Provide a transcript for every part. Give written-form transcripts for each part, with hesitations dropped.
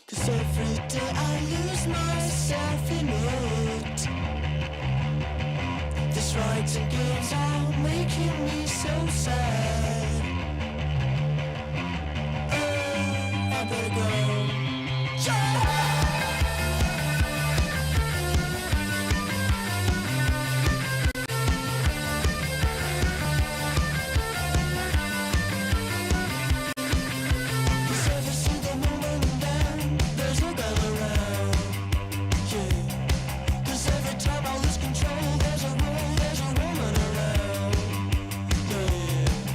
'Cause every day I lose myself in it. This rides and games are making me so sad. Oh, I better go. Control, there's a woman around. Yeah.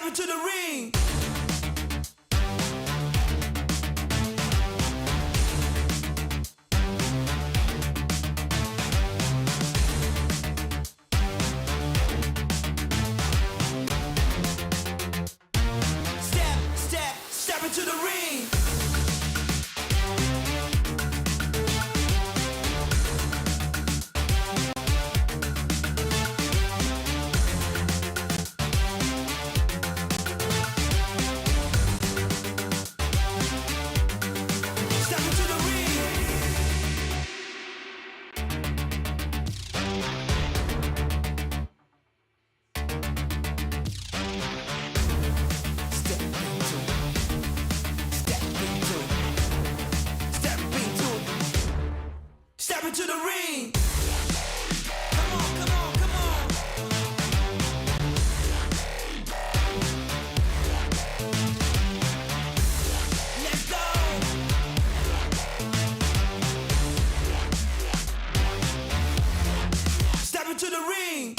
Step into the ring. Step into the ring. To the ring. Come on, come on, come on. Let's go. Step into the ring.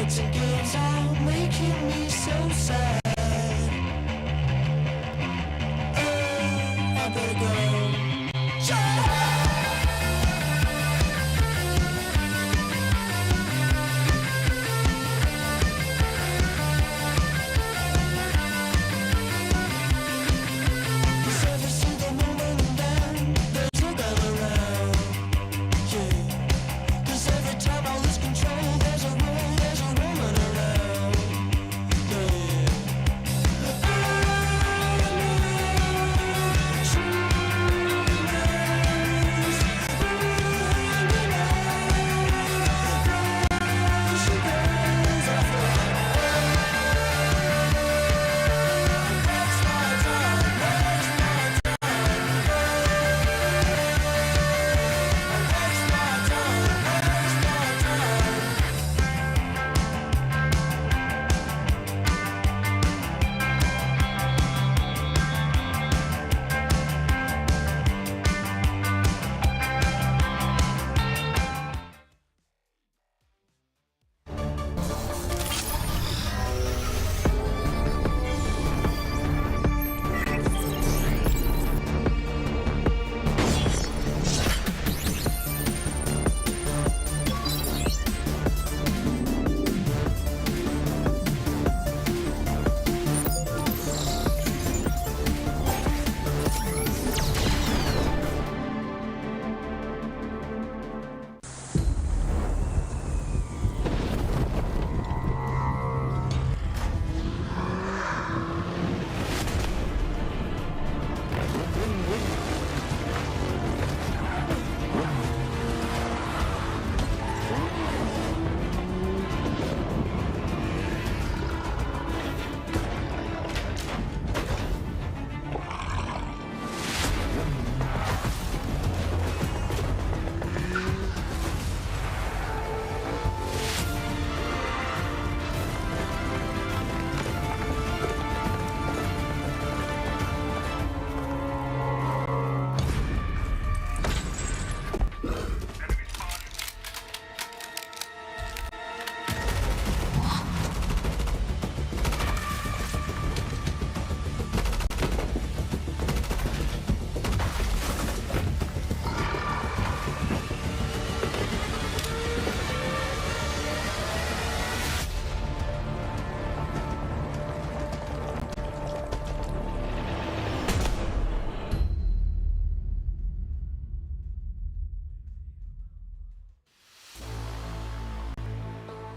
fights and games are making me so sad. Oh, I better go.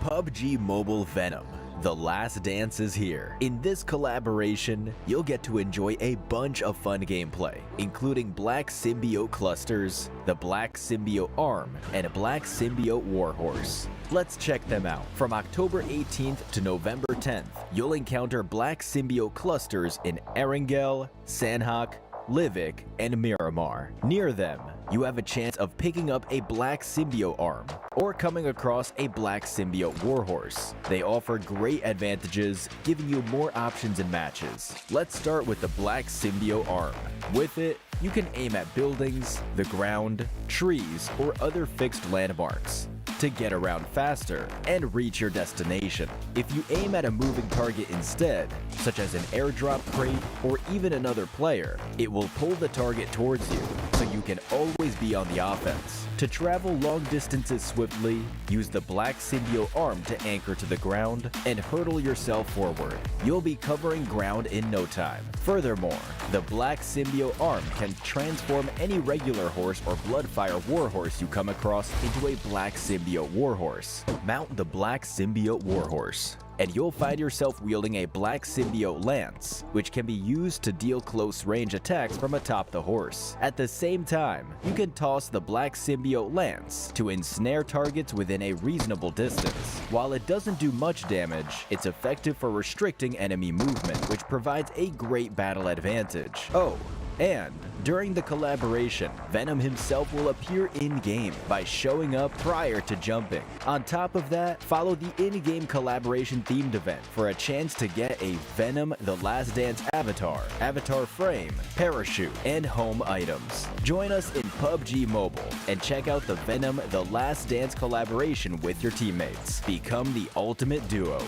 PUBG Mobile Venom. The last dance is here. In this collaboration, you'll get to enjoy a bunch of fun gameplay, including Black Symbiote Clusters, the Black Symbiote Arm, and a Black Symbiote Warhorse. Let's check them out. From October 18th to November 10th, you'll encounter Black Symbiote Clusters in Erangel, Sanhok, Livik, and Miramar. Near them, you have a chance of picking up a Black Symbiote Arm or coming across a Black Symbiote Warhorse. They offer great advantages, giving you more options in matches. Let's start with the Black Symbiote Arm. With it, you can aim at buildings, the ground, trees, or other fixed landmarks to get around faster and reach your destination. If you aim at a moving target instead, such as an airdrop crate or even another player, it will pull the target towards you, so you can always be on the offense. To travel long distances swiftly, use the Black Symbiote Arm to anchor to the ground and hurtle yourself forward. You'll be covering ground in no time. Furthermore, the Black Symbiote Arm can transform any regular horse or Bloodfire Warhorse you come across into a Black Symbiote Warhorse. Mount the Black Symbiote Warhorse, and you'll find yourself wielding a Black Symbiote Lance, which can be used to deal close-range attacks from atop the horse. At the same time, you can toss the Black Symbiote Lance to ensnare targets within a reasonable distance. While it doesn't do much damage, it's effective for restricting enemy movement, which provides a great battle advantage. Oh, and during the collaboration, Venom himself will appear in-game by showing up prior to jumping. On top of that, follow the in-game collaboration themed event for a chance to get a Venom The Last Dance avatar, avatar frame, parachute, and home items. Join us in PUBG Mobile and check out the Venom The Last Dance collaboration with your teammates. Become the ultimate duo.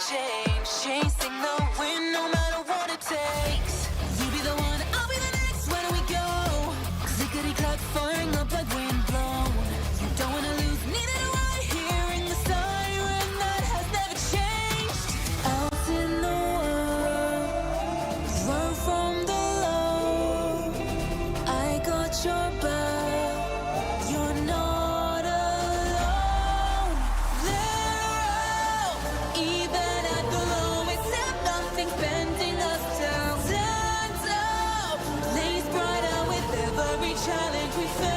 change. Chasing the wind, no matter what it takes. You be the one, I'll be the next. Where do we go? Clickety clack, firing up like wind blown. You don't wanna lose, neither do I. Hearing the siren that has never changed. Out in the world, run from the low. I got your back. You're not alone. There, even at the lowest, and nothing's bending us down. Stand up, blaze brighter with every challenge we face.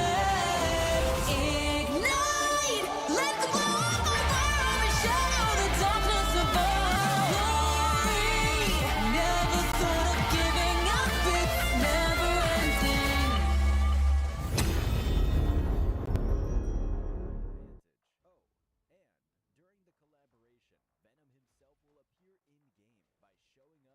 Ignite, let the glow of the world shadow the darkness of our glory. Never thought of giving up, it's never ending. During the collaboration, Venom himself will appear in-game by showing up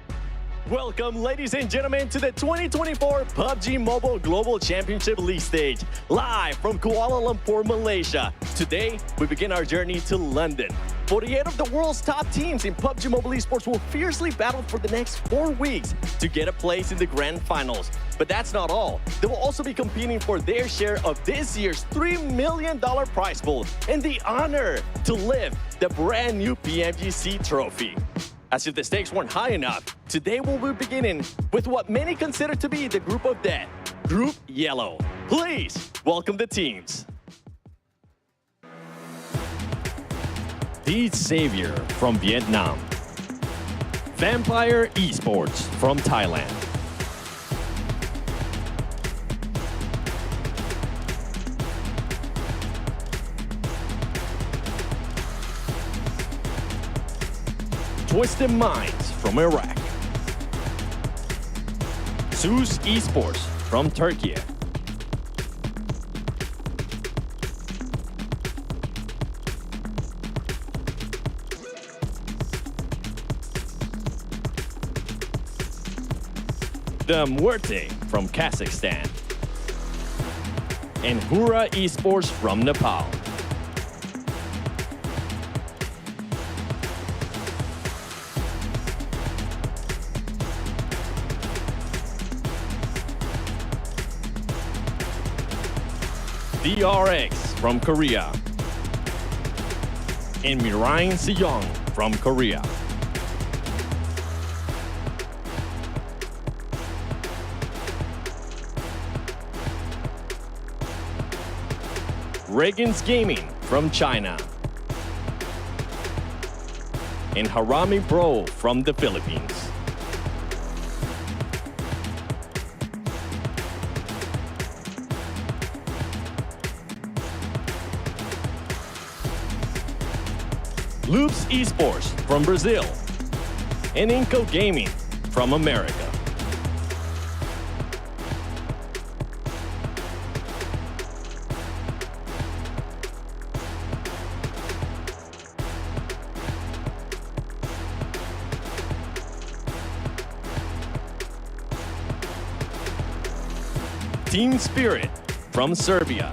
prior. Welcome, ladies and gentlemen, to the 2024 PUBG MOBILE Global Championship League stage, live from Kuala Lumpur, Malaysia. Today, we begin our journey to London. 48 of the world's top teams in PUBG Mobile esports will fiercely battle for the next 4 weeks to get a place in the Grand Finals. But that's not all. They will also be competing for their share of this year's $3 million prize pool and the honor to lift the brand new PMGC trophy. As if the stakes weren't high enough, today we'll be beginning with what many consider to be the Group of Death, Group Yellow. Please welcome the teams. The Savior from Vietnam. Vampire Esports from Thailand. Twisted Minds from Iraq. Zeus Esports from Turkey. The Muerte from Kazakhstan. And Hura Esports from Nepal. The RX from Korea. And Mirai Sejong from Korea. Regan's Gaming from China. And Harami Bro from the Philippines. Loops Esports from Brazil. And Inco Gaming from America. Team Spirit from Serbia.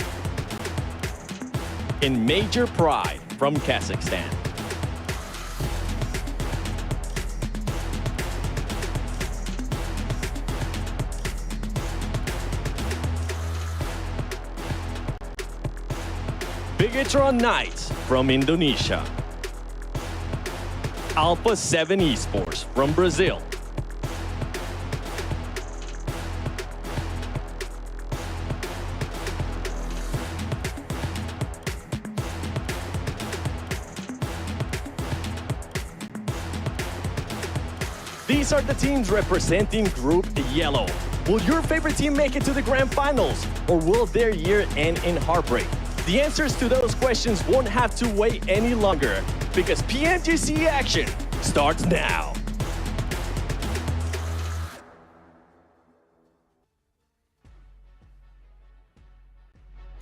And Major Pride from Kazakhstan. Bigatron Knights from Indonesia. Alpha 7 Esports from Brazil. These are the teams representing Group Yellow. Will your favorite team make it to the Grand Finals, or will their year end in heartbreak? The answers to those questions won't have to wait any longer, because PMGC action starts now.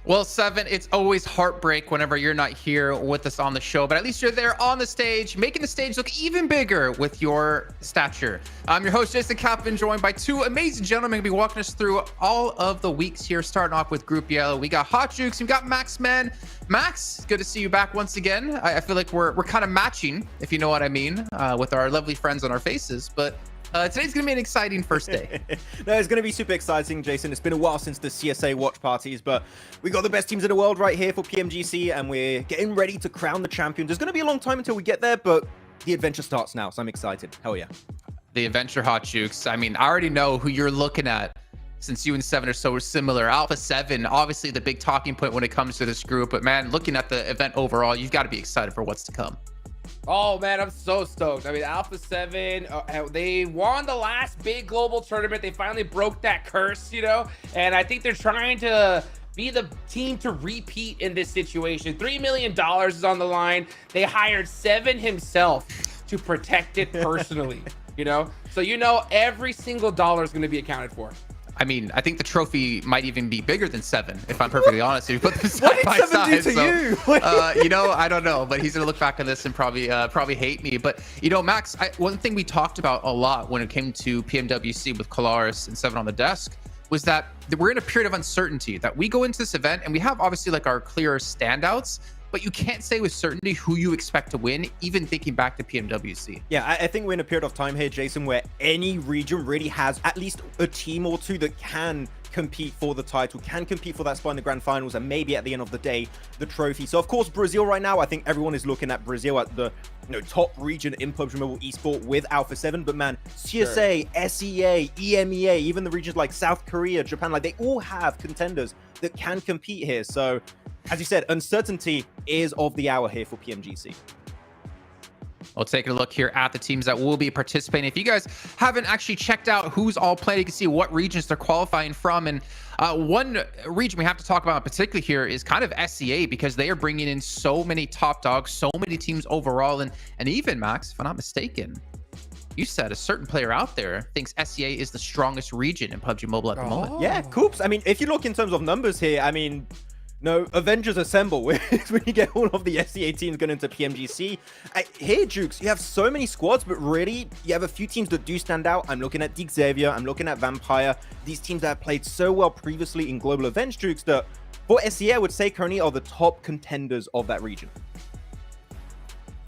Well, Seven, it's always heartbreak whenever you're not here with us on the show, but at least you're there on the stage, making the stage look even bigger with your stature. I'm your host, Jason Kaplan, joined by two amazing gentlemen who'll be walking us through all of the weeks here, starting off with Group Yellow. We got Hot Jukes, we got Max Man. Max, good to see you back once again. I feel like we're kind of matching, if you know what I mean, with our lovely friends on our faces, but today's gonna be an exciting first day. No, it's gonna be super exciting, Jason. It's been a while since the CSA watch parties, but we got the best teams in the world right here for PMGC, and we're getting ready to crown the champion. There's gonna be a long time until we get there, but the adventure starts now, so I'm excited. Hell yeah. The adventure, Hot Jukes. I mean, I already know who you're looking at, since you and Seven are so similar. Alpha 7, obviously the big talking point when it comes to this group, but man, looking at the event overall, you've got to be excited for what's to come. Oh man, I'm so stoked. I mean, Alpha 7, they won the last big global tournament. They finally broke that curse, you know, and I think they're trying to be the team to repeat in this situation. $3 million is on the line. They hired Seven himself to protect it personally, you know, so you know every single dollar is going to be accounted for. I mean, I think the trophy might even be bigger than Seven, if I'm perfectly honest. If you put them side What by did Seven side, do to you? you know, I don't know, but he's gonna look back on this and probably hate me. But you know, Max, one thing we talked about a lot when it came to PMWC with Kalaris and Seven on the desk was that we're in a period of uncertainty. That we go into this event and we have obviously like our clear standouts, but you can't say with certainty who you expect to win, even thinking back to PMWC. Yeah, I think we're in a period of time here, Jason, where any region really has at least a team or two that can compete for the title, can compete for that spot in the Grand Finals, and maybe at the end of the day, the trophy. So, of course, Brazil right now, I think everyone is looking at Brazil at the top region in PUBG Mobile Esport with Alpha 7. But man, CSA, SEA, EMEA, even the regions like South Korea, Japan, like they all have contenders that can compete here. So, as you said, uncertainty is of the hour here for PMGC. We'll take a look here at the teams that will be participating. If you guys haven't actually checked out who's all playing, you can see what regions they're qualifying from. And one region we have to talk about in particular here is kind of SEA, because they are bringing in so many top dogs, so many teams overall. And even, Max, if I'm not mistaken, you said a certain player out there thinks SEA is the strongest region in PUBG Mobile at the moment. Yeah, Coops. I mean, if you look in terms of numbers here, I mean, no, Avengers Assemble, when you get all of the SEA teams going into PMGC. Here, Jukes, you have so many squads, but really, you have a few teams that do stand out. I'm looking at Dig Xavier, I'm looking at Vampire. These teams that have played so well previously in global events, Jukes, that for SEA, I would say currently are the top contenders of that region.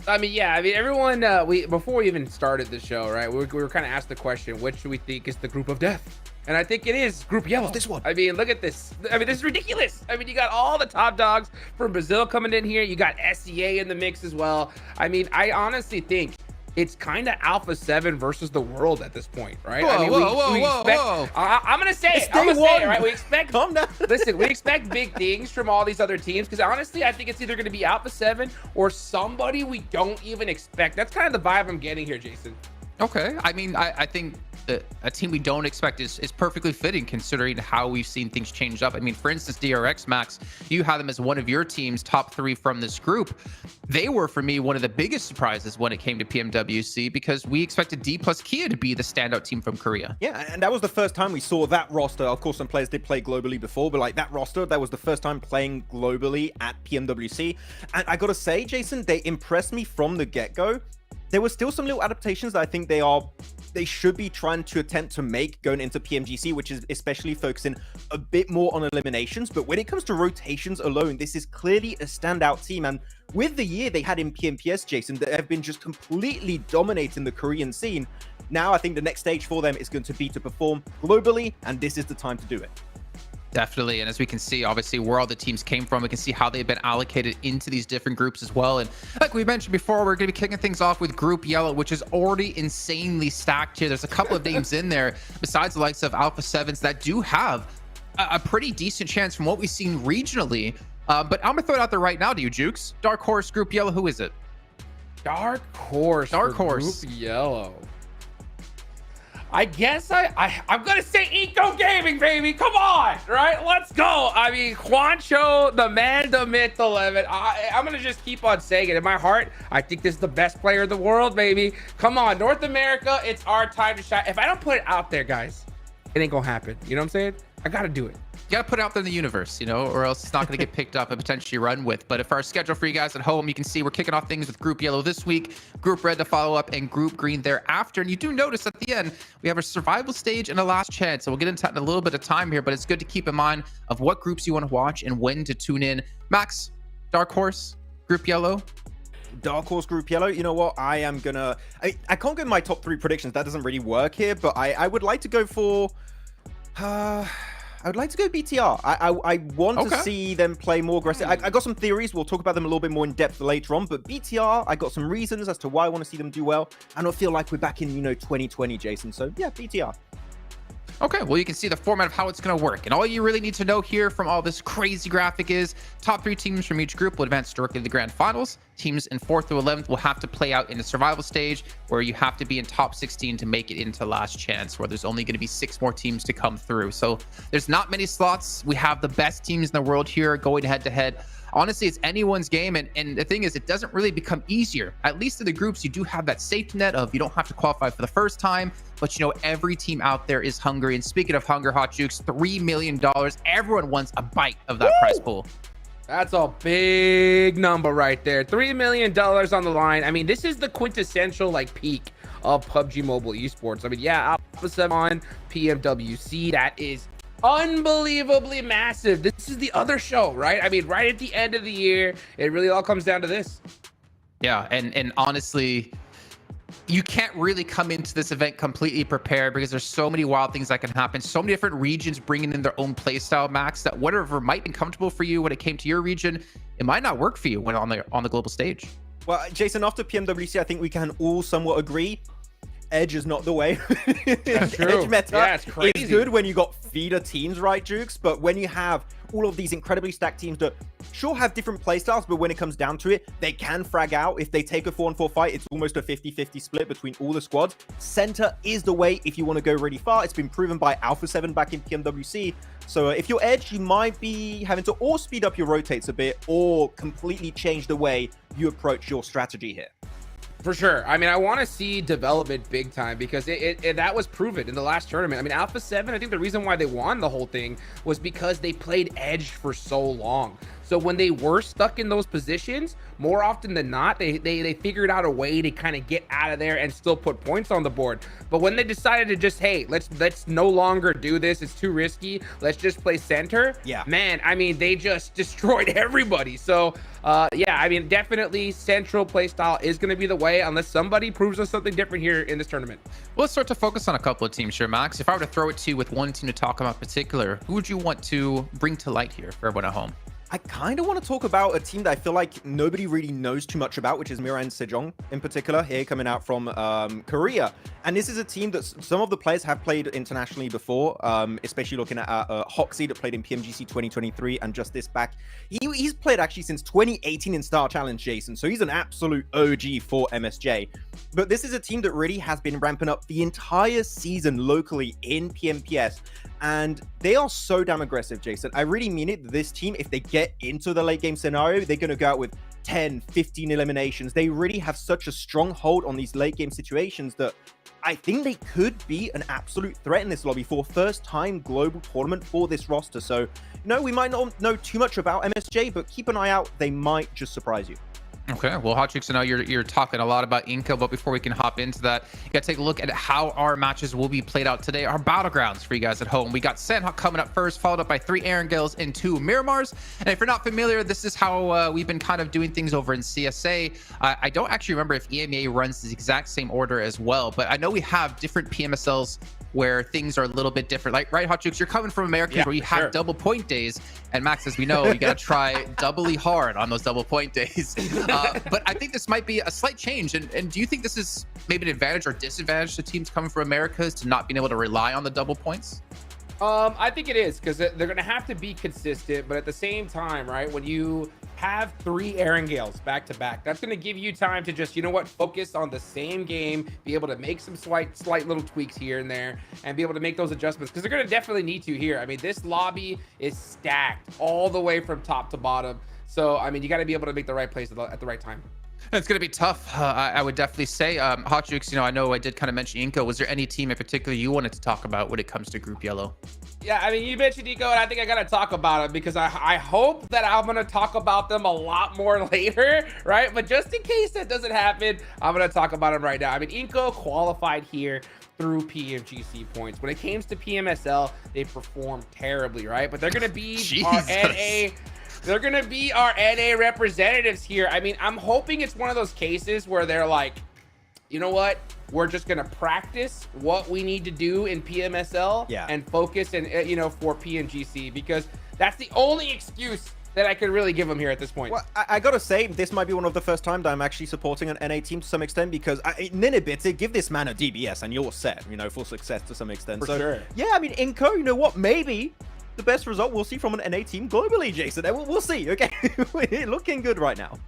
I mean, yeah, I mean, everyone, before we even started the show, right, we were kind of asked the question, which do we think is the group of death? And I think it is Group Yellow. This one. I mean, look at this. I mean, this is ridiculous. I mean, you got all the top dogs from Brazil coming in here. You got SEA in the mix as well. I mean, I honestly think it's kind of Alpha 7 versus the world at this point, right? Whoa, I mean, whoa. I'm going to say it. day I'm going to one. say it, right? We expect, Calm down. listen, we expect big things from all these other teams, because honestly, I think it's either going to be Alpha 7 or somebody we don't even expect. That's kind of the vibe I'm getting here, Jason. Okay. I mean, I think that a team we don't expect is perfectly fitting, considering how we've seen things change up. I mean, for instance, DRX, Max, you had them as one of your team's top 3 from this group. They were, for me, one of the biggest surprises when it came to PMWC, because we expected D plus Kia to be the standout team from Korea. Yeah, and that was the first time we saw that roster. Of course, some players did play globally before, but like that roster, that was the first time playing globally at PMWC. And I gotta say, Jason, they impressed me from the get-go. There were still some little adaptations that I think they should be trying to attempt to make going into PMGC, which is especially focusing a bit more on eliminations. But when it comes to rotations alone, this is clearly a standout team. And with the year they had in PMPS, Jason, that have been just completely dominating the Korean scene, now I think the next stage for them is going to be to perform globally, and this is the time to do it. Definitely. And as we can see, obviously, where all the teams came from, we can see how they've been allocated into these different groups as well. And like we mentioned before, we're going to be kicking things off with Group Yellow, which is already insanely stacked here. There's a couple of names in there, besides the likes of Alpha 7s, that do have a pretty decent chance from what we've seen regionally. But I'm going to throw it out there right now to you, Jukes. Dark Horse, Group Yellow, who is it? Dark Horse. Dark Horse. Group Yellow. I guess I'm gonna say Eco Gaming, baby. Come on, right? Let's go. I mean, Juancho, the man, the myth, the 11. I'm gonna just keep on saying it. In my heart, I think this is the best player in the world, baby. Come on, North America, it's our time to shine. If I don't put it out there, guys, it ain't gonna happen. You know what I'm saying? I gotta do it. You got to put it out there in the universe, or else it's not going to get picked up and potentially run with. But if our schedule for you guys at home, you can see we're kicking off things with Group Yellow this week, Group Red to follow up, and Group Green thereafter. And you do notice at the end, we have a survival stage and a last chance. So we'll get into that in a little bit of time here, but it's good to keep in mind of what groups you want to watch and when to tune in. Max, Dark Horse, Group Yellow. Dark Horse Group Yellow. You know what? I can't go my top 3 predictions. That doesn't really work here, but I would like to go for... I would like to go BTR. I want to see them play more aggressive. I got some theories. We'll talk about them a little bit more in depth later on. But BTR, I got some reasons as to why I want to see them do well. I don't feel like we're back in, 2020, Jason. So yeah, BTR. Okay, well, you can see the format of how it's going to work. And all you really need to know here from all this crazy graphic is top 3 teams from each group will advance directly to the Grand Finals. Teams in 4th through 11th will have to play out in the survival stage, where you have to be in top 16 to make it into last chance, where there's only going to be 6 more teams to come through. So there's not many slots. We have the best teams in the world here going head to head. Honestly, it's anyone's game, and the thing is, it doesn't really become easier. At least in the groups, you do have that safety net of you don't have to qualify for the first time, but every team out there is hungry. And speaking of hunger, Hot Jukes, $3 million. Everyone wants a bite of that prize pool. That's a big number right there. $3 million on the line. I mean, this is the quintessential peak of PUBG Mobile esports. I mean, yeah, Alpha 7 on PMWC, that is unbelievably massive. This is the other show, right? I mean, right at the end of the year, it really all comes down to this. Yeah, and honestly, you can't really come into this event completely prepared because there's so many wild things that can happen. So many different regions bringing in their own playstyle, Max, that whatever might be comfortable for you when it came to your region, it might not work for you when on the global stage. Well, Jason, after PMWC, I think we can all somewhat agree Edge is not the way. That's true. Edge meta Yeah, it's crazy. is good when you got feeder teams, right, Jukes? But when you have all of these incredibly stacked teams that sure have different playstyles, but when it comes down to it, they can frag out. If they take a 4-on-4 fight, it's almost a 50-50 split between all the squads. Center is the way if you want to go really far. It's been proven by Alpha 7 back in PMWC. So if you're Edge, you might be having to or speed up your rotates a bit or completely change the way you approach your strategy here. For sure. I mean, I want to see development big time because that was proven in the last tournament. I mean, Alpha 7, I think the reason why they won the whole thing was because they played Edge for so long. So when they were stuck in those positions, more often than not, they figured out a way to kind of get out of there and still put points on the board. But when they decided to just, hey, let's no longer do this, it's too risky, let's just play center. Yeah, man, I mean, they just destroyed everybody. So yeah, I mean, definitely central play style is going to be the way unless somebody proves us something different here in this tournament. Well, let's start to focus on a couple of teams here, Max. If I were to throw it to you with one team to talk about in particular, who would you want to bring to light here for everyone at home? I kind of want to talk about a team that I feel like nobody really knows too much about, which is Miramar Sejong in particular, here coming out from Korea. And this is a team that some of the players have played internationally before, especially looking at Hoxie that played in PMGC 2023 and just this back. He's played actually since 2018 in Star Challenge, Jason. So he's an absolute OG for MSJ. But this is a team that really has been ramping up the entire season locally in PMPS. And they are so damn aggressive, Jason. I really mean it. This team, if they get into the late game scenario, they're going to go out with 10, 15 eliminations. They really have such a strong hold on these late game situations that I think they could be an absolute threat in this lobby for first time global tournament for this roster. So, we might not know too much about MSJ, but keep an eye out. They might just surprise you. Okay, well, Hot Chicks, I know you're talking a lot about Inca, but before we can hop into that, you got to take a look at how our matches will be played out today, our battlegrounds for you guys at home. We got Sanhok coming up first, followed up by 3 Erangels and 2 Miramars. And if you're not familiar, this is how we've been kind of doing things over in CSA. I don't actually remember if EMEA runs the exact same order as well, but I know we have different PMSLs where things are a little bit different. Like, right, Hot Chicks, you're coming from Americans where you have double point days. And Max, as we know, you got to try doubly hard on those double point days. But I think this might be a slight change. And do you think this is maybe an advantage or disadvantage to teams coming from Americas to not being able to rely on the double points? I think it is because they're going to have to be consistent, but at the same time, right, when you have 3 Erangels back to back, that's going to give you time to just, focus on the same game, be able to make some slight little tweaks here and there, and be able to make those adjustments because they're going to definitely need to here. I mean, this lobby is stacked all the way from top to bottom. So, I mean, you got to be able to make the right plays at the right time. It's going to be tough. I would definitely say, Hot Jukes, I know I did kind of mention Inco. Was there any team in particular you wanted to talk about when it comes to Group Yellow? Yeah, I mean, you mentioned Nico, and I think I got to talk about it because I hope that I'm going to talk about them a lot more later, right? But just in case that doesn't happen, I'm going to talk about them right now. I mean, Inco qualified here through PMGC points. When it came to PMSL, they performed terribly, right? But they're going to be our NA. They're going to be our NA representatives here. I mean, I'm hoping it's one of those cases where they're like, you know what? We're just going to practice what we need to do in PMSL and focus and, for PMGC, because that's the only excuse that I could really give them here at this point. Well, I gotta say, this might be one of the first times that I'm actually supporting an NA team to some extent, because Ninibits, give this man a DBS and you're set, for success to some extent. For sure. Yeah, I mean, Inco, you know what? Maybe the best result we'll see from an NA team globally, Jason. We'll see, okay? Looking good right now.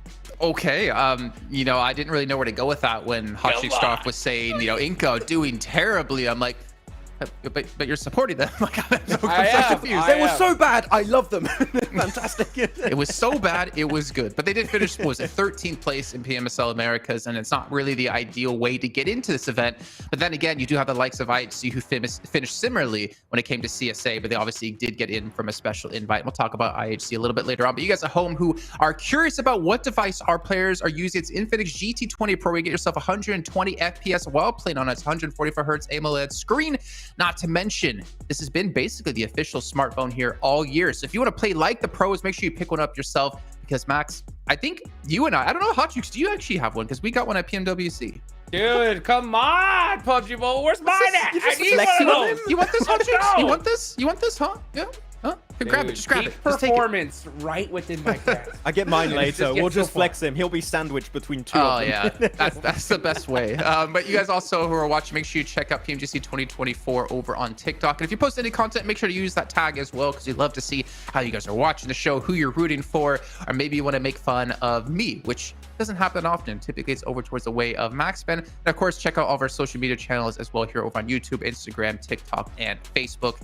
Okay, I didn't really know where to go with that when Hot Chick Starf was saying, Inco doing terribly. I'm like, but you're supporting them. Like, I'm so confused. They were so bad. I love them. Fantastic. It was so bad. It was good. But they did finish, what was it, 13th place in PMSL Americas, and it's not really the ideal way to get into this event. But then again, you do have the likes of IHC who finished similarly when it came to CSA, but they obviously did get in from a special invite. We'll talk about IHC a little bit later on. But you guys at home who are curious about what device our players are using, it's Infinix GT20 Pro. You get yourself 120 FPS while playing on its 144 Hz AMOLED screen. Not to mention, this has been basically the official smartphone here all year. So if you want to play like the pros, make sure you pick one up yourself, because Max, I think you and I don't know, Hot Jukes, do you actually have one? Because we got one at PMWC. Dude, come on, PUBG Mobile. Where's mine at? I need one of those. You want this, Hot Jukes? You want this? You want this, huh? Yeah. Huh? Grab it. Just grab it. Just performance right within my grasp. I get mine later. We'll just flex him. He'll be sandwiched between two of them. Yeah. That's the best way. But you guys also who are watching, make sure you check out PMGC 2024 over on TikTok. And if you post any content, make sure to use that tag as well, because we'd love to see how you guys are watching the show, who you're rooting for, or maybe you want to make fun of me, which doesn't happen often. Typically, it's over towards the way of Max Ben. And of course, check out all of our social media channels as well here over on YouTube, Instagram, TikTok, and Facebook.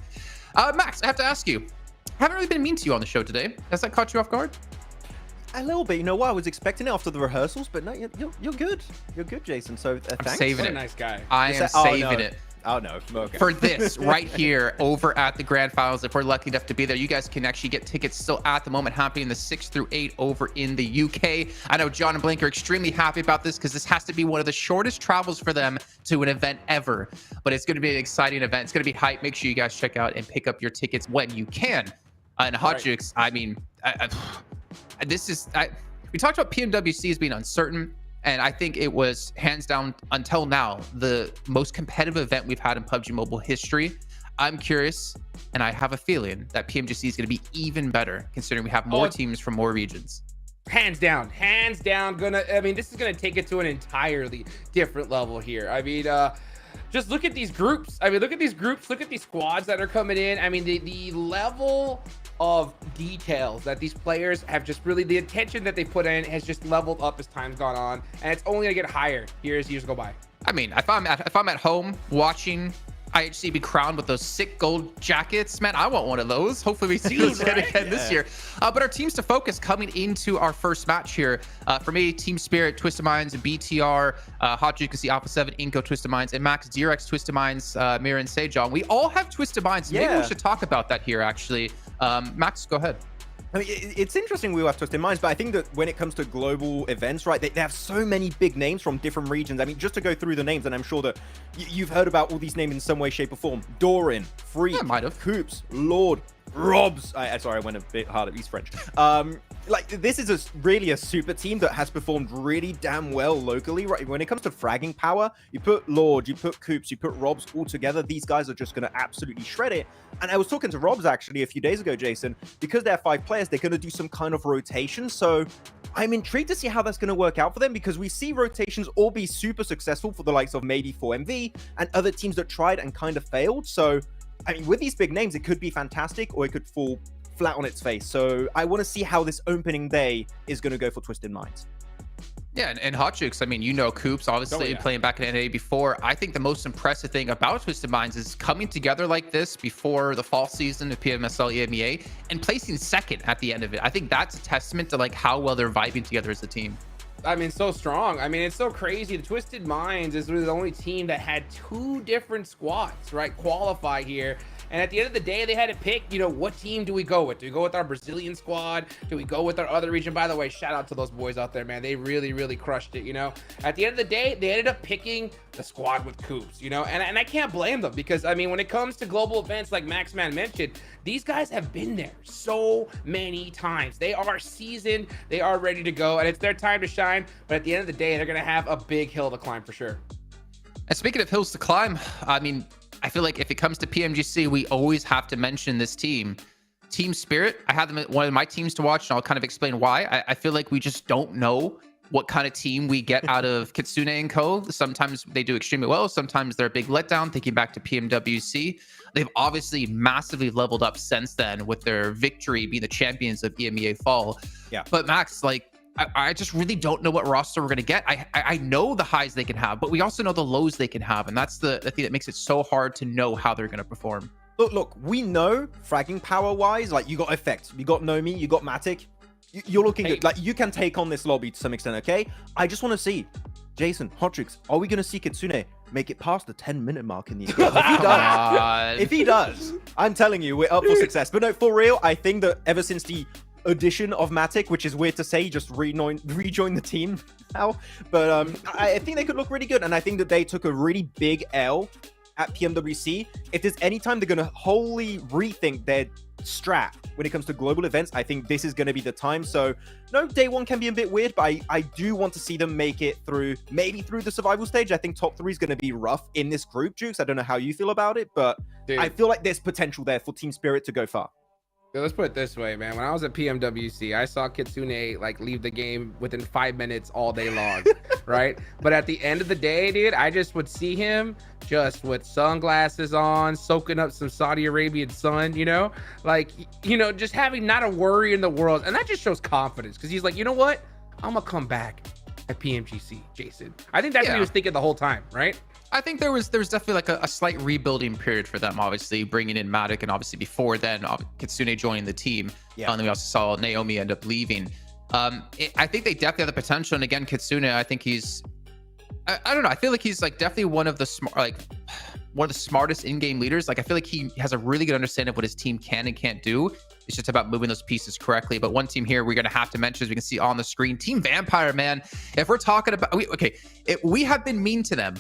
Max, I have to ask you, haven't really been mean to you on the show today. Has that caught you off guard? A little bit. You know what? I was expecting it after the rehearsals, but no, you're good. You're good, Jason. So thanks. I'm saving What it. a nice guy. I am saving it. Oh, no. Okay. For this right here over at the Grand Finals. If we're lucky enough to be there, you guys can actually get tickets still at the moment happening the 6th through 8th over in the UK. I know John and Blink are extremely happy about this because this has to be one of the shortest travels for them to an event ever. But it's going to be an exciting event. It's going to be hype. Make sure you guys check out and pick up your tickets when you can. And Hot Jukes, I mean, we talked about PMWC as being uncertain, and I think it was hands down until now the most competitive event we've had in PUBG Mobile history. I'm curious, and I have a feeling that PMGC is going to be even better considering we have more teams from more regions. Hands down, this is gonna take it to an entirely different level here. I mean, just look at these groups. Look at these squads that are coming in. I mean, the level of details that these players have, just really the attention that they put in has just leveled up as time's gone on, and it's only gonna get higher here as years go by. I mean, if I'm at home watching IHC be crowned with those sick gold jackets, man, I want one of those. Hopefully we see those again this year. But our teams to focus coming into our first match here. For me, Team Spirit, Twisted Minds, BTR, Hot Juke, see Alpha 7, Inco, Twisted Minds, and Max DRX, Twisted Minds, Mira, and Sejong. We all have Twisted Minds. Maybe we should talk about that here, actually. Max, go ahead. I mean, it's interesting we have Twisted Minds, but I think that when it comes to global events, right, they have so many big names from different regions. I mean, just to go through the names, and I'm sure that you've heard about all these names in some way, shape, or form. Doran, Freak, Coops, Lord, Robs. Sorry, I went a bit hard. He's French. This is really a super team that has performed really damn well locally, right? When it comes to fragging power, you put Lord, you put Coops, you put Robs all together. These guys are just going to absolutely shred it. And I was talking to Robs actually a few days ago, Jason, because they're 5 players, they're going to do some kind of rotation. So I'm intrigued to see how that's going to work out for them, because we see rotations all be super successful for the likes of maybe 4MV and other teams that tried and kind of failed. So I mean, with these big names, it could be fantastic or it could fall flat on its face. So I want to see how this opening day is going to go for Twisted Minds. Yeah, and Hot Jukes, I mean, you know Coops, obviously playing back in NA before. I think the most impressive thing about Twisted Minds is coming together like this before the fall season of PMSL EMEA and placing second at the end of it. I think that's a testament to like how well they're vibing together as a team. I mean, so strong. I mean, it's so crazy. The Twisted Minds is really the only team that had 2 different squads, right, qualify here. And at the end of the day, they had to pick, you know, what team do we go with? Do we go with our Brazilian squad? Do we go with our other region? By the way, shout out to those boys out there, man. They really, really crushed it, you know? At the end of the day, they ended up picking the squad with Coops, you know? And I can't blame them because, I mean, when it comes to global events like Maxman mentioned, these guys have been there so many times. They are seasoned. They are ready to go. And it's their time to shine. But at the end of the day, they're going to have a big hill to climb for sure. And speaking of hills to climb, I mean, I feel like if it comes to PMGC, we always have to mention this team. Team Spirit, I have them at one of my teams to watch, and I'll kind of explain why. I feel like we just don't know what kind of team we get out of Kitsune and Co. Sometimes they do extremely well. Sometimes they're a big letdown. Thinking back to PMWC, they've obviously massively leveled up since then with their victory being the champions of EMEA Fall. Yeah. But Max, like, I just really don't know what roster we're going to get. I know the highs they can have, but we also know the lows they can have. And that's the thing that makes it so hard to know how they're going to perform. Look, we know fragging power wise, like you got Effect, you got Nomi, you got Matic. You're looking good. Like you can take on this lobby to some extent, okay? I just want to see, Jason, Hotrix, are we going to see Kitsune make it past the 10-minute mark in the end? If he does, I'm telling you, we're up for success. But no, for real, I think that ever since the addition of Matic, which is weird to say, just rejoin the team now, but I think they could look really good, and I think that they took a really big L at PMWC. If there's any time they're going to wholly rethink their strat when it comes to global events, I think this is going to be the time. So no, day one can be a bit weird, but I do want to see them make it through, maybe through the survival stage. I think top 3 is going to be rough in this group, Jukes. I don't know how you feel about it, but dude, I feel like there's potential there for Team Spirit to go far. Let's put it this way, man. When I was at PMWC, I saw Kitsune like leave the game within 5 minutes all day long, right? But at the end of the day, dude, I just would see him just with sunglasses on, soaking up some Saudi Arabian sun, you know? Like, you know, just having not a worry in the world. And that just shows confidence because he's like, you know what? I'm going to come back at PMGC, Jason. I think that's what he was thinking the whole time, right? I think there was definitely like a slight rebuilding period for them, obviously bringing in Matic, and obviously before then Kitsune joining the team. And then we also saw Naomi end up leaving. I think they definitely have the potential. And again, Kitsune, I think he's, I don't know, I feel like he's like definitely one of the smartest in-game leaders. Like I feel like he has a really good understanding of what his team can and can't do. It's just about moving those pieces correctly. But one team here we're going to have to mention, as we can see on the screen, Team Vampire, man. If we're talking about, we have been mean to them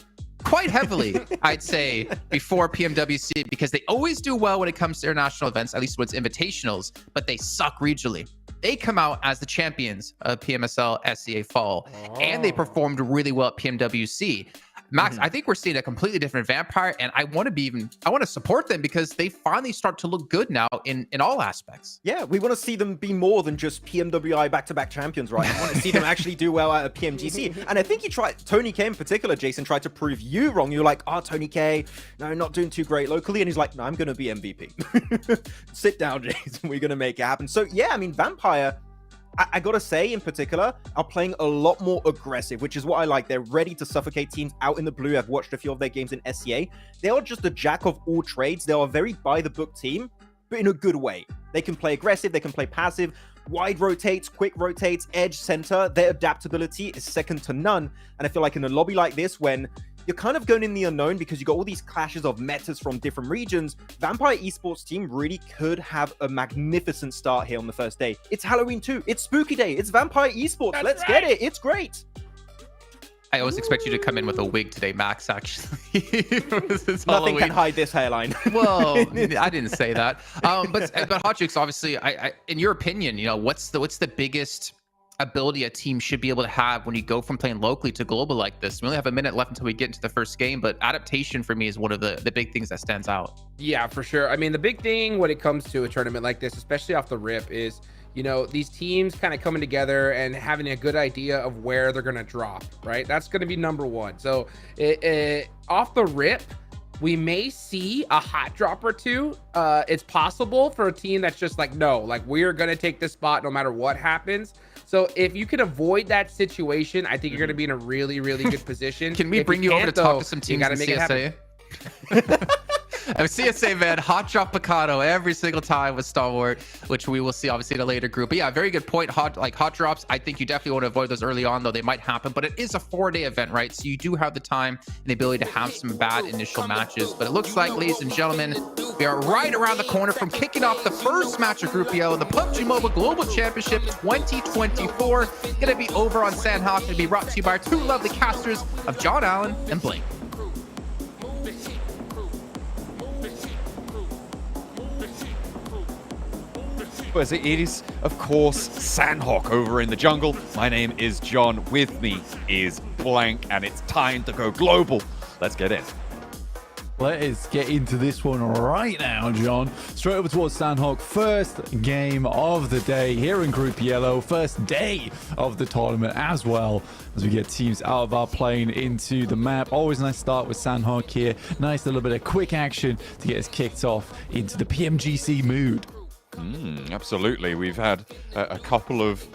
quite heavily, I'd say, before PMWC, because they always do well when it comes to international events, at least when it's invitationals, but they suck regionally. They come out as the champions of PMSL SEA Fall, and they performed really well at PMWC. Max, I think we're seeing a completely different Vampire, and I want to support them because they finally start to look good now in all aspects. Yeah, we want to see them be more than just PMWI back-to-back champions, right? I want to see them actually do well at a PMGC. And I think Tony K in particular, Jason, tried to prove you wrong. You're like, Tony K, no, not doing too great locally. And he's like, no, I'm going to be MVP. Sit down, Jason. We're going to make it happen. So yeah, I mean, Vampire, I gotta say, in particular, are playing a lot more aggressive, which is what I like. They're ready to suffocate teams out in the blue. I've watched a few of their games in SCA. They are just a jack of all trades. They are a very by-the-book team, but in a good way. They can play aggressive, they can play passive, wide rotates, quick rotates, edge, center. Their adaptability is second to none. And I feel like in a lobby like this, when you're kind of going in the unknown because you got all these clashes of metas from different regions, Vampire Esports team really could have a magnificent start here on the first day. It's Halloween too. It's Spooky Day. It's Vampire Esports. Let's get it. It's great. I always expect you to come in with a wig today, Max, actually. Nothing can hide this hairline. Well, I didn't say that. But Hotchicks, obviously, in your opinion, you know, what's the biggest ability a team should be able to have when you go from playing locally to global like this? We only have a minute left until we get into the first game, but adaptation for me is one of the big things that stands out. Yeah, for sure. I mean, the big thing when it comes to a tournament like this, especially off the rip, is, you know, these teams kind of coming together and having a good idea of where they're going to drop, right? That's going to be number one. So off the rip, we may see a hot drop or two. It's possible for a team that's just like, no, like we're going to take this spot no matter what happens. So if you can avoid that situation, I think you're going to be in a really, really good position. Can we bring you over to talk to some teams in CSA? CSA, man, hot drop Picado every single time with Stalwart, which we will see obviously in a later group. But yeah, very good point. Hot drops, I think you definitely want to avoid those early on, though they might happen. But it is a 4-day event, right? So you do have the time and the ability to have some bad initial matches. But it looks like, ladies and gentlemen, we are right around the corner from kicking off the first match of Group Yellow, the PUBG Mobile Global Championship 2024. Going to be over on Sanhok. Going to be brought to you by our two lovely casters of John Allen and Blink. As it is, of course, Sanhok over in the jungle. My name is John. With me is Blank, and it's time to go global. Let's get in. Let us get into this one right now, John. Straight over towards Sanhok. First game of the day here in Group Yellow. First day of the tournament as well, as we get teams out of our plane into the map. Always nice start with Sanhok here. Nice little bit of quick action to get us kicked off into the PMGC mood. Absolutely. We've had a couple of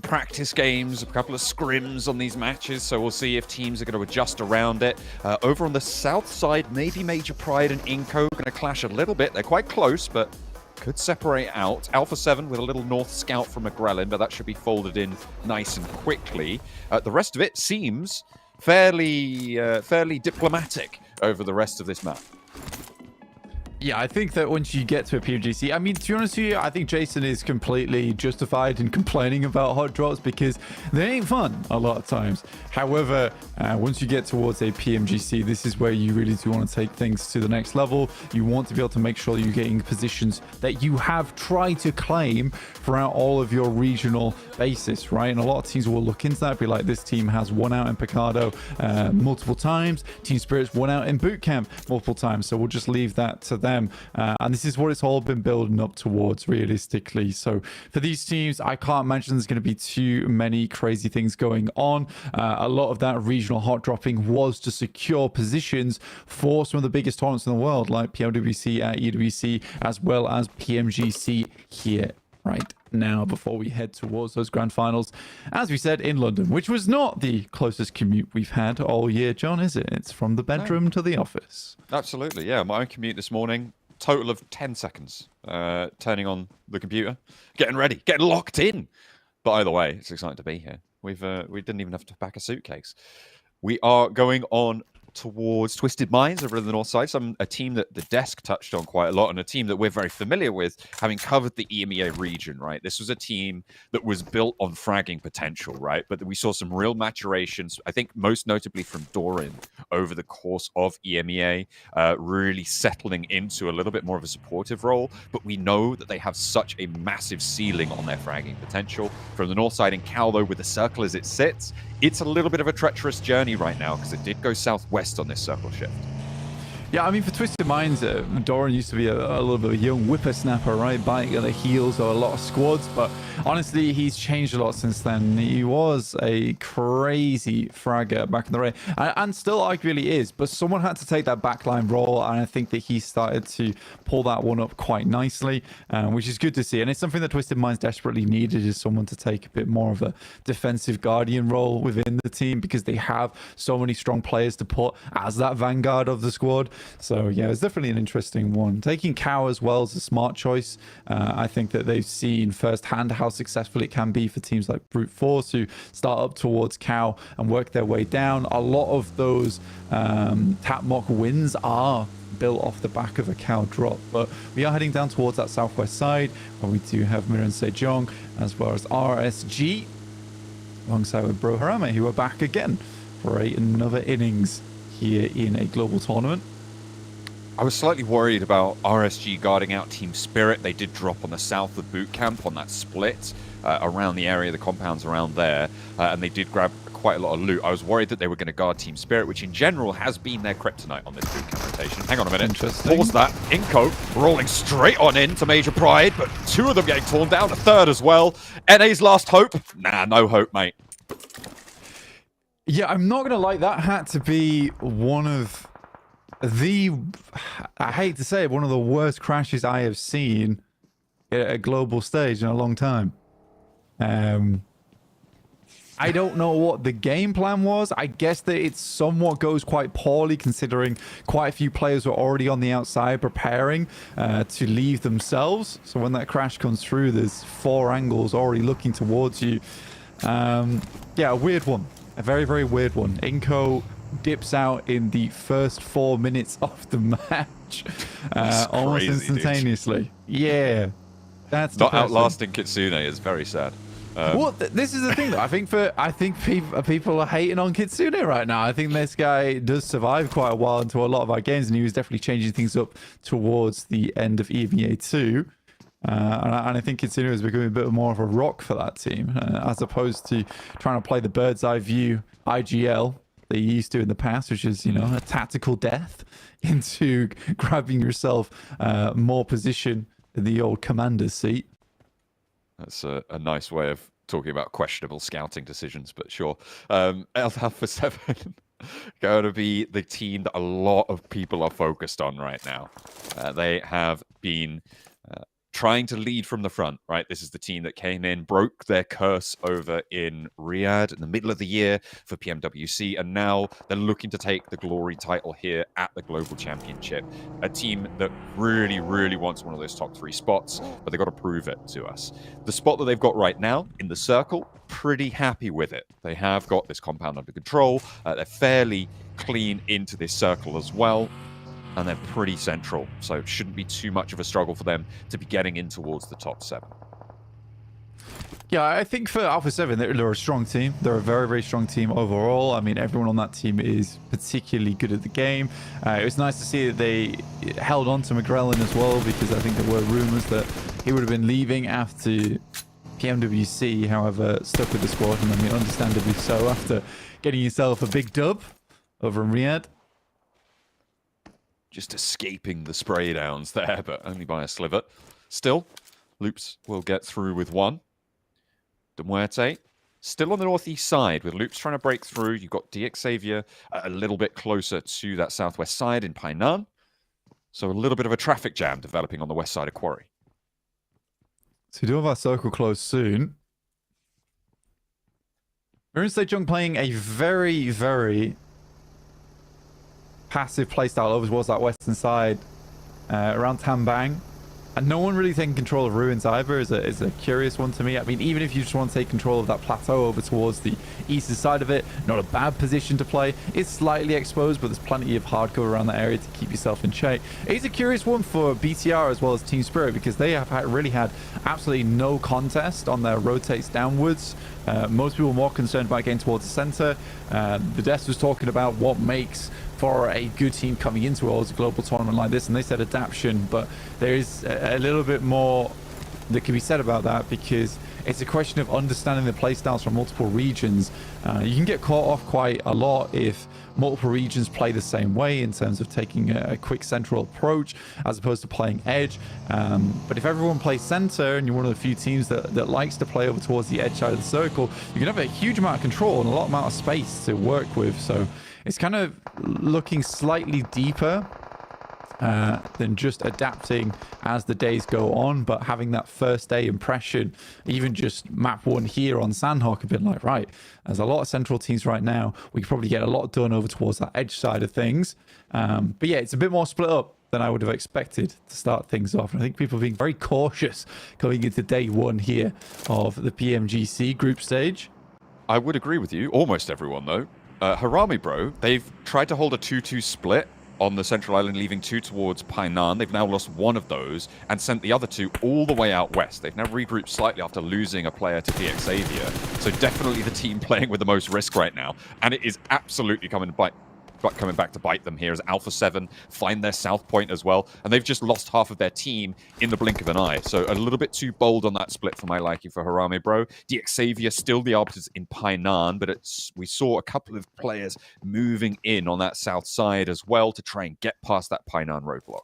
practice games, a couple of scrims on these matches, so we'll see if teams are going to adjust around it. Over on the south side, maybe Major Pride and Inco going to clash a little bit. They're quite close, but could separate out. Alpha 7 with a little North Scout from McGrellin, but that should be folded in nice and quickly. The rest of it seems fairly diplomatic over the rest of this map. Yeah, I think that once you get to a PMGC, I mean, to be honest with you, I think Jason is completely justified in complaining about hot drops because they ain't fun a lot of times. However, once you get towards a PMGC, this is where you really do want to take things to the next level. You want to be able to make sure you're getting positions that you have tried to claim throughout all of your regional basis, right? And a lot of teams will look into that, be like, this team has won out in Picado multiple times. Team Spirit's won out in Boot Camp multiple times. So we'll just leave that to them. And this is what it's all been building up towards realistically. So for these teams, I can't imagine there's going to be too many crazy things going on. A lot of that regional hot dropping was to secure positions for some of the biggest tournaments in the world, like PMWC, EWC, as well as PMGC here right now before we head towards those grand finals, as we said, in London, which was not the closest commute we've had all year, John, is it? It's from the bedroom to the office. Absolutely, yeah. My own commute this morning, total of 10 seconds. Turning on the computer, getting ready, getting locked in. But either way, it's exciting to be here. We didn't even have to pack a suitcase. We are going on towards Twisted Minds over in the north side. A team that the desk touched on quite a lot, and a team that we're very familiar with, having covered the EMEA region, right? This was a team that was built on fragging potential, right? But we saw some real maturations, I think most notably from Doran over the course of EMEA, really settling into a little bit more of a supportive role. But we know that they have such a massive ceiling on their fragging potential. From the north side in Cal, though, with the circle as it sits, it's a little bit of a treacherous journey right now because it did go southwest on this circle shift. Yeah, I mean, for Twisted Minds, Doran used to be a little bit of a young whippersnapper, right? Biting at the heels of a lot of squads, but honestly, he's changed a lot since then. He was a crazy fragger back in the day, and still arguably is, but someone had to take that backline role, and I think that he started to pull that one up quite nicely, which is good to see. And it's something that Twisted Minds desperately needed, is someone to take a bit more of a defensive guardian role within the team, because they have so many strong players to put as that vanguard of the squad. So yeah, it's definitely an interesting one. Taking Cow as well is a smart choice. I think that they've seen firsthand how successful it can be for teams like Brute Force, who start up towards Cow and work their way down. A lot of those Tap Mock wins are built off the back of a Cow drop, but we are heading down towards that southwest side where we do have Miran Sejong as well as RSG alongside with Bro Harame, who are back again for another innings here in a global tournament. I was slightly worried about RSG guarding out Team Spirit. They did drop on the south of Boot Camp on that split around the area, the compounds around there, and they did grab quite a lot of loot. I was worried that they were going to guard Team Spirit, which in general has been their kryptonite on this Boot Camp rotation. Hang on a minute. Pause that. Inco rolling straight on into Major Pride, but two of them getting torn down, a third as well. NA's last hope? Nah, no hope, mate. Yeah, I'm not going to like that had to be one of the, I hate to say it, one of the worst crashes I have seen at a global stage in a long time. I don't know what the game plan was. I guess that it somewhat goes quite poorly considering quite a few players were already on the outside preparing to leave themselves. So when that crash comes through, there's 4 angles already looking towards you. Yeah, a weird one. A very, very weird one. Inco dips out in the first 4 minutes of the match. Almost crazy, instantaneously. Dude. Yeah. That's not depressing. outlasting Kitsune is very sad. Well, this is the thing, though. I think people are hating on Kitsune right now. I think this guy does survive quite a while into a lot of our games, and he was definitely changing things up towards the end of EMEA 2. And I think Kitsune is becoming a bit more of a rock for that team, as opposed to trying to play the bird's eye view IGL they used to in the past, which is, a tactical death into grabbing yourself more position in the old commander's seat. That's a nice way of talking about questionable scouting decisions, but sure. Alpha 7 going to be the team that a lot of people are focused on right now. They have been trying to lead from the front, right? This is the team that came in, broke their curse over in Riyadh in the middle of the year for PMWC, and now they're looking to take the glory title here at the Global Championship. A team that really, really wants one of those top 3 spots, but they've got to prove it to us. The spot that they've got right now in the circle, pretty happy with it. They have got this compound under control. They're fairly clean into this circle as well. And they're pretty central, so it shouldn't be too much of a struggle for them to be getting in towards the top 7. Yeah, I think for Alpha 7, they're a strong team. They're a very, very strong team overall. I mean, everyone on that team is particularly good at the game. It was nice to see that they held on to McGrellin as well, because I think there were rumors that he would have been leaving after PMWC, however, stuck with the squad, and I mean, understandably so, after getting yourself a big dub over in Riyadh. Just escaping the spray downs there, but only by a sliver. Still, Loops will get through with 1. De Muerte still on the northeast side with Loops trying to break through. You've got DXavier a little bit closer to that southwest side in Painan. So a little bit of a traffic jam developing on the west side of Quarry. So we do have our circle close soon. Mirren Sejong playing a very, very passive playstyle over towards that western side around Tambang, and no one really taking control of Ruins either is a curious one to me. I mean, even if you just want to take control of that plateau over towards the eastern side of it, not a bad position to play. It's slightly exposed, but there's plenty of hardcore around that area to keep yourself in check. It's a curious one for BTR as well as Team Spirit, because they have really had absolutely no contest on their rotates downwards. Most people are more concerned about getting towards the center. The desk was talking about what makes for a good team coming into a global tournament like this, and they said adaptation, but there is a little bit more that can be said about that, because it's a question of understanding the playstyles from multiple regions. You can get caught off quite a lot if multiple regions play the same way in terms of taking a quick central approach as opposed to playing edge. But if everyone plays center and you're one of the few teams that likes to play over towards the edge side of the circle, you can have a huge amount of control and a lot amount of space to work with. So it's kind of looking slightly deeper than just adapting as the days go on, but having that first day impression, even just map 1 here on Sanhok, a bit like, right, there's a lot of central teams right now. We could probably get a lot done over towards that edge side of things. But yeah, it's a bit more split up than I would have expected to start things off. And I think people are being very cautious going into day 1 here of the PMGC group stage. I would agree with you. Almost everyone, though. Harami Bro, they've tried to hold a 2-2 split on the central island, leaving 2 towards Painan. They've now lost 1 of those and sent the other 2 all the way out west. They've now regrouped slightly after losing a player to DXavier. So definitely the team playing with the most risk right now. And it is absolutely coming back to bite them here as Alpha 7 find their south point as well. And they've just lost half of their team in the blink of an eye. So a little bit too bold on that split for my liking for Harame Bro. DXavier still the arbiters in Painan, but we saw a couple of players moving in on that south side as well to try and get past that Painan roadblock.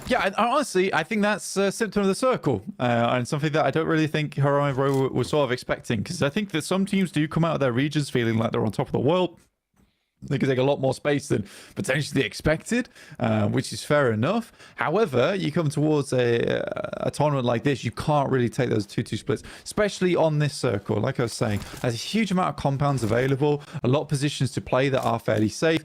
Yeah, and honestly, I think that's a symptom of the circle, and something that I don't really think Harame Bro was sort of expecting, because I think that some teams do come out of their regions feeling like they're on top of the world. They could take a lot more space than potentially expected, which is fair enough. However, you come towards a tournament like this, you can't really take those 2-2 splits, especially on this circle. Like I was saying, there's a huge amount of compounds available, a lot of positions to play that are fairly safe.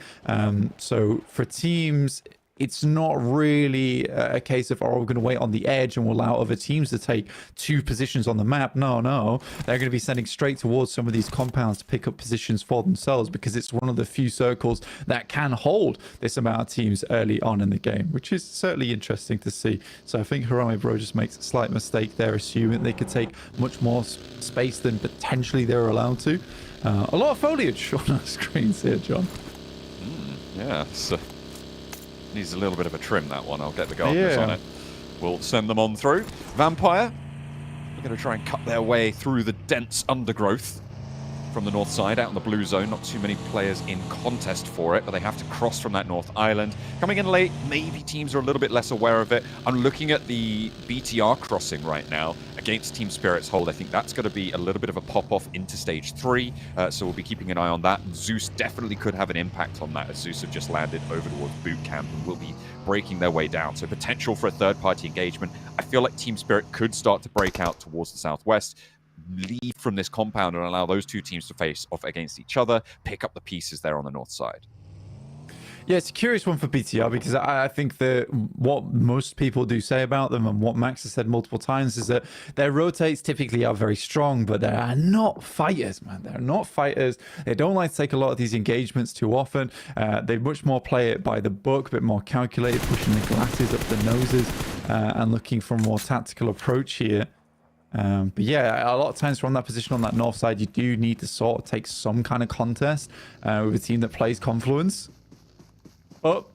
So for teams, it's not really a case of, oh, we're going to wait on the edge and we'll allow other teams to take 2 positions on the map. No. They're going to be sending straight towards some of these compounds to pick up positions for themselves, because it's one of the few circles that can hold this amount of teams early on in the game, which is certainly interesting to see. So I think Harame Bro just makes a slight mistake there, assuming they could take much more space than potentially they're allowed to. A lot of foliage on our screens here, John. Yeah, so needs a little bit of a trim, that one. I'll get the gardeners on it. We'll send them on through. Vampire, we're going to try and cut their way through the dense undergrowth from the north side, out in the blue zone. Not too many players in contest for it, but they have to cross from that north island. Coming in late, maybe teams are a little bit less aware of it. I'm looking at the BTR crossing right now against Team Spirit's hold. I think that's going to be a little bit of a pop-off into stage 3, so we'll be keeping an eye on that. Zeus definitely could have an impact on that, as Zeus have just landed over towards boot camp and will be breaking their way down. So potential for a third-party engagement. I feel like Team Spirit could start to break out towards the southwest, leave from this compound and allow those 2 teams to face off against each other, pick up the pieces there on the north side. Yeah, it's a curious one for BTR, because I think that what most people do say about them, and what Max has said multiple times, is that their rotates typically are very strong, but they are not fighters, man. They're not fighters. They don't like to take a lot of these engagements too often. They much more play it by the book, a bit more calculated, pushing the glasses up the noses and looking for a more tactical approach here. But yeah, a lot of times from that position on that north side, you do need to sort of take some kind of contest with a team that plays Confluence. But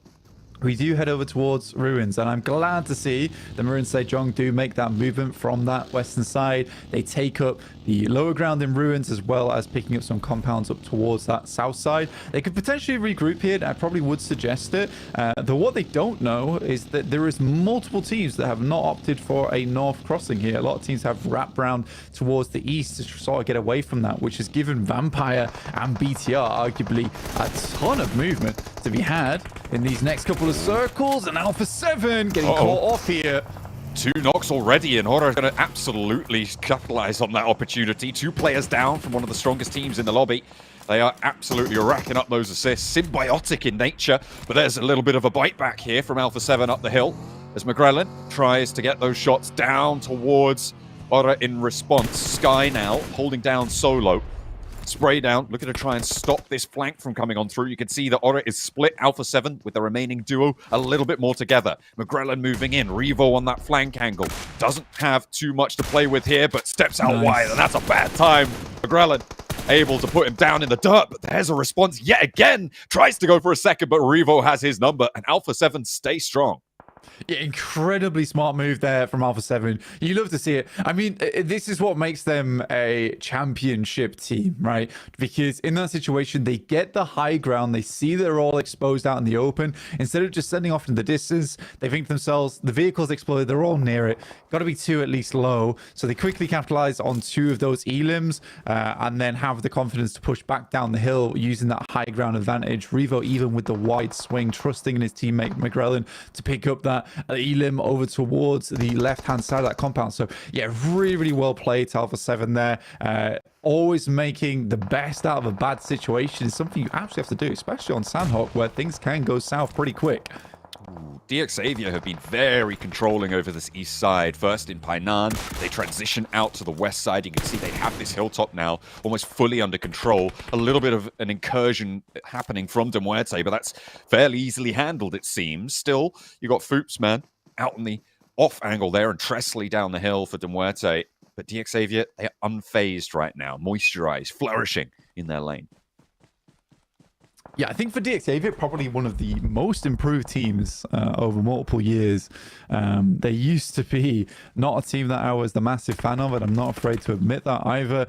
we do head over towards Ruins, and I'm glad to see the Maroon Sejong do make that movement from that western side. They take up the lower ground in Ruins, as well as picking up some compounds up towards that south side. They could potentially regroup here. I probably would suggest it. Though what they don't know is that there is multiple teams that have not opted for a north crossing here. A lot of teams have wrapped round towards the east to sort of get away from that, which has given Vampire and BTR arguably a ton of movement to be had in these next couple of circles. And Alpha 7 getting caught off here. 2 knocks already, and Horror is going to absolutely capitalize on that opportunity. 2 players down from one of the strongest teams in the lobby. They are absolutely racking up those assists. Symbiotic in nature, but there's a little bit of a bite back here from Alpha 7 up the hill as McGrellan tries to get those shots down towards Horror in response. Sky now holding down Solo. Spray down, looking to try and stop this flank from coming on through. You can see that Aura is split Alpha 7 with the remaining duo a little bit more together. McGrellan moving in, Revo on that flank angle. Doesn't have too much to play with here, but steps out wide, and that's a bad time. McGrellan able to put him down in the dirt, but there's a response yet again. Tries to go for a second, but Revo has his number, and Alpha 7 stays strong. Yeah, incredibly smart move there from Alpha 7. You love to see it. I mean, this is what makes them a championship team, right? Because in that situation, they get the high ground. They see they're all exposed out in the open. Instead of just sending off in the distance, they think to themselves, the vehicle's exploded. They're all near it. Got to be 2 at least low. So they quickly capitalize on 2 of those elims and then have the confidence to push back down the hill using that high ground advantage. Revo, even with the wide swing, trusting in his teammate McGrellan to pick up that elim over towards the left-hand side of that compound. So yeah, really, really well played, Alpha 7 there. Always making the best out of a bad situation is something you actually have to do, especially on Sanhok, where things can go south pretty quick. DXavier have been very controlling over this east side. First in Painan, they transition out to the west side. You can see they have this hilltop now almost fully under control. A little bit of an incursion happening from De Muerte, but that's fairly easily handled, it seems. Still, you got Foops, man, out in the off angle there, and Tresley down the hill for De Muerte. But DXavier, they're unfazed right now, moisturized, flourishing in their lane. Yeah, I think for DXavier, probably one of the most improved teams over multiple years. They used to be not a team that I was the massive fan of, and I'm not afraid to admit that either.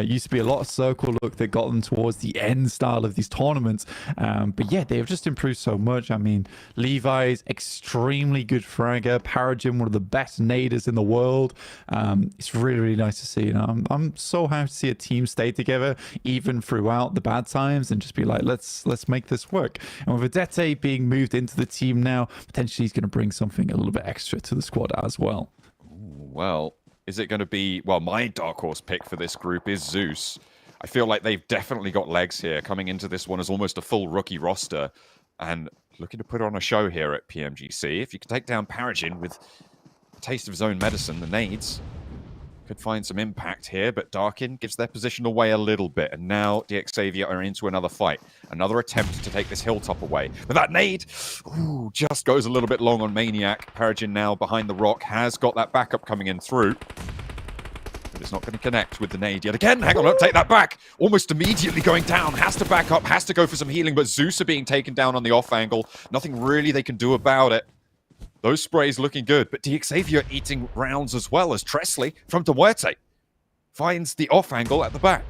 Used to be a lot of circle look that got them towards the end style of these tournaments. But yeah, they've just improved so much. I mean, Levi's extremely good fragger. Paragym, one of the best naders in the world. It's really, really nice to see. You know, I'm so happy to see a team stay together, even throughout the bad times, and just be like, let's let's make this work. And with Vedette being moved into the team now, potentially he's going to bring something a little bit extra to the squad as well. Well, is it going to be... Well, my dark horse pick for this group is Zeus. I feel like they've definitely got legs here, coming into this one as almost a full rookie roster. And looking to put on a show here at PMGC. If you can take down Paragin with a taste of his own medicine, the nades could find some impact here, but Darkin gives their position away a little bit, and now DXavier are into another fight. Another attempt to take this hilltop away. But that nade, ooh, just goes a little bit long on Maniac. Paragin now behind the rock has got that backup coming in through. But it's not going to connect with the nade yet again. Hang on, don't take that back. Almost immediately going down. Has to back up, has to go for some healing, but Zeus are being taken down on the off angle. Nothing really they can do about it. Those sprays looking good, but DXavier eating rounds as well as Tresley from Demuerte finds the off angle at the back.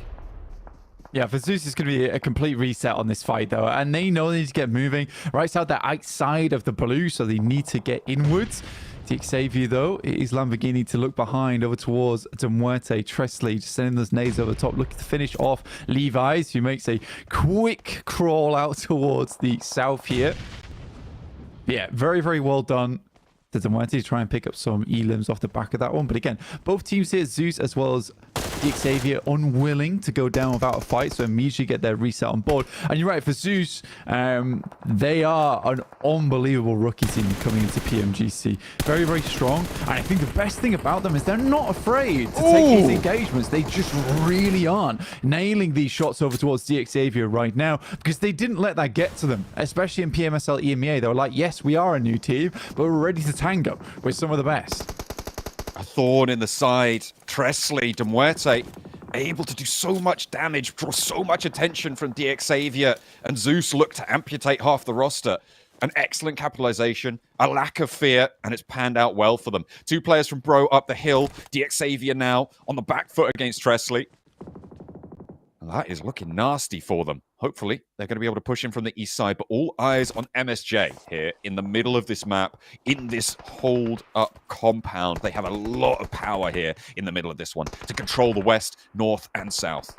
Yeah, for Zeus, it's going to be a complete reset on this fight, though. And they know they need to get moving. Right side, they're outside of the blue, so they need to get inwards. DXavier, though, it is Lamborghini to look behind over towards Demuerte. Tresley just sending those nades over the top, looking to finish off Levi's, who makes a quick crawl out towards the south here. Yeah, very, very well done to Demuerte to try and pick up some elims off the back of that one. But again, both teams here, Zeus as well as DXavier, unwilling to go down without a fight, so immediately get their reset on board. And you're right, for Zeus, they are an unbelievable rookie team coming into PMGC. Very, very strong. And I think the best thing about them is they're not afraid to take these engagements. They just really aren't nailing these shots over towards DXavier right now, because they didn't let that get to them, especially in PMSL EMEA. They were like, yes, we are a new team, but we're ready to tango with some of the best. A thorn in the side. Tresley, Demuerte, able to do so much damage, draw so much attention from DXavier, and Zeus look to amputate half the roster. An excellent capitalization, a lack of fear, and it's panned out well for them. Two players from Bro up the hill. DXavier now on the back foot against Tresley. That is looking nasty for them. Hopefully, they're going to be able to push in from the east side, but all eyes on MSJ here in the middle of this map, in this hold-up compound. They have a lot of power here in the middle of this one to control the west, north, and south.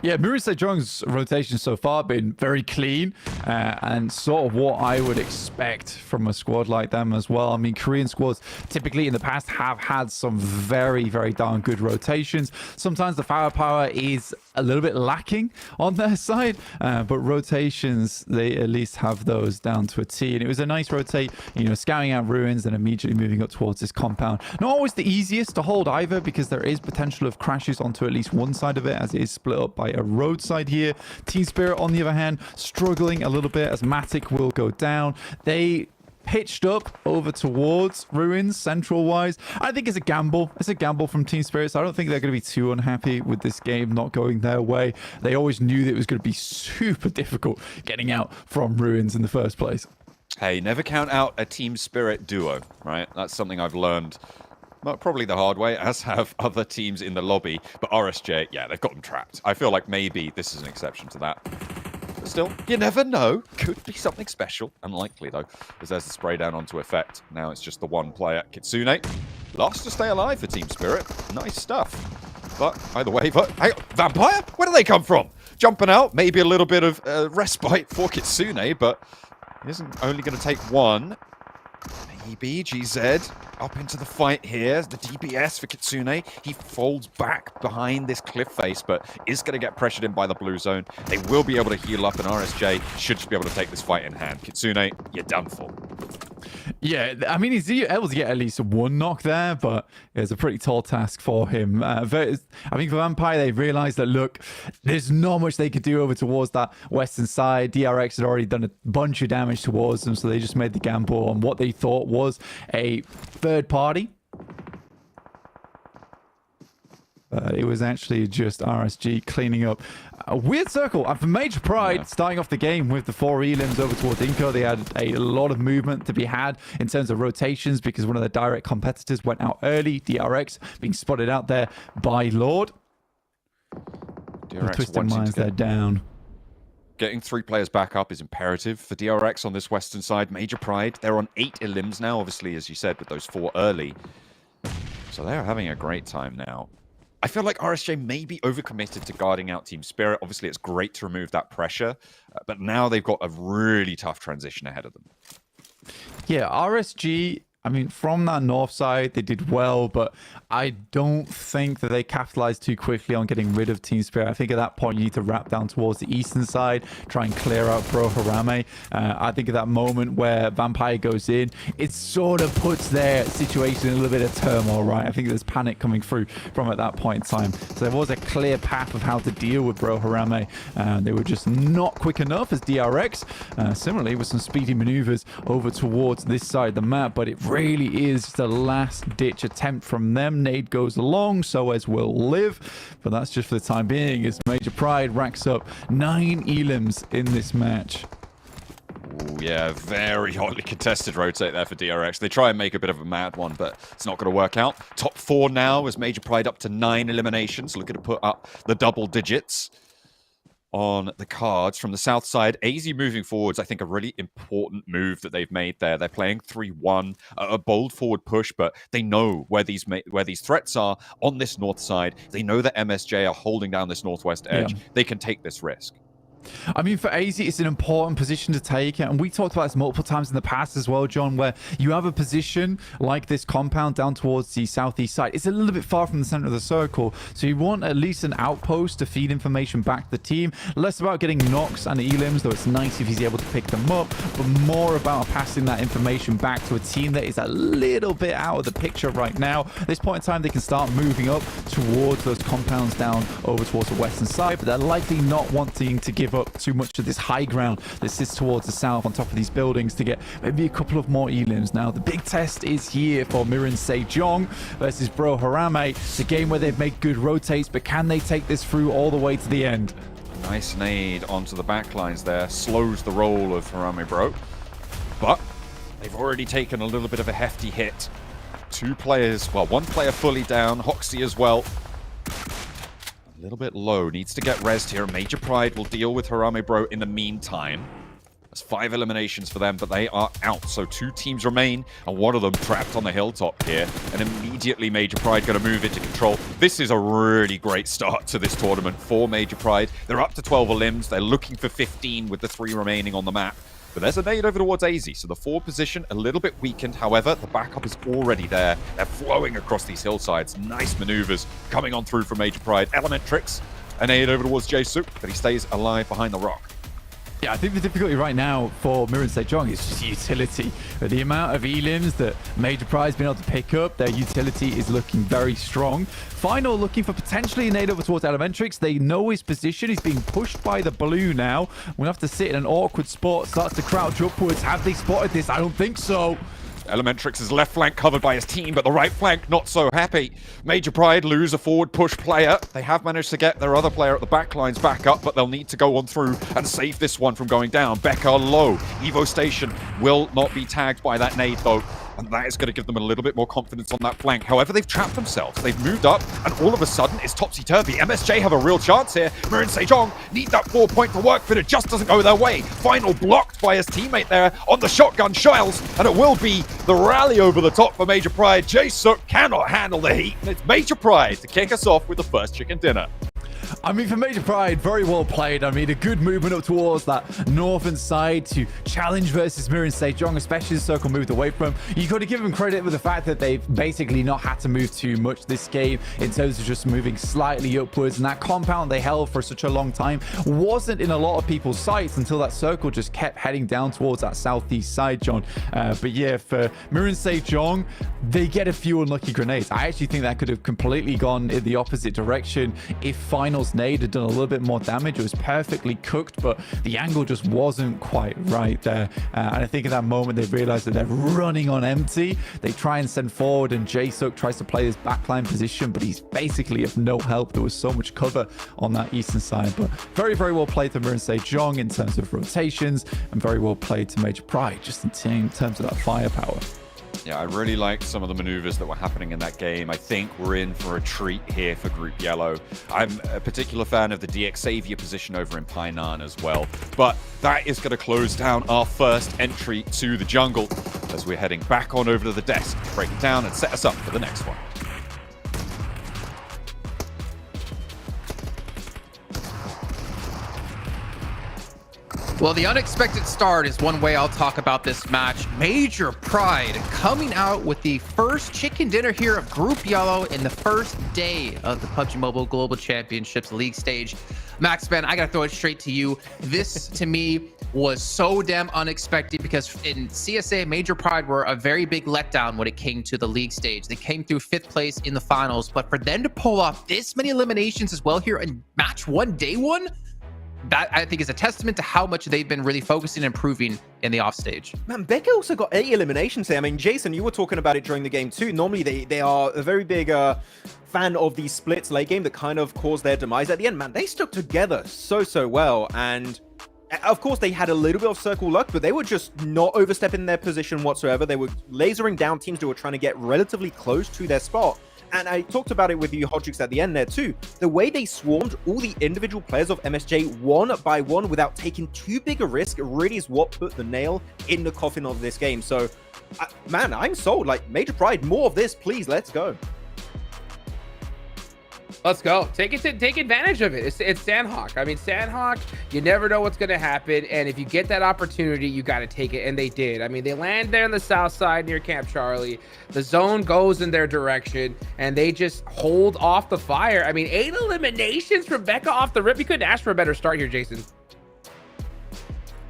Yeah, Muru Sejong's rotation so far been very clean and sort of what I would expect from a squad like them as well. I mean, Korean squads typically in the past have had some very, very darn good rotations. Sometimes the firepower is a little bit lacking on their side, but rotations, they at least have those down to a T. And it was a nice rotate, you know, scouting out ruins and immediately moving up towards this compound. Not always the easiest to hold either, because there is potential of crashes onto at least one side of it, as it is split up by a roadside here. Team Spirit, on the other hand, struggling a little bit as Matic will go down. They pitched up over towards ruins central wise. I think it's a gamble. It's a gamble from Team Spirit, so I don't think they're going to be too unhappy with this game not going their way. They always knew that it was going to be super difficult getting out from ruins in the first place. Hey, never count out a Team Spirit duo, right? That's something I've learned probably the hard way, as have other teams in the lobby. But RSJ, yeah, they've got them trapped. I feel like maybe this is an exception to that. But still, you never know. Could be something special. Unlikely, though, as there's the spray down onto effect. Now it's just the one player. Kitsune, last to stay alive for Team Spirit. Nice stuff. But either way, hey, Vampire? Where do they come from? Jumping out, maybe a little bit of respite for Kitsune, but he isn't only going to take one. Maybe GZ up into the fight here. The DBS for Kitsune. He folds back behind this cliff face, but is going to get pressured in by the blue zone. They will be able to heal up, and RSJ should just be able to take this fight in hand. Kitsune, you're done for. Yeah, I mean, he's able to get at least one knock there, but it's a pretty tall task for him. I think for Vampire, they realized that, look, there's not much they could do over towards that western side. DRX had already done a bunch of damage towards them, so they just made the gamble on what they thought was a third party. It was actually just RSG cleaning up a weird circle. And for Major Pride, starting off the game with the 4 elims over towards Inco, they had a lot of movement to be had in terms of rotations because one of their direct competitors went out early. DRX being spotted out there by Lord. DRX Twisted Minds, they're down. Getting 3 players back up is imperative for DRX on this western side. Major Pride, they're on 8 elims now, obviously, as you said, with those 4 early. So they're having a great time now. I feel like RSJ may be overcommitted to guarding out Team Spirit. Obviously, it's great to remove that pressure, but now they've got a really tough transition ahead of them. Yeah, RSG, I mean, from that north side, they did well, but I don't think that they capitalized too quickly on getting rid of Team Spirit. I think at that point, you need to wrap down towards the eastern side, try and clear out Bro Harame. I think at that moment where Vampire goes in, it sort of puts their situation in a little bit of turmoil, right? I think there's panic coming through from at that point in time. So there was a clear path of how to deal with Bro Harame. They were just not quick enough as DRX. Similarly, with some speedy maneuvers over towards this side of the map, but it really is the last-ditch attempt from them. Nade goes along, so as will live, but that's just for the time being as Major Pride racks up 9 elims in this match. Ooh, yeah, very hotly contested rotate there for DRX. They try and make a bit of a mad one, but it's not going to work out. Top 4 now as Major Pride up to 9 eliminations, looking to put up the double digits on the cards. From the south side, AZ moving forwards, I think a really important move that they've made there. They're playing 3-1, a bold forward push, but they know where these threats are on this north side. They know that MSJ are holding down this northwest edge. Yeah. They can take this risk. I mean, for AZ, it's an important position to take, and we talked about this multiple times in the past as well, John, where you have a position like this compound down towards the southeast side. It's a little bit far from the center of the circle, so you want at least an outpost to feed information back to the team. Less about getting knocks and elims, though it's nice if he's able to pick them up, but more about passing that information back to a team that is a little bit out of the picture right now. At this point in time, they can start moving up towards those compounds down over towards the western side, but they're likely not wanting to give up too much of this high ground that sits towards the south on top of these buildings to get maybe a couple of more elims. Now, the big test is here for Mirin Sejong versus Bro Harame. It's a game where they've made good rotates, but can they take this through all the way to the end? Nice nade onto the backlines there. Slows the roll of Harame Bro. But they've already taken a little bit of a hefty hit. 2 players, well, 1 player fully down. Hoxie as well. A little bit low. Needs to get rezzed here. Major Pride will deal with Harame Bro in the meantime. There's 5 eliminations for them, but they are out. So 2 teams remain, and one of them trapped on the hilltop here. And immediately Major Pride going to move into control. This is a really great start to this tournament for Major Pride. They're up to 12 elims. They're looking for 15 with the 3 remaining on the map. But there's a nade over towards AZ, so the forward position a little bit weakened. However, the backup is already there. They're flowing across these hillsides. Nice maneuvers coming on through from Major Pride. Element tricks. A nade over towards Jae-Suk, but he stays alive behind the rock. Yeah, I think the difficulty right now for Mirin Sejong is just utility. The amount of elims that Major Pride's been able to pick up, their utility is looking very strong. Final looking for potentially a nade over towards Elementrix. They know his position. He's being pushed by the blue now. We'll have to sit in an awkward spot. Starts to crouch upwards. Have they spotted this? I don't think so. Elementrix's left flank covered by his team, but the right flank not so happy. Major Pride lose a forward push player. They have managed to get their other player at the back lines back up, but they'll need to go on through and save this one from going down. Becca low. Evo Station will not be tagged by that nade, though. And that is going to give them a little bit more confidence on that flank. However, they've trapped themselves. They've moved up, and all of a sudden, it's topsy-turvy. MSJ have a real chance here. Mirin Sejong need that 4-point to work, but it just doesn't go their way. Final blocked by his teammate there on the shotgun shells, and it will be the rally over the top for Major Pride. Jae-Suk cannot handle the heat, and it's Major Pride to kick us off with the first chicken dinner. I mean, for Major Pride, very well played. I mean, a good movement up towards that northern side to challenge versus Mirin Sejong, especially the circle moved away from. You got to give them credit for the fact that they've basically not had to move too much this game in terms of just moving slightly upwards. And that compound they held for such a long time wasn't in a lot of people's sights until that circle just kept heading down towards that southeast side, John. But yeah, for Mirin Sejong, they get a few unlucky grenades. I actually think that could have completely gone in the opposite direction if Finals nade had done a little bit more damage. It was perfectly cooked, but the angle just wasn't quite right there. And I think at that moment they realized that they're running on empty. They try and send forward, and Jae-Suk tries to play this backline position, but he's basically of no help. There was so much cover on that eastern side, but very, very well played to Mirin Sejong in terms of rotations, and very well played to Major Pride just in terms of that firepower. Yeah, I really liked some of the maneuvers that were happening in that game. I think we're in for a treat here for Group Yellow. I'm a particular fan of the DX Savior position over in Painan as well. But that is going to close down our first entry to the jungle as we're heading back on over to the desk to break it down and set us up for the next one. Well, the unexpected start is one way I'll talk about this match. Major Pride coming out with the first chicken dinner here of Group Yellow in the first day of the PUBG Mobile Global Championships League stage. Max, man, I gotta throw it straight to you. This, to me, was so damn unexpected because in CSA, Major Pride were a very big letdown when it came to the league stage. They came through 5th place in the finals, but for them to pull off this many eliminations as well here in match 1, day 1, that I think is a testament to how much they've been really focusing and improving in the offstage. Man, Becca also got 8 eliminations here. I mean, Jason, you were talking about it during the game too. Normally, they are a very big fan of these splits late game that kind of caused their demise at the end. Man, they stuck together so well. And of course, they had a little bit of circle luck, but they were just not overstepping their position whatsoever. They were lasering down teams who were trying to get relatively close to their spot. And I talked about it with you, Hodrix, at the end there too. The way they swarmed all the individual players of MSJ one by one without taking too big a risk really is what put the nail in the coffin of this game. So, man, I'm sold. Like, Major Pride, more of this, please. Let's go. Let's go. Take advantage of it. It's Sanhok. I mean, Sanhok, you never know what's going to happen. And if you get that opportunity, you got to take it. And they did. I mean, they land there on the south side near Camp Charlie. The zone goes in their direction and they just hold off the fire. I mean, 8 eliminations from Becca off the rip. You couldn't ask for a better start here, Jason.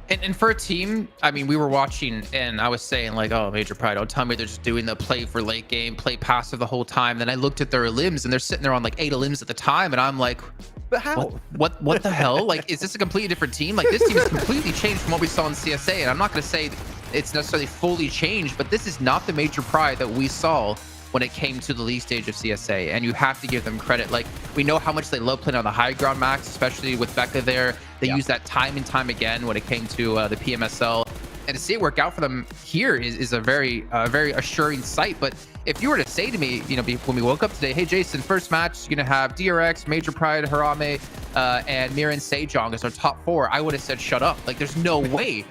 And for a team, I mean, we were watching and I was saying like, oh, Major Pride, don't tell me they're just doing the play for late game, play passive the whole time. Then I looked at their limbs and they're sitting there on like 8 limbs at the time. And I'm like, but how? What the hell? Like, is this a completely different team? Like, this team has completely changed from what we saw in CSA. And I'm not going to say it's necessarily fully changed, but this is not the Major Pride that we saw when it came to the league stage of CSA, and you have to give them credit. Like, we know how much they love playing on the high ground, Max, especially with Becca there. They use that time and time again when it came to the PMSL, and to see it work out for them here is a very assuring sight. But if you were to say to me, you know, when we woke up today, hey Jason, first match, you're gonna have DRX, Major Pride, Harame, and Miran Sejong as our top 4, I would have said shut up. Like, there's no way.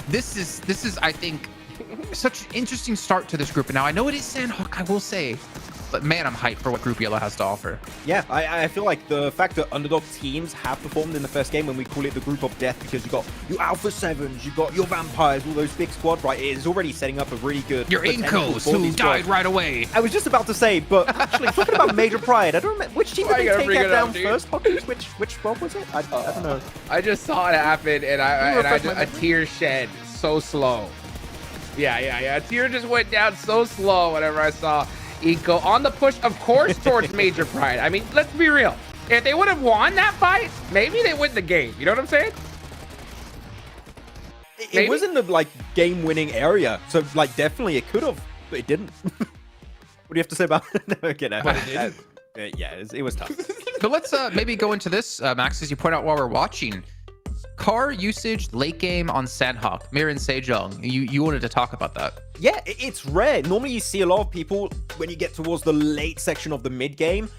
This is I think such an interesting start to this group. And now I know it is Sanhok, I will say, but man, I'm hyped for what Group Yellow has to offer. Yeah, I feel like the fact that underdog teams have performed in the first game, when we call it the group of death, because you got your Alpha 7s, you got your Vampires, all those big squad, right? It is already setting up a really good... Your Incos, who died right away. I was just about to say, but actually, talking about Major Pride, I don't remember, which team did they take that down first? Which squad was it? I don't know. I just saw it happen, and a tear shed so slow. Yeah. A tear just went down so slow whenever I saw Eco on the push, of course, towards Major Pride. I mean, let's be real. If they would have won that fight, maybe they win the game. You know what I'm saying? It was in the, like, game-winning area. So, like, definitely it could have, but it didn't. What do you have to say about it? No, okay, no. But it didn't. Yeah, it was tough. So let's maybe go into this, Max, as you point out while we're watching. Car usage late game on Sanhok, Miran Sejong. You wanted to talk about that. Yeah, it's rare. Normally you see a lot of people when you get towards the late section of the mid game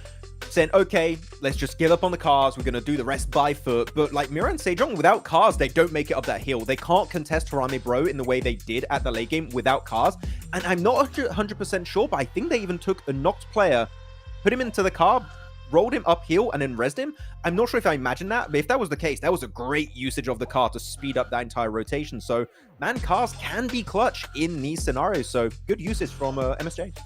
saying, okay, let's just give up on the cars. We're going to do the rest by foot. But like Miran Sejong, without cars, they don't make it up that hill. They can't contest Harame Bro in the way they did at the late game without cars. And I'm not 100% sure, but I think they even took a knocked player, put him into the car, rolled him uphill, and then rezzed him. I'm not sure if I imagined that, but if that was the case, that was a great usage of the car to speed up that entire rotation. So, man, cars can be clutch in these scenarios. So, good usage from MSJ.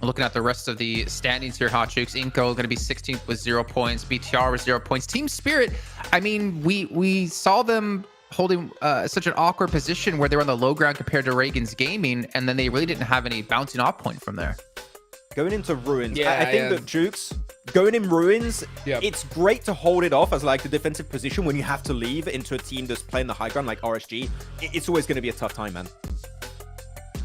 Looking at the rest of the standings here, Hot Jukes, Inco going to be 16th with 0 points, BTR with 0 points. Team Spirit, I mean, we saw them holding such an awkward position where they were on the low ground compared to Reagan's Gaming, and then they really didn't have any bouncing off point from there. Going into Ruins, I think that Jukes, going in Ruins, it's great to hold it off as like the defensive position when you have to leave into a team that's playing the high ground like RSG. It's always going to be a tough time, man.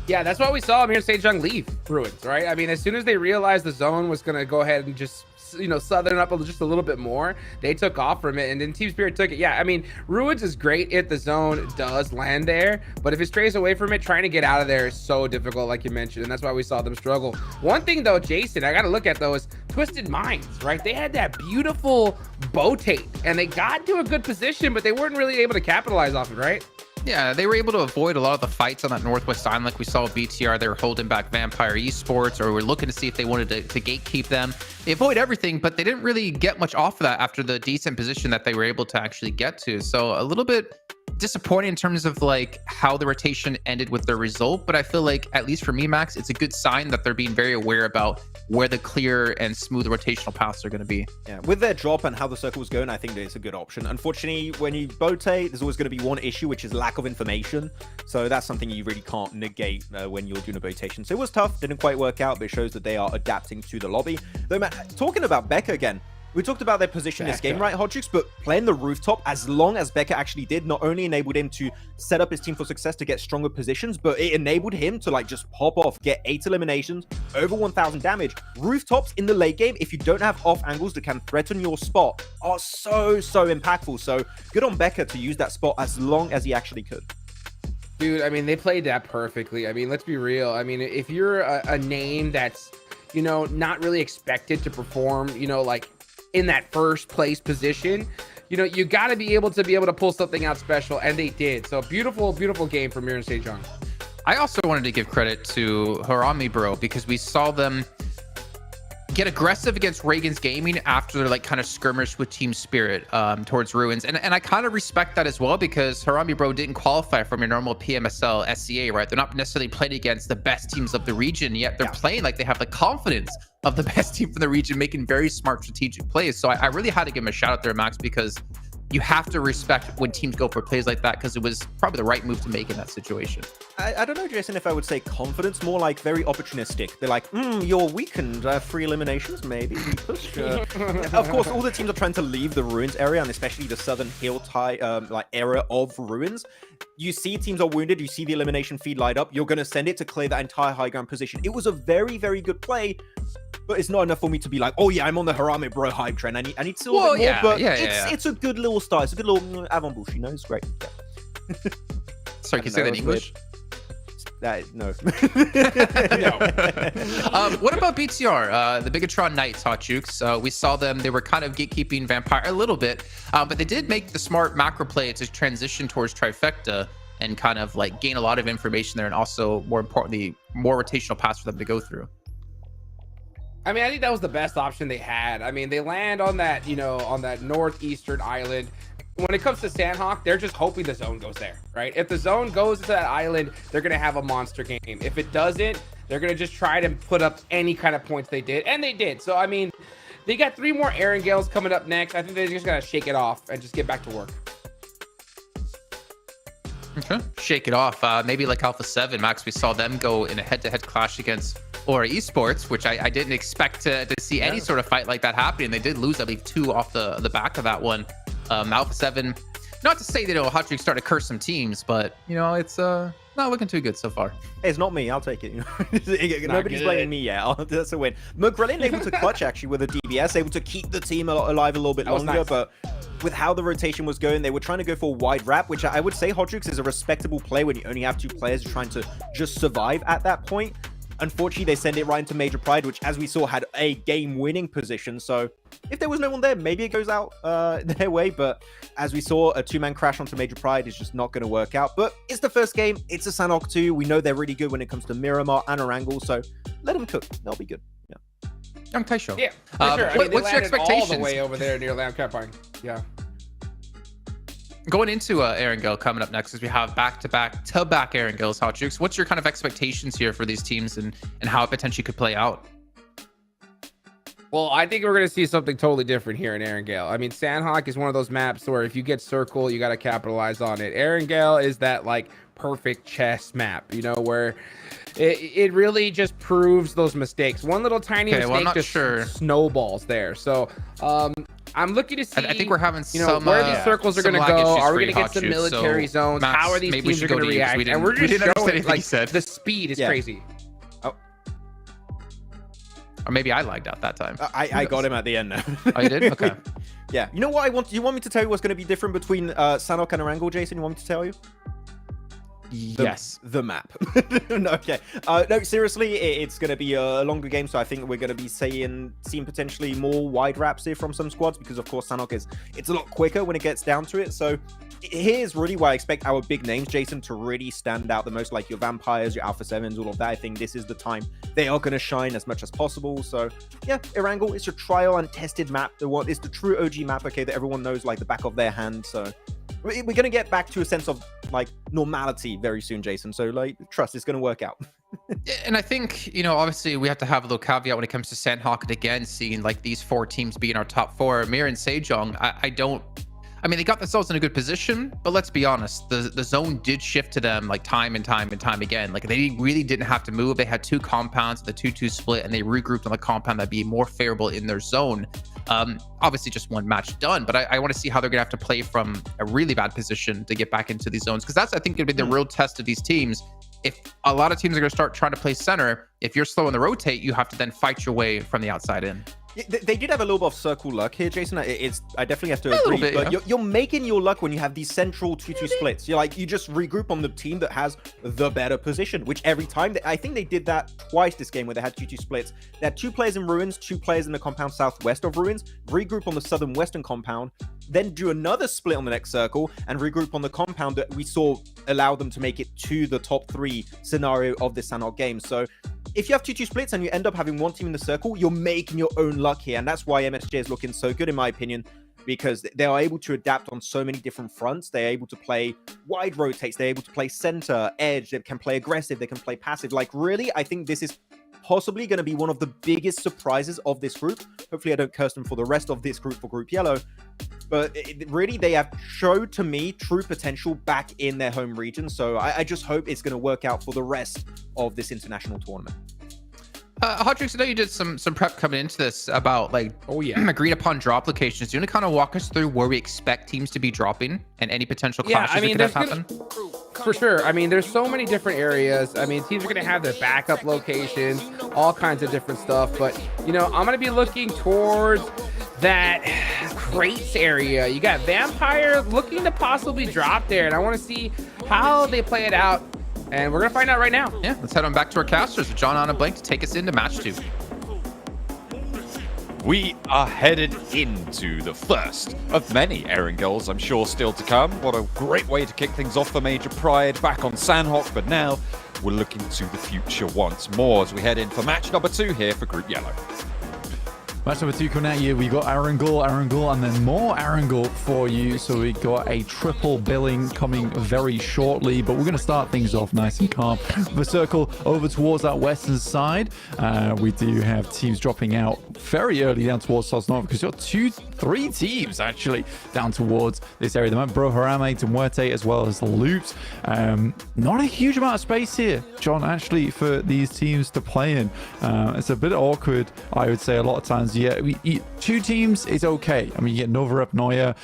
Yeah, that's why we saw Amir Sejong leave Ruins, right? I mean, as soon as they realized the zone was going to go ahead and just, you know, southern up just a little bit more, they took off from it, and then Team Spirit took it. Yeah, I mean, Ruins is great if the zone does land there, but if it strays away from it, trying to get out of there is so difficult, like you mentioned, and that's why we saw them struggle. One thing, though, Jason, I got to look at, though, is Twisted Minds, right? They had that beautiful bow tape, and they got into a good position, but they weren't really able to capitalize off it, right? Yeah, they were able to avoid a lot of the fights on that Northwest Island, like we saw with BTR. They were holding back Vampire Esports, or we're looking to see if they wanted to gatekeep them. They avoid everything, but they didn't really get much off of that after the decent position that they were able to actually get to. So a little bit disappointing in terms of like how the rotation ended with their result, but I feel like, at least for me, Max, it's a good sign that they're being very aware about where the clear and smooth rotational paths are going to be. Yeah, with their drop and how the circle was going, I think that it's a good option. Unfortunately, when you bote, there's always going to be one issue, which is lack of information. So that's something you really can't negate when you're doing a rotation. So it was tough, didn't quite work out, but it shows that they are adapting to the lobby. Though, man, talking about Becca again, we talked about their position this game, right, Hodgix? But playing the rooftop, as long as Becca actually did, not only enabled him to set up his team for success to get stronger positions, but it enabled him to like just pop off, get 8 eliminations, over 1,000 damage. Rooftops in the late game, if you don't have off angles that can threaten your spot, are so impactful. So good on Becca to use that spot as long as he actually could. Dude, I mean, they played that perfectly. I mean, let's be real. I mean, if you're a name that's, you know, not really expected to perform, you know, like in that first place position, you know, you got to be able to pull something out special, and they did. So beautiful game from Mir and Sejong. I also wanted to give credit to Harami Bro, because we saw them get aggressive against Reagan's Gaming after their like kind of skirmish with Team Spirit towards Ruins, and I kind of respect that as well, because Harami Bro didn't qualify from your normal PMSL SCA, right? They're not necessarily playing against the best teams of the region, yet they're playing like they have the confidence of the best team from the region, making very smart strategic plays. So I really had to give him a shout out there, Max, because you have to respect when teams go for plays like that, because it was probably the right move to make in that situation. I don't know, Jason, if I would say confidence, more like very opportunistic. They're like, you're weakened, 3 eliminations, maybe. Push. Of course, all the teams are trying to leave the Ruins area, and especially the southern hill like area of Ruins. You see teams are wounded, you see the elimination feed light up, you're going to send it to clear that entire high ground position. It was a very good play, but it's not enough for me to be like, oh yeah, I'm on the Harami Bro hype train. I need to a bit more, but it's a good little start. It's a good little avant-bouche, you know? It's great. Yeah. Sorry, can you say that in English? No. What about BTR, the Bigatron Knights, Hot Jukes? We saw them. They were kind of gatekeeping Vampire a little bit, but they did make the smart macro play to transition towards Trifecta and kind of like gain a lot of information there, and also, more importantly, more rotational paths for them to go through. I mean, I think that was the best option they had. I mean, they land on that, you know, on that northeastern island. When it comes to Sanhok, they're just hoping the zone goes there, right? If the zone goes to that island, they're going to have a monster game. If it doesn't, they're going to just try to put up any kind of points they did. And they did. So, I mean, they got 3 more Erangels coming up next. I think they're just going to shake it off and just get back to work. Okay. Shake it off. Maybe like Alpha 7, Max, we saw them go in a head-to-head clash against Aura Esports, which I didn't expect to see any sort of fight like that happening. They did lose, I believe, 2 off the back of that one. Alpha 7, not to say that Hot Jukes started to curse some teams, but, you know, it's not looking too good so far. Hey, it's not me. I'll take it. You know? Nobody's blaming me yet. That's a win. McGrellin able to clutch, actually, with a DBS, able to keep the team alive a little bit longer, nice. But with how the rotation was going, they were trying to go for a wide wrap, which I would say Hot Jukes is a respectable play when you only have 2 players trying to just survive at that point. Unfortunately, they send it right into Major Pride, which, as we saw, had a game-winning position. So if there was no one there, maybe it goes out their way. But as we saw, a 2-man crash onto Major Pride is just not going to work out. But it's the first game. It's a Sanhok 2. We know they're really good when it comes to Miramar and Erangel. So let them cook. They'll be good. Yeah. Young Taisho. Yeah, for sure. I mean, what's your expectations? All the way over there near Lamb Campine. Yeah. Going into Erangel coming up next, as we have back-to-back Erangels, Hot Jukes. What's your kind of expectations here for these teams and how it potentially could play out? Well, I think we're going to see something totally different here in Erangel. I mean, Sanhok is one of those maps where if you get circle, you got to capitalize on it. Erangel is that like perfect chess map, you know, where it really just proves those mistakes. One little tiny mistake just snowballs there. So, I'm looking to see. I think we're having some where these circles are going to go. Are we going to get some military zones? Max, how are these teams going to react? And we're just showing like the speed is crazy. Oh. Or maybe I lagged out that time. I got him at the end now. Oh, you did? Okay. Yeah. You know what I want? You want me to tell you what's going to be different between Sanhok and Erangel, Jason? You want me to tell you? Yes. The map. No, okay. No, seriously, it's going to be a longer game, so I think we're going to be seeing potentially more wide wraps here from some squads, because of course Sanhok it's a lot quicker when it gets down to it. So here's really where I expect our big names, Jason, to really stand out the most, like your Vampires, your Alpha 7s, all of that. I think this is the time they are going to shine as much as possible. So yeah, Erangel, it's your trial and tested map. It's the true OG map, okay, that everyone knows like the back of their hand. So we're going to get back to a sense of like normality very soon, Jason. So like, trust, it's going to work out. And I think, you know, obviously we have to have a little caveat when it comes to Sanhok. And again, seeing like these 4 teams be in our top 4, Mir and Sejong, I mean, they got themselves in a good position, but let's be honest, the zone did shift to them like time and time again. Like they really didn't have to move. They had 2 compounds, the 2-2 split, and they regrouped on the compound that'd be more favorable in their zone. Obviously just 1 match done, but I want to see how they're gonna have to play from a really bad position to get back into these zones, because that's, I think, gonna be the real test of these teams. If a lot of teams are gonna start trying to play center, if you're slow in the rotate, you have to then fight your way from the outside in. They did have a little bit of circle luck here, Jason. I definitely have to A agree. little bit, but yeah. you're making your luck when you have these central 2-2 splits. You're like, you just regroup on the team that has the better position, which every time, I think they did that twice this game where they had 2-2 splits. They had 2 players in ruins, 2 players in the compound southwest of ruins, regroup on the southern western compound, then do another split on the next circle and regroup on the compound that we saw allow them to make it to the top 3 scenario of the Sanhok game. So if you have 2-2 splits and you end up having 1 team in the circle, you're making your own luck here. And that's why MSJ is looking so good, in my opinion, because they are able to adapt on so many different fronts. They're able to play wide rotates. They're able to play center, edge. They can play aggressive. They can play passive. Like, really, I think this is possibly going to be one of the biggest surprises of this group. Hopefully I don't curse them for the rest of this group for Group Yellow. But really, they have showed to me true potential back in their home region. So I just hope it's going to work out for the rest of this international tournament. Hodrix, I know you did some prep coming into this about like agreed upon drop locations. Do you want to kind of walk us through where we expect teams to be dropping and any potential clashes that could have happen? For sure. I mean, there's so many different areas. I mean, teams are going to have their backup locations, all kinds of different stuff. But, you know, I'm going to be looking towards that crates area. You got Vampire looking to possibly drop there, and I want to see how they play it out. And we're going to find out right now. Yeah, let's head on back to our casters with John on a blank to take us into match 2. We are headed into the first of many Erangels, I'm sure, still to come. What a great way to kick things off for Major Pride back on Sanhok, but now we're looking to the future once more as we head in for match number 2 here for Group Yellow. Match number 2 coming at you. We got Erangel, and then more Erangel for you. So we got a triple billing coming very shortly, but we're going to start things off nice and calm. The circle over towards that western side. We do have teams dropping out very early down towards Sanhok because you've got 3 teams actually down towards this area. The Bro Harame, Muerte, as well as the Loops. Not a huge amount of space here, John, actually, for these teams to play in. It's a bit awkward, I would say, a lot of times. Yeah, 2 teams is okay. I mean, you get Nova Rep Noya,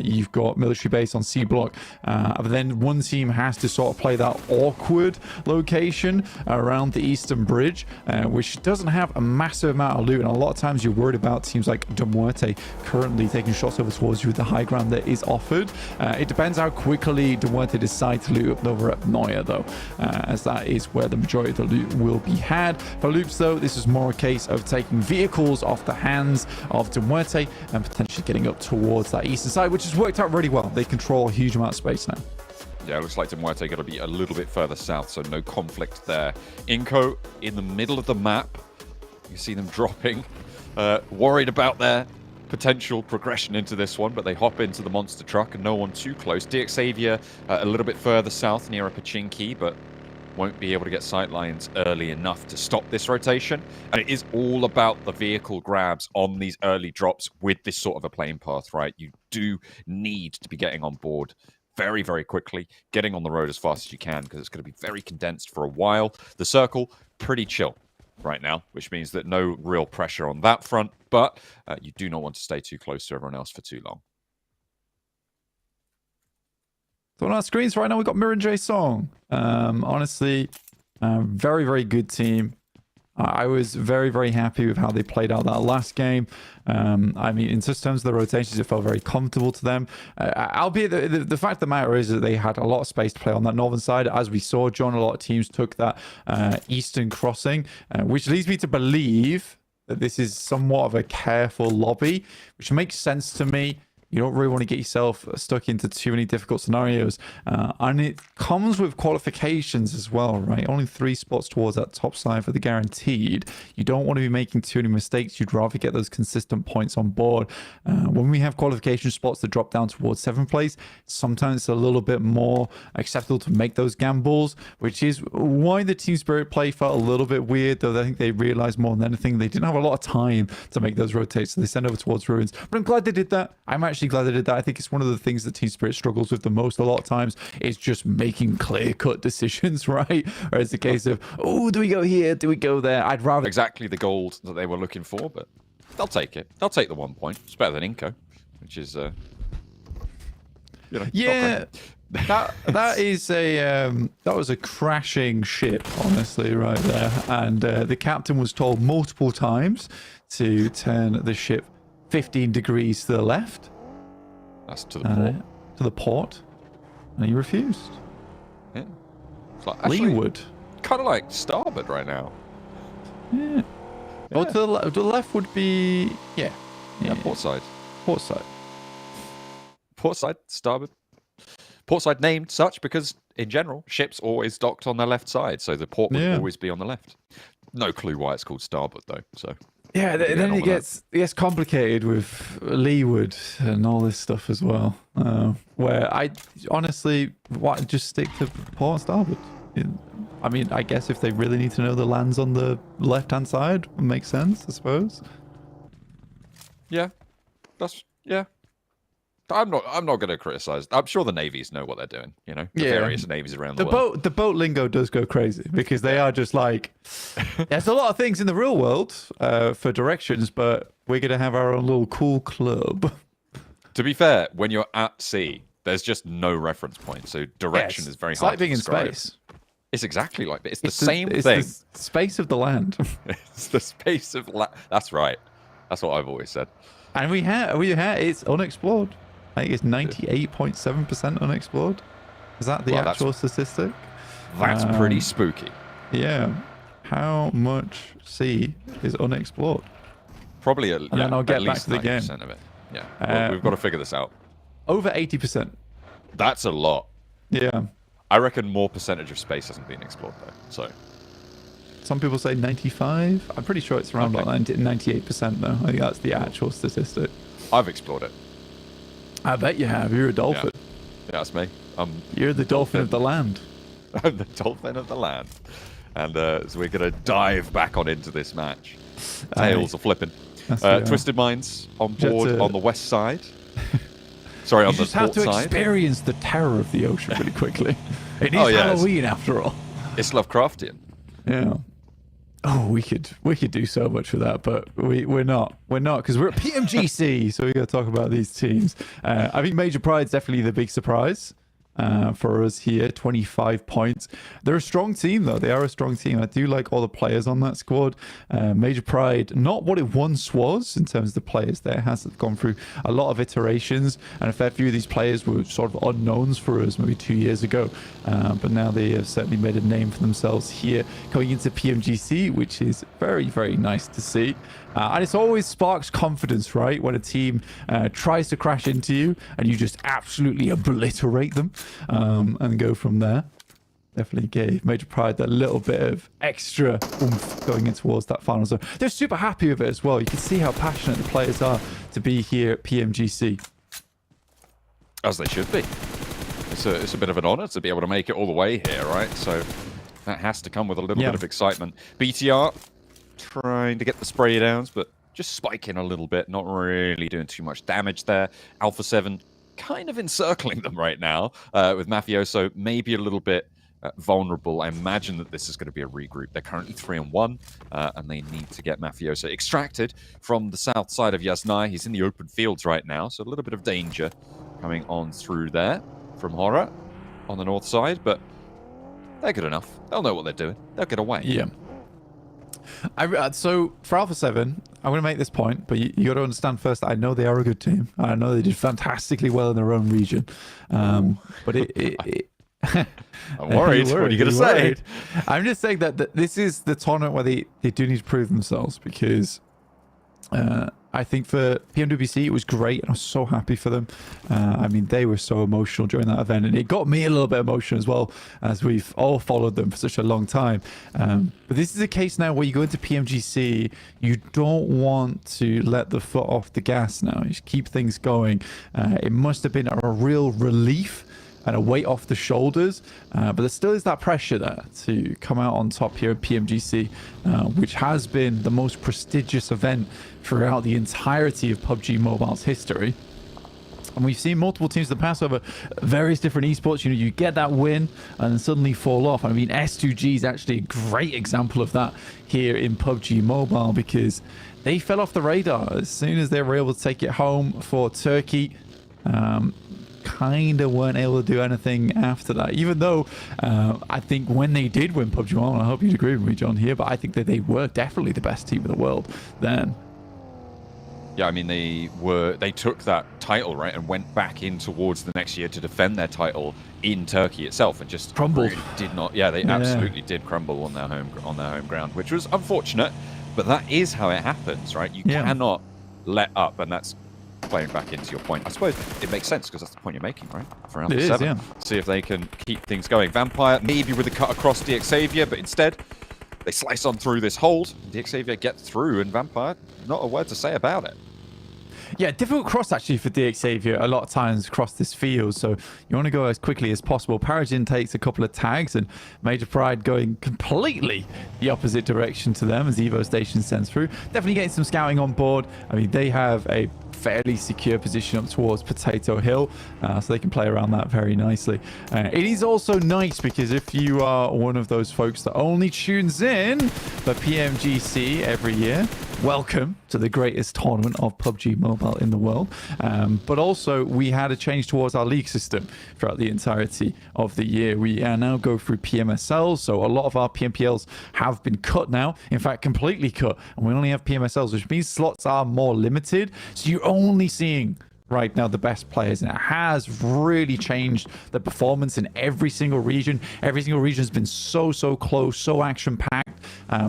you've got military base on C block, but then one team has to sort of play that awkward location around the Eastern Bridge, which doesn't have a massive amount of loot, and a lot of times you're worried about teams like De Muerte currently taking shots over towards you with the high ground that is offered. It depends how quickly De Muerte decide to loot up Nova Rep Noya, though, as that is where the majority of the loot will be had. For Loops, though, this is more a case of taking vehicles off the hands of De Muerte and potentially getting up towards that eastern side, which has worked out really well. They control a huge amount of space now. Yeah, it looks like De Muerte going to be a little bit further south, so no conflict there. Inco in the middle of the map. You see them dropping. Worried about their potential progression into this one, but they hop into the monster truck and no one too close. DX Xavier a little bit further south near a Pachinki, but won't be able to get sight lines early enough to stop this rotation. And it is all about the vehicle grabs on these early drops with this sort of a playing path, right? You do need to be getting on board very, very quickly, getting on the road as fast as you can, because it's going to be very condensed for a while. The circle, pretty chill right now, which means that no real pressure on that front, but you do not want to stay too close to everyone else for too long. So on our screens right now, we've got Mir and J Song. Honestly, very, very good team. I was very, very happy with how they played out that last game. I mean, in terms of the rotations, it felt very comfortable to them. Albeit the fact of the matter is that they had a lot of space to play on that northern side. As we saw, John, a lot of teams took that eastern crossing, which leads me to believe that this is somewhat of a careful lobby, which makes sense to me. You don't really want to get yourself stuck into too many difficult scenarios. And it comes with qualifications as well, right? Only 3 spots towards that top side for the guaranteed. You don't want to be making too many mistakes. You'd rather get those consistent points on board. When we have qualification spots that drop down towards 7th place, sometimes it's a little bit more acceptable to make those gambles, which is why the Team Spirit play felt a little bit weird, though I think they realized more than anything they didn't have a lot of time to make those rotates, so they send over towards Ruins. But I'm glad they did that. I'm actually glad they did that. I think it's one of the things that Team Spirit struggles with the most a lot of times, is just making clear-cut decisions, right? Or it's a case of, oh, do we go here? Do we go there? I'd rather... Exactly the gold that they were looking for, but they'll take it. They'll take the 1 point. It's better than Inco, which is, you know, yeah. That is a that was a crashing ship, honestly, right there. And the captain was told multiple times to turn the ship 15 degrees to the left. That's to the port. To the port, and he refused. Yeah. It's like, actually, Leeward. Kind of like starboard right now. Yeah. Oh, to the left would be yeah, port side. Port side. Port side, starboard. Port side named such because, in general, ships always docked on their left side, so the port would always be on the left. No clue why it's called starboard, though. So yeah, then it gets complicated with leeward and all this stuff as well. Where I honestly just stick to port and starboard. I mean, I guess if they really need to know the lands on the left-hand side, it makes sense, I suppose. Yeah, yeah. I'm not going to criticize. I'm sure the navies know what they're doing. You know, the various navies around the world. The boat lingo does go crazy because they are just like, there's a lot of things in the real world for directions, but we're going to have our own little cool club. To be fair, when you're at sea, there's just no reference point, so direction is very hard to describe. It's like being in space. It's exactly like that. It's the same thing. It's the space of the land. It's the space of land. That's right. That's what I've always said. And we have it's unexplored. I think it's 98.7% unexplored. Is that the actual statistic? That's pretty spooky. Yeah. How much sea is unexplored? Probably and then I'll get back to the game. Of it. Yeah. We've got to figure this out. Over 80%. That's a lot. Yeah. I reckon more percentage of space hasn't been explored though. So some people say 95. I'm pretty sure it's around about 98% though. I think that's the actual statistic. I've explored it. I bet you have. You're a dolphin. Yeah, that's me. You're the dolphin of the land. I'm the dolphin of the land. And so we're going to dive back on into this match. Tails are flipping. Twisted Minds on board on the west side. Sorry, on the port side. You just have to experience the terror of the ocean really quickly. It is Halloween after all. It's Lovecraftian. Yeah. Oh, we could do so much for that, but we're not because we're at PMGC, so we got to talk about these teams. I think Major Pride's definitely the big surprise for us here. 25 points. They're a strong team though. They are a strong team. I do like all the players on that squad. Major Pride, not what it once was in terms of the players there. It has gone through a lot of iterations, and a fair few of these players were sort of unknowns for us maybe 2 years ago. But now they have certainly made a name for themselves here going into PMGC, which is very, very nice to see. And it's always sparks confidence, right? When a team tries to crash into you and you just absolutely obliterate them and go from there. Definitely gave Major Pride that little bit of extra oomph going in towards that final zone. They're super happy with it as well. You can see how passionate the players are to be here at PMGC. As they should be. It's a bit of an honor to be able to make it all the way here, right? So that has to come with a little bit of excitement. BTR trying to get the spray downs, but just spiking a little bit, not really doing too much damage there. Alpha 7 kind of encircling them right now with Mafioso, maybe a little bit vulnerable. I imagine that this is going to be a regroup. They're currently 3-1, and they need to get Mafioso extracted from the south side of Yasnai. He's in the open fields right now, so a little bit of danger coming on through there from Horror on the north side, but they're good enough. They'll know what they're doing. They'll get away. Yeah. So for Alpha 7, I'm going to make this point, but you got to understand first that I know they are a good team. I know they did fantastically well in their own region. But I'm worried. What are you going to say? I'm just saying that this is the tournament where they do need to prove themselves, because I think for PMWC, it was great, and I was so happy for them. I mean, they were so emotional during that event, and it got me a little bit emotional as well, as we've all followed them for such a long time. But this is a case now where you go into PMGC, you don't want to let the foot off the gas now. You just keep things going. It must have been a real relief and a weight off the shoulders, but there still is that pressure there to come out on top here at PMGC, which has been the most prestigious event throughout the entirety of PUBG Mobile's history. And we've seen multiple teams in the past over various different esports. You know, you get that win and then suddenly fall off. I mean, S2G is actually a great example of that here in PUBG Mobile, because they fell off the radar as soon as they were able to take it home for Turkey. Kind of weren't able to do anything after that, even though I think when they did win PUBG Mobile, and I hope you'd agree with me, John, here, but I think that they were definitely the best team in the world then. Yeah, I mean, they took that title, right, and went back in towards the next year to defend their title in Turkey itself, and just crumbled. Really did not. Yeah, they absolutely did crumble on their home ground, which was unfortunate, but that is how it happens, right? You cannot let up, and that's playing back into your point. I suppose it makes sense because that's the point you're making, right? For Alpha 7. Yeah. See if they can keep things going. Vampire maybe with a cut across DXavier, but instead they slice on through this hold. DXavier gets through, and Vampire, not a word to say about it. Yeah, difficult cross actually for DXavier a lot of times across this field, so you want to go as quickly as possible. Paragon takes a couple of tags, and Major Pride going completely the opposite direction to them as Evo Station sends through. Definitely getting some scouting on board. I mean, they have a fairly secure position up towards Potato Hill, so they can play around that very nicely. It is also nice because if you are one of those folks that only tunes in for PMGC every year, welcome to the greatest tournament of PUBG Mobile in the world. But also, we had a change towards our league system throughout the entirety of the year. We now go through PMSLs, so a lot of our PMPLs have been cut now. In fact, completely cut. And we only have PMSLs, which means slots are more limited. So you're only seeing right now the best players, and it has really changed the performance in every single region. Every single region has been so close, so action packed.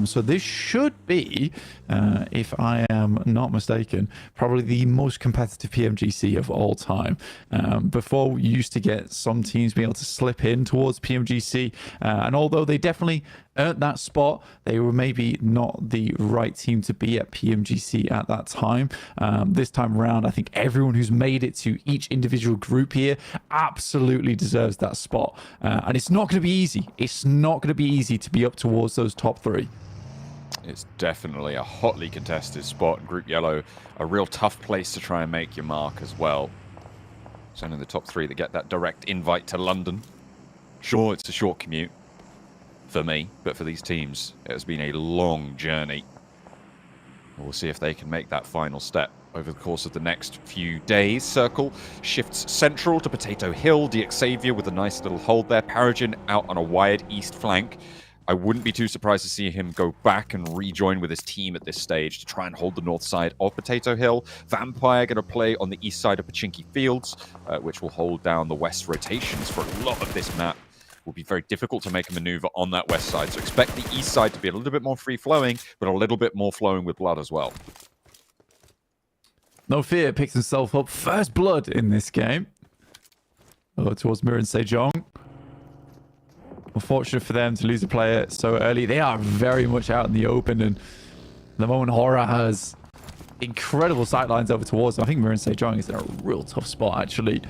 So this should be, if I am not mistaken, probably the most competitive PMGC of all time. Before, we used to get some teams being able to slip in towards PMGC, and although they definitely earned that spot, they were maybe not the right team to be at PMGC at that time. This time around, I think everyone who's made it to each individual group here absolutely deserves that spot. And it's not going to be easy. It's not going to be easy to be up towards those top three. It's definitely a hotly contested spot. Group Yellow, a real tough place to try and make your mark as well. It's only the top three that get that direct invite to London. Sure, it's a short commute for me, but for these teams, it has been a long journey. We'll see if they can make that final step over the course of the next few days. Circle shifts central to Potato Hill. DXavier with a nice little hold there. Paragon out on a wide east flank. I wouldn't be too surprised to see him go back and rejoin with his team at this stage to try and hold the north side of Potato Hill. Vampire going to play on the east side of Pachinki Fields, which will hold down the west rotations for a lot of this map. Will be very difficult to make a maneuver on that west side. So expect the east side to be a little bit more free-flowing, but a little bit more flowing with blood as well. No Fear picks himself up first blood in this game. Towards Mir and Sejong. Unfortunate for them to lose a player so early. They are very much out in the open, and the moment Hora has incredible sightlines over towards them. I think Mir and Sejong is in a real tough spot, actually.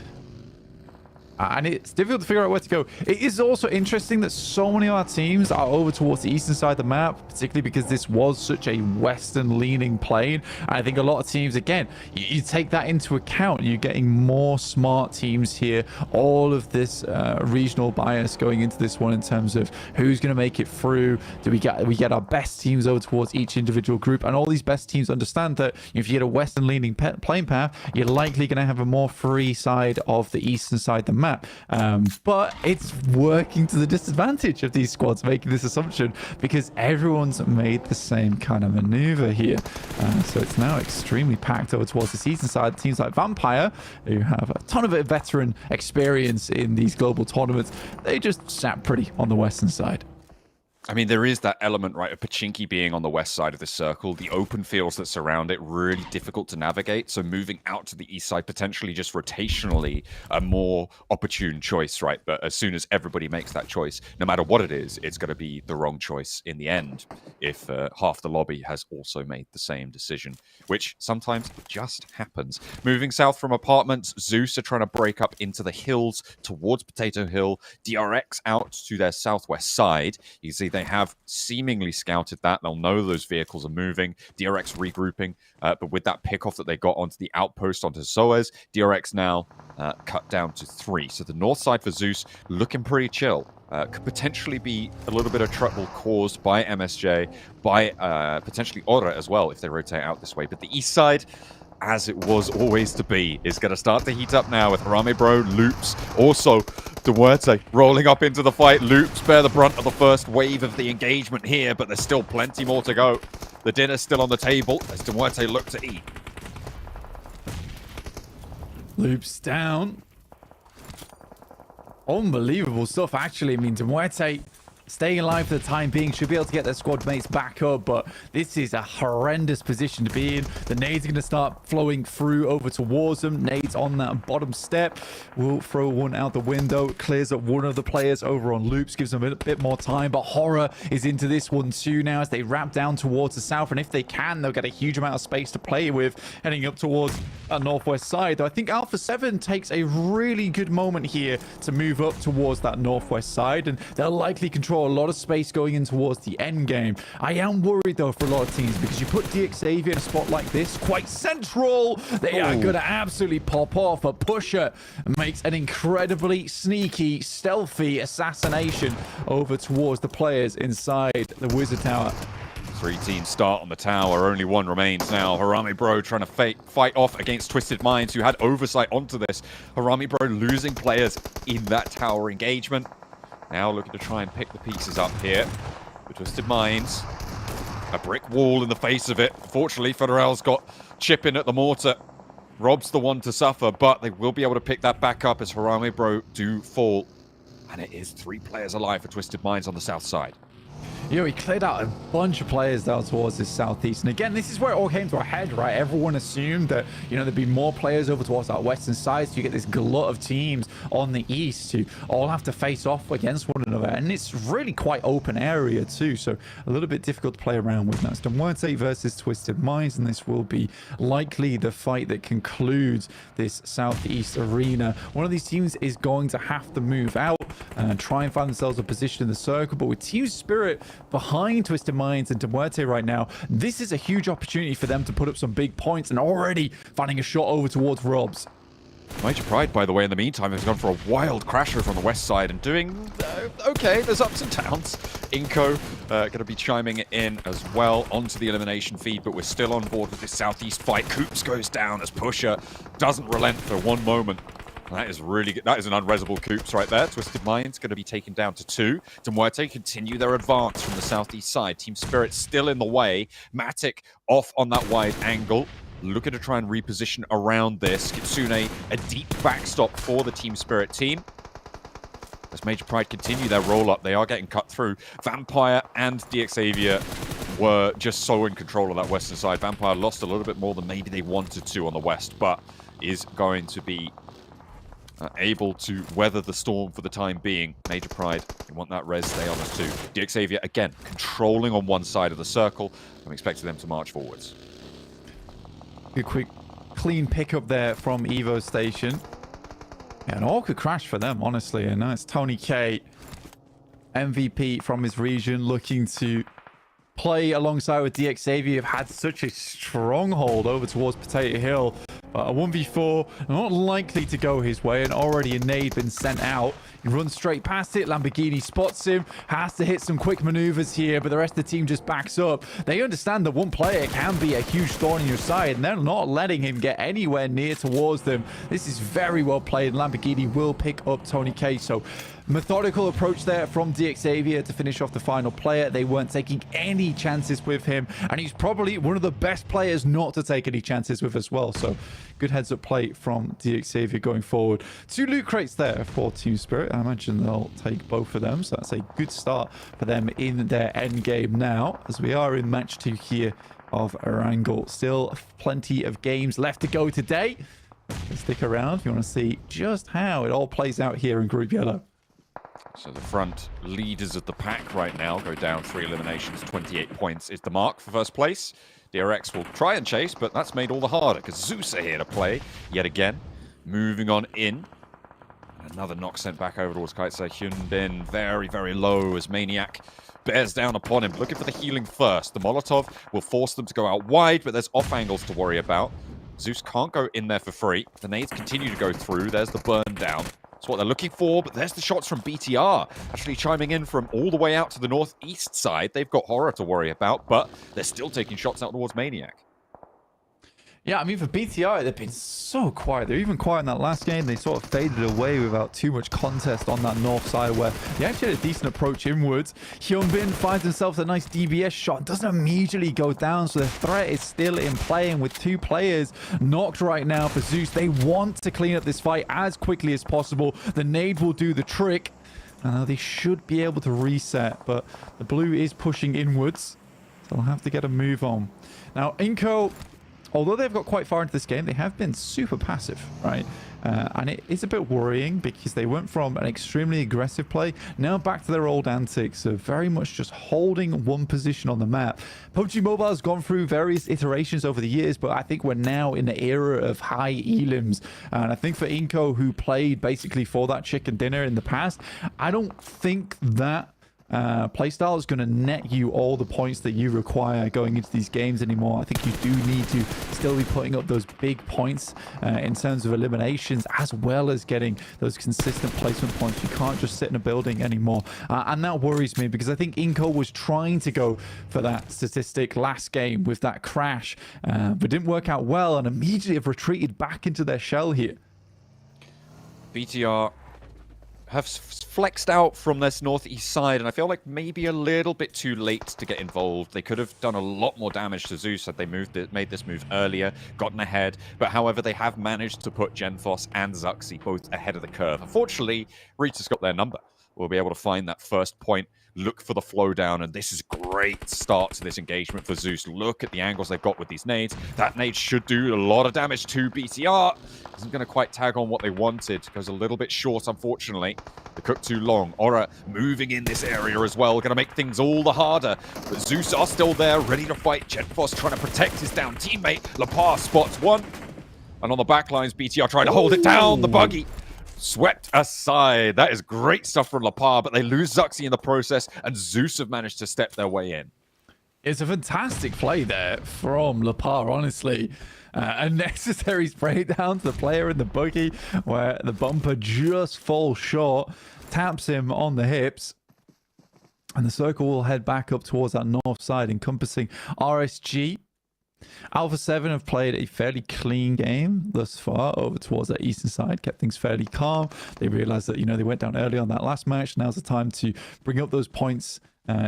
And it's difficult to figure out where to go. It is also interesting that so many of our teams are over towards the eastern side of the map, particularly because this was such a western-leaning plane. And I think a lot of teams, again, you take that into account. You're getting more smart teams here. All of this regional bias going into this one in terms of who's going to make it through. Do we get our best teams over towards each individual group? And all these best teams understand that if you get a western-leaning plane path, you're likely going to have a more free side of the eastern side of the map. But it's working to the disadvantage of these squads making this assumption, because everyone's made the same kind of maneuver here. So it's now extremely packed over towards the season side. Teams like Vampire, who have a ton of veteran experience in these global tournaments, they just sat pretty on the western side. I mean, there is that element, right, of Pachinki being on the west side of the circle. The open fields that surround it, really difficult to navigate. So moving out to the east side, potentially just rotationally, a more opportune choice, right? But as soon as everybody makes that choice, no matter what it is, it's going to be the wrong choice in the end if half the lobby has also made the same decision, which sometimes just happens. Moving south from apartments, Zeus are trying to break up into the hills towards Potato Hill. DRX out to their southwest side. You can see they have seemingly scouted that. They'll know those vehicles are moving. DRX regrouping, but with that pickoff that they got onto the outpost onto Soez, DRX now cut down to 3. So the north side for Zeus looking pretty chill. Could potentially be a little bit of trouble caused by MSJ, by potentially Aura as well if they rotate out this way. But the east side, as it was always to be, is going to start to heat up now with Harame Bro, Loops, also Duerte rolling up into the fight. Loops bear the brunt of the first wave of the engagement here, but there's still plenty more to go. The dinner's still on the table as Duerte look to eat. Loops down. Unbelievable stuff, actually. I mean, Duerte staying alive for the time being, should be able to get their squad mates back up, but this is a horrendous position to be in. The nades are going to start flowing through over towards them. Nades on that bottom step. Will throw one out the window. Clears up one of the players over on Loops, gives them a bit more time, but Horror is into this one too now as they wrap down towards the south, and if they can, they'll get a huge amount of space to play with heading up towards a northwest side. Though I think Alpha 7 takes a really good moment here to move up towards that northwest side, and they'll likely control a lot of space going in towards the end game. I am worried though for a lot of teams because you put DXAV in a spot like this, quite central. They are going to absolutely pop off. But Pusher makes an incredibly sneaky, stealthy assassination over towards the players inside the Wizard Tower. 3 teams start on the tower. Only one remains now. Harame Bro trying to fight off against Twisted Minds, who had oversight onto this. Harame Bro losing players in that tower engagement. Now looking to try and pick the pieces up here. The Twisted Minds. A brick wall in the face of it. Fortunately, Federer's got chip in at the mortar. Rob's the one to suffer, but they will be able to pick that back up as Harame Bro do fall. And it is 3 players alive for Twisted Minds on the south side. You know, he cleared out a bunch of players down towards this southeast. And again, this is where it all came to a head, right? Everyone assumed that, you know, there'd be more players over towards that western side. So you get this glut of teams on the east who all have to face off against one another. And it's really quite open area too. So a little bit difficult to play around with. Now it's Duarte versus Twisted Minds. And this will be likely the fight that concludes this southeast arena. One of these teams is going to have to move out and try and find themselves a position in the circle. But with Team Spirit behind Twisted Minds and Duarte right now, this is a huge opportunity for them to put up some big points and already finding a shot over towards Robs. Major Pride, by the way, in the meantime, has gone for a wild crasher from the west side and doing okay. There's ups and downs. Inko going to be chiming in as well onto the elimination feed, but we're still on board with this southeast fight. Coops goes down as Pusher doesn't relent for one moment. That is really good. That is an unresable Coops right there. Twisted Minds going to be taken down to 2. Duarte continue their advance from the southeast side. Team Spirit still in the way. Matic off on that wide angle. Looking to try and reposition around this. Kitsune, a deep backstop for the Team Spirit team. As Major Pride continue their roll-up, they are getting cut through. Vampire and DXAvia were just so in control of that western side. Vampire lost a little bit more than maybe they wanted to on the west, but is going to be able to weather the storm for the time being. Major Pride, they want that res stay on us too. DXAvia, again, controlling on one side of the circle. I'm expecting them to march forwards. Good quick clean pickup there from Evo Station. Yeah, an awkward crash for them, honestly. And now it's Tony K, MVP from his region, looking to play alongside with DXAvia. Have had such a stronghold over towards Potato Hill. A 1v4, not likely to go his way, and already a nade been sent out. He runs straight past it. Lamborghini spots him, has to hit some quick maneuvers here, but the rest of the team just backs up. They understand that one player can be a huge thorn in your side, and they're not letting him get anywhere near towards them. This is very well played, and Lamborghini will pick up Tony K. So methodical approach there from DXAvia to finish off the final player. They weren't taking any chances with him, and he's probably one of the best players not to take any chances with as well. So good heads up play from DXAvia going forward. 2 loot crates there for Team Spirit. I imagine they'll take both of them. So that's a good start for them in their end game now, as we are in match 2 here of Erangel. Still plenty of games left to go today. Stick around if you want to see just how it all plays out here in Group Yellow. So the front leaders of the pack right now go down 3 eliminations, 28 points is the mark for first place. DRX will try and chase, but that's made all the harder because Zeus are here to play yet again. Moving on in. Another knock sent back over towards Kaitse. Hyunbin very, very low as Maniac bears down upon him, looking for the healing first. The Molotov will force them to go out wide, but there's off angles to worry about. Zeus can't go in there for free. The nades continue to go through. There's the burn down. That's what they're looking for, but there's the shots from BTR. Actually chiming in from all the way out to the northeast side. They've got Horror to worry about, but they're still taking shots out towards Maniac. Yeah, I mean, for BTR, they've been so quiet. They're even quiet in that last game. They sort of faded away without too much contest on that north side where they actually had a decent approach inwards. Hyunbin finds himself a nice DBS shot. Doesn't immediately go down, so the threat is still in play. And with 2 players knocked right now for Zeus, they want to clean up this fight as quickly as possible. The nade will do the trick. They should be able to reset, but the blue is pushing inwards. So they'll have to get a move on. Now, Inco, although they've got quite far into this game, they have been super passive, right? And it is a bit worrying because they went from an extremely aggressive play now back to their old antics of very much just holding one position on the map. PUBG Mobile has gone through various iterations over the years, but I think we're now in the era of high elims. And I think for Inco, who played basically for that chicken dinner in the past, I don't think that playstyle is going to net you all the points that you require going into these games anymore. I think you do need to still be putting up those big points in terms of eliminations, as well as getting those consistent placement points. You can't just sit in a building anymore. And that worries me because I think Inco was trying to go for that statistic last game with that crash, but didn't work out well and immediately have retreated back into their shell here. BTR have flexed out from this northeast side, and I feel like maybe a little bit too late to get involved. They could have done a lot more damage to Zeus had they made this move earlier, gotten ahead. But however, they have managed to put Genthos and Zuxi both ahead of the curve. Unfortunately, Rita's got their number. We'll be able to find that first point, look for the flow down, and this is a great start to this engagement for Zeus. Look at the angles they've got with these nades. That nade should do a lot of damage to BTR. Isn't going to quite tag on what they wanted. Goes a little bit short, unfortunately. The cook too long. Aura moving in this area as well. Going to make things all the harder. But Zeus are still there, ready to fight. Genthos trying to protect his down teammate. Lapar spots one. And on the back lines, BTR trying to hold it down. The buggy swept aside. That is great stuff from Lapar, but they lose Zuxi in the process, and Zeus have managed to step their way in. It's a fantastic play there from Lapar, honestly. A necessary spray down to the player in the buggy where the bumper just falls short, taps him on the hips, and the circle will head back up towards that north side, encompassing RSG. Alpha 7 have played a fairly clean game thus far over towards that eastern side, kept things fairly calm. They realized that, they went down early on that last match. Now's the time to bring up those points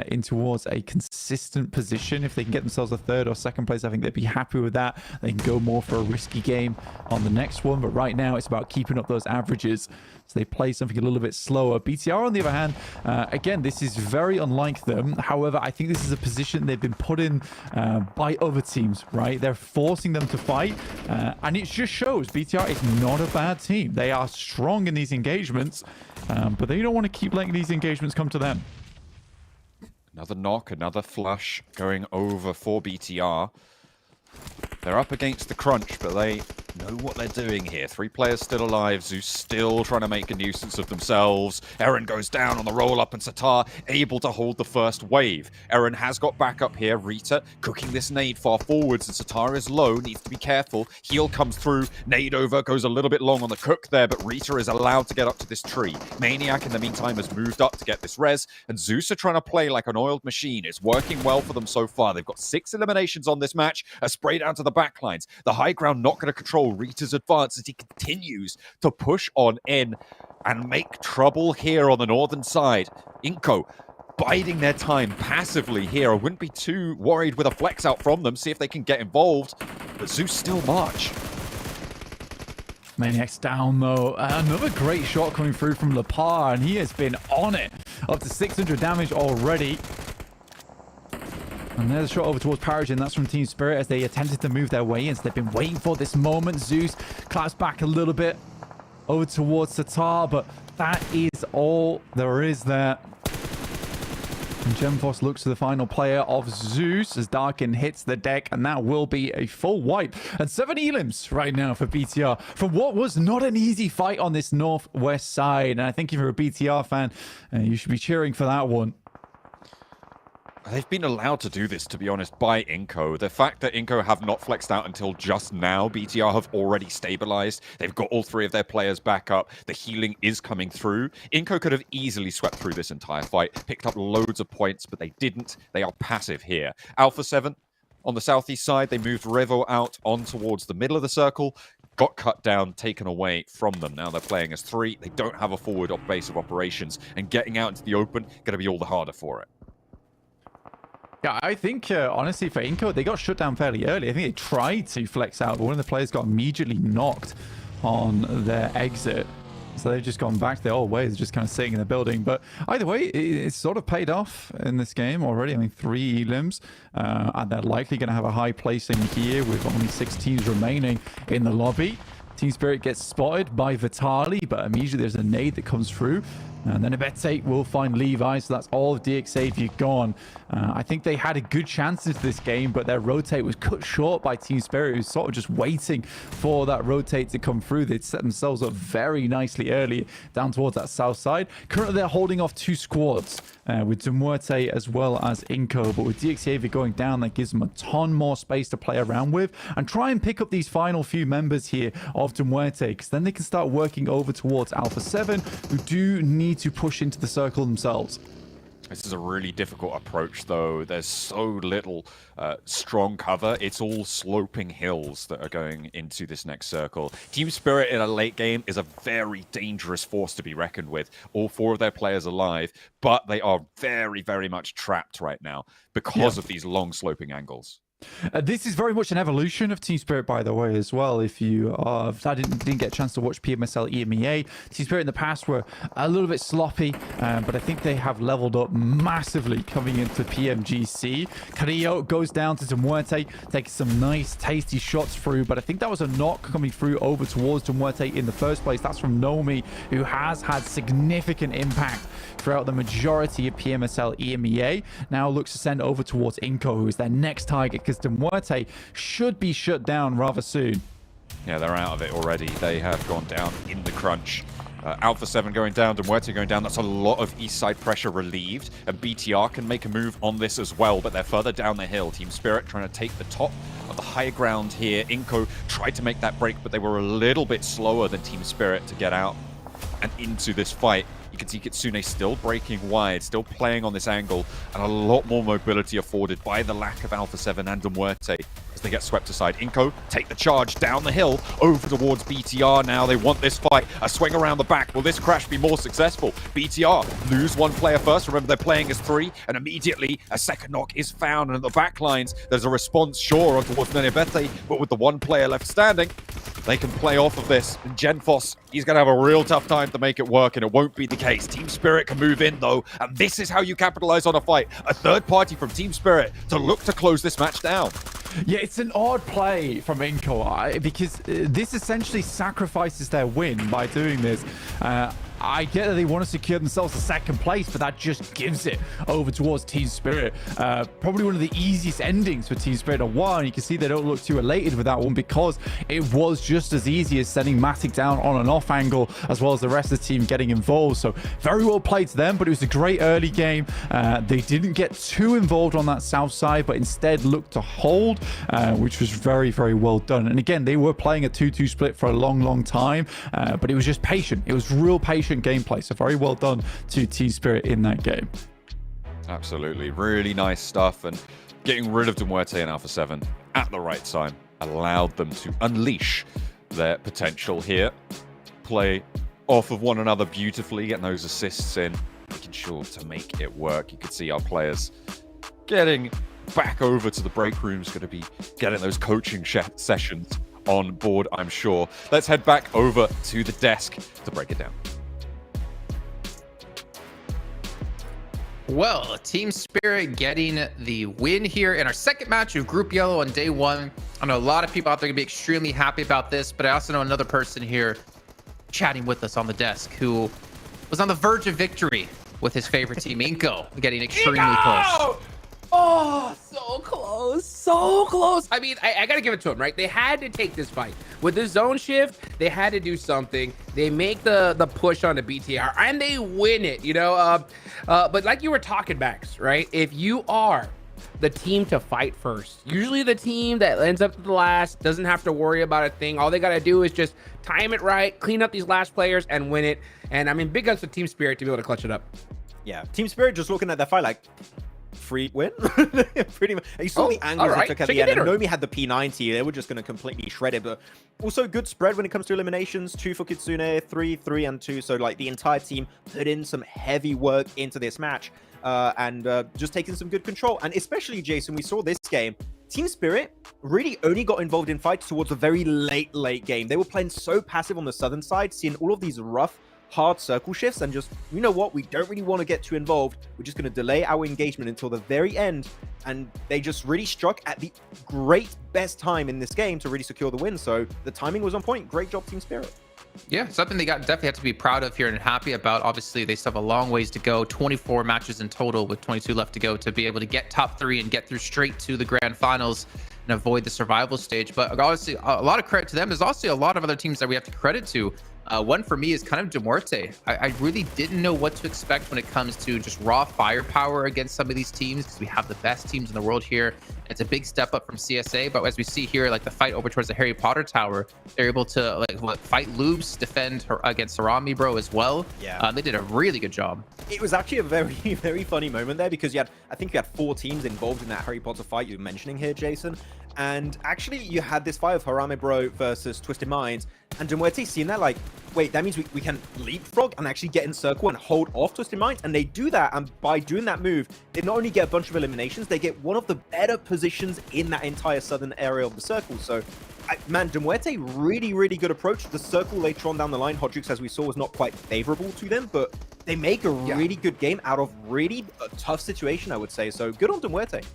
in towards a consistent position. If they can get themselves a 3rd or 2nd place, I think they'd be happy with that. They can go more for a risky game on the next one, but right now it's about keeping up those averages. So they play something a little bit slower. BTR, on the other hand, again, this is very unlike them. However, I think this is a position they've been put in by other teams, right? They're forcing them to fight, and it just shows BTR is not a bad team. They are strong in these engagements, but they don't want to keep letting these engagements come to them. Another knock, another flush going over for BTR. They're up against the crunch, but they know what they're doing here. 3 players still alive. Zeus still trying to make a nuisance of themselves. Eren goes down on the roll-up, and Satar able to hold the first wave. Eren has got back up here. Rita cooking this nade far forwards, and Satar is low. Needs to be careful. Heal comes through. Nade over. Goes a little bit long on the cook there, but Rita is allowed to get up to this tree. Maniac, in the meantime, has moved up to get this res, and Zeus are trying to play like an oiled machine. It's working well for them so far. They've got 6 eliminations on this match. A spray down to the backlines. The high ground not going to control Rita's advance as he continues to push on in and make trouble here on the northern side. Inco biding their time passively here. I wouldn't be too worried with a flex out from them. See if they can get involved. But Zeus still march. Maniac's down though. Another great shot coming through from Lepar, and he has been on it. Up to 600 damage already. And there's a shot over towards Paragin. That's from Team Spirit as they attempted to move their way in. So they've been waiting for this moment. Zeus claps back a little bit over towards Tatar, but that is all there is there. And Gemforce looks to the final player of Zeus as Darkin hits the deck, and that will be a full wipe. And 7 elims right now for BTR from what was not an easy fight on this northwest side. And I think if you're a BTR fan, you should be cheering for that one. They've been allowed to do this, to be honest, by Inco. The fact that Inco have not flexed out until just now, BTR have already stabilized. They've got all 3 of their players back up. The healing is coming through. Inco could have easily swept through this entire fight, picked up loads of points, but they didn't. They are passive here. Alpha 7 on the southeast side, they moved Revo out on towards the middle of the circle, got cut down, taken away from them. Now they're playing as 3. They don't have a forward base of operations, and getting out into the open going to be all the harder for it. Yeah, I think, honestly, for Inco, they got shut down fairly early. I think they tried to flex out, but one of the players got immediately knocked on their exit. So they've just gone back their old ways, just kind of sitting in the building. But either way, it's sort of paid off in this game already. I mean, 3 elims, and they're likely going to have a high placing here with only 6 teams remaining in the lobby. Team Spirit gets spotted by Vitali, but immediately there's a nade that comes through. And then Abete will find Levi, so that's all of DXavier gone. I think they had a good chance into this game, but their rotate was cut short by Team Spirit, who's sort of just waiting for that rotate to come through. They'd set themselves up very nicely early down towards that south side. Currently, they're holding off 2 squads with Demuerte as well as Inco, but with DXavier going down, that gives them a ton more space to play around with and try and pick up these final few members here of Demuerte, because then they can start working over towards Alpha 7, who do need to push into the circle themselves. This is a really difficult approach, though. There's so little strong cover. It's all sloping hills that are going into this next circle. Team Spirit in a late game is a very dangerous force to be reckoned with. All 4 of their players alive, but they are very, very much trapped right now because of these long sloping angles. This is very much an evolution of Team Spirit, by the way, as well. If you didn't get a chance to watch PMSL EMEA, Team Spirit in the past were a little bit sloppy, but I think they have leveled up massively coming into PMGC. Carrillo goes down to Demuerte, takes some nice, tasty shots through, but I think that was a knock coming through over towards Demuerte in the first place. That's from Nomi, who has had significant impact throughout the majority of PMSL EMEA. Now looks to send over towards Inco, who is their next target, because Demuerte should be shut down rather soon. Yeah, they're out of it already. They have gone down in the crunch. Alpha 7 going down, Demuerte going down. That's a lot of east side pressure relieved. And BTR can make a move on this as well, but they're further down the hill. Team Spirit trying to take the top of the higher ground here. Inco tried to make that break, but they were a little bit slower than Team Spirit to get out and into this fight. You can see Kitsune still breaking wide, still playing on this angle, and a lot more mobility afforded by the lack of Alpha 7 and Demuerte as they get swept aside. Inco take the charge down the hill over towards BTR now. They want this fight. A swing around the back. Will this crash be more successful? BTR lose 1 player first. Remember, they're playing as 3, and immediately a second knock is found. And at the back lines, there's a response, sure, on towards Nenebete, but with the 1 player left standing, they can play off of this. And Genfos, he's going to have a real tough time to make it work, and it won't be the case. Team Spirit can move in, though, and this is how you capitalize on a fight. A third party from Team Spirit to look to close this match down. Yeah, it's an odd play from Inco because this essentially sacrifices their win by doing this. I get that they want to secure themselves a second place, but that just gives it over towards Team Spirit. Probably one of the easiest endings for Team Spirit. You can see they don't look too elated with that one because it was just as easy as sending Matic down on an off angle, as well as the rest of the team getting involved. So very well played to them, but it was a great early game. They didn't get too involved on that south side, but instead looked to hold, which was very, very well done. And again, they were playing a 2-2 split for a long, long time, but it was just patient. It was real patient gameplay, so very well done to Team Spirit in that game. Absolutely, really nice stuff, and getting rid of Demuerte and Alpha 7 at the right time allowed them to unleash their potential here, play off of one another beautifully, getting those assists in, making sure to make it work. You could see our players getting back over to the break rooms, going to be getting those coaching sessions on board, I'm sure. Let's head back over to the desk to break it down. Well, Team Spirit getting the win here in our second match of Group Yellow on day one. I know a lot of people out there going to be extremely happy about this, but I also know another person here chatting with us on the desk who was on the verge of victory with his favorite team, Inko, getting extremely close. Oh, so close, so close. I mean, I gotta give it to him, right? They had to take this fight with the zone shift. They had to do something. They make the push on the BTR and they win it, you know. But like you were talking, Max, right? If you are the team to fight first, usually the team that ends up to the last doesn't have to worry about a thing. All they gotta do is just time it right, clean up these last players, and win it. And I mean, big ups to Team Spirit to be able to clutch it up. Yeah, Team Spirit just looking at their fight like, free win. Pretty much. You saw the angles they took at the end, and Nomi had the P90. They were just going to completely shred it, but also good spread when it comes to eliminations. 2 for Kitsune, 3, 3, and 2. So like the entire team put in some heavy work into this match and just taking some good control. And especially, Jason, we saw this game. Team Spirit really only got involved in fights towards a very late game. They were playing so passive on the southern side, seeing all of these rough, hard circle shifts, and just, you know what, we don't really want to get too involved. We're just going to delay our engagement until the very end. And they just really struck at the best time in this game to really secure the win. So the timing was on point. Great job, Team Spirit. Yeah, something they definitely have to be proud of here and happy about. Obviously, they still have a long ways to go. 24 matches in total with 22 left to go to be able to get top 3 and get through straight to the Grand Finals and avoid the survival stage. But obviously, a lot of credit to them. There's also a lot of other teams that we have to credit to. One for me is kind of Demuerte. I really didn't know what to expect when it comes to just raw firepower against some of these teams, because we have the best teams in the world here. It's a big step up from CSA, but as we see here, like the fight over towards the Harry Potter Tower, they're able to fight loops, defend against Sarami Bro as well. Yeah, they did a really good job. It was actually a very funny moment there, because I think you had 4 teams involved in that Harry Potter fight you're mentioning here, Jason. And actually, you had this fight of Harame Bro versus Twisted Minds, and Demuerte seeing that, like, wait, that means we can leapfrog and actually get in circle and hold off Twisted Minds. And they do that, and by doing that move, they not only get a bunch of eliminations, they get one of the better positions in that entire southern area of the circle. So, man, Demuerte, really good approach. The circle later on down the line, Hodrix, as we saw, was not quite favorable to them, but they make a really good game out of really a tough situation, I would say. So, good on Demuerte.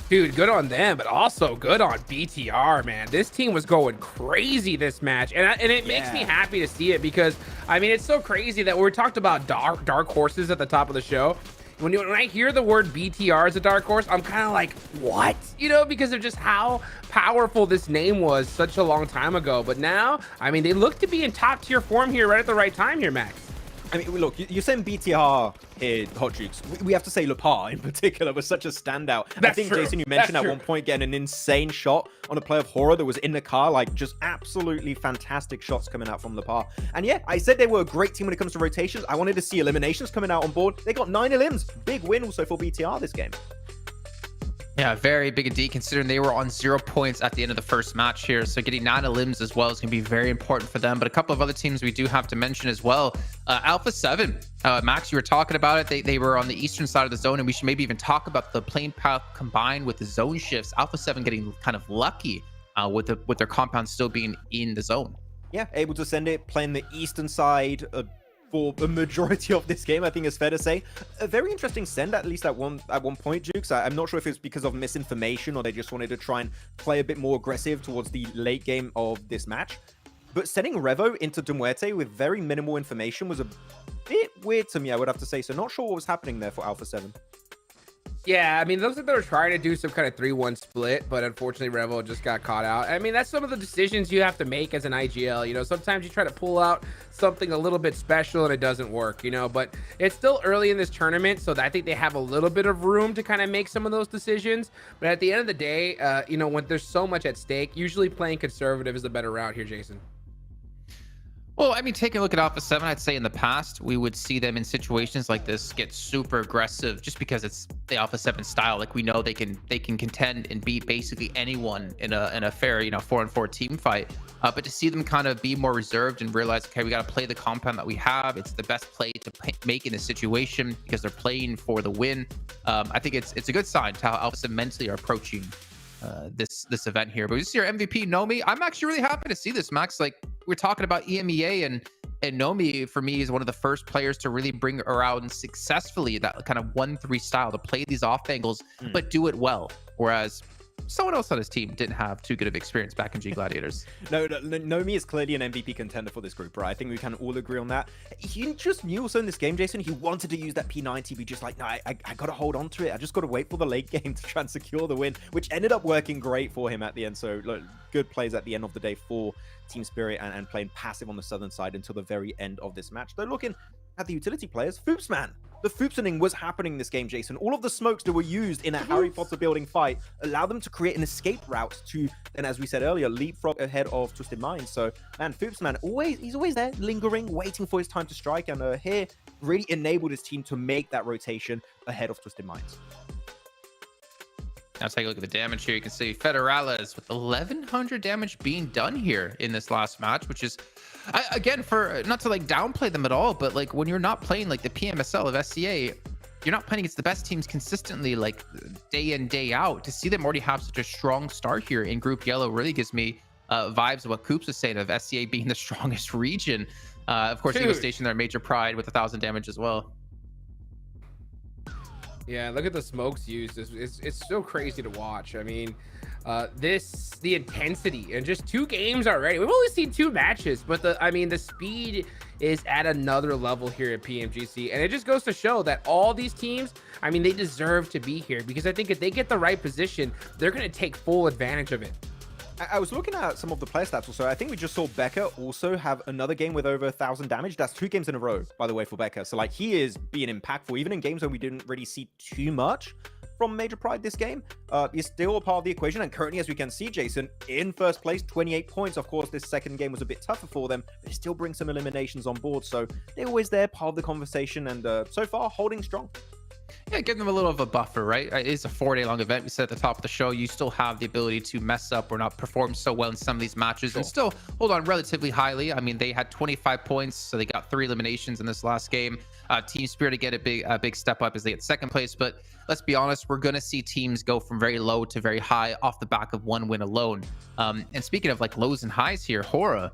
Dude, good on them, but also good on BTR, man. This team was going crazy this match, and it makes me happy to see it, because I mean, it's so crazy that we talked about dark horses at the top of the show. When I hear the word BTR as a dark horse, I'm kind of like, what? You know, because of just how powerful this name was such a long time ago. But now, I mean, they look to be in top tier form here right at the right time here, Max. I mean, look, you're saying BTR here, Hot Jukes. We have to say Lepar in particular was such a standout. I think, true. Jason, you mentioned at one point getting an insane shot on a play of Horror that was in the car, like just absolutely fantastic shots coming out from Lepar. And yeah, I said they were a great team when it comes to rotations. I wanted to see eliminations coming out on board. They got 9 elims. Big win also for BTR this game. Yeah, very big indeed, considering they were on 0 points at the end of the first match here. So getting 9 elims as well is going to be very important for them. But a couple of other teams we do have to mention as well. Alpha 7, Max, you were talking about it. They were on the eastern side of the zone, and we should maybe even talk about the plane path combined with the zone shifts. Alpha 7 getting kind of lucky with their compound still being in the zone. Yeah, able to send it, playing the eastern side for the majority of this game, I think it's fair to say. A very interesting send, at least at one point, Jukes. I'm not sure if it's because of misinformation or they just wanted to try and play a bit more aggressive towards the late game of this match. But sending Revo into Demuerte with very minimal information was a bit weird to me, I would have to say. So not sure what was happening there for Alpha 7. Yeah, I mean, those that were trying to do some kind of 3-1 split, but unfortunately Revo just got caught out. I mean, that's some of the decisions you have to make as an IGL. You know, sometimes you try to pull out something a little bit special and it doesn't work, you know, but it's still early in this tournament, so I think they have a little bit of room to kind of make some of those decisions. But at the end of the day, you know, when there's so much at stake, usually playing conservative is the better route here, Jason. Well, I mean, taking a look at Alpha 7, I'd say in the past, we would see them in situations like this get super aggressive just because it's the Alpha 7 style. Like, we know they can contend and beat basically anyone in a fair, you know, 4-on-4 team fight. But to see them kind of be more reserved and realize, okay, we got to play the compound that we have. It's the best play to make in this situation because they're playing for the win. I think it's a good sign to how Alpha 7 mentally are approaching this event here. But we see our MVP Nomi. I'm actually really happy to see this, Max. Like, we're talking about EMEA, and Nomi for me is one of the first players to really bring around successfully that kind of 1-3 style to play these off angles, but do it well. Whereas someone else on his team didn't have too good of experience back in G Gladiators. No, Nomi is clearly an MVP contender for this group, right? I think we can all agree on that. He just knew also in this game, Jason, he wanted to use that P90, be just like, no, I got to hold on to it. I just got to wait for the late game to try and secure the win, which ended up working great for him at the end. So look, good plays at the end of the day for Team Spirit and playing passive on the southern side until the very end of this match. Though looking at the utility players, Foopsman. The Foopsening was happening in this game, Jason. All of the smokes that were used in a Harry Potter building fight allowed them to create an escape route to, then as we said earlier, leapfrog ahead of Twisted Minds. So, man, Foopsman, he's always there, lingering, waiting for his time to strike, and here really enabled his team to make that rotation ahead of Twisted Minds. Now take a look at the damage here. You can see Federales with 1,100 damage being done here in this last match, which is, again, for not to like downplay them at all, but like when you're not playing like the PMSL of SCA, you're not playing against the best teams consistently, like day in, day out. To see them already have such a strong start here in Group Yellow really gives me vibes of what Coops was saying of SCA being the strongest region. Of course, he was stationed there, Major Pride with 1,000 damage as well. Yeah, look at the smokes used. It's so crazy to watch. I mean, the intensity and just 2 games already. We've only seen 2 matches, but the speed is at another level here at PMGC, and it just goes to show that all these teams, I mean, they deserve to be here, because I think if they get the right position, they're going to take full advantage of it. I was looking at some of the player stats also. I think we just saw Becca also have another game with over 1,000 damage. That's 2 games in a row, by the way, for Becca. So, like, he is being impactful, even in games where we didn't really see too much from Major Pride this game. He's still a part of the equation, and currently, as we can see, Jason, in first place, 28 points. Of course, this second game was a bit tougher for them, but it still brings some eliminations on board. So, they're always there, part of the conversation, and so far, holding strong. Yeah, give them a little of a buffer, right? It is a 4-day long event. We said at the top of the show, you still have the ability to mess up or not perform so well in some of these matches and still hold on relatively highly. I mean, they had 25 points, so they got 3 eliminations in this last game. Team Spirit to get a big step up as they get second place. But let's be honest, we're going to see teams go from very low to very high off the back of 1 win alone. And speaking of like lows and highs here, Hora,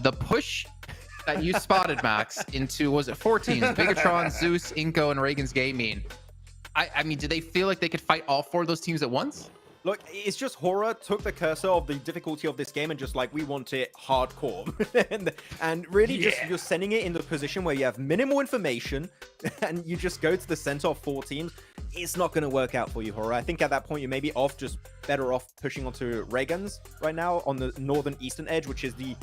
the push that you spotted, Max, into, was it 4 teams? Bigatron, Zeus, Inko, and Reagan's Gaming. I mean, do they feel like they could fight all 4 of those teams at once? Look, it's just Hora took the cursor of the difficulty of this game and just like, we want it hardcore. and really just you're sending it in the position where you have minimal information and you just go to the center of 4 teams. It's not going to work out for you, Hora. I think at that point, you may be better off pushing onto Reagan's right now on the northern eastern edge, which is the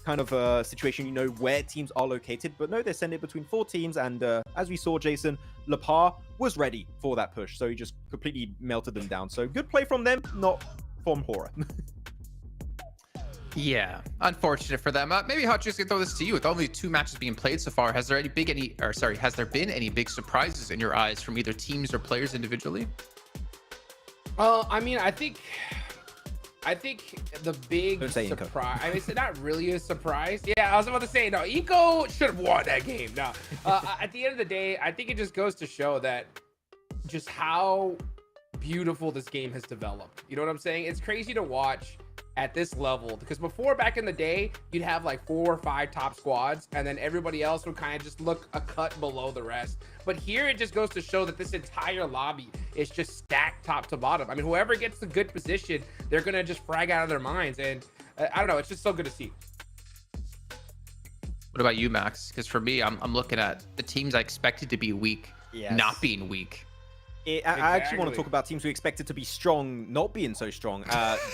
kind of situation, you know, where teams are located. But no, they send it between 4 teams, and as we saw, Jason, Lepar was ready for that push, so he just completely melted them down. So good play from them, not from Hora. Yeah, unfortunate for them. Maybe Hot Juice can throw this to you. With only 2 matches being played so far, has there been any big surprises in your eyes from either teams or players individually? I mean, I think the big surprise, I mean, it's not really a surprise. Yeah, I was about to say, no, Eco should have won that game. No, at the end of the day, I think it just goes to show that just how beautiful this game has developed. You know what I'm saying? It's crazy to watch at this level, because before, back in the day, you'd have like 4 or 5 top squads, and then everybody else would kind of just look a cut below the rest. But here it just goes to show that this entire lobby is just stacked top to bottom. I mean, whoever gets the good position, they're gonna just frag out of their minds, and I don't know, it's just so good to see. What about you, Max? Because for me, I'm looking at the teams I expected to be weak, not being weak. I actually want to talk about teams we expected to be strong not being so strong.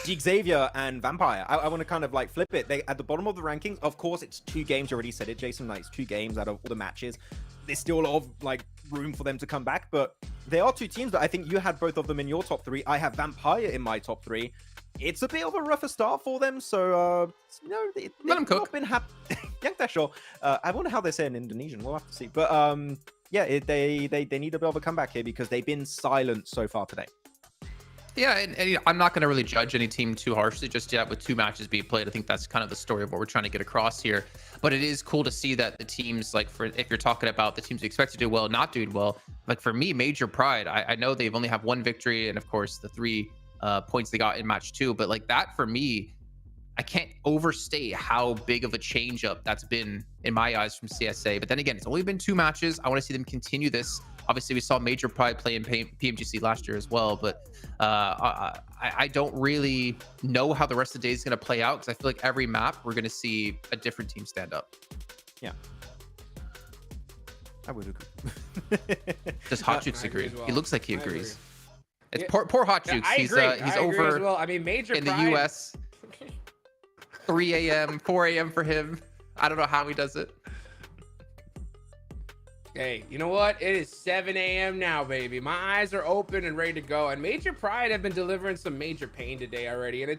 Xavier and Vampire. I want to kind of like flip it. They at the bottom of the rankings. Of course, it's 2 games. You already said it, Jason. Like, it's 2 games out of all the matches. There's still a lot of like room for them to come back, but there are 2 teams that I think you had both of them in your top 3. I have Vampire in my top 3. It's a bit of a rougher start for them, so you know, they've not been happy. Yeah, sure. I wonder how they say in Indonesian. We'll have to see. But yeah, they need a bit of a comeback here because they've been silent so far today. Yeah, and I'm not going to really judge any team too harshly just yet with 2 matches being played. I think that's kind of the story of what we're trying to get across here. But it is cool to see that the teams, like, if you're talking about the teams we expect to do well, not doing well, like for me, Major Pride, I know they've only have 1 victory, and of course the 3 points they got in match 2. But like that for me, I can't overstate how big of a change up that's been in my eyes from CSA. But then again, it's only been 2 matches. I want to see them continue this. Obviously, we saw Major Pride play in PMGC last year as well, but I don't really know how the rest of the day is going to play out, because I feel like every map we're going to see a different team stand up. Yeah, I would agree. Does Hot Jukes agree? well. He looks like he I agrees. agree. It's poor Hot Jukes. I He's agree. he's I agree over as well. I mean, Major in the Pride- US. 3 a.m., 4 a.m. for him. I don't know how he does it. Hey, you know what? It is 7 a.m. now, baby. My eyes are open and ready to go. And Major Pride have been delivering some major pain today already. And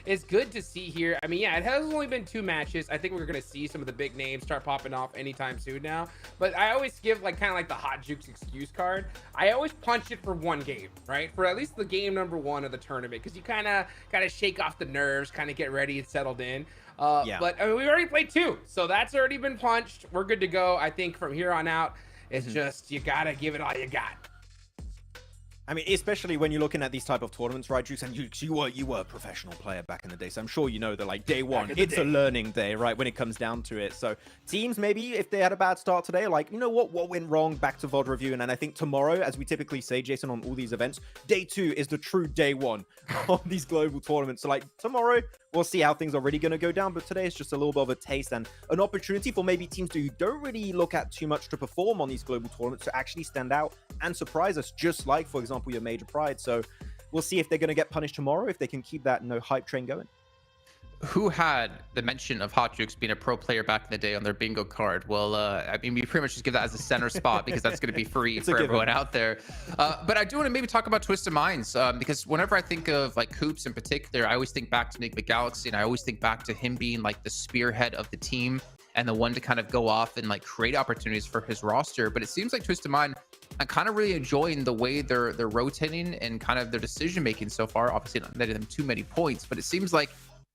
it's good to see here. I mean, yeah, it has only been 2 matches. I think we're going to see some of the big names start popping off anytime soon now. But I always give like kind of like the Hot Jukes excuse card. I always punch it for 1 game, right? For at least the game number 1 of the tournament. Because you kind of got to shake off the nerves, kind of get ready and settled in. Yeah. But I mean, we already played 2, so that's already been punched. We're good to go. I think from here on out, it's just, you gotta give it all you got. I mean, especially when you're looking at these type of tournaments, right, Juice? And you were a professional player back in the day, so I'm sure you know that, like, day one, it's a learning day, right, when it comes down to it. So teams, maybe, if they had a bad start today, like, you know what went wrong, back to VOD review. And I think tomorrow, as we typically say, Jason, on all these events, day 2 is the true day 1 of these global tournaments. So, like, tomorrow, we'll see how things are really going to go down. But today is just a little bit of a taste and an opportunity for maybe teams who don't really look at too much to perform on these global tournaments to actually stand out and surprise us, just like, for example, your Major Pride. So we'll see if they're going to get punished tomorrow, if they can keep that hype train going. Who had the mention of Hot Jukes being a pro player back in the day on their bingo card? Well, I mean, we pretty much just give that as a center spot because that's going to be free for everyone out there. But I do want to maybe talk about Twisted Minds, because whenever I think of like Coops in particular, I always think back to Enigma Galaxy, and I always think back to him being like the spearhead of the team and the one to kind of go off and like create opportunities for his roster. But it seems like Twisted Mind, I'm kind of really enjoying the way they're rotating and kind of their decision making so far. Obviously, not netting them too many points, but it seems like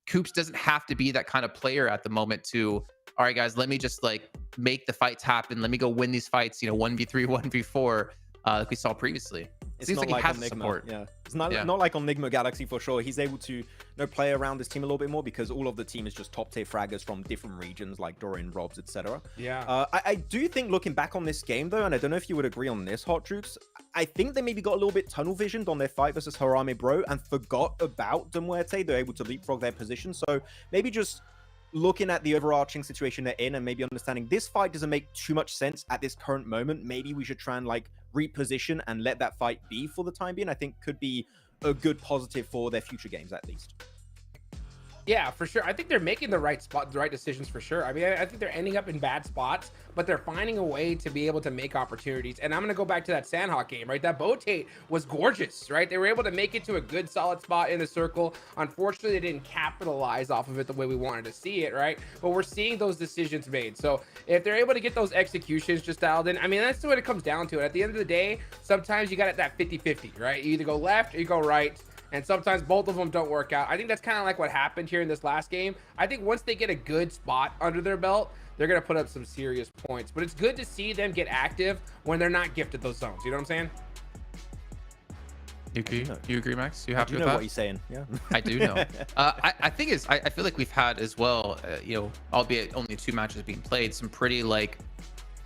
Coops doesn't have to be that kind of player at the moment to, all right, guys, let me just like make the fights happen. Let me go win these fights, 1v3, 1v4, like we saw previously. It seems like he has support. Yeah, it's not like on Enigma Galaxy for sure. He's able to play around this team a little bit more because all of the team is just top tier fraggers from different regions like Dorian, Robs, etc. Yeah. I do think looking back on this game though, and I don't know if you would agree on this, Hot Jukes, I think they maybe got a little bit tunnel visioned on their fight versus Harame Bro and forgot about Demuerte. They're able to leapfrog their position. So maybe just looking at the overarching situation they're in and maybe understanding this fight doesn't make too much sense at this current moment. Maybe we should try and like reposition and let that fight be for the time being. I think could be a good positive for their future games at least. Yeah, for sure. I think they're making the right decisions for sure. I mean, I think they're ending up in bad spots, but they're finding a way to be able to make opportunities. And I'm going to go back to that Sanhok game, right? That Botate was gorgeous, right? They were able to make it to a good solid spot in the circle. Unfortunately, they didn't capitalize off of it the way we wanted to see it, right? But we're seeing those decisions made. So if they're able to get those executions just dialed in, I mean, that's what it comes down to. At the end of the day, sometimes you got it that 50-50, right? You either go left or you go right. And sometimes both of them don't work out. I think that's kind of like what happened here in this last game. I think once they get a good spot under their belt, they're going to put up some serious points. But it's good to see them get active when they're not gifted those zones. You know what I'm saying? You agree? You agree, Max? You happy with know that? What you're saying? Yeah, I do know. I think I feel like we've had as well, albeit only 2 matches being played, some pretty like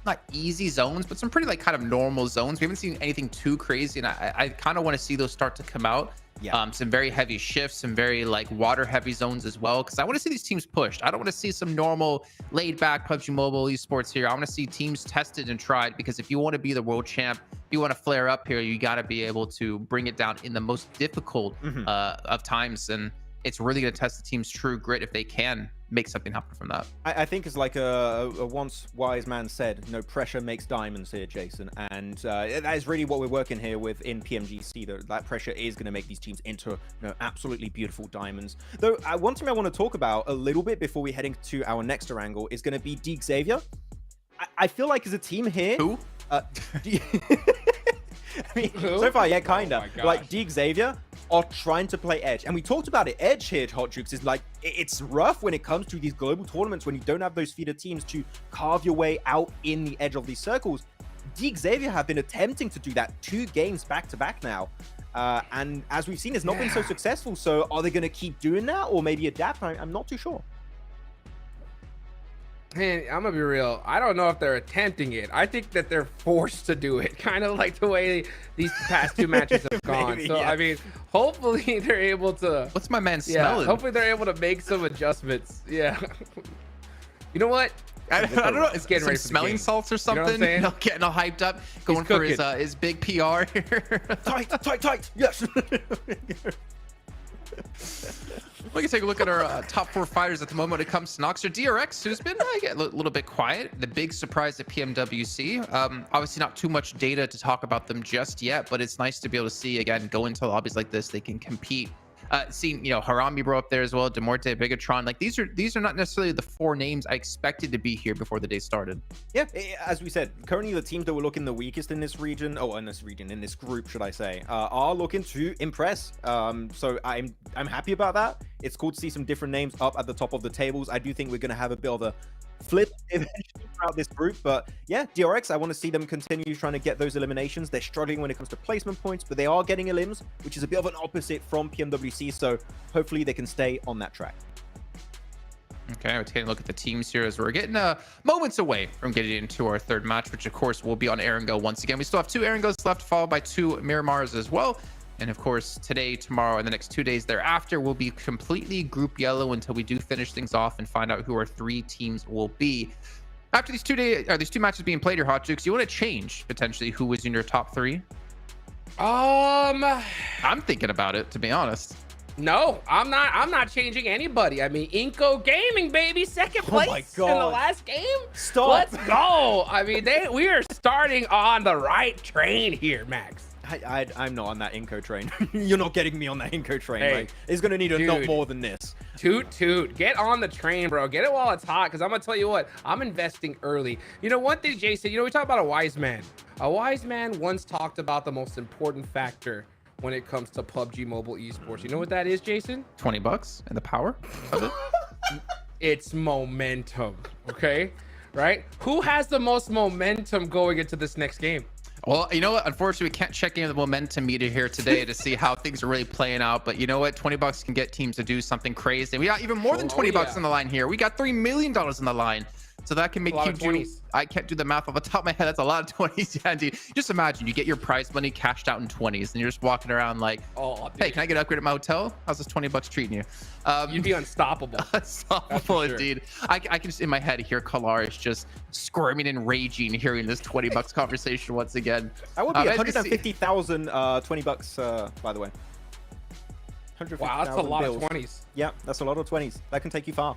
not easy zones, but some pretty like kind of normal zones. We haven't seen anything too crazy, and I kind of want to see those start to come out. Yeah. Some very heavy shifts, some very like water heavy zones as well, because I want to see these teams pushed. I don't want to see some normal laid back PUBG Mobile esports here. I want to see teams tested and tried, because if you want to be the world champ, if you want to flare up here, you got to be able to bring it down in the most difficult of times. And it's really going to test the team's true grit if they can make something happen from that. I think it's like a once wise man said, pressure makes diamonds here, Jason. And that is really what we're working here with in PMGC. That pressure is going to make these teams into absolutely beautiful diamonds. Though one thing I want to talk about a little bit before we head into our next Erangel is going to be Deke Xavier. I feel like as a team here... Who? I mean, so far, yeah, kind of. Like Deke Xavier are trying to play edge, and we talked about it. Edge here, Hot Jukes, is like it's rough when it comes to these global tournaments when you don't have those feeder teams to carve your way out in the edge of these circles. Deke Xavier have been attempting to do that 2 games back to back now, And as we've seen, it's not been so successful. So are they going to keep doing that or maybe adapt? I'm not too sure. Man, I'm gonna be real. I don't know if they're attempting it. I think that they're forced to do it, kind of like the way these past 2 matches have gone. Maybe, So yeah. I mean, hopefully they're able to. What's my man Yeah, smelling? hopefully they're able to make some adjustments. Yeah. You know what? I don't know. It's getting Some ready for the smelling game. salts or You know what I'm something. saying? Getting all hyped up, going for cooking. his big PR here. Tight. Yes. We can take a look at our top 4 fighters at the moment when it comes to Noxer. DRX, who's been a little bit quiet. The big surprise at PMWC. Obviously not too much data to talk about them just yet, but it's nice to be able to see, again, go into lobbies like this, they can compete. Seeing, Harami bro up there as well, Demorte, Bigatron. Like these are not necessarily the 4 names I expected to be here before the day started. Yeah, as we said, currently the teams that were looking the weakest in this region, in this group, should I say, are looking to impress. So I'm happy about that. It's cool to see some different names up at the top of the tables. I do think we're going to have a bit of a flip eventually throughout this group, but yeah, DRX, I want to see them continue trying to get those eliminations. They're struggling when it comes to placement points, but they are getting elims, which is a bit of an opposite from PMWC, so hopefully they can stay on that track. Okay, we're taking a look at the teams here as we're getting moments away from getting into our 3rd match, which of course will be on Erangel once again. We still have 2 Erangels left, followed by 2 Miramars as well. And of course, today, tomorrow, and the next 2 days thereafter will be completely Group Yellow until we do finish things off and find out who our 3 teams will be. After these 2 matches being played here, Hot Jukes, you want to change potentially who was in your top 3? I'm thinking about it, to be honest. No, I'm not changing anybody. I mean, Inco Gaming, baby, 2nd Oh my place in the God. last game. Stop. Let's go. I mean, we are starting on the right train here, Max. I'm not on that Inco train. You're not getting me on that Inco train. Hey, like, it's going to need a lot dude. more than this. Toot. Get on the train, bro. Get it while it's hot, because I'm going to tell you what, I'm investing early. You know, one thing, Jason, we talk about a wise man. A wise man once talked about the most important factor when it comes to PUBG Mobile esports. You know what that is, Jason? $20 and the power of it. It's momentum, okay? Right? Who has the most momentum going into this next game? Well, you know what? Unfortunately, we can't check in the momentum meter here today to see how things are really playing out. But you know what? $20 can get teams to do something crazy. We got even more than $20 on the line here. We got $3 million on the line. So that can make you do, I can't do the math off the top of my head. That's a lot of 20s, Andy. Just imagine you get your prize money cashed out in 20s and you're just walking around like, oh, hey, can I get an upgrade at my hotel? How's this $20 treating you? You'd be unstoppable. Unstoppable indeed. I can just in my head hear Kalaris just squirming and raging hearing this $20 conversation once again. That would be as we 150,000 $20, by the way. Wow, that's a lot bills. of 20s. Yeah, that's a lot of 20s. That can take you far.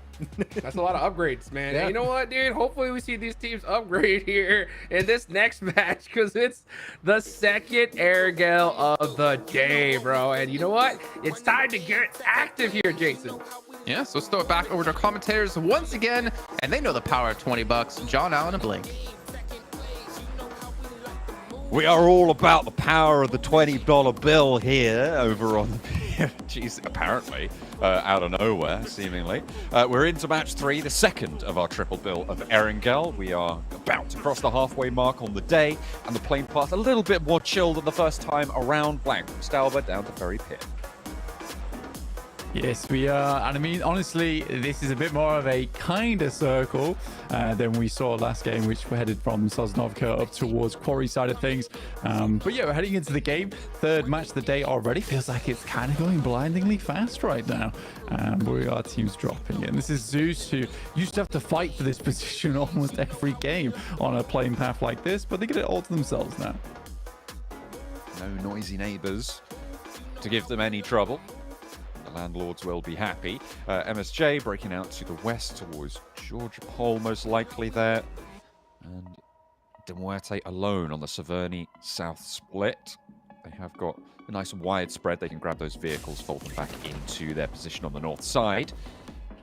That's a lot of upgrades, man. Yeah. And you know what, dude? Hopefully we see these teams upgrade here in this next match, because it's the 2nd Erangel of the day, bro. And you know what? It's time to get active here, Jason. Yeah, so let's throw it back over to our commentators once again, and they know the power of $20. John Allen and Blink. We are all about the power of the $20 bill here over on jeez, apparently out of nowhere, seemingly. We're into match 3, the 2nd of our triple bill of Erangel. We are about to cross the halfway mark on the day, and the playing path a little bit more chill than the first time around, blank from Stalber down to Ferry Pit. Yes, we are. And I mean, honestly, this is a bit more of a kinder circle than we saw last game, which we headed from Sosnovka up towards Quarry side of things. But yeah, we're heading into the game. 3rd match of the day already. Feels like it's kind of going blindingly fast right now. But our team's dropping it. And this is Zeus, who used to have to fight for this position almost every game on a playing path like this, but they get it all to themselves now. No noisy neighbors to give them any trouble. Landlords will be happy. MSJ breaking out to the west towards Georgia Pole, most likely there. And De Muerte alone on the Severny south split. They have got a nice wide spread. They can grab those vehicles, fold them back into their position on the north side.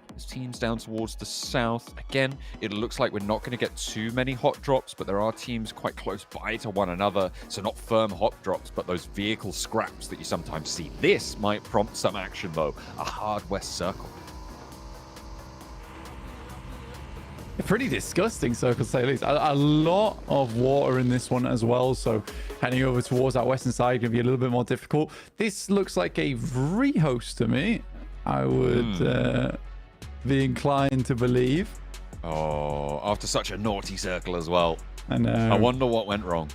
There's teams down towards the south. Again, it looks like we're not going to get too many hot drops, but there are teams quite close by to one another. So not firm hot drops, but those vehicle scraps that you sometimes see. This might prompt some action, though. A hard west circle. Pretty disgusting circle, to say the least. A lot of water in this one as well, so heading over towards that western side can be a little bit more difficult. This looks like a rehost to me. I would be inclined to believe. Oh, after such a naughty circle as well. I know. I wonder what went wrong.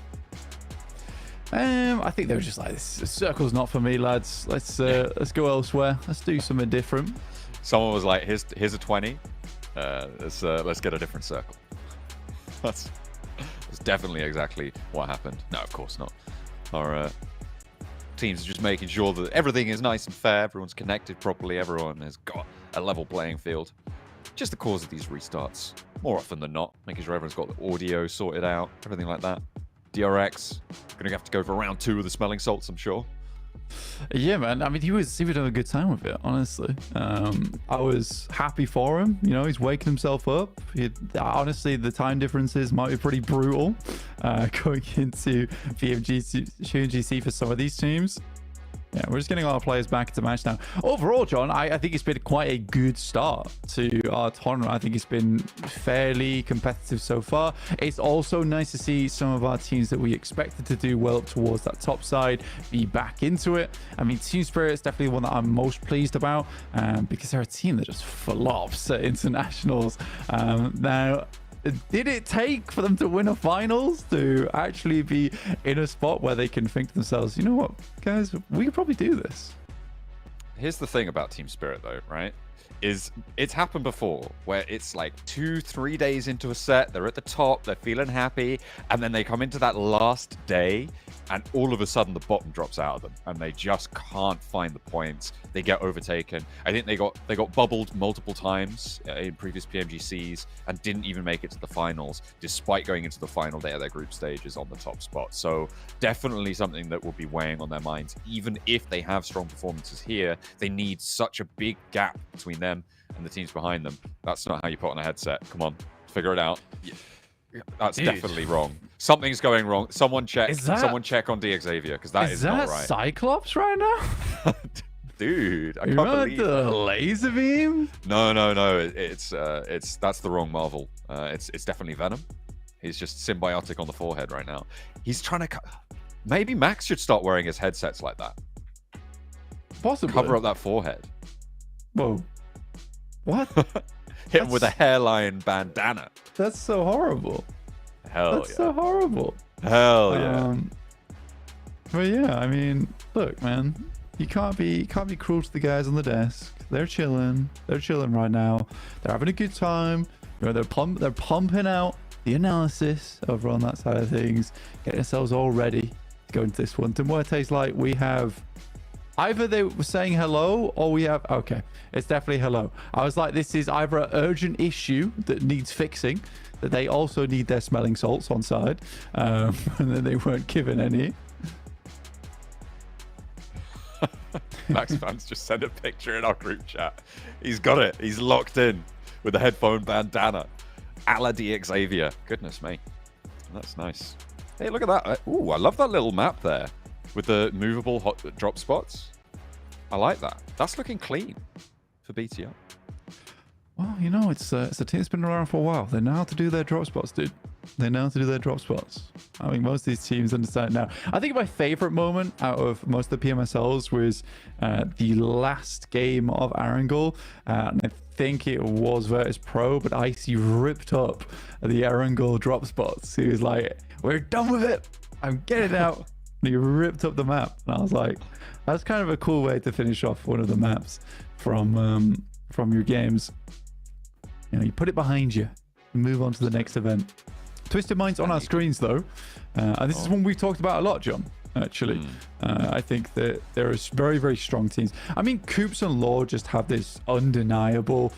I think they were just like, this circle's not for me, lads. Let's go elsewhere. Let's do something different. Someone was like, here's a 20. Let's get a different circle. That's definitely exactly what happened. No, of course not. Our teams are just making sure that everything is nice and fair, everyone's connected properly, everyone has got a level playing field. Just the cause of these restarts, more often than not, making sure everyone's got the audio sorted out, everything like that. DRX, gonna have to go for round 2 of the smelling salts, I'm sure. Yeah, man. I mean, he was having a good time with it, honestly. I was happy for him. You know, he's waking himself up. Honestly, the time differences might be pretty brutal going into PMGC for some of these teams. Yeah, we're just getting our players back into match now. Overall, John, I think it's been quite a good start to our tournament. I think it's been fairly competitive so far. It's also nice to see some of our teams that we expected to do well up towards that top side be back into it. I mean, Team Spirit is definitely one that I'm most pleased about because they're a team that just flops at internationals. Now, did it take for them to win a finals to actually be in a spot where they can think to themselves, you know what, guys, we could probably do this? Here's the thing about Team Spirit, though, right? Is it's happened before where it's like 2-3 days into a set, they're at the top, they're feeling happy, and then they come into that last day and all of a sudden the bottom drops out of them and they just can't find the points. They get overtaken. I think they got bubbled multiple times in previous PMGCs and didn't even make it to the finals, despite going into the final day of their group stages on the top spot. So definitely something that will be weighing on their minds. Even if they have strong performances here, they need such a big gap between them and the teams behind them. That's not how you put on a headset. Come on, figure it out. That's definitely wrong. Something's going wrong. Someone check. Someone check on DXavier because that is not right. Is that Cyclops right now? Dude, I you can't believe the laser beam. No. It's that's the wrong Marvel. It's definitely Venom. He's just symbiotic on the forehead right now. He's trying to. Maybe Max should start wearing his headsets like that. Possibly cover up that forehead. Whoa. What? Hit him with a hairline bandana. That's so horrible. That's so horrible. Hell yeah. But yeah, I mean, look, man, you can't be cruel to the guys on the desk. They're chilling. They're chilling right now. They're having a good time. You know, they're pumping out the analysis over on that side of things, getting themselves all ready to go into this one. To what it tastes like, we have either they were saying hello or we have, okay, it's definitely hello. I was like, this is either an urgent issue that needs fixing, that they also need their smelling salts on side, and then they weren't given any. Max fans just sent a picture in our group chat. He's got it. He's locked in with a headphone bandana. A la DXavier. Goodness me. That's nice. Hey, look at that. Ooh, I love that little map there with the movable hot drop spots. I like that. That's looking clean for BTR. Well, you know, it's a team that's been around for a while. They know how to do their drop spots, dude. They know how to do their drop spots. I mean, most of these teams understand now. I think my favorite moment out of most of the PMSLs was the last game of Erangel. And I think it was Virtus Pro, but Icy ripped up the Erangel drop spots. He was like, we're done with it. I'm getting out. And he ripped up the map. And I was like, that's kind of a cool way to finish off one of the maps from your games. You know, you put it behind you and move on to the next event. Twisted Minds on our screens, though. And this is one we've talked about a lot, John, actually. I think that there are very, very strong teams. I mean, Coops and Law just have this undeniable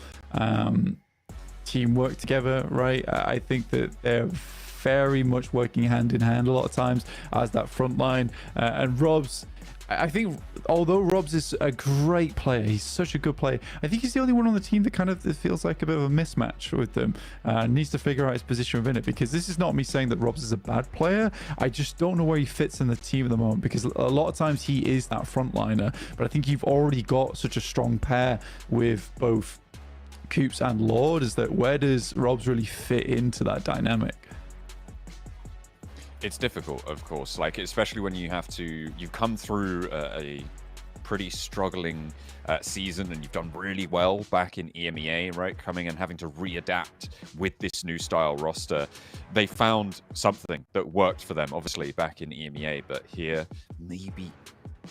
teamwork together, right? I think that they're very much working hand in hand a lot of times as that front line. And Rob's, I think, although Robs is a great player, he's such a good player, I think he's the only one on the team that kind of feels like a bit of a mismatch with them. Needs to figure out his position within it, because this is not me saying that Robs is a bad player. I just don't know where he fits in the team at the moment, because a lot of times he is that frontliner, but I think you've already got such a strong pair with both Coops and Lord is that where does Robs really fit into that dynamic? It's difficult, of course, like especially when you've come through a pretty struggling season and you've done really well back in EMEA, right? Coming and having to readapt with this new style roster. They found something that worked for them, obviously, back in EMEA, but here maybe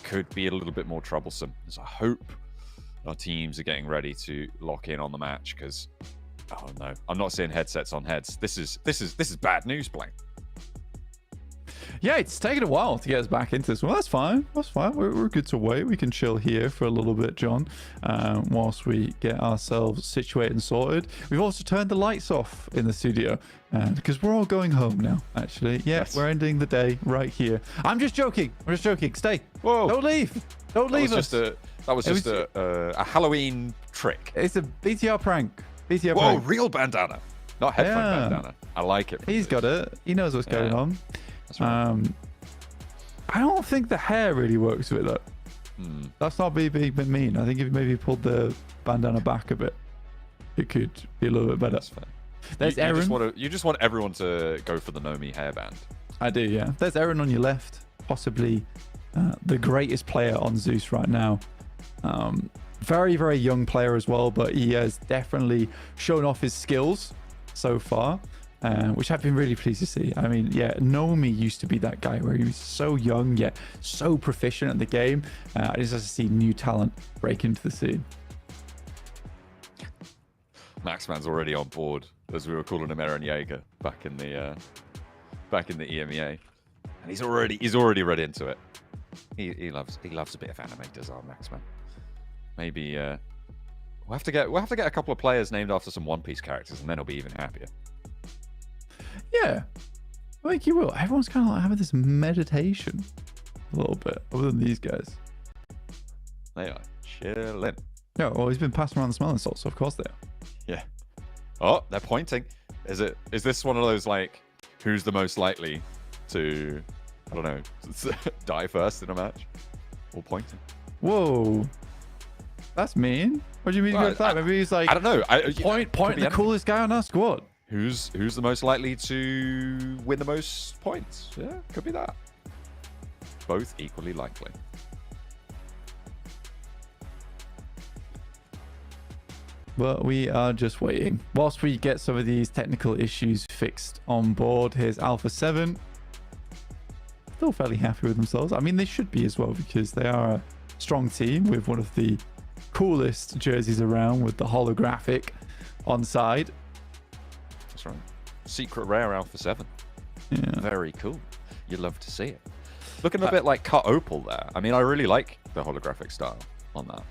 could be a little bit more troublesome. So I hope our teams are getting ready to lock in on the match because, oh no, I'm not seeing headsets on heads. This is bad news, Blank. Yeah, it's taken a while to get us back into this. Well, that's fine. That's fine. We're good to wait. We can chill here for a little bit, John, whilst we get ourselves situated and sorted. We've also turned the lights off in the studio because we're all going home now, actually. Yeah, yes. We're ending the day right here. I'm just joking. I'm just joking. Stay. Whoa. Don't leave. Don't leave us. That was just a Halloween trick. It's a BTR prank. BTR Whoa, prank. real bandana. Not headphone bandana. I like it. He's got it. He knows what's going on. That's right. I don't think the hair really works with it. That's not being mean. I think if maybe pulled the bandana back a bit, it could be a little bit better. That's fair. There's Aaron. You just want everyone to go for the Nomi hairband. I do, yeah. There's Aaron on your left, possibly the greatest player on Zeus right now. Very, very young player as well, but he has definitely shown off his skills so far. Which I've been really pleased to see. I mean, yeah, Nomi used to be that guy where he was so young yet so proficient at the game. I just have to see new talent break into the scene. Maxman's already on board, as we were calling him Eren Jaeger back in the EMEA, and he's already read into it. He loves a bit of anime, does our Maxman. Maybe we'll have to get a couple of players named after some One Piece characters, and then he'll be even happier. Yeah, I think you will. Everyone's kind of like having this meditation a little bit, other than these guys. They are chilling. Yeah, well, he's been passing around the smelling salts, so of course they are. Yeah. Oh, they're pointing. Is this one of those, like, who's the most likely to, I don't know, die first in a match? All pointing. Whoa. That's mean. What do you mean by that? Maybe he's like, I don't know. Point the coolest guy on our squad. Who's the most likely to win the most points? Yeah, could be that. Both equally likely. But we are just waiting. Whilst we get some of these technical issues fixed on board, here's Alpha 7. Still fairly happy with themselves. I mean, they should be as well because they are a strong team with one of the coolest jerseys around with the holographic on side. That's right. Secret rare Alpha 7. Yeah. Very cool. You love to see it. Looking a bit like cut opal there. I mean, I really like the holographic style on that.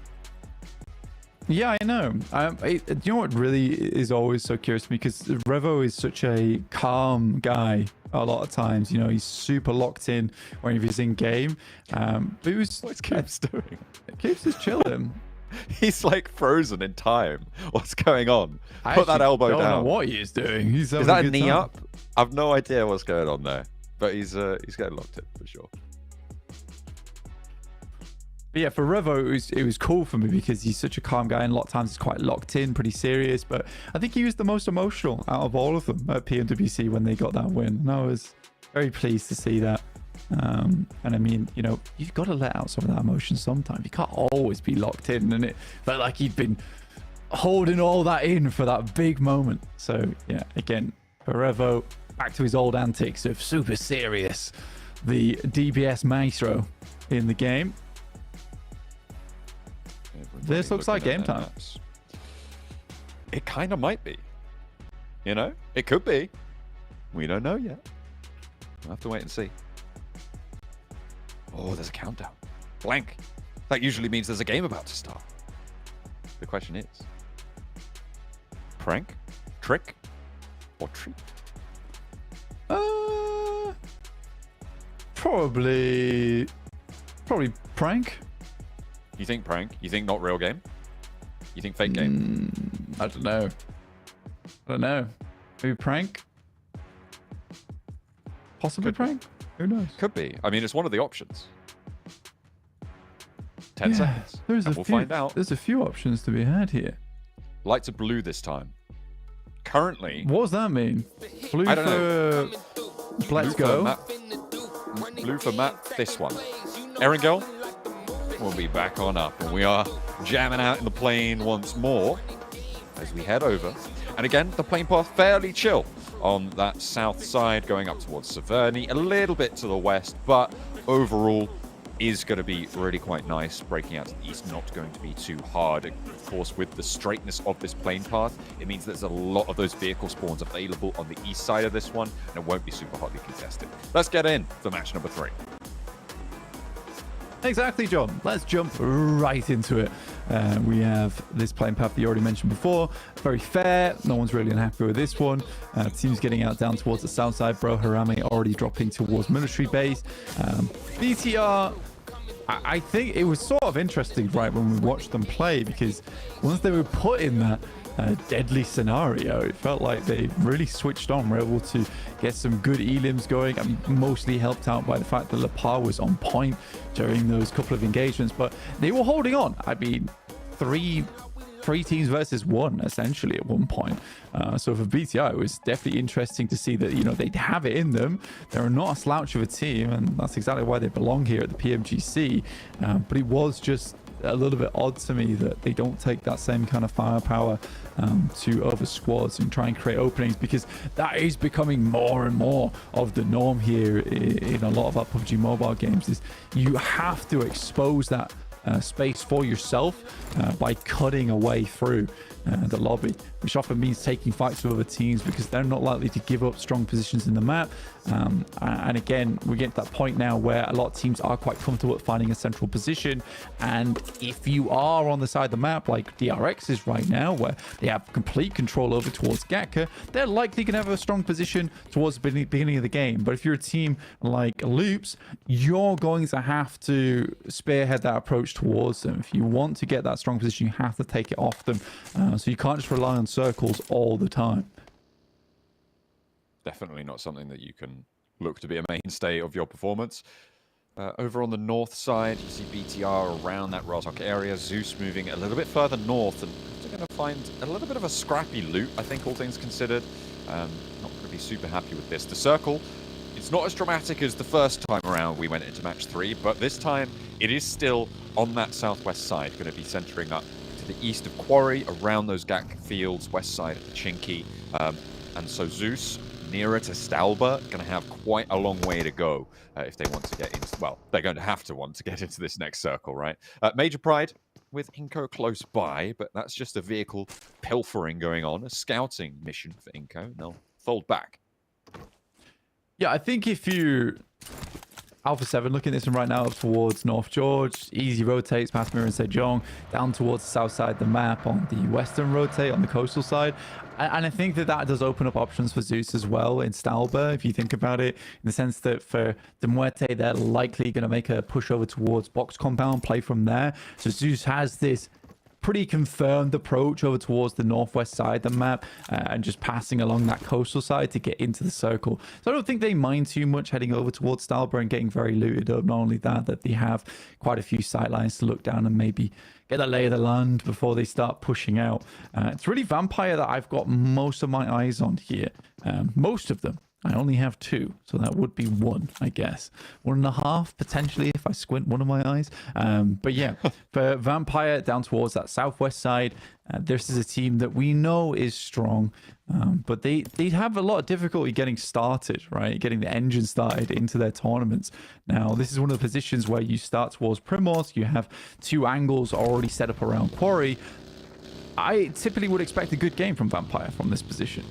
Yeah, I know. You know what really is always so curious to me? Because Revo is such a calm guy a lot of times. You know, he's super locked in when he's in game. But what's Coops doing? Coops is chilling. He's like frozen in time. What's going on? Put that elbow down. I don't know what he is doing. Is that a knee up? I've no idea what's going on there. But he's getting locked in for sure. But yeah, for Revo, it was cool for me because he's such a calm guy and a lot of times he's quite locked in, pretty serious. But I think he was the most emotional out of all of them at PMGC when they got that win. And I was very pleased to see that. And I mean, you know, you've got to let out some of that emotion sometimes. You can't always be locked in. And it felt like he'd been holding all that in for that big moment. So yeah, again, for Revo, back to his old antics of super serious, the DBS maestro in the game. This looks like game time. It kind of might be. You know, it could be. We don't know yet. We'll have to wait and see. Oh, there's a countdown. Blank. That usually means there's a game about to start. The question is, prank, trick, or treat? Probably prank. You think prank? You think not real game? You think fake game? I don't know. Maybe prank? Possibly prank? Who knows? Could be. I mean, it's one of the options. 10 seconds. We'll find out. There's a few options to be had here. Lights are blue this time. Currently, What does that mean? Blue I don't for let's go. Blue for map, this one. Erangel will be back on up, and we are jamming out in the plane once more as we head over. And again, the plane path fairly chill on that south side, going up towards Severny, a little bit to the west, but overall is going to be really quite nice. Breaking out to the east, not going to be too hard. Of course, with the straightness of this plane path, it means there's a lot of those vehicle spawns available on the east side of this one, and it won't be super hotly contested. Let's get in for match number 3. Exactly, John. Let's jump right into it. We have this plane path that you already mentioned before. Very fair. No one's really unhappy with this one. Teams getting out down towards the south side. Bro Harame already dropping towards military base. BTR, I think it was sort of interesting, right, when we watched them play, because once they were put in that deadly scenario, it felt like they really switched on, were able to get some good elims going. Mostly helped out by the fact that Lepar was on point during those couple of engagements, but they were holding on. I mean, three teams versus one essentially at one point. So for BTI, it was definitely interesting to see that, you know, they have it in them. They're not a slouch of a team, and that's exactly why they belong here at the PMGC. But it was just a little bit odd to me that they don't take that same kind of firepower to other squads and try and create openings, because that is becoming more and more of the norm here in a lot of our PUBG Mobile games. Is you have to expose that space for yourself by cutting away through the lobby, which often means taking fights with other teams because they're not likely to give up strong positions in the map. And again, we get to that point now where a lot of teams are quite comfortable at finding a central position. And if you are on the side of the map like DRX is right now, where they have complete control over towards Gatka, they're likely going to have a strong position towards the beginning of the game. But if you're a team like Loops, you're going to have to spearhead that approach towards them. If you want to get that strong position, you have to take it off them. So you can't just rely on circles all the time. Definitely not something that you can look to be a mainstay of your performance. Over on the north side, you see BTR around that Rozhok area. Zeus moving a little bit further north, and they're going to find a little bit of a scrappy loot, I think, all things considered. Not going to be super happy with this. The circle, it's not as dramatic as the first time around we went into match 3, but this time it is still on that southwest side, going to be centering up to the east of Quarry, around those Gak fields, west side of the Chinky. And so Zeus, nearer to Stalber, going to have quite a long way to go if they want to get into, well, they're going to have to want to get into this next circle, right? Major Pride with Inko close by, but that's just a vehicle pilfering going on, a scouting mission for Inko. They'll fold back. Yeah, I think if you Alpha 7 looking at this one right now up towards North George, easy rotates past Mir and Sejong down towards the south side of the map on the western rotate on the coastal side. And I think that that does open up options for Zeus as well in Stalber, if you think about it, in the sense that for the Muerte, they're likely going to make a push over towards Box Compound, play from there. So Zeus has this pretty confirmed approach over towards the northwest side of the map and just passing along that coastal side to get into the circle. So I don't think they mind too much heading over towards Stalber and getting very looted up. Not only that they have quite a few sight lines to look down and maybe get a lay of the land before they start pushing out. It's really Vampire that I've got most of my eyes on here. Most of them. I only have 2, so that would be 1, I guess. 1.5, potentially, if I squint one of my eyes. But yeah, for Vampire down towards that southwest side, this is a team that we know is strong, but they have a lot of difficulty getting started, right? Getting the engine started into their tournaments. Now, this is one of the positions where you start towards Primorsk. You have 2 angles already set up around Quarry. I typically would expect a good game from Vampire from this position.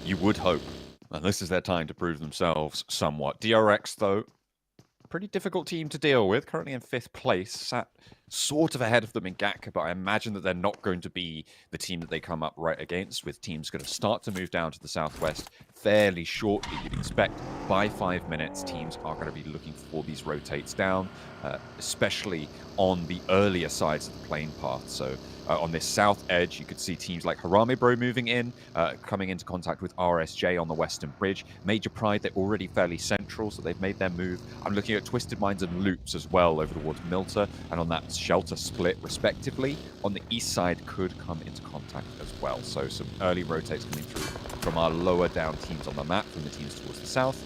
You would hope. And this is their time to prove themselves somewhat. DRX, though, pretty difficult team to deal with. Currently in 5th place, sat sort of ahead of them in Gatka, but I imagine that they're not going to be the team that they come up right against, with teams going to start to move down to the southwest fairly shortly. You'd expect by 5 minutes, teams are going to be looking for these rotates down, especially on the earlier sides of the plane path. So on this south edge, you could see teams like Harame Bro moving in, coming into contact with RSJ on the western bridge. Major Pride, they're already fairly central, so they've made their move. I'm looking at Twisted Minds and Loops as well over towards Milta, and on that shelter split respectively. On the east side could come into contact as well. So some early rotates coming through from our lower down teams on the map, from the teams towards the south.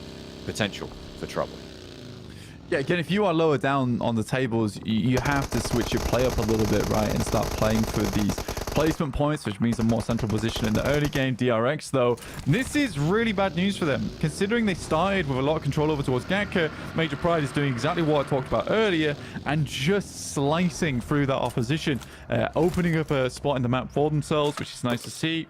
Potential for trouble. Yeah, again, if you are lower down on the tables, you have to switch your play up a little bit, right, and start playing for these placement points, which means a more central position in the early game. DRX, though, this is really bad news for them, considering they started with a lot of control over towards Gatka. Major Pride is doing exactly what I talked about earlier and just slicing through that opposition, opening up a spot in the map for themselves, which is nice to see.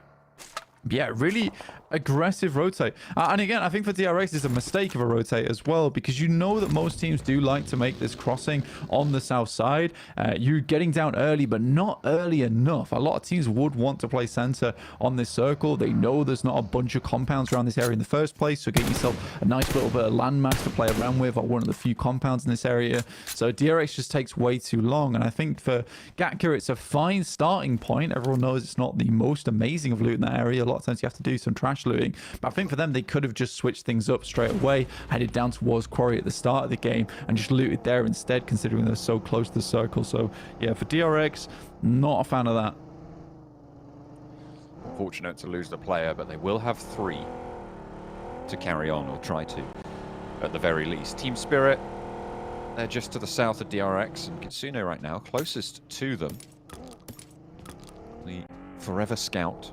Yeah, really aggressive rotate. And again, I think for DRX, it's a mistake of a rotate as well, because you know that most teams do like to make this crossing on the south side. You're getting down early, but not early enough. A lot of teams would want to play center on this circle. They know there's not a bunch of compounds around this area in the first place, so get yourself a nice little bit of landmass to play around with, or one of the few compounds in this area. So DRX just takes way too long, and I think for Gatka, it's a fine starting point. Everyone knows it's not the most amazing of loot in that area. A lot of times you have to do some trash looting, but I think for them, they could have just switched things up straight away, headed down towards Quarry at the start of the game, and just looted there instead, considering they're so close to the circle. So yeah, for DRX, not a fan of that. Unfortunate to lose the player, but they will have 3 to carry on, or try to, at the very least. Team Spirit, they're just to the south of DRX, and Kitsune right now, closest to them. The Forever Scout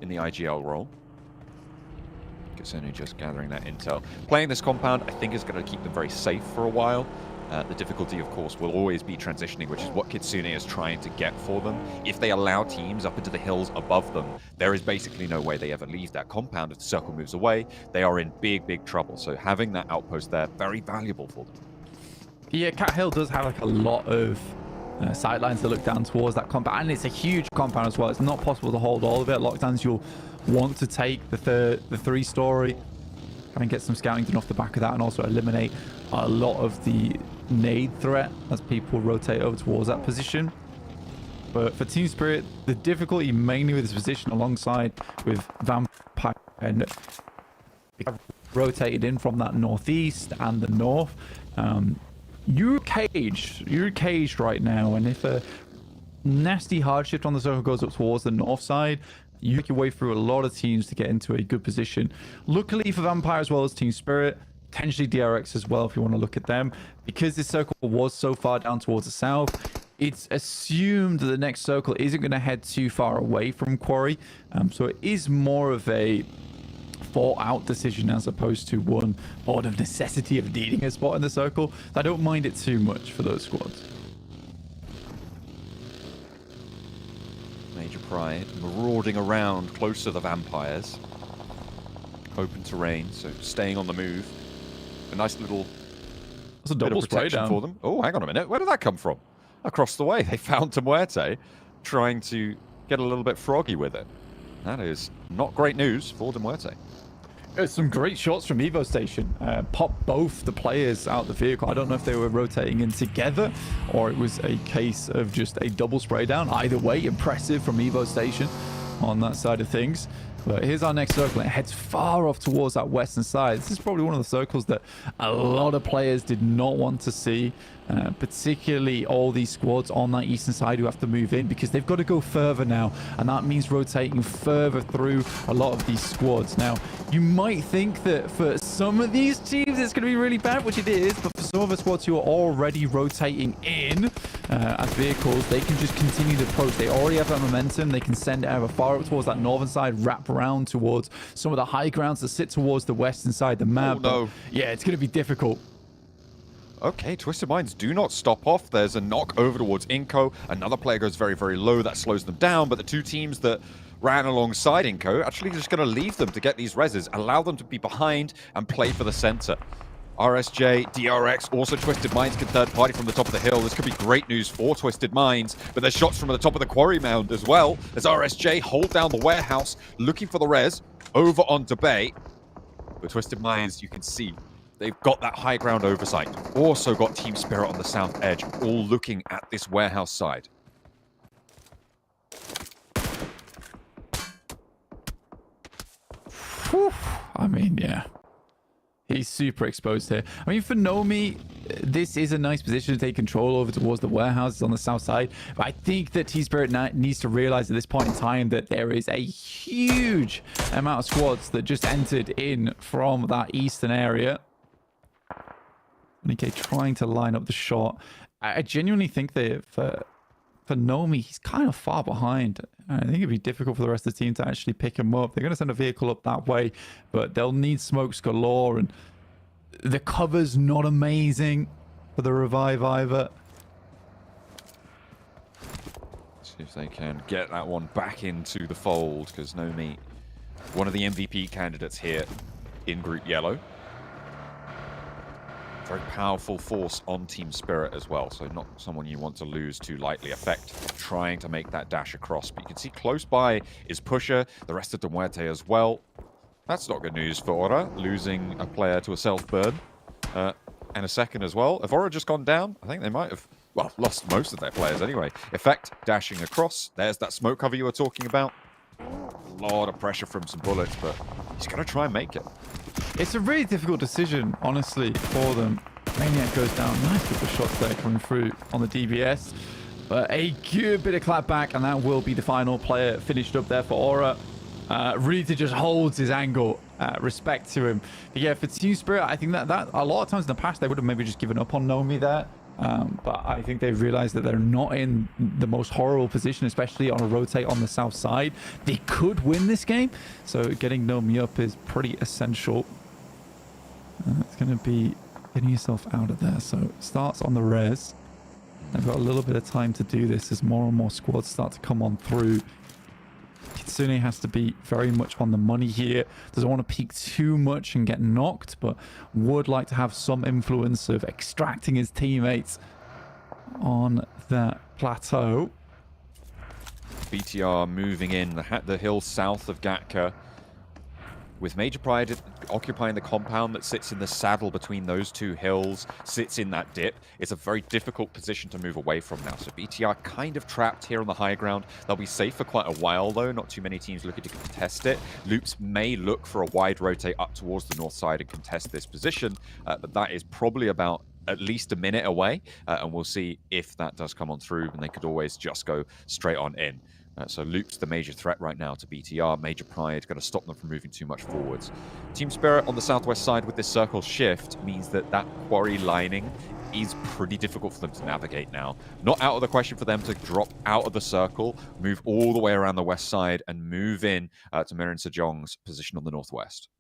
in the IGL role. Kitsune just gathering that intel. Playing this compound, I think, is going to keep them very safe for a while. The difficulty, of course, will always be transitioning, which is what Kitsune is trying to get for them. If they allow teams up into the hills above them, there is basically no way they ever leave that compound. If the circle moves away, they are in big, big trouble. So having that outpost there, very valuable for them. Yeah, Cat Hill does have like a lot of sidelines to look down towards that compound, and it's a huge compound as well. It's not possible to hold all of it. A lot of times you'll want to take the 3-story, try and get some scouting done off the back of that, and also eliminate a lot of the nade threat as people rotate over towards that position. But for Team Spirit, the difficulty mainly with this position, alongside with Vampire, and rotated in from that northeast and the north. You're caged right now, and if a nasty hard shift on the circle goes up towards the north side, you make your way through a lot of teams to get into a good position. Luckily for Vampire as well as Team Spirit, potentially DRX as well if you want to look at them, because this circle was so far down towards the south, it's assumed that the next circle isn't going to head too far away from Quarry, so it is more of a thought out decision as opposed to one out of necessity of needing a spot in the circle. I don't mind it too much for those squads. Major Pride marauding around close to the Vampires. Open terrain, so staying on the move. A nice little That's a double spray down for them. Oh, hang on a minute. Where did that come from? Across the way, they found Muerte trying to get a little bit froggy with it. That is not great news for Muerte. Some great shots from Evo Station. Popped both the players out the vehicle. I don't know if they were rotating in together or it was a case of just a double spray down. Either way, impressive from Evo Station on that side of things. But here's our next circle. It heads far off towards that western side. This is probably one of the circles that a lot of players did not want to see, particularly all these squads on that eastern side who have to move in because they've got to go further now, and that means rotating further through a lot of these squads. Now, you might think that for some of these teams it's going to be really bad, which it is, but for some of the squads who are already rotating in as vehicles, they can just continue the approach. They already have that momentum. They can send it over far up towards that northern side, wrap around towards some of the high grounds that sit towards the western side of the map. Oh, no. But yeah, it's going to be difficult. Okay, Twisted Minds do not stop off. There's a knock over towards Inco. Another player goes very, very low. That slows them down. But the two teams that ran alongside Inco actually just going to leave them to get these reses, allow them to be behind and play for the center. RSJ, DRX, also Twisted Minds can third party from the top of the hill. This could be great news for Twisted Minds, but there's shots from the top of the quarry mound as well, as RSJ hold down the warehouse, looking for the res, over onto Bay. But Twisted Minds, you can see, they've got that high ground oversight. Also got Team Spirit on the south edge, all looking at this warehouse side. Whew. I mean, yeah. He's super exposed here. I mean, for Nomi, this is a nice position to take control over towards the warehouses on the south side. But I think that T-Spirit needs to realize at this point in time that there is a huge amount of squads that just entered in from that eastern area. Okay, trying to line up the shot. I genuinely think that for Nomi, he's kind of far behind. I think it'd be difficult for the rest of the team to actually pick him up. They're going to send a vehicle up that way, but they'll need smokes galore, and the cover's not amazing for the revive either. See if they can get that one back into the fold, because Nomi, one of the MVP candidates here in Group Yellow. Very powerful force on Team Spirit as well, so not someone you want to lose too lightly. Effect trying to make that dash across, but you can see close by is Pusher, the rest of the Muerte as well. That's not good news for Aura, losing a player to a self-burn. And a second as well. Have Aura just gone down? I think they might have, well, lost most of their players anyway. Effect dashing across. There's that smoke cover you were talking about. A lot of pressure from some bullets, but he's going to try and make it. It's a really difficult decision, honestly, for them. Maniac goes down. Nice couple of shots there coming through on the DBS. But a good bit of clapback, and that will be the final player finished up there for Aura. Really just holds his angle. Respect to him. But yeah, for Team Spirit, I think that a lot of times in the past, they would have maybe just given up on Nomi there. But I think they've realized that they're not in the most horrible position, especially on a rotate on the south side. They could win this game, so getting Nomi up is pretty essential. It's going to be getting yourself out of there. So it starts on the res. I've got a little bit of time to do this as more and more squads start to come on through. Kitsune has to be very much on the money here. Doesn't want to peek too much and get knocked, but would like to have some influence of extracting his teammates on that plateau. BTR moving in the hill south of Gatka, with Major Pride occupying the compound that sits in the saddle between those two hills, sits in that dip. It's a very difficult position to move away from now. So BTR kind of trapped here on the high ground. They'll be safe for quite a while, though. Not too many teams looking to contest it. Loops may look for a wide rotate up towards the north side and contest this position, but that is probably about at least a minute away, and we'll see if that does come on through, and they could always just go straight on in. So Loop's the major threat right now to BTR. Major Pride going to stop them from moving too much forwards. Team Spirit on the southwest side with this circle shift means that quarry lining is pretty difficult for them to navigate now. Not out of the question for them to drop out of the circle, move all the way around the west side, and move in to Mirin Sejong's position on the northwest.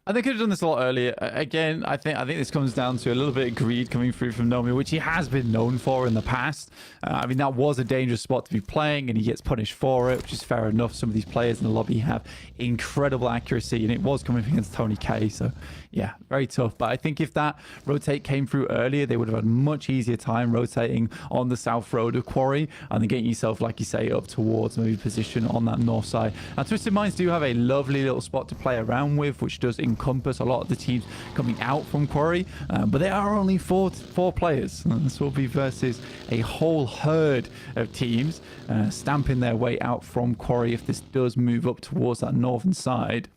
And they could have done this a lot earlier. Again, I think this comes down to a little bit of greed coming through from Nomi, which he has been known for in the past. I mean, that was a dangerous spot to be playing, and he gets punished for it, which is fair enough. Some of these players in the lobby have incredible accuracy, and it was coming against Tony K. So, yeah, very tough. But I think if that rotate came through earlier, they would have had much easier time rotating on the south road of Quarry, and then getting yourself, like you say, up towards maybe position on that north side. Now, Twisted Minds do have a lovely little spot to play around with, which does encompass a lot of the teams coming out from Quarry, but there are only four players. This will be versus a whole herd of teams stamping their way out from Quarry if this does move up towards that northern side.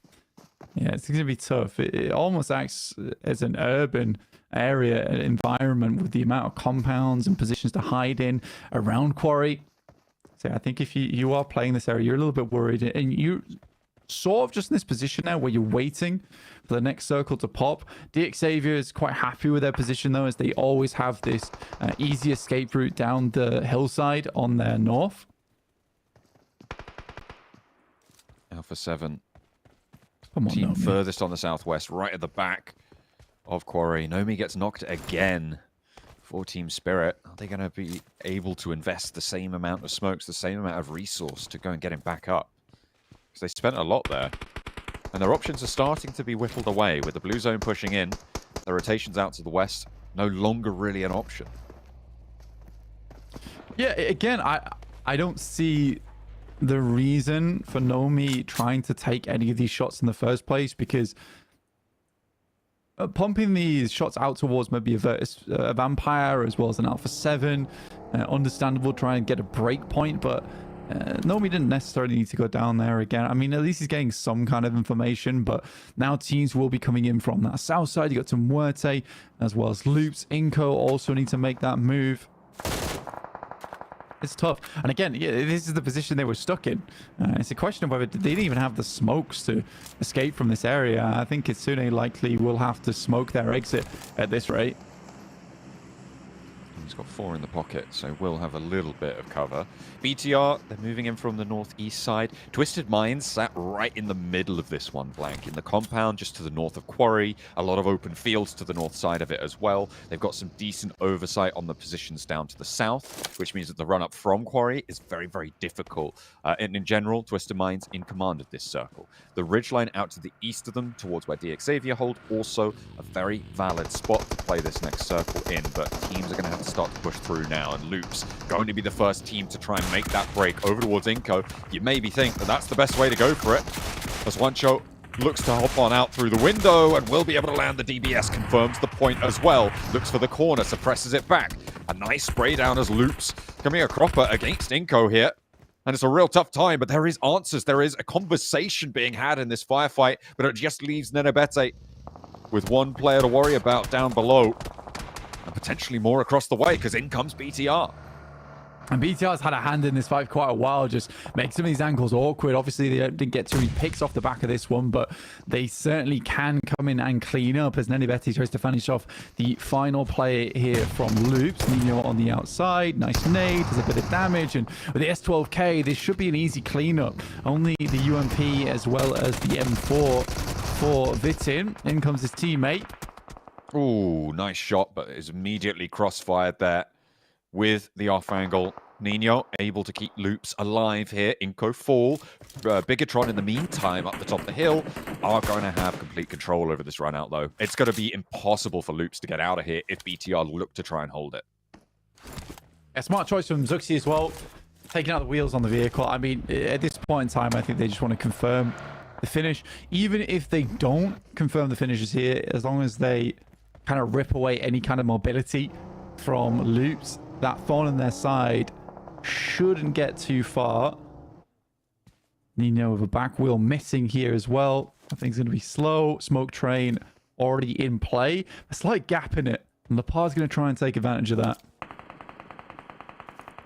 Yeah, it's going to be tough. It almost acts as an urban area, an environment with the amount of compounds and positions to hide in around Quarry. So I think if you are playing this area, you're a little bit worried, and you sort of just in this position now where you're waiting for the next circle to pop. DX Xavier is quite happy with their position, though, as they always have this easy escape route down the hillside on their north. Alpha 7. Come on, Team Nomi. furthest on the southwest, right at the back of Quarry. Nomi gets knocked again for Team Spirit. Are they going to be able to invest the same amount of smokes, the same amount of resource to go and get him back up? Because they spent a lot there. And their options are starting to be whittled away with the blue zone pushing in. The rotations out to the west, no longer really an option. Yeah, again, I don't see the reason for Nomi trying to take any of these shots in the first place, because pumping these shots out towards maybe a Vampire as well as an Alpha 7, understandable, try and get a break point, but Nomi didn't necessarily need to go down there again. I mean, at least he's getting some kind of information, but now teams will be coming in from that south side. You got some Muerte as well as Loops. Inco also need to make that move. It's tough. And again, yeah, this is the position they were stuck in. It's a question of whether they didn't even have the smokes to escape from this area. I think Kitsune likely will have to smoke their exit at this rate. He's got 4 in the pocket, so we'll have a little bit of cover. BTR, they're moving in from the northeast side. Twisted Minds sat right in the middle of this one, Blank, in the compound just to the north of Quarry. A lot of open fields to the north side of it as well. They've got some decent oversight on the positions down to the south, which means that the run-up from Quarry is very, very difficult. And in general, Twisted Minds in command of this circle. The ridgeline out to the east of them, towards where DX Xavier hold, also a very valid spot to play this next circle in, but teams are going to have to start to push through now, and Loops going to be the first team to try and make that break over towards Inco. You maybe think that that's the best way to go for it, as Wancho looks to hop on out through the window and will be able to land the DBS, confirms the point as well. Looks for the corner, suppresses it back. A nice spray down as Loops coming a cropper against Inco here. And it's a real tough time, but there is answers. There is a conversation being had in this firefight, but it just leaves Nenebete with one player to worry about down below. And potentially more across the way, because in comes BTR. And BTR's had a hand in this fight for quite a while, just makes some of these angles awkward. Obviously, they didn't get too many picks off the back of this one, but they certainly can come in and clean up as Nenebete tries to finish off the final play here from Loops. Nino on the outside, nice nade, does a bit of damage, and with the S12K, this should be an easy cleanup. Only the UMP as well as the M4 for Vitin. In comes his teammate. Ooh, nice shot, but is immediately crossfired there with the off angle. Nino able to keep Loops alive here. Inco fall. Bigatron in the meantime up the top of the hill are going to have complete control over this run out though. It's going to be impossible for Loops to get out of here if BTR look to try and hold it. A smart choice from Zuxi as well, taking out the wheels on the vehicle. I mean, at this point in time, I think they just want to confirm the finish. Even if they don't confirm the finishes here, as long as they kind of rip away any kind of mobility from Loops, that thorn on their side shouldn't get too far. Nino with a back wheel missing here as well. I think it's going to be slow. Smoke train already in play. A slight gap in it, and Lepar's going to try and take advantage of that.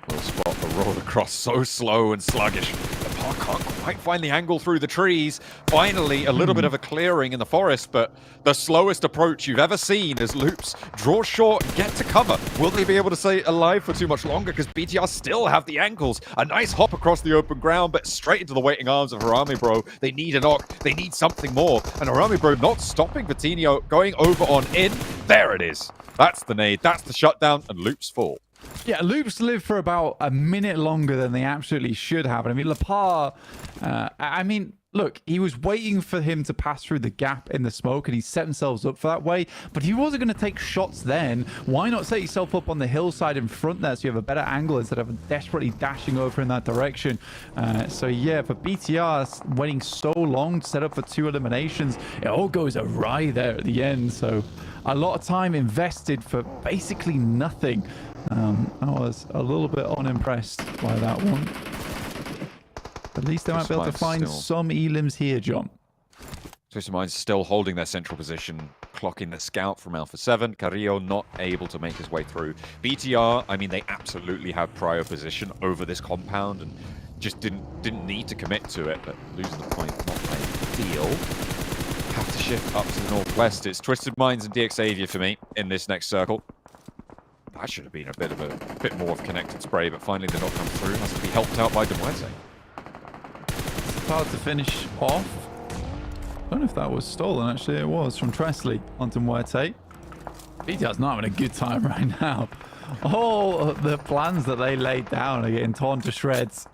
We'll spot the roll across so slow and sluggish. Lepar can't quite find the angle through the trees. Finally, a little bit of a clearing in the forest, but the slowest approach you've ever seen as Loops draw short and get to cover. Will they be able to stay alive for too much longer? Because BTR still have the ankles. A nice hop across the open ground, but straight into the waiting arms of Harami Bro. They need a knock. They need something more. And Harami Bro not stopping Vitinho, going over on in. There it is. That's the nade. That's the shutdown, and Loops fall. Yeah, Loops lived for about a minute longer than they absolutely should have. I mean, Lepar, I mean, look, he was waiting for him to pass through the gap in the smoke, and he set themselves up for that way. But if he wasn't going to take shots then, why not set yourself up on the hillside in front there so you have a better angle instead of desperately dashing over in that direction? So yeah, for BTR, waiting so long to set up for 2 eliminations, it all goes awry there at the end. So a lot of time invested for basically nothing. I was a little bit unimpressed by that one. At least they might be able to find some elims here, John. Twisted Minds still holding their central position, clocking the scout from Alpha 7. Carrillo not able to make his way through. BTR, I mean, they absolutely have prior position over this compound and just didn't need to commit to it, but losing the point, not playing the deal. Have to shift up to the northwest. It's Twisted Minds and DX Xavier for me in this next circle. That should have been a bit more of a connected spray, but finally they're not come through. Has to be helped out by Demuerte. It's hard to finish off. I don't know if that was stolen. Actually, it was from Tresley onto Muerte. BTR's not having a good time right now. All the plans that they laid down are getting torn to shreds.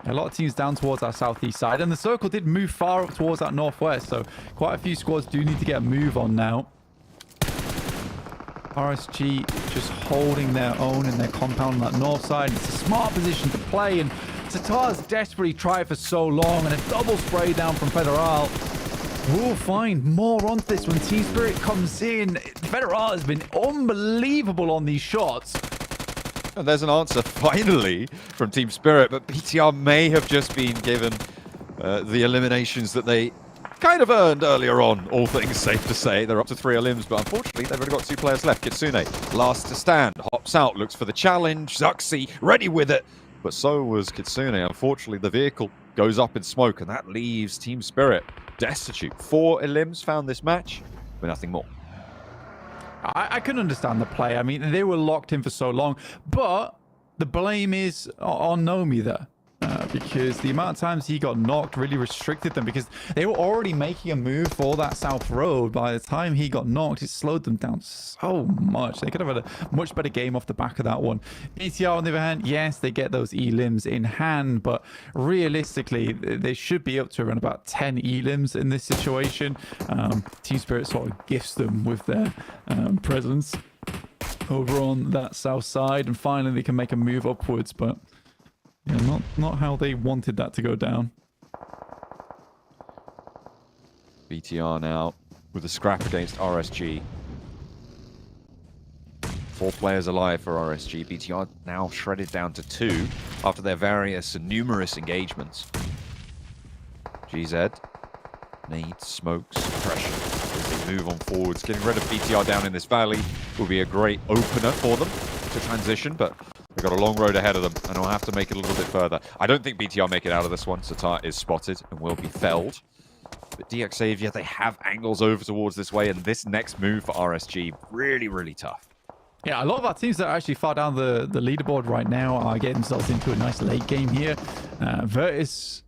A lot of teams down towards our southeast side, and the circle did move far up towards that northwest, so quite a few squads do need to get a move on now. RSG just holding their own in their compound on that north side. It's a smart position to play, and Tatar's desperately tried for so long, and a double spray down from Federal. We'll find more on this when Team Spirit comes in. Federal has been unbelievable on these shots. And there's an answer, finally, from Team Spirit, but BTR may have just been given the eliminations that they kind of earned earlier on, all things safe to say. They're up to 3 elims, but unfortunately, they've only got 2 players left. Kitsune, last to stand, hops out, looks for the challenge. Zuxi, ready with it. But so was Kitsune. Unfortunately, the vehicle goes up in smoke, and that leaves Team Spirit destitute. 4 elims found this match, but nothing more. I couldn't understand the play. I mean, they were locked in for so long, but the blame is on Nomi there. Because the amount of times he got knocked really restricted them, because they were already making a move for that south road. By the time he got knocked, it slowed them down so much. They could have had a much better game off the back of that one. BTR, on the other hand, yes, they get those elims in hand, but realistically, they should be up to around about 10 elims in this situation. Team Spirit sort of gifts them with their presence over on that south side, and finally they can make a move upwards, but yeah, not how they wanted that to go down. BTR now with a scrap against RSG. 4 players alive for RSG. BTR now shredded down to 2 after their various and numerous engagements. GZ needs smokes, pressure as they move on forwards. Getting rid of BTR down in this valley will be a great opener for them to transition, but they've got a long road ahead of them, and they'll have to make it a little bit further. I don't think BTR make it out of this one. Satar is spotted and will be felled. But DX Xavier, they have angles over towards this way, and this next move for RSG, really, really tough. Yeah, a lot of our teams that are actually far down the leaderboard right now are getting themselves into a nice late game here. Virtus,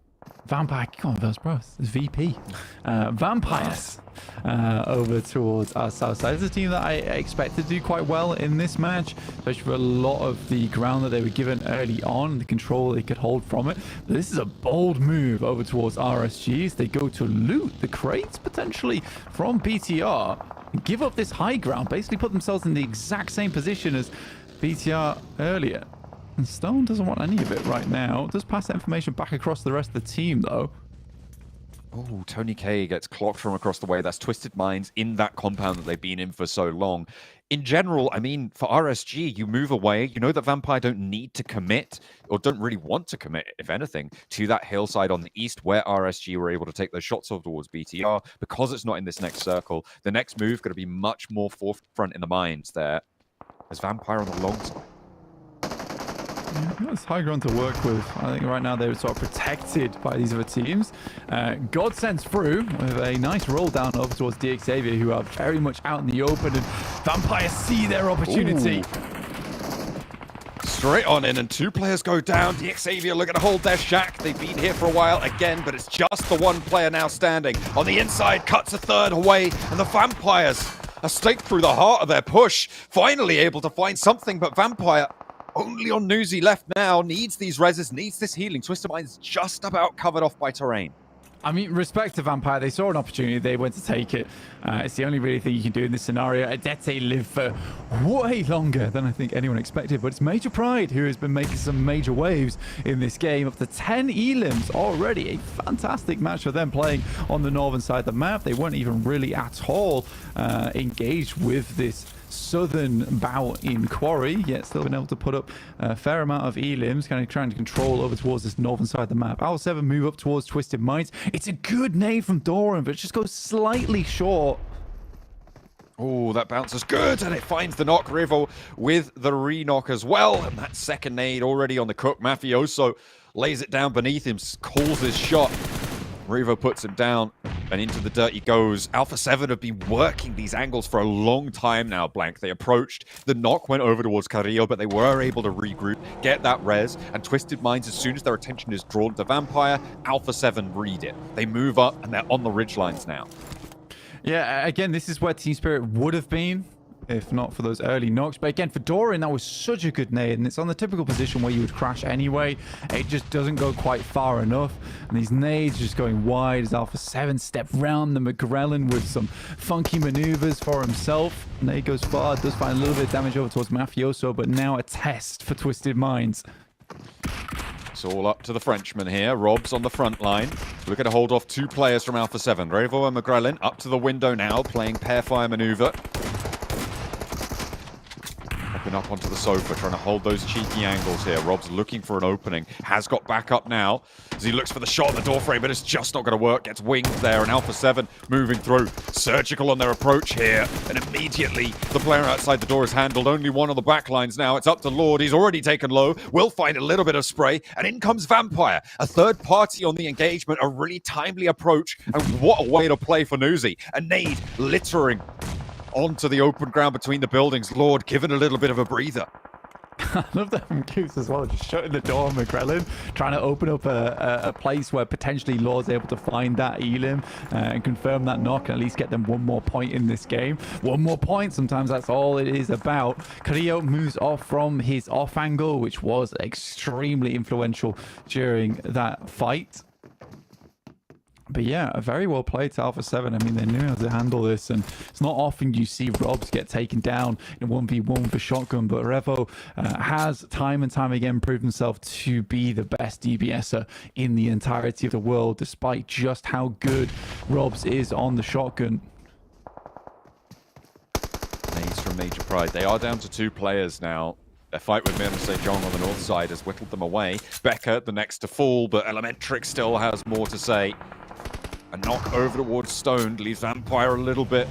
Vampire, come on, Virtus, bro, it's VP. Vampires over towards our south side. It's a team that I expected to do quite well in this match, especially for a lot of the ground that they were given early on, the control they could hold from it. But this is a bold move over towards RSGs. They go to loot the crates potentially from BTR, give up this high ground, basically put themselves in the exact same position as BTR earlier. And Stone doesn't want any of it right now. Does pass that information back across the rest of the team, though. Oh, Tony K gets clocked from across the way. That's Twisted Minds in that compound that they've been in for so long. In general, I mean, for RSG, you move away. You know that Vampire don't need to commit, or don't really want to commit, if anything, to that hillside on the east where RSG were able to take those shots off towards BTR. Because it's not in this next circle, the next move going to be much more forefront in the minds there as Vampire on the long side. It's high ground to work with. I think right now they're sort of protected by these other teams. God sends through with a nice roll down over towards DX Xavier, who are very much out in the open, and Vampire see their opportunity. Ooh. Straight on in, and 2 players go down. DX Xavier looking to hold their shack. They've been here for a while again, but it's just the 1 player now standing. On the inside, cuts a 3rd away, and the Vampires are staked through the heart of their push. Finally able to find something, but Vampire only on Newsy left now, needs these reses, needs this healing. Twisted Mind's just about covered off by terrain. I mean, respect to Vampire. They saw an opportunity. They went to take it. It's the only really thing you can do in this scenario. Adete lived for way longer than I think anyone expected. But it's Major Pride who has been making some major waves in this game. Up to 10 elims already. A fantastic match for them playing on the northern side of the map. They weren't even really at all engaged with this southern bout in Quarry, yet still been able to put up a fair amount of elims, kind of trying to control over towards this northern side of the map. Owl 7 move up towards Twisted Minds. It's a good nade from Doran, but it just goes slightly short. Oh, that bounces good, and it finds the knock. Rivo with the re-knock as well, and that second nade already on the cook. Mafioso lays it down beneath him, calls his shot. Rivo puts him down, and into the dirt he goes. Alpha 7 have been working these angles for a long time now, Blank. They approached, the knock went over towards Carrillo, but they were able to regroup, get that res, and Twisted Minds, as soon as their attention is drawn to Vampire, Alpha 7 read it. They move up, and they're on the ridgelines now. Yeah, again, this is where Team Spirit would have been if not for those early knocks. But again, for Doran, that was such a good nade, and it's on the typical position where you would crash anyway. It just doesn't go quite far enough, and these nades just going wide as Alpha 7 step round the McGrellin with some funky maneuvers for himself. Nade goes far, does find a little bit of damage over towards Mafioso, but now a test for Twisted Minds. It's all up to the Frenchman here. Rob's on the front line. Looking to hold off 2 players from Alpha 7. Revo and McGrellin up to the window now, playing pair fire maneuver. Creeping up onto the sofa, trying to hold those cheeky angles here. Rob's looking for an opening. Has got back up now as he looks for the shot on the doorframe, but it's just not going to work. Gets winged there, and Alpha 7 moving through. Surgical on their approach here, and immediately the player outside the door is handled. Only one on the back lines now. It's up to Lord. He's already taken low. Will find a little bit of spray, and in comes Vampire. A third party on the engagement. A really timely approach, and what a way to play for Newsy. A nade littering onto the open ground between the buildings. Lord given a little bit of a breather. I love that from Goose as well, just shutting the door on McGrellin, trying to open up a place where potentially Lord's able to find that Elim and confirm that knock and at least get them one more point in this game. One more point, sometimes that's all it is about. Carrillo moves off from his off angle, which was extremely influential during that fight. But yeah, a very well played to Alpha 7. I mean, they knew how to handle this, and it's not often you see Robs get taken down in 1v1 for shotgun, but Revo has time and time again proved himself to be the best DBSer in the entirety of the world, despite just how good Robs is on the shotgun. Nades from Major Pride. They are down to 2 players now. Their fight with Miramar Sejong on the north side has whittled them away. Becca, the next to fall, but Elementrix still has more to say. A knock over towards Stoned leaves Vampire a little bit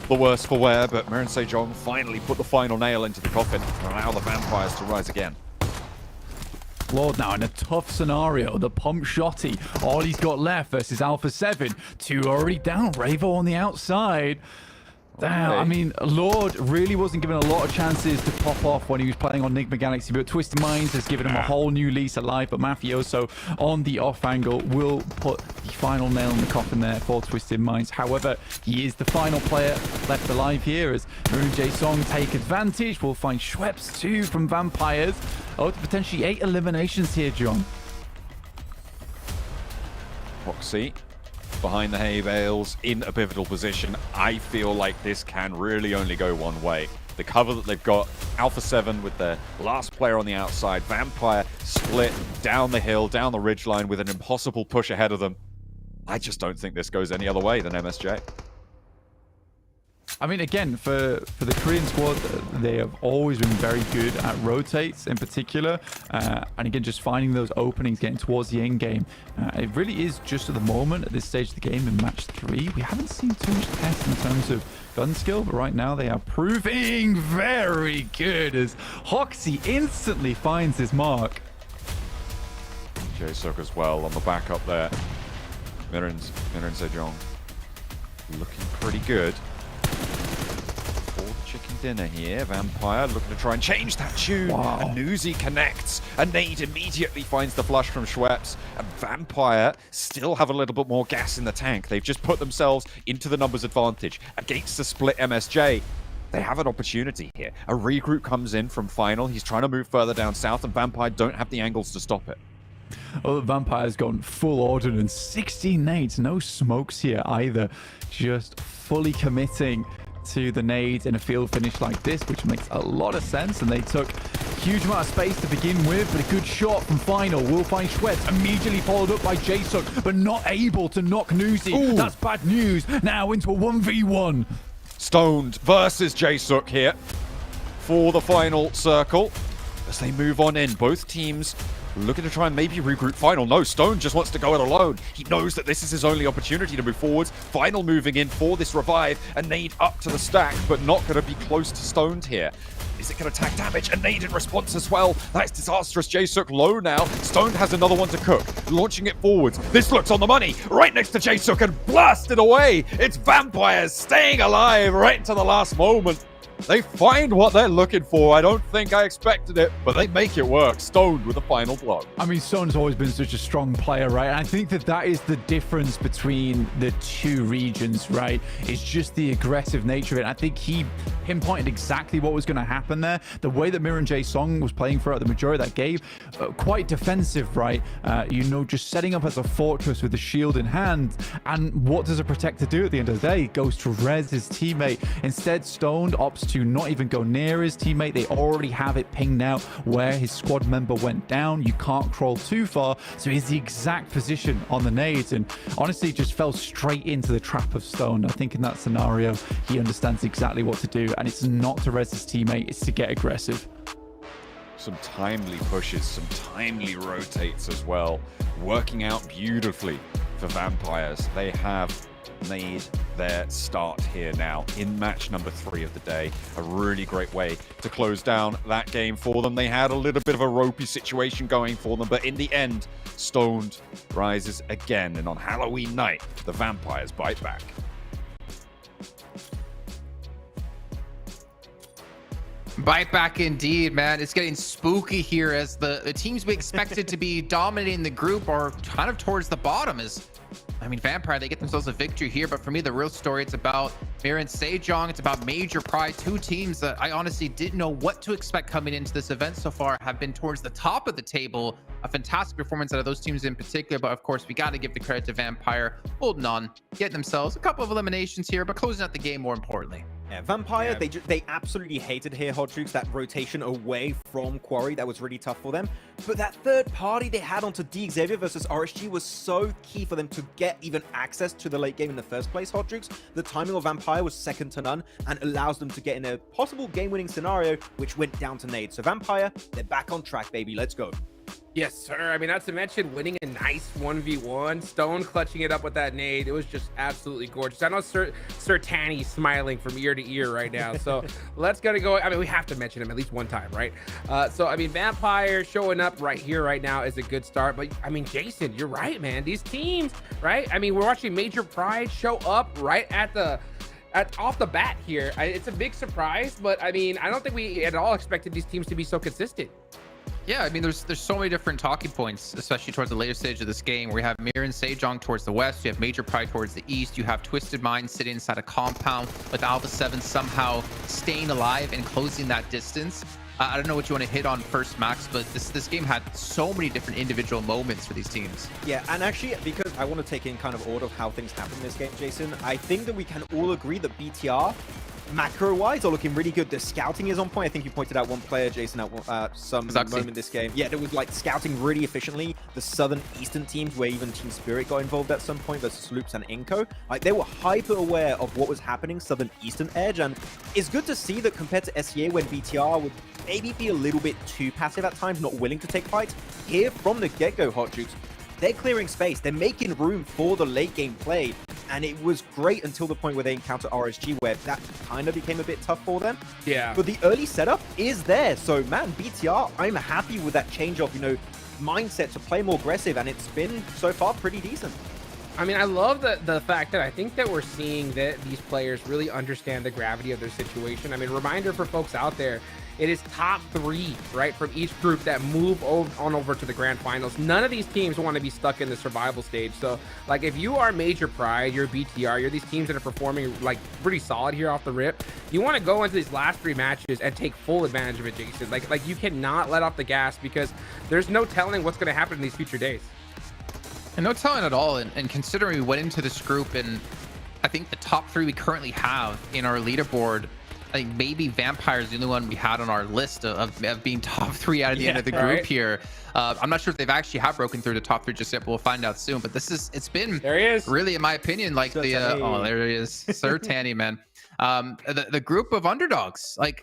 the worse for wear, but Miramar Sejong finally put the final nail into the coffin and allow the Vampires to rise again. Lord now in a tough scenario. The pump shotty, all he's got left versus Alpha 7. 2 already down. Ravo on the outside. Damn, I mean, Lord really wasn't given a lot of chances to pop off when he was playing on Nigma Galaxy, but Twisted Minds has given him a whole new lease of life. But Mafioso on the off angle will put the final nail in the coffin there for Twisted Minds. However, he is the final player left alive here as Maroon J Song take advantage. We'll find Schweppes too from Vampires. Oh, potentially 8 eliminations here, John. Foxy behind the hay bales in a pivotal position. I feel like this can really only go one way. The cover that they've got, Alpha 7 with their last player on the outside, Vampire split down the hill, down the ridgeline with an impossible push ahead of them. I just don't think this goes any other way than MSJ. I mean, again, for the Korean squad, they have always been very good at rotates in particular. And again, just finding those openings, getting towards the end game. It really is just at the moment, at this stage of the game in match 3, we haven't seen too much test in terms of gun skill. But right now, they are proving very good as Hoxie instantly finds his mark. J-Suk as well on the back up there. Miran Sejong looking pretty good. Chicken dinner here. Vampire looking to try and change that tune. Wow. And Newsy connects. A nade immediately finds the flush from Schweppes. And Vampire still have a little bit more gas in the tank. They've just put themselves into the numbers advantage against the split MSJ. They have an opportunity here. A regroup comes in from Final. He's trying to move further down south, and Vampire don't have the angles to stop it. Oh, the Vampire's gone full ordnance. 16 nades. No smokes here either. Just fully committing to the nades in a field finish like this, which makes a lot of sense. And they took a huge amount of space to begin with, but a good shot from Final will find Schweppes, immediately followed up by J-Suk, but not able to knock Newsy. Ooh. That's bad news. Now into a 1v1. Stoned versus J-Suk here for the final circle as they move on in. Both teams looking to try and maybe regroup Final. No, Stone just wants to go it alone. He knows that this is his only opportunity to move forwards. Final moving in for this revive. A nade up to the stack, but not going to be close to Stoned here. Is it going to tag damage? A nade in response as well. That's disastrous. J-Suk low now. Stoned has another one to cook. Launching it forwards. This looks on the money. Right next to J-Suk and blasted away. It's Vampires staying alive right to the last moment. They find what they're looking for. I don't think I expected it, but they make it work. Stoned with the final blow. I mean, Stone's always been such a strong player, right? And I think that that is the difference between the two regions, right? It's just the aggressive nature of it. I think he pinpointed exactly what was going to happen there. The way that Miran J Song was playing throughout the majority of that game, quite defensive, right? You know, just setting up as a fortress with the shield in hand. And what does a protector do at the end of the day? Goes to res his teammate. Instead, Stoned opts to not even go near his teammate. They already have it pinged out where his squad member went down. You can't crawl too far, so he's the exact position on the nades, and honestly just fell straight into the trap of Stone. I think in that scenario he understands exactly what to do, and it's not to res his teammate, it's to get aggressive. Some timely pushes, some timely rotates as well. Working out beautifully for Vampires. They have made their start here now in match number 3 of the day. A really great way to close down that game for them. They had a little bit of a ropey situation going for them, but in the end, Stoned rises again. And on Halloween night, the Vampires bite back. Bite back indeed, man. It's getting spooky here as the teams we expected to be dominating the group are kind of towards the bottom. I mean, Vampire, they get themselves a victory here, but for me, the real story, it's about Mir and Sejong. It's about Major Pride. 2 teams that I honestly didn't know what to expect coming into this event so far have been towards the top of the table. A fantastic performance out of those teams in particular, but of course, we got to give the credit to Vampire, holding on, getting themselves a couple of eliminations here, but closing out the game more importantly. Yeah, Vampire, they absolutely hated here, Hot Jukes, that rotation away from Quarry. That was really tough for them. But that third party they had onto D Xavier versus RSG was so key for them to get even access to the late game in the first place, Hot Jukes. The timing of Vampire was second to none and allows them to get in a possible game-winning scenario, which went down to nade. So Vampire, they're back on track, baby. Let's go. Yes, sir. I mean, not to mention winning a nice 1v1. Stone clutching it up with that nade. It was just absolutely gorgeous. I know Sir Tanny smiling from ear to ear right now. So let's go. I mean, we have to mention him at least one time, right? So, I mean, Vampire showing up right here, right now is a good start. But, I mean, Jason, you're right, man. These teams, right? I mean, we're watching Major Pride show up right off the bat here. It's a big surprise, but, I mean, I don't think we at all expected these teams to be so consistent. Yeah, I mean, there's so many different talking points, especially towards the later stage of this game, where we have Mir and Sejong towards the west, you have Major Pride towards the east, you have Twisted Mind sitting inside a compound with Alpha 7 somehow staying alive and closing that distance. I don't know what you want to hit on first, Max, but this game had so many different individual moments for these teams. Yeah, and actually, because I want to take in kind of order of how things happen in this game, Jason, I think that we can all agree that BTR macro-wise are looking really good. The scouting is on point. I think you pointed out one player, Jason, at some moment this game. Yeah, there was like scouting really efficiently. The southern eastern teams, where even Team Spirit got involved at some point versus Loops and Inko, like they were hyper aware of what was happening southern eastern edge, and it's good to see that compared to SEA, when BTR would maybe be a little bit too passive at times, not willing to take fights. Here from the get-go, Hot Jukes, they're clearing space. They're making room for the late game play. And it was great until the point where they encounter RSG, where that kind of became a bit tough for them. Yeah. But the early setup is there. So, man, BTR, I'm happy with that change of, mindset to play more aggressive. And it's been, so far, pretty decent. I mean, I love the fact that I think that we're seeing that these players really understand the gravity of their situation. I mean, reminder for folks out there, it is top 3, right, from each group that move on over to the Grand Finals. None of these teams want to be stuck in the survival stage. So, like, if you are Major Pride, you're BTR, you're these teams that are performing, like, pretty solid here off the rip, you want to go into these last 3 matches and take full advantage of it, Jason. Like you cannot let off the gas, because there's no telling what's going to happen in these future days. And no telling at all. And considering we went into this group, and I think the top 3 we currently have in our leaderboard, I think maybe Vampire is the only one we had on our list of being top 3 out of the end of the group here. I'm not sure if they've actually have broken through the top 3 just yet, but we'll find out soon. But it's been there he is. Really, in my opinion, like Sir the Tanny. oh, there he is, Sir Tanny, man. The group of underdogs, like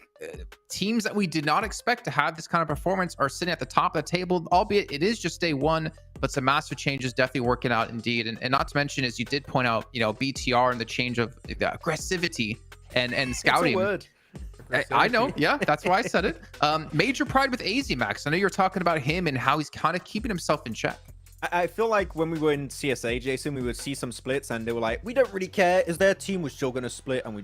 teams that we did not expect to have this kind of performance, are sitting at the top of the table, albeit it is just day 1, but some massive changes definitely working out indeed. And not to mention, as you did point out, BTR and the change of the aggressivity and scouting. It's a word. I know, yeah, that's why I said it. Major Pride with AZ, Max. I know you're talking about him and how he's kind of keeping himself in check. I feel like when we were in CSA, Jason, we would see some splits and they were like, we don't really care. Is their team was still going to split, and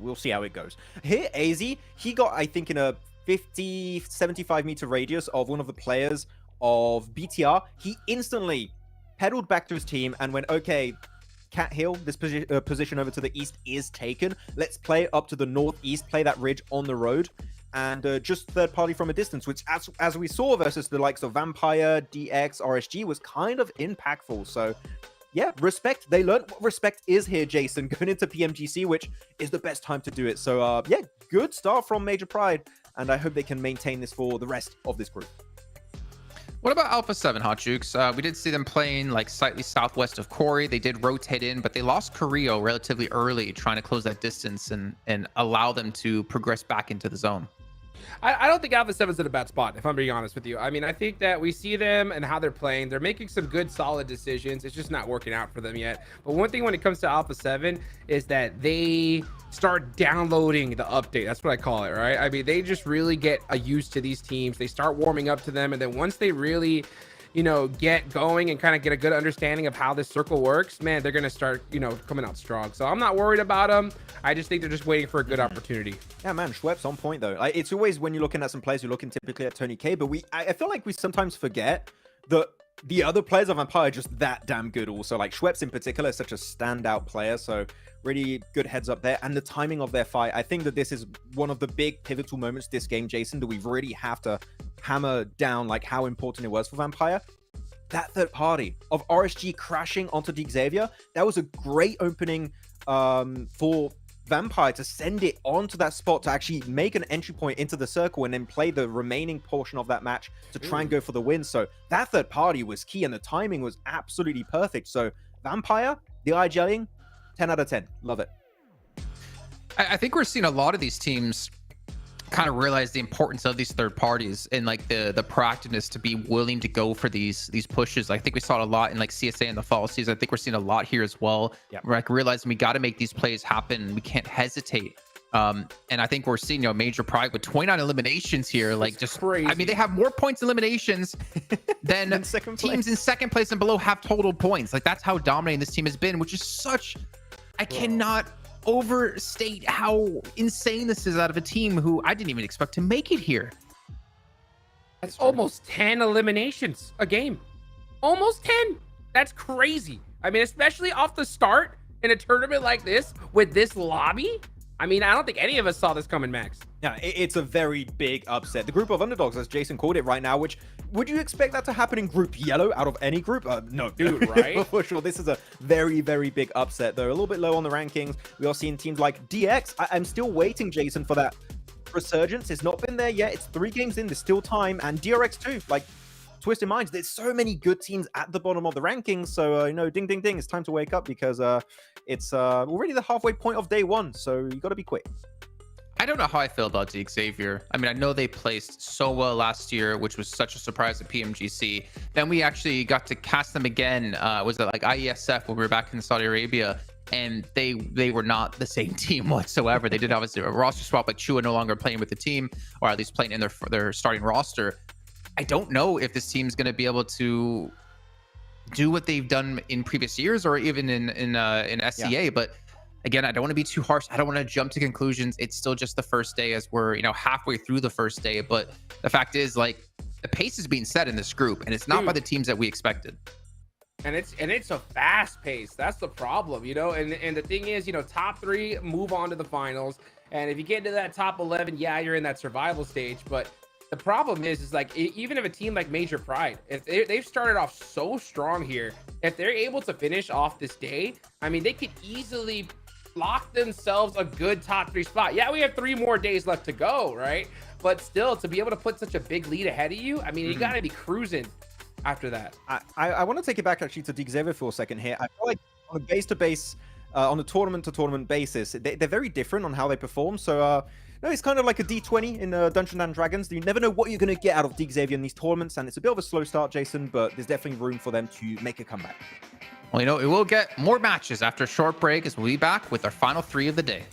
we'll see how it goes. Here, AZ, he got, I think, in a 50, 75 meter radius of one of the players of BTR. He instantly pedaled back to his team and went, okay, Cat Hill, this position over to the east is taken. Let's play up to the northeast, play that ridge on the road, and just third party from a distance, which as we saw versus the likes of Vampire, DX, RSG, was kind of impactful. So yeah, respect. They learned what respect is here, Jason, going into PMGC, which is the best time to do it. So yeah, good start from Major Pride, and I hope they can maintain this for the rest of this group. What about Alpha 7, Hot Jukes? We did see them playing like slightly southwest of Corey. They did rotate in, but they lost Carrillo relatively early, trying to close that distance and allow them to progress back into the zone. I don't think Alpha 7's in a bad spot, if I'm being honest with you. I mean, I think that we see them and how they're playing. They're making some good, solid decisions. It's just not working out for them yet. But one thing when it comes to Alpha 7 is that they start downloading the update. That's what I call it, right? I mean, they just really get used to these teams. They start warming up to them. And then once they really, you know, get going and kind of get a good understanding of how this circle works, man, they're going to start, you know, coming out strong. So I'm not worried about them. I just think they're just waiting for a good opportunity. Yeah, man, Schweppes on point though. Like, it's always when you're looking at some players, you're looking typically at Tony K, but I feel like we sometimes forget that the other players of Vampire are just that damn good also. Like Schweppes in particular is such a standout player, so really good heads up there. And the timing of their fight, I think that this is one of the big pivotal moments this game, Jason, that we really have to hammer down like how important it was for Vampire. That third party of RSG crashing onto Deep Xavier, that was a great opening for Vampire to send it onto that spot to actually make an entry point into the circle and then play the remaining portion of that match to try and go for the win. So that third party was key and the timing was absolutely perfect. So Vampire, the eye gelling, 10 out of 10. Love it. I think we're seeing a lot of these teams kind of realize the importance of these third parties and like the proactiveness to be willing to go for these pushes. I think we saw it a lot in like CSA in the fall season. I think we're seeing a lot here as well. Yep. We're like realizing we got to make these plays happen. We can't hesitate. And I think we're seeing, you know, Major Pride with 29 eliminations here. Like just crazy. I mean, they have more points eliminations than teams in second place and below have total points. Like that's how dominating this team has been, which is such, I cannot overstate how insane this is out of a team who I didn't even expect to make it here. That's almost 10 eliminations a game. Almost 10. That's crazy. I mean, especially off the start in a tournament like this with this lobby. I mean, I don't think any of us saw this coming, Max. Yeah, it's a very big upset. The group of underdogs, as Jason called it right now, which would you expect that to happen in Group Yellow out of any group? No, dude, right? For sure. This is a very, very big upset, though. A little bit low on the rankings. We are seeing teams like DX. I'm still waiting, Jason, for that resurgence. It's not been there yet. It's 3 games in. There's still time. And DRX too. Like, Twisted Minds. There's so many good teams at the bottom of the rankings. So, you know, ding, ding, ding. It's time to wake up because it's already the halfway point of day 1. So you got to be quick. I don't know how I feel about Deep Xavier. I mean, I know they placed so well last year, which was such a surprise at PMGC. Then we actually got to cast them again. Was it like IESF when we were back in Saudi Arabia? And they were not the same team whatsoever. They did obviously a roster swap, like Chua no longer playing with the team, or at least playing in their starting roster. I don't know if this team's going to be able to do what they've done in previous years or even in SCA, but again, I don't want to be too harsh. I don't want to jump to conclusions. It's still just the first day as we're, you know, halfway through the first day. But the fact is, like, the pace is being set in this group, and it's not by the teams that we expected. And it's a fast pace. That's the problem, you know. And the thing is, you know, top 3 move on to the finals. And if you get into that top 11, yeah, you're in that survival stage. But the problem is like, even if a team like Major Pride, if they've started off so strong here, if they're able to finish off this day, I mean, they could easily lock themselves a good top 3 spot. Yeah, we have 3 more days left to go, right? But still, to be able to put such a big lead ahead of you, I mean, you got to be cruising after that. I want to take it back actually to Deep Xavier for a second here. I feel like on a base-to-base, on a tournament-to-tournament basis, they're very different on how they perform. So, no, it's kind of like a D20 in Dungeons and Dragons. You never know what you're going to get out of Deep Xavier in these tournaments, and it's a bit of a slow start, Jason, but there's definitely room for them to make a comeback. Well, you know, it will get more matches after a short break as we'll be back with our final 3 of the day.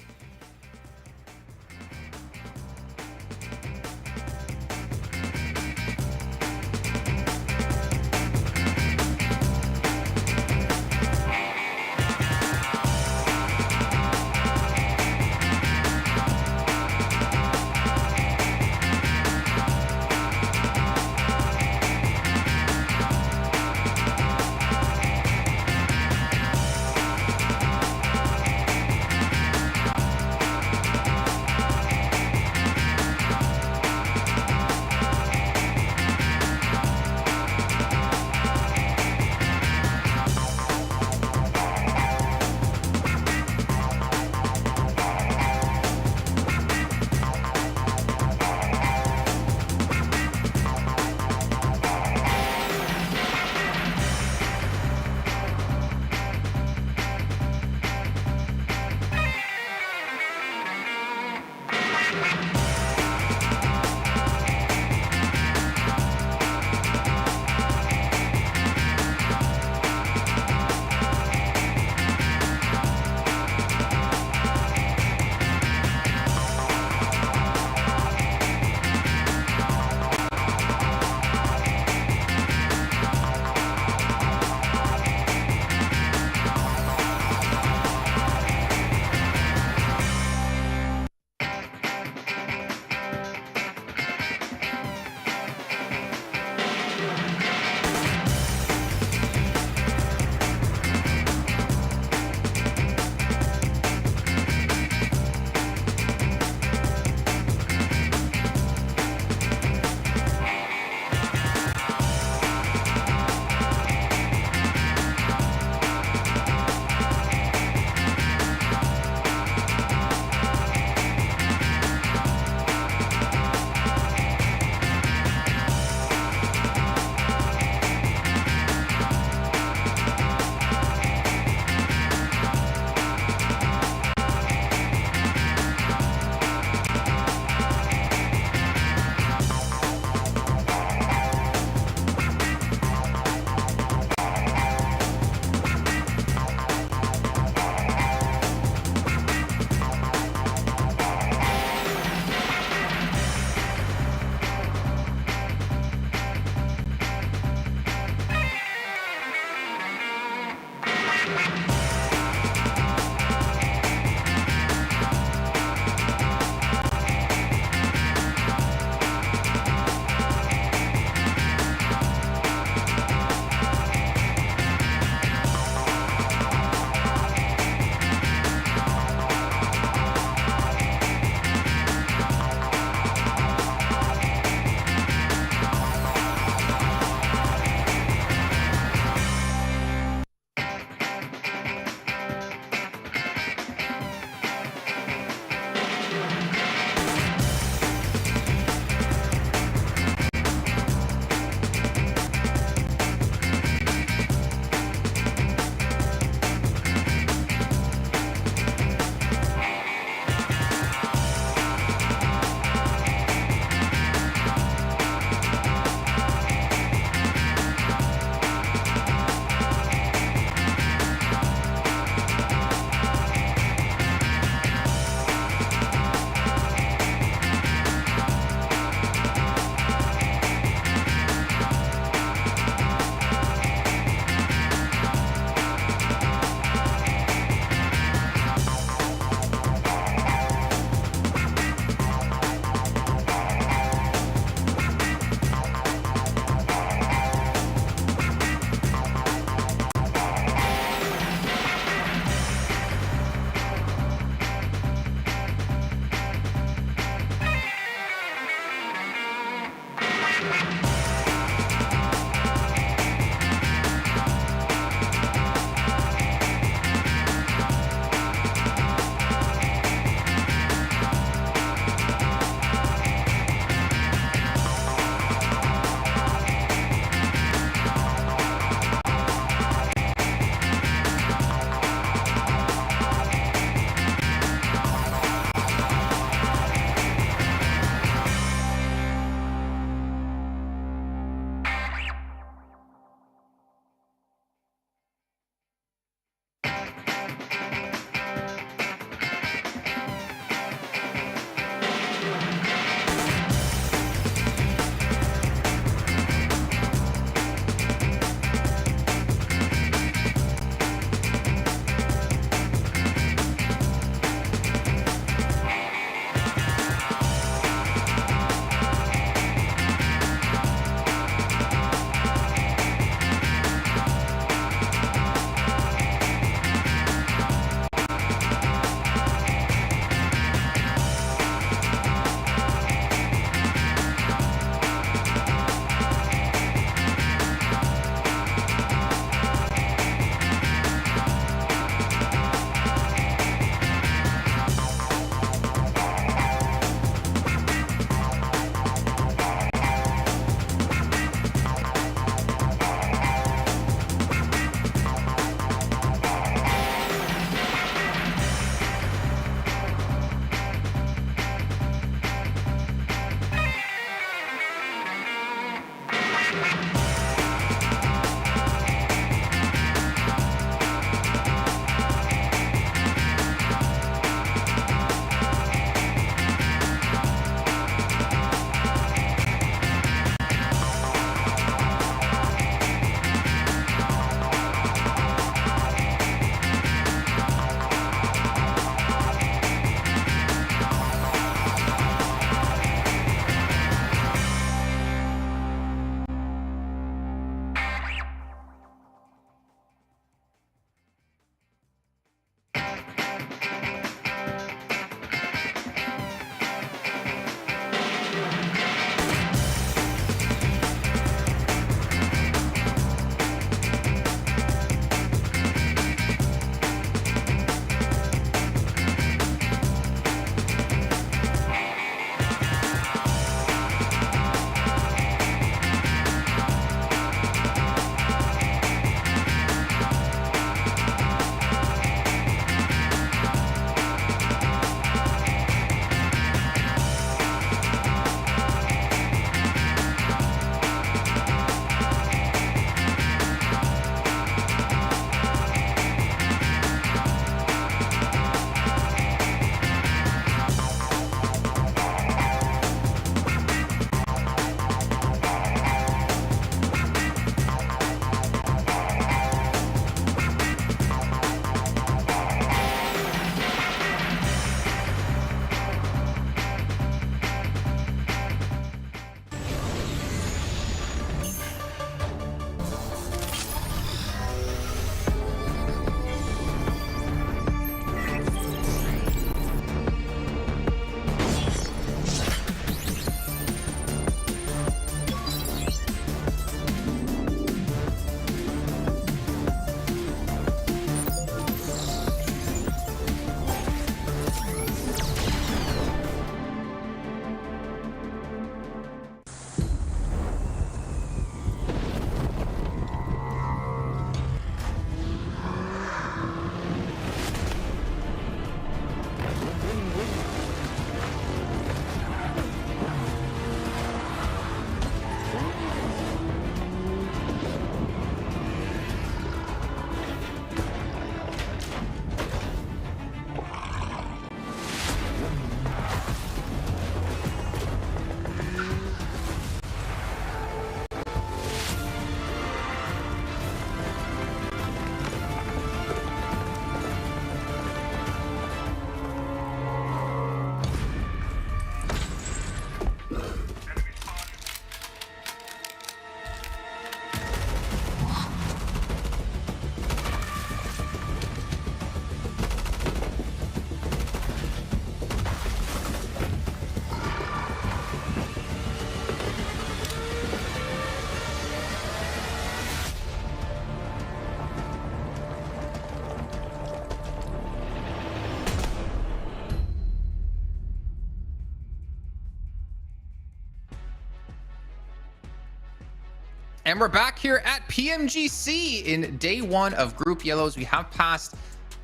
And we're back here at PMGC in day one of Group Yellows. We have passed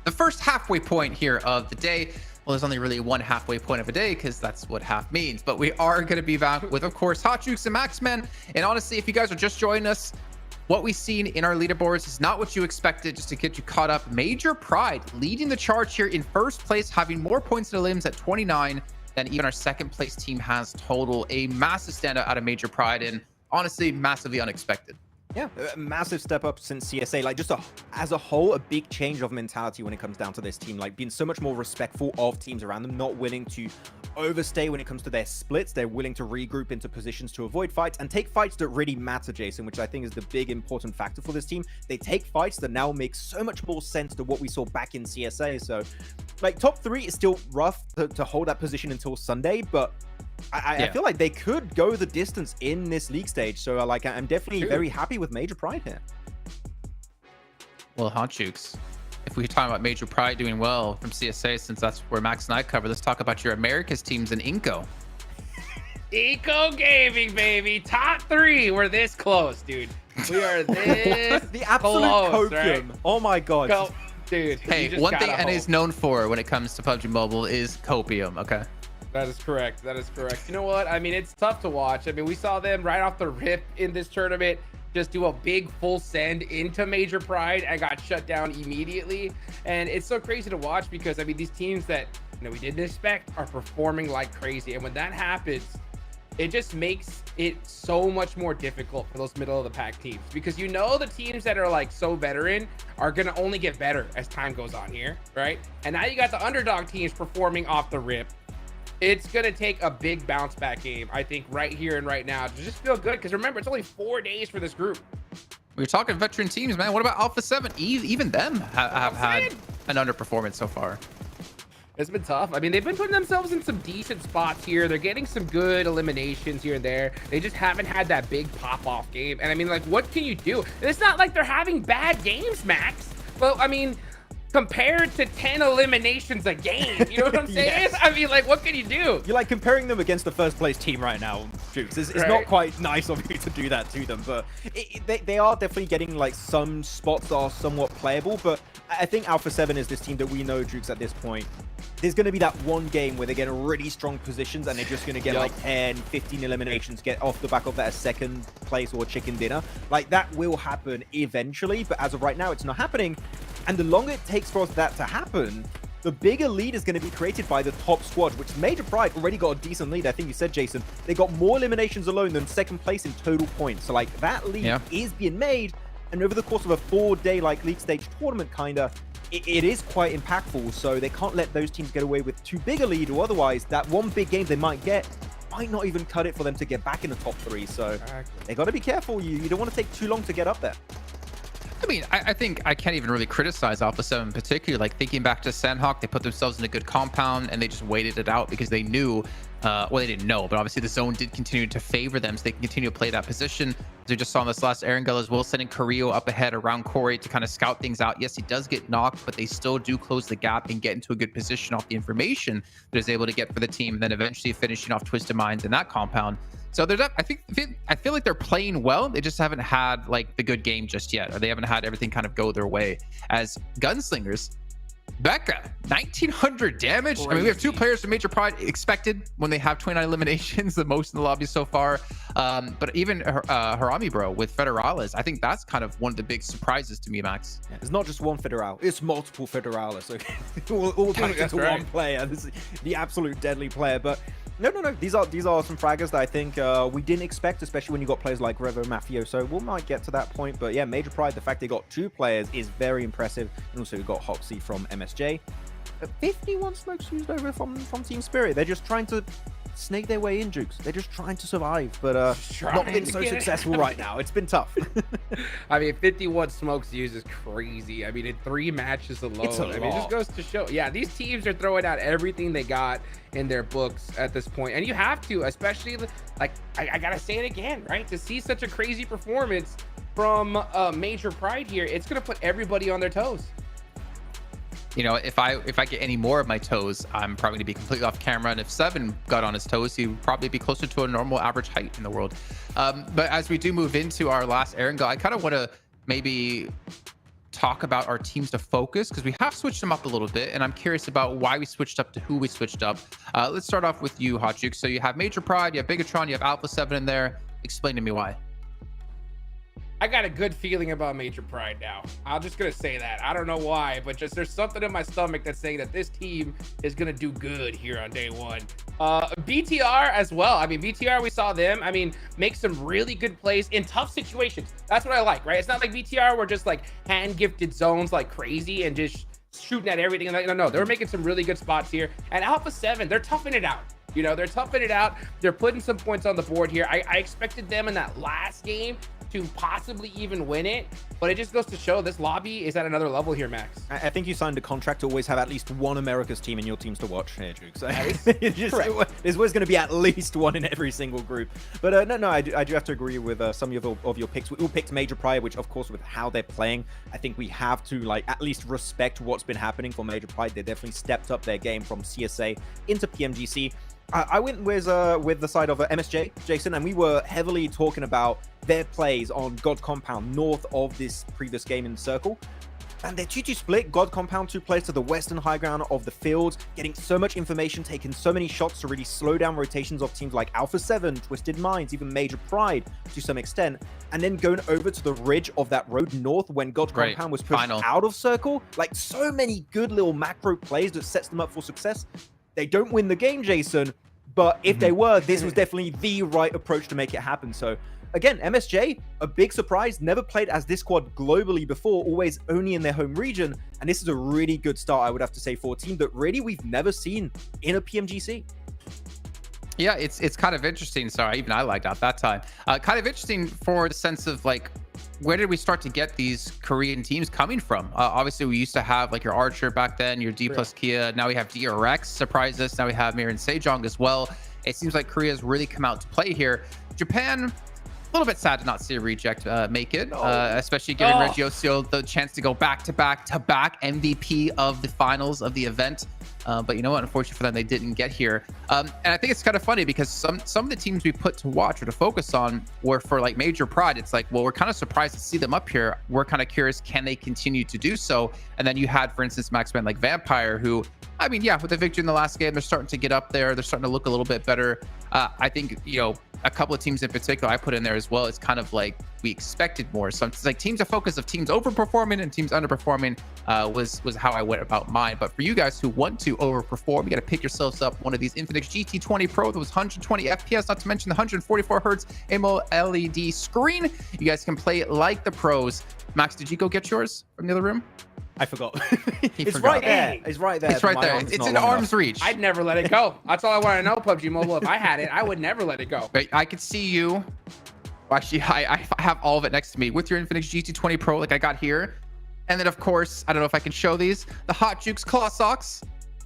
the first halfway point here of the day. Well, there's only really one halfway point of a day because that's what half means. But we are going to be back with, of course, Hot Jukes and Maxman. And honestly, if you guys are just joining us, what we've seen in our leaderboards is not what you expected. Just to get you caught up, Major Pride leading the charge here in first place, having more points in the limbs at 29 than even our second place team has total. A massive standout out of Major Pride, and honestly, massively unexpected. Yeah, a massive step up since CSA. Like, just as a whole, a big change of mentality when it comes down to this team. Like, being so much more respectful of teams around them, not willing to overstay when it comes to their splits. They're willing to regroup into positions to avoid fights and take fights that really matter, Jason, which I think is the big important factor for this team. They take fights that now make so much more sense to what we saw back in CSA. So, like, top 3 is still rough to hold that position until Sunday, but I feel like they could go the distance in this league stage. So, like, I'm definitely very happy with Major Pride here. Well, Hot Jukes, if we're talking about Major Pride doing well from CSA, since that's where Max and I cover, let's talk about your Americas teams in Inco. Eco Gaming, baby. Top 3. We're this close, dude. We are this The absolute close, copium. right? Oh my god. Dude. Hey, one thing NA is known for when it comes to PUBG Mobile is copium, okay? That is correct. That is correct. You know what? I mean, it's tough to watch. I mean, we saw them right off the rip in this tournament just do a big full send into Major Pride and got shut down immediately. And it's so crazy to watch because, I mean, these teams that, you know, we didn't expect are performing like crazy. And when that happens, it just makes it so much more difficult for those middle of the pack teams, because you know the teams that are like so veteran are going to only get better as time goes on here, right? And now you got the underdog teams performing off the rip. It's going to take a big bounce back game, I think, right here and right now to just feel good. Because remember, it's only 4 days for this group. We're talking veteran teams, man. What about Alpha 7? Even them have had an underperformance so far. It's been tough. I mean, they've been putting themselves in some decent spots here. They're getting some good eliminations here and there. They just haven't had that big pop-off game. And I mean, like, what can you do? It's not like they're having bad games, Max. But, I mean, compared to 10 eliminations a game, you know what I'm saying? Yes. I mean, like, what can you do? You're like comparing them against the first place team right now, Jukes. It's Right. not quite nice of you to do that to them, but they are definitely getting like some spots that are somewhat playable. But I think Alpha 7 is this team that we know, Jukes, at this point. There's going to be that one game where they get really strong positions and they're just going to get like 10, 15 eliminations, get off the back of that second place or chicken dinner. Like, that will happen eventually, but as of right now, it's not happening. And the longer it takes for that to happen, the bigger lead is going to be created by the top squad, which Major Pride already got a decent lead. I think you said, Jason, they got more eliminations alone than second place in total points. So, like, that lead is being made. And over the course of a 4-day, like, league stage tournament, kind of, it is quite impactful. So they can't let those teams get away with too big a lead, or otherwise that one big game they might get might not even cut it for them to get back in the top 3. So they got to be careful. You don't want to take too long to get up there. I mean, I think I can't even really criticize Alpha 7 in particular. Like, thinking back to Sanhok, they put themselves in a good compound and they just waited it out because they knew, well, they didn't know, but obviously the zone did continue to favor them, so they can continue to play that position. As we just saw in this last Erangel as well, sending Carrillo up ahead around Corey to kind of scout things out. Yes, he does get knocked, but they still do close the gap and get into a good position off the information that is able to get for the team, and then eventually finishing off Twisted Minds in that compound. So they're, I feel like they're playing well. They just haven't had like the good game just yet, or they haven't had everything kind of go their way. As Gunslingers, Becca, 1900 damage. I mean, we have 2 players from Major Pride expected when they have 29 eliminations, the most in the lobby so far. But even Harami Bro with Federales, I think that's kind of one of the big surprises to me, Max. Yeah, it's not just one Federal, it's multiple Federales. Okay? all packed into one player. This is the absolute deadly player. But no. These are some fraggers that I think we didn't expect, especially when you got players like Revo Mafioso. We might get to that point, but yeah, Major Pride, the fact they got 2 players is very impressive. And also we got Hoxie from MSJ. 51 smokes used over from Team Spirit. They're just trying to snake their way in, Jukes. They're just trying to survive, but not been so successful right now. It's been tough. I mean, 51 smokes used is crazy. I mean, in 3 matches alone, I mean, it just goes to show. Yeah, these teams are throwing out everything they got in their books at this point, and you have to, especially like I gotta say it again, right? To see such a crazy performance from Major Pride here, it's gonna put everybody on their toes. you know, if I get any more of my toes, I'm probably gonna be completely off camera. And if Seven got on his toes, he would probably be closer to a normal average height in the world. But as we do move into our last Erangel, I kind of want to maybe talk about our teams to focus, because we have switched them up a little bit, and I'm curious about why we switched up to who we switched up. Let's start off with you, Hot Juke. So you have Major Pride, you have Bigatron, you have Alpha 7 in there. Explain to me why. I got a good feeling about Major Pride now. I'm just gonna say that. I don't know why, but just there's something in my stomach that's saying that this team is gonna do good here on day one. BTR as well. I mean, BTR, we saw them, I mean, make some really good plays in tough situations. That's what I like, right? It's not like BTR were just like hand gifted zones like crazy and just shooting at everything. No, they were making some really good spots here. And Alpha 7, they're toughing it out. You know, they're toughing it out. They're putting some points on the board here. I expected them in that last game to possibly even win it, but it just goes to show this lobby is at another level here, Max. I think you signed a contract to always have at least one America's team in your teams to watch here, Juke. So there's always going to be at least one in every single group. But no, I do have to agree with some of your picks. We all picked Major Pride, which of course with how they're playing, I think we have to like at least respect what's been happening for Major Pride. They definitely stepped up their game from CSA into PMGC. I went with the side of MSJ, Jason, and we were heavily talking about their plays on God Compound north of this previous game in the circle. And their 2-2 split, God Compound 2 players to the western high ground of the field, getting so much information, taking so many shots to really slow down rotations of teams like Alpha 7, Twisted Minds, even Major Pride to some extent, and then going over to the ridge of that road north when God Compound was pushed out of circle. Like, so many good little macro plays that sets them up for success. They don't win the game, Jason, but if they were, this was definitely the right approach to make it happen. So again, MSJ, a big surprise, never played as this squad globally before, always only in their home region. And this is a really good start, I would have to say, for a team that really we've never seen in a PMGC. Yeah, it's kind of interesting. Sorry, even I liked at that time. Kind of interesting for the sense of like, where did we start to get these Korean teams coming from? Obviously, we used to have like your Archer back then, your D plus Kia. Now we have DRX surprise us. Now we have Mir and Sejong as well. It seems like Korea's really come out to play here. Japan, a little bit sad to not see a reject make it, especially giving Regiosio the chance to go back-to-back MVP of the finals of the event. But you know what? Unfortunately for them, they didn't get here. And I think it's kind of funny because some of the teams we put to watch or to focus on were for like Major Pride. It's like, well, we're kind of surprised to see them up here. We're kind of curious, can they continue to do so? And then you had, for instance, Max Man like Vampire, who, I mean, yeah, with the victory in the last game, they're starting to get up there. They're starting to look a little bit better. I think, you know, a couple of teams in particular I put in there as well. It's kind of like we expected more. So it's like teams of focus of teams overperforming and teams underperforming was how I went about mine. But for you guys who want to overperform, you got to pick yourselves up one of these Infinix GT20 Pro that was 120 FPS, not to mention the 144 hertz AMOLED screen. You guys can play like the pros. Max, did you go get yours from the other room? I forgot. It's right there. It's right there. It's right there. It's in arm's reach. I'd never let it go. That's all I want to know, PUBG Mobile. If I had it, I would never let it go. But I could see you. Actually, I have all of it next to me with your Infinix GT20 Pro like I got here. And then, of course, I don't know if I can show these. The Hot Juke's claw socks.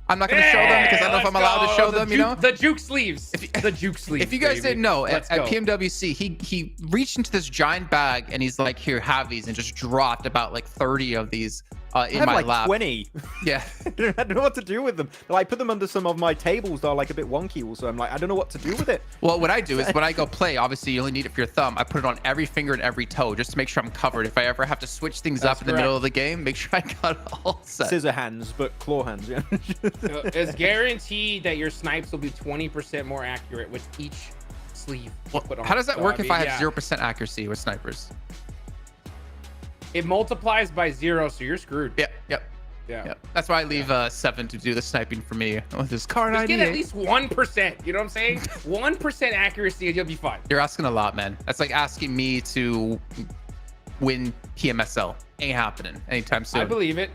I'm not going to show them because I don't know if I'm allowed to show them, you know? The Juke sleeves. The Juke sleeves. If you guys didn't know, at PMWC, he reached into this giant bag and he's like, here, have these, and just dropped about like 30 of these in my lap. 20. Yeah. I don't know what to do with them. I put them under some of my tables that are like a bit wonky also. I'm like, I don't know what to do with it. Well, what I do is when I go play, obviously you only need it for your thumb. I put it on every finger and every toe just to make sure I'm covered. If I ever have to switch things up in the middle of the game, make sure I got it all set. Scissor hands, but claw hands, yeah. It's guaranteed that your snipes will be 20% more accurate with each sleeve. Well, how does that work if I have 0% accuracy with snipers? It multiplies by 0, so you're screwed. Yep. That's why I leave 7 to do the sniping for me with this card Just ID. get at least 1%. You know what I'm saying? 1% accuracy and you'll be fine. You're asking a lot, man. That's like asking me to win PMSL. Ain't happening anytime soon. I believe it.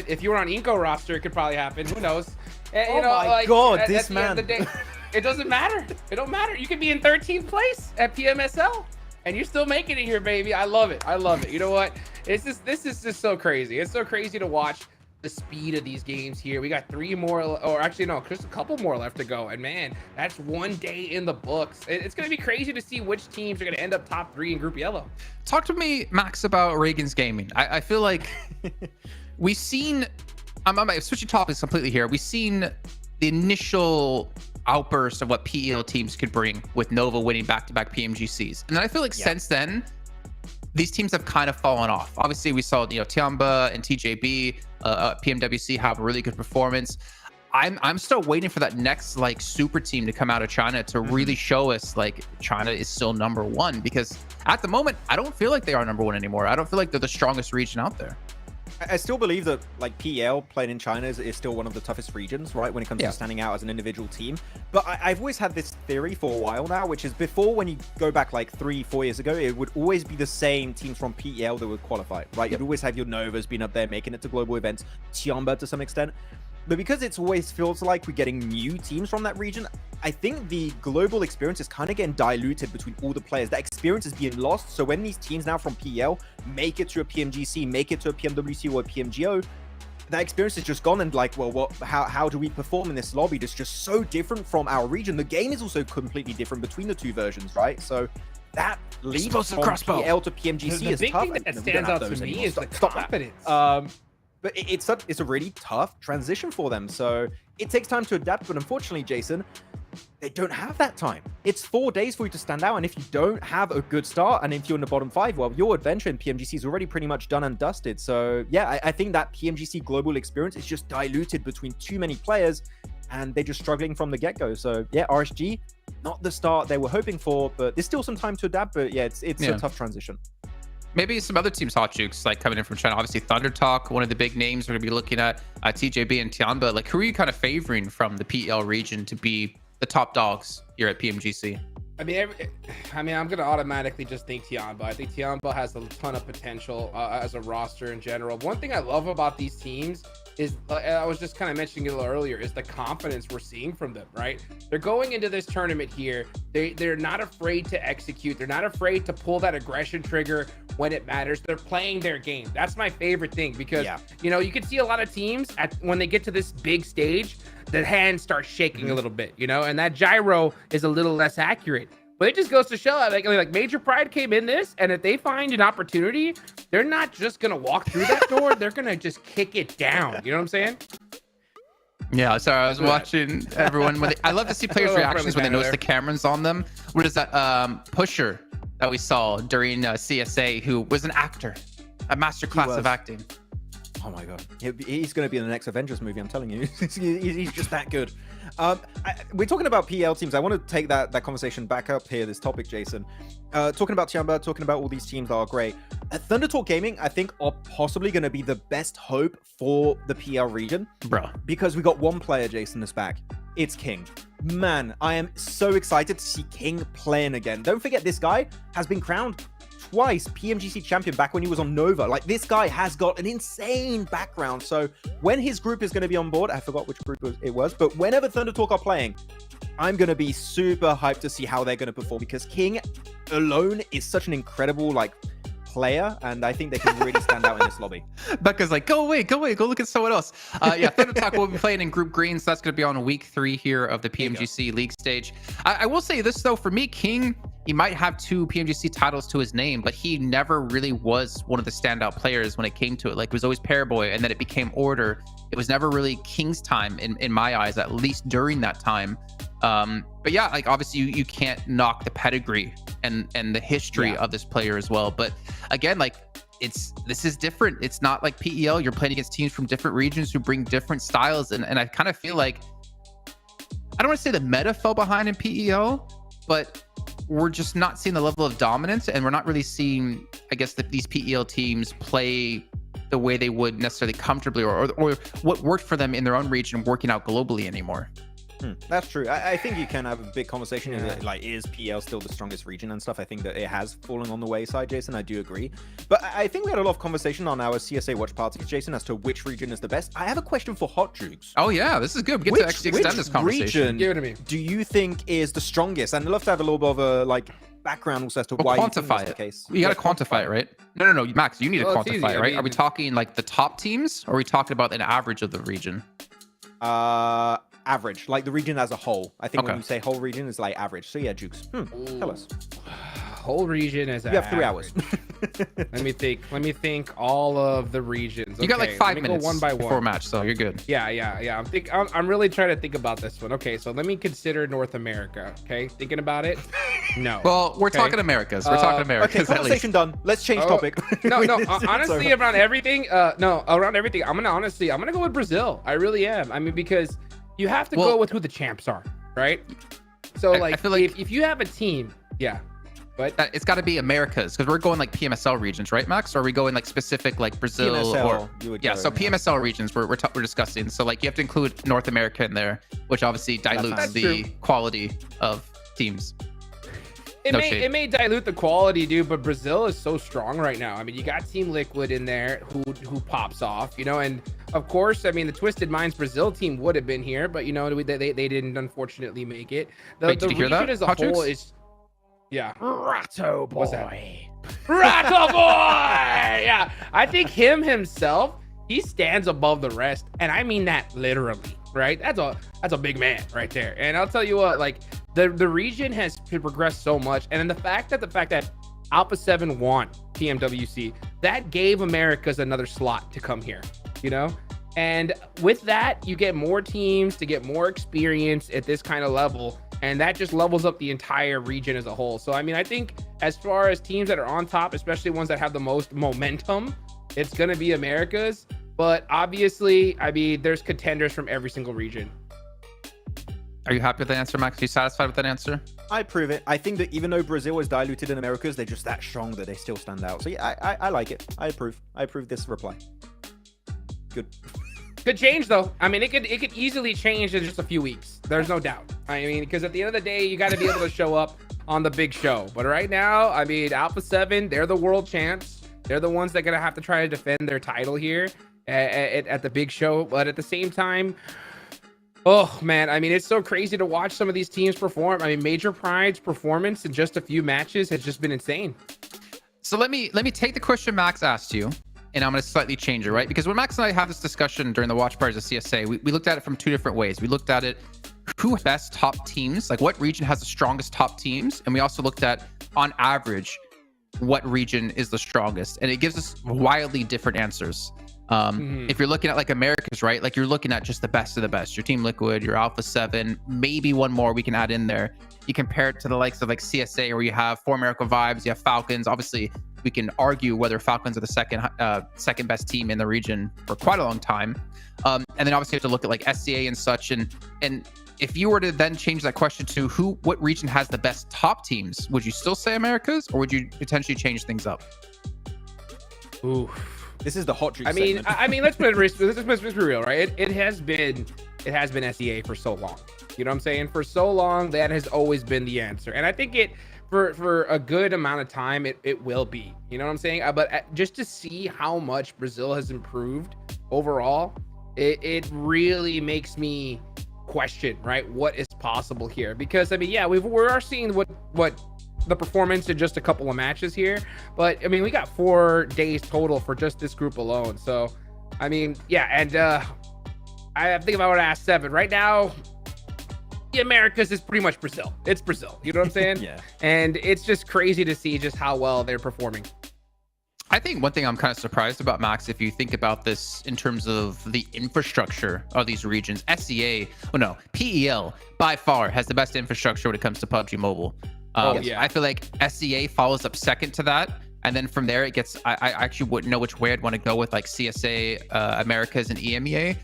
If you were on Inco roster, it could probably happen. Who knows? And, oh my God, this man. At the end of the day, it doesn't matter. It don't matter. You could be in 13th place at PMSL. And you're still making it here, baby. I love it. You know what? This is just so crazy. It's so crazy to watch the speed of these games here. We got 3 more, or actually no, just a couple more left to go. And man, that's 1 day in the books. It's gonna be crazy to see which teams are gonna end up top 3 in Group Yellow. Talk to me, Max, about Reagan's Gaming. I feel like we've seen I'm switching topics completely here. We've seen the initial outburst of what PEL teams could bring with Nova winning back-to-back PMGCs. And then I feel like since then, these teams have kind of fallen off. Obviously, we saw, Tiamba and TJB, PMWC have a really good performance. I'm still waiting for that next like super team to come out of China to really show us like China is still number one, because at the moment, I don't feel like they are number one anymore. I don't feel like they're the strongest region out there. I still believe that like PEL playing in China is still one of the toughest regions, right, when it comes to standing out as an individual team. But I've always had this theory for a while now, which is before, when you go back like 3-4 years ago, it would always be the same teams from PEL that would qualify, right? You'd always have your Novas being up there, making it to global events, Tiamba to some extent. But because it's always feels like we're getting new teams from that region, I think the global experience is kind of getting diluted between all the players. That experience is being lost. So when these teams now from PEL make it to a PMGC, make it to a PMWC or a PMGO, that experience is just gone. And like, well, how do we perform in this lobby that's just so different from our region? The game is also completely different between the two versions, right? So that leap from PEL to PMGC The is big tough. thing that stands out to me is the confidence. But it's a really tough transition for them. So it takes time to adapt. But unfortunately, Jason, they don't have that time. It's 4 days for you to stand out. And if you don't have a good start, and if you're in the bottom 5, well, your adventure in PMGC is already pretty much done and dusted. So yeah, I think that PMGC global experience is just diluted between too many players, and they're just struggling from the get-go. So yeah, RSG, not the start they were hoping for, but there's still some time to adapt. But yeah, it's a tough transition. Maybe some other teams, Hot Jukes, like coming in from China. Obviously, Thunder Talk, one of the big names we're going to be looking at, TJB and Tiamba. Like, who are you kind of favoring from the PEL region to be the top dogs here at PMGC? I mean, I'm going to automatically just think Tiamba. I think Tiamba has a ton of potential as a roster in general. One thing I love about these teams is, I was just kind of mentioning it a little earlier, is the confidence we're seeing from them, right? They're going into this tournament here. They're not afraid to execute. They're not afraid to pull that aggression trigger when it matters. They're playing their game. That's my favorite thing, because, you can see a lot of teams when they get to this big stage, the hands start shaking a little bit, and that gyro is a little less accurate. But it just goes to show, like Major Pride came in this, and if they find an opportunity, they're not just gonna walk through that door. They're gonna just kick it down. You know what I'm saying? Yeah, sorry, I was watching everyone. I love to see players' reactions when they notice the cameras on them. What is that Pusher that we saw during CSA, who was an actor, a master class of acting? Oh my god, he's going to be in the next Avengers movie, I'm telling you. He's just that good. We're talking about PL teams. I want to take that conversation back up here, this topic, Jason. Talking about Tiamba, talking about all these teams that are great. Thunder Talk Gaming, I think, are possibly going to be the best hope for the PL region. Bro. Because we got one player, Jason, that's back. It's King. Man, I am so excited to see King playing again. Don't forget, this guy has been crowned twice PMGC champion back when he was on Nova. Like, this guy has got an insane background. So when his group is going to be on board, I forgot which group it was, but whenever Thunder Talk are playing, I'm going to be super hyped to see how they're going to perform, because King alone is such an incredible player, and I think they can really stand out in this lobby. Becca's like, go away, go look at someone else. Yeah, Thunder Talk will be playing in Group Green, so that's going to be on week 3 here of the PMGC League stage. I will say this, though, for me, King, he might have 2 PMGC titles to his name, but he never really was one of the standout players when it came to it. Like, it was always Paraboy, and then it became Order. It was never really King's time in my eyes, at least during that time. But yeah, like, obviously you can't knock the pedigree and the history of this player as well. But again, like, this is different. It's not like PEL. You're playing against teams from different regions who bring different styles. And I kind of feel like, I don't want to say the meta fell behind in PEL, but we're just not seeing the level of dominance, and we're not really seeing, I guess, these PEL teams play the way they would necessarily comfortably, or what worked for them in their own region working out globally anymore. That's true. I think you can have a big conversation. Is PL still the strongest region and stuff? I think that it has fallen on the wayside, Jason. I do agree. But I think we had a lot of conversation on our CSA watch parties, Jason, as to which region is the best. I have a question for Hot Jukes. Oh yeah, this is good. We get to actually extend this conversation. Give it to me. Do you think is the strongest? And I'd love to have a little bit of a background also as to why you think that's the case. You got to quantify it, right? No, Max, you need to quantify it, right? Are we talking like the top teams, or are we talking about an average of the region? Average, like the region as a whole. I think when you say whole region, is like average. So yeah, Jukes, tell us. Whole region is you have 3 hours. Let me think. All of the regions. You got like Okay, 5 let me go minutes one by before one. match, so you're good. Yeah. I'm really trying to think about this one. Okay, so let me consider North America. Okay, thinking about it. No. Well, we're Okay. talking Americas. We're talking Okay, Americas at least. conversation done. Let's change Oh, topic. No, It's honestly, over. around everything. I'm gonna go with Brazil. I really am. I mean, because you have to Well- go with who the champs are, right? So I like, feel like- if you have a team, yeah. But It's got to be Americas because we're going like PMSL regions, right, Max? Or are we going like specific like Brazil PMSL, or you would yeah? go, So yeah. PMSL regions we're discussing. So like you have to include North America in there, which obviously dilutes That's the true. quality of teams. it No may shade. it may dilute the quality, dude. But Brazil is so strong right now. I mean, you got Team Liquid in there who pops off, you know, and of course, I mean, the Twisted Minds Brazil team would have been here, but you know, they didn't unfortunately make it. Wait, The did you hear region that, as a Hot whole Jukes? is. Yeah. Ratto boy. What's that? Ratto boy. Yeah. I think himself, he stands above the rest. And I mean that literally, right? That's a big man right there. And I'll tell you what, like the region has progressed so much. And then the fact that Alpha 7 won PMWC, that gave Americas another slot to come here, you know? And with that, you get more teams to get more experience at this kind of level. And that just levels up the entire region as a whole. So, I mean, I think as far as teams that are on top, especially ones that have the most momentum, it's going to be Americas. But obviously, I mean, there's contenders from every single region. Are you happy with that answer, Max? Are you satisfied with that answer? I prove it. I think that even though Brazil is diluted in Americas, they're just that strong that they still stand out. So yeah, I like it. I approve this reply. Good. Could change though. I mean, it could easily change in just a few weeks. There's no doubt. I mean, because at the end of the day, you got to be able to show up on the big show. But right now, I mean, Alpha 7, they're the world champs. They're the ones that are gonna have to try to defend their title here at the big show. But at the same time, oh man, I mean, it's so crazy to watch some of these teams perform. I mean, Major Pride's performance in just a few matches has just been insane. So let me take the question Max asked you, and I'm going to slightly change it, right? Because when Max and I have this discussion during the watch parties of CSA, we looked at it from two different ways. We looked at it, who has best top teams, like what region has the strongest top teams, and we also looked at, on average, what region is the strongest, and it gives us wildly different answers. If you're looking at like Americas, right, like you're looking at just the best of the best, your Team Liquid, your Alpha 7, maybe one more we can add in there. You compare it to the likes of like CSA, where you have For America Vibes, you have Falcons. Obviously we can argue whether Falcons are the second best team in the region for quite a long time, and then obviously you have to look at like SCA and such, and if you were to then change that question to what region has the best top teams, would you still say Americas, or would you potentially change things up? Ooh. This is the hot juice. I mean, segment. let's be real, right? It has been SEA for so long. You know what I'm saying? For so long, that has always been the answer, and I think for a good amount of time, it will be. You know what I'm saying? But just to see how much Brazil has improved overall, it really makes me question, right, what is possible here? Because I mean, yeah, we are seeing what the performance in just a couple of matches here, but I mean, we got 4 days total for just this group alone. So I mean, yeah, and I think if I were to ask 7 right now, the Americas is pretty much Brazil. It's Brazil, you know what I'm saying? Yeah. And it's just crazy to see just how well they're performing. I think one thing I'm kind of surprised about, Max, if you think about this in terms of the infrastructure of these regions, PEL by far has the best infrastructure when it comes to PUBG Mobile. Yeah. I feel like SCA follows up second to that. And then from there, it gets, I actually wouldn't know which way I'd want to go with like CSA, Americas, and EMEA.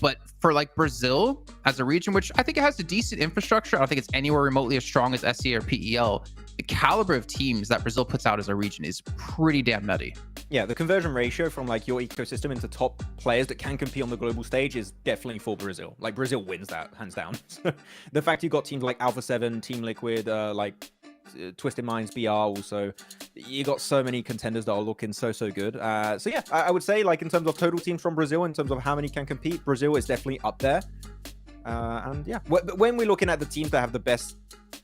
But for like Brazil as a region, which I think it has a decent infrastructure, I don't think it's anywhere remotely as strong as SCA or PEL. The caliber of teams that Brazil puts out as a region is pretty damn nutty. Yeah, the conversion ratio from like your ecosystem into top players that can compete on the global stage is definitely for Brazil. Like Brazil wins that hands down. The fact you got teams like Alpha 7, Team Liquid, Twisted Minds, BR also, you got so many contenders that are looking so good. So yeah, I would say like in terms of total teams from Brazil, in terms of how many can compete, Brazil is definitely up there. And yeah, when we're looking at the teams that have the best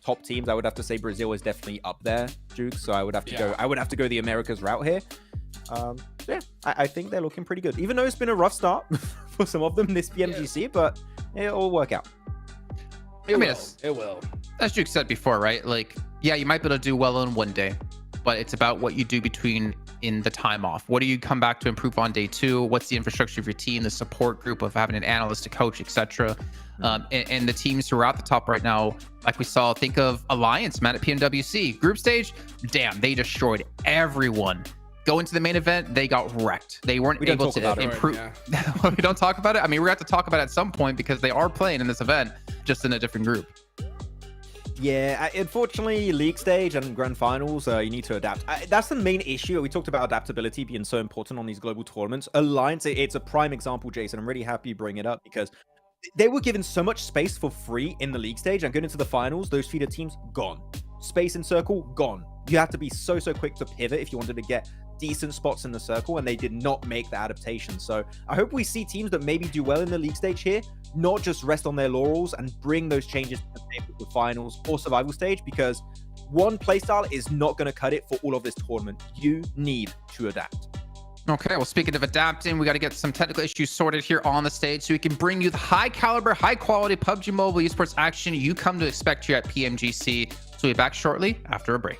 top teams, I would have to say Brazil is definitely up there, Duke. So I would have to go the Americas route here. So yeah, I think they're looking pretty good, even though it's been a rough start for some of them this PMGC, but it'll work out. It will. As Duke said before, right? Like, yeah, you might be able to do well on one day, but it's about what you do between in the time off. What do you come back to improve on day 2? What's the infrastructure of your team, the support group of having an analyst, a coach, etc. And the teams who are at the top right now, like we saw, think of Alliance, man, at PMWC. Group stage, damn, they destroyed everyone. Go into the main event, they got wrecked. They weren't able to improve. We don't talk about it. I mean, we're going to have to talk about it at some point because they are playing in this event, just in a different group. Yeah, unfortunately, league stage and grand finals, you need to adapt. That's the main issue. We talked about adaptability being so important on these global tournaments. Alliance, it's a prime example, Jason. I'm really happy you bring it up because they were given so much space for free in the league stage, and going into the finals, those feeder teams, gone. Space in circle, gone. You have to be so quick to pivot if you wanted to get decent spots in the circle, and they did not make the adaptation. So I hope we see teams that maybe do well in the league stage here, not just rest on their laurels and bring those changes to the table for finals or survival stage, because one playstyle is not going to cut it for all of this tournament. You need to adapt. Okay, well, speaking of adapting, we got to get some technical issues sorted here on the stage so we can bring you the high caliber, high quality PUBG Mobile esports action you come to expect here at PMGC. So we'll be back shortly after a break.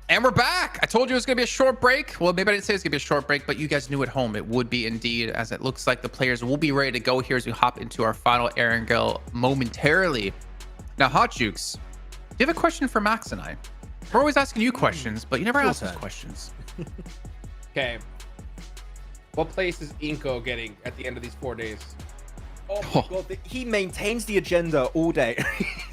And we're back. I told you it was going to be a short break. Well, maybe I didn't say it was going to be a short break, but you guys knew at home it would be indeed, as it looks like the players will be ready to go here as we hop into our final Erangel momentarily. Now, Hot Jukes, do you have a question for Max and I? We're always asking you questions, but you never ask us questions. Okay. What place is Inko getting at the end of these 4 days? Oh my god, he maintains the agenda all day.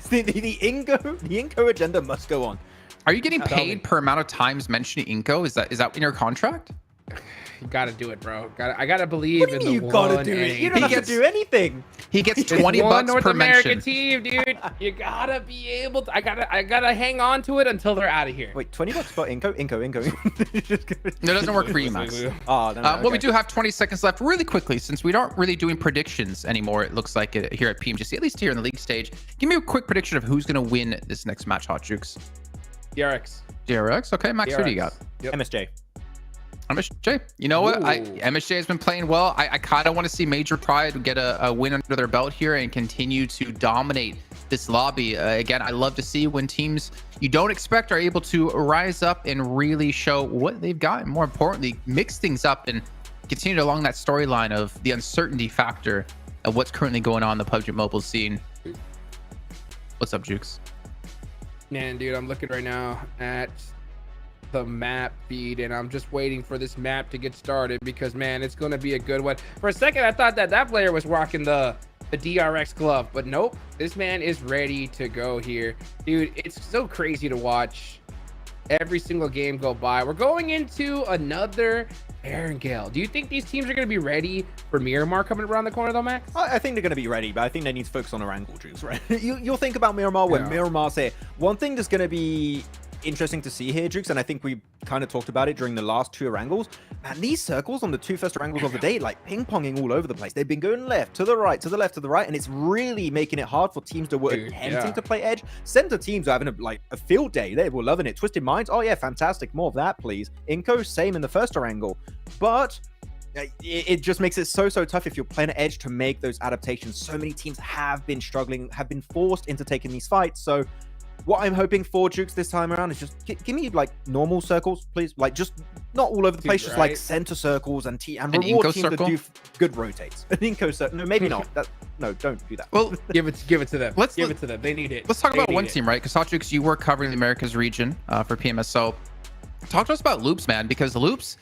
the Inko agenda must go on. Are you getting paid per amount of times mentioning Inko? Is that in your contract? You gotta do it, bro. I gotta believe in the you gotta do it. You don't have to do anything. He gets 20 bucks North per American mention. team, dude. You gotta be able to. I gotta hang on to it until they're out of here. Wait, 20 bucks for Inko? No, it doesn't work for you, Max. Oh, no, Well, we do have 20 seconds left really quickly, since we aren't really doing predictions anymore. It looks like it here at PMGC, at least here in the league stage. Give me a quick prediction of who's going to win this next match, Hot Jukes. DRX. DRX. Okay, Max, who do you got? Yep. MSJ. MSJ. You know what? MSJ has been playing well. I kind of want to see Major Pride get a win under their belt here and continue to dominate this lobby. Again, I love to see when teams you don't expect are able to rise up and really show what they've got, and more importantly, mix things up and continue along that storyline of the uncertainty factor of what's currently going on in the PUBG Mobile scene. What's up, Jukes? Man, dude, I'm looking right now at the map feed, and I'm just waiting for this map to get started because, man, it's going to be a good one. For a second, I thought that player was rocking the DRX glove, but nope, this man is ready to go here. Dude, it's so crazy to watch every single game go by. We're going into another Erangel. Do you think these teams are going to be ready for Miramar coming around the corner, though, Max? I think they're going to be ready, but I think they need to focus on Erangel, Jukes, right? You'll think about Miramar when Miramar's here. One thing that's going to be interesting to see here, Jukes, and I think we kind of talked about it during the last 2 Erangels. Man, these circles on the 2 first Erangels of the day, like ping-ponging all over the place. They've been going left, to the right, to the left, to the right, and it's really making it hard for teams that were attempting to play edge. Center teams are having a field day. They were loving it. Twisted Minds, oh yeah, fantastic. More of that, please. Inco, same in the first Erangel. But it just makes it so tough if you're playing edge to make those adaptations. So many teams have been struggling, have been forced into taking these fights. So what I'm hoping for, Jukes, this time around is just give me like normal circles, please. Like just not all over the place, just like center circles and reward teams that do good rotates. An Inco circle, no, maybe not. No, don't do that. Well, give it to them. Give it to them. They need it. Let's talk about one team, right? Because Jukes, you were covering the Americas region for PMS. So talk to us about Loops, man, because Loops,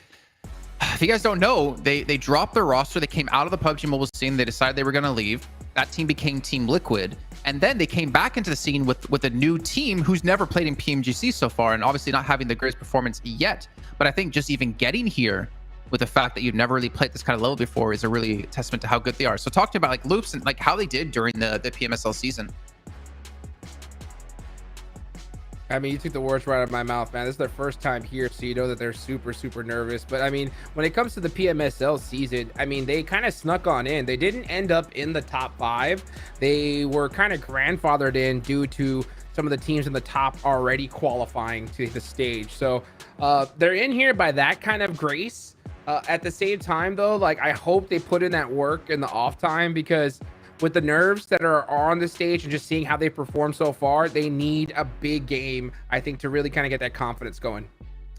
if you guys don't know, they dropped their roster. They came out of the PUBG Mobile scene. They decided they were going to leave. That team became Team Liquid. And then they came back into the scene with a new team who's never played in PMGC so far, and obviously not having the greatest performance yet. But I think just even getting here with the fact that you've never really played this kind of level before is a really testament to how good they are. So talk to me about like Loops and like how they did during the PMSL season. I mean, you took the words right out of my mouth, man. This is their first time here, so you know that they're super nervous. But I mean, when it comes to the PMSL season, I mean, they kind of snuck on in. They didn't end up in the top 5. They were kind of grandfathered in due to some of the teams in the top already qualifying to the stage. So they're in here by that kind of grace. At the same time, though, like I hope they put in that work in the off time, because with the nerves that are on the stage and just seeing how they perform so far, they need a big game, I think, to really kind of get that confidence going.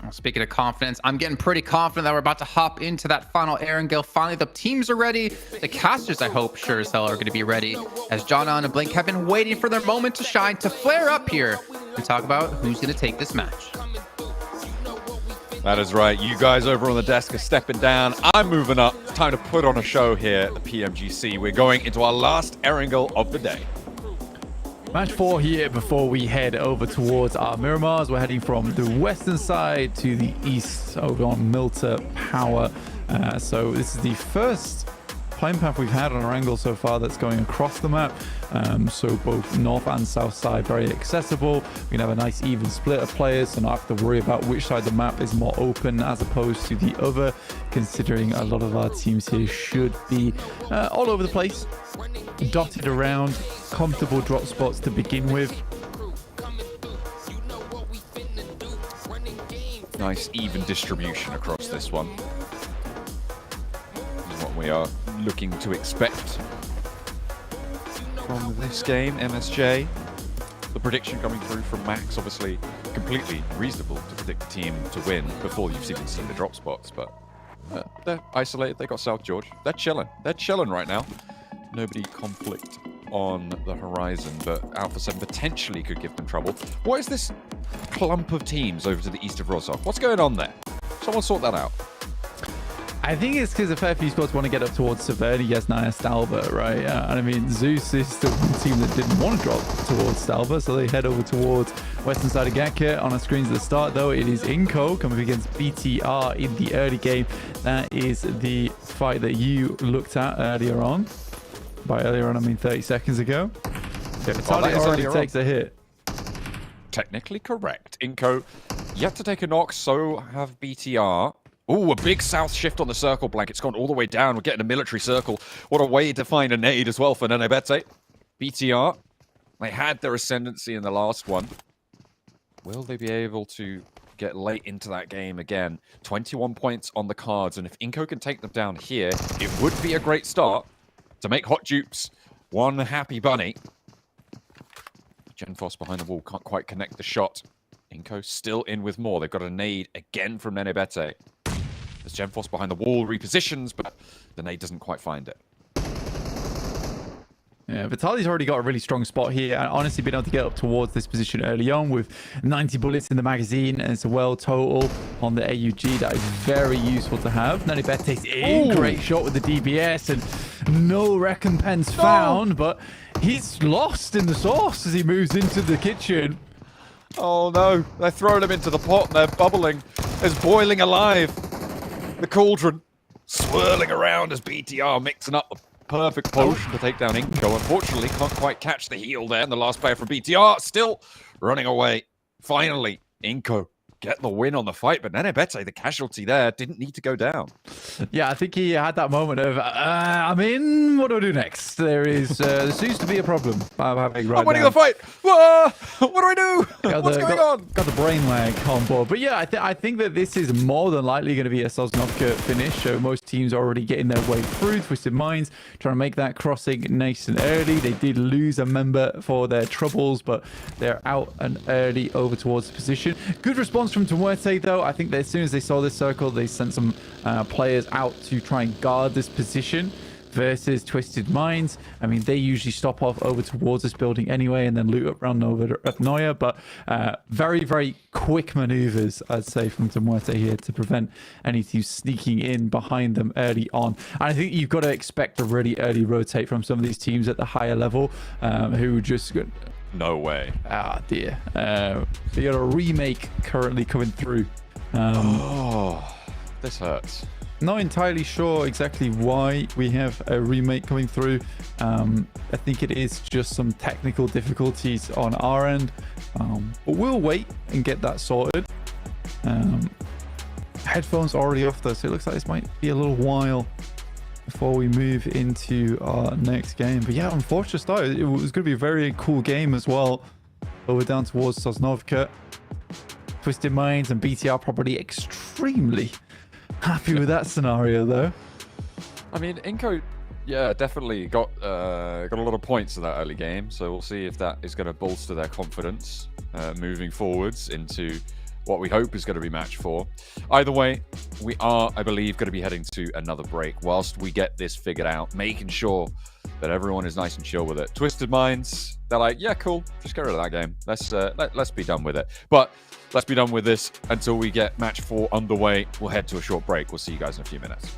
Well, speaking of confidence, I'm getting pretty confident that we're about to hop into that final Erangel. Finally, the teams are ready. The casters, I hope, sure as hell are going to be ready, as John and Blink have been waiting for their moment to shine, to flare up here and talk about who's going to take this match. That is right. You guys over on the desk are stepping down. I'm moving up. It's time to put on a show here at the PMGC. We're going into our last Erangel of the day. Match 4 here before we head over towards our Miramars. We're heading from the western side to the east over on Milter Power. So this is the first playing path we've had on Erangel so far that's going across the map. So both north and south side very accessible. We can have a nice even split of players, so not have to worry about which side of the map is more open as opposed to the other, considering a lot of our teams here should be all over the place, dotted around, comfortable drop spots to begin with. Nice even distribution across this one. This is what we are looking to expect from this game. MSJ, the prediction coming through from Max, obviously completely reasonable to predict the team to win before you've even seen the drop spots, but they're isolated. They got South George. They're chilling right now. Nobody conflict on the horizon, but Alpha 7 potentially could give them trouble. What is this clump of teams over to the east of Rosov? What's going on there? Someone sort that out. I think it's because a fair few squads want to get up towards Severny, Yesnaya, Stalber, right? And I mean, Zeus is the team that didn't want to drop towards Stalber, so they head over towards western side of Gatkit. On our screens at the start, though, it is Inco coming against BTR in the early game. That is the fight that you looked at earlier on. By earlier on, I mean 30 seconds ago. Vitaly already takes a hit. Technically correct. Inco yet to take a knock, so have BTR. Ooh, a big south shift on the circle blank. It's gone all the way down. We're getting a military circle. What a way to find a nade as well for Nenebete. BTR, they had their ascendancy in the last one. Will they be able to get late into that game again? 21 points on the cards, and if Inco can take them down here, it would be a great start to make hot dupes one happy bunny. Genfos behind the wall can't quite connect the shot. Inco still in with more. They've got a nade again from Nenebete. As Genfos behind the wall repositions, but the nade doesn't quite find it. Yeah, Vitaly's already got a really strong spot here, and honestly been able to get up towards this position early on with 90 bullets in the magazine as well total on the AUG. That is very useful to have. Nenebete's in, great shot with the DBS, and no recompense found, but he's lost in the sauce as he moves into the kitchen. Oh no, they're throwing him into the pot and they're bubbling. It's boiling alive. The cauldron swirling around as BTR mixing up the perfect potion to take down Inko. Unfortunately, can't quite catch the heal there. And the last player from BTR still running away. Finally, Inko get the win on the fight, but Nenebete, the casualty there, didn't need to go down. Yeah, I think he had that moment of, I'm in, what do I do next? There seems to be a problem I'm having right I'm winning now. the fight! Whoa! What do I do? What's going on? Got the brain lag on board. But yeah, I think that this is more than likely going to be a Sosnovka finish. So most teams are already getting their way through. Twisted Minds trying to make that crossing nice and early. They did lose a member for their troubles, but they're out and early over towards the position. Good response from Muerte, though. I think that as soon as they saw this circle, they sent some players out to try and guard this position versus Twisted Minds. I mean, they usually stop off over towards this building anyway and then loot up around over at Noya, but very, very quick maneuvers, I'd say, from Muerte here to prevent any teams sneaking in behind them early on. And I think you've got to expect a really early rotate from some of these teams at the higher level who just... No way. Ah, dear. We got a remake currently coming through. This hurts. Not entirely sure exactly why we have a remake coming through. I think it is just some technical difficulties on our end. But we'll wait and get that sorted. Headphones already off though, so it looks like this might be a little while before we move into our next game. But yeah, unfortunate start. It was going to be a very cool game as well. Over down towards Sosnovka. Twisted Minds and BTR probably extremely happy with that scenario though. I mean, Inko, yeah, definitely got a lot of points in that early game. So we'll see if that is going to bolster their confidence moving forwards into what we hope is going to be match 4. Either way, we are, I believe, going to be heading to another break whilst we get this figured out, making sure that everyone is nice and chill with it. Twisted Minds, they're like, yeah, cool, just get rid of that game. Let's be done with it. But let's be done with this until we get match 4 underway. We'll head to a short break. We'll see you guys in a few minutes.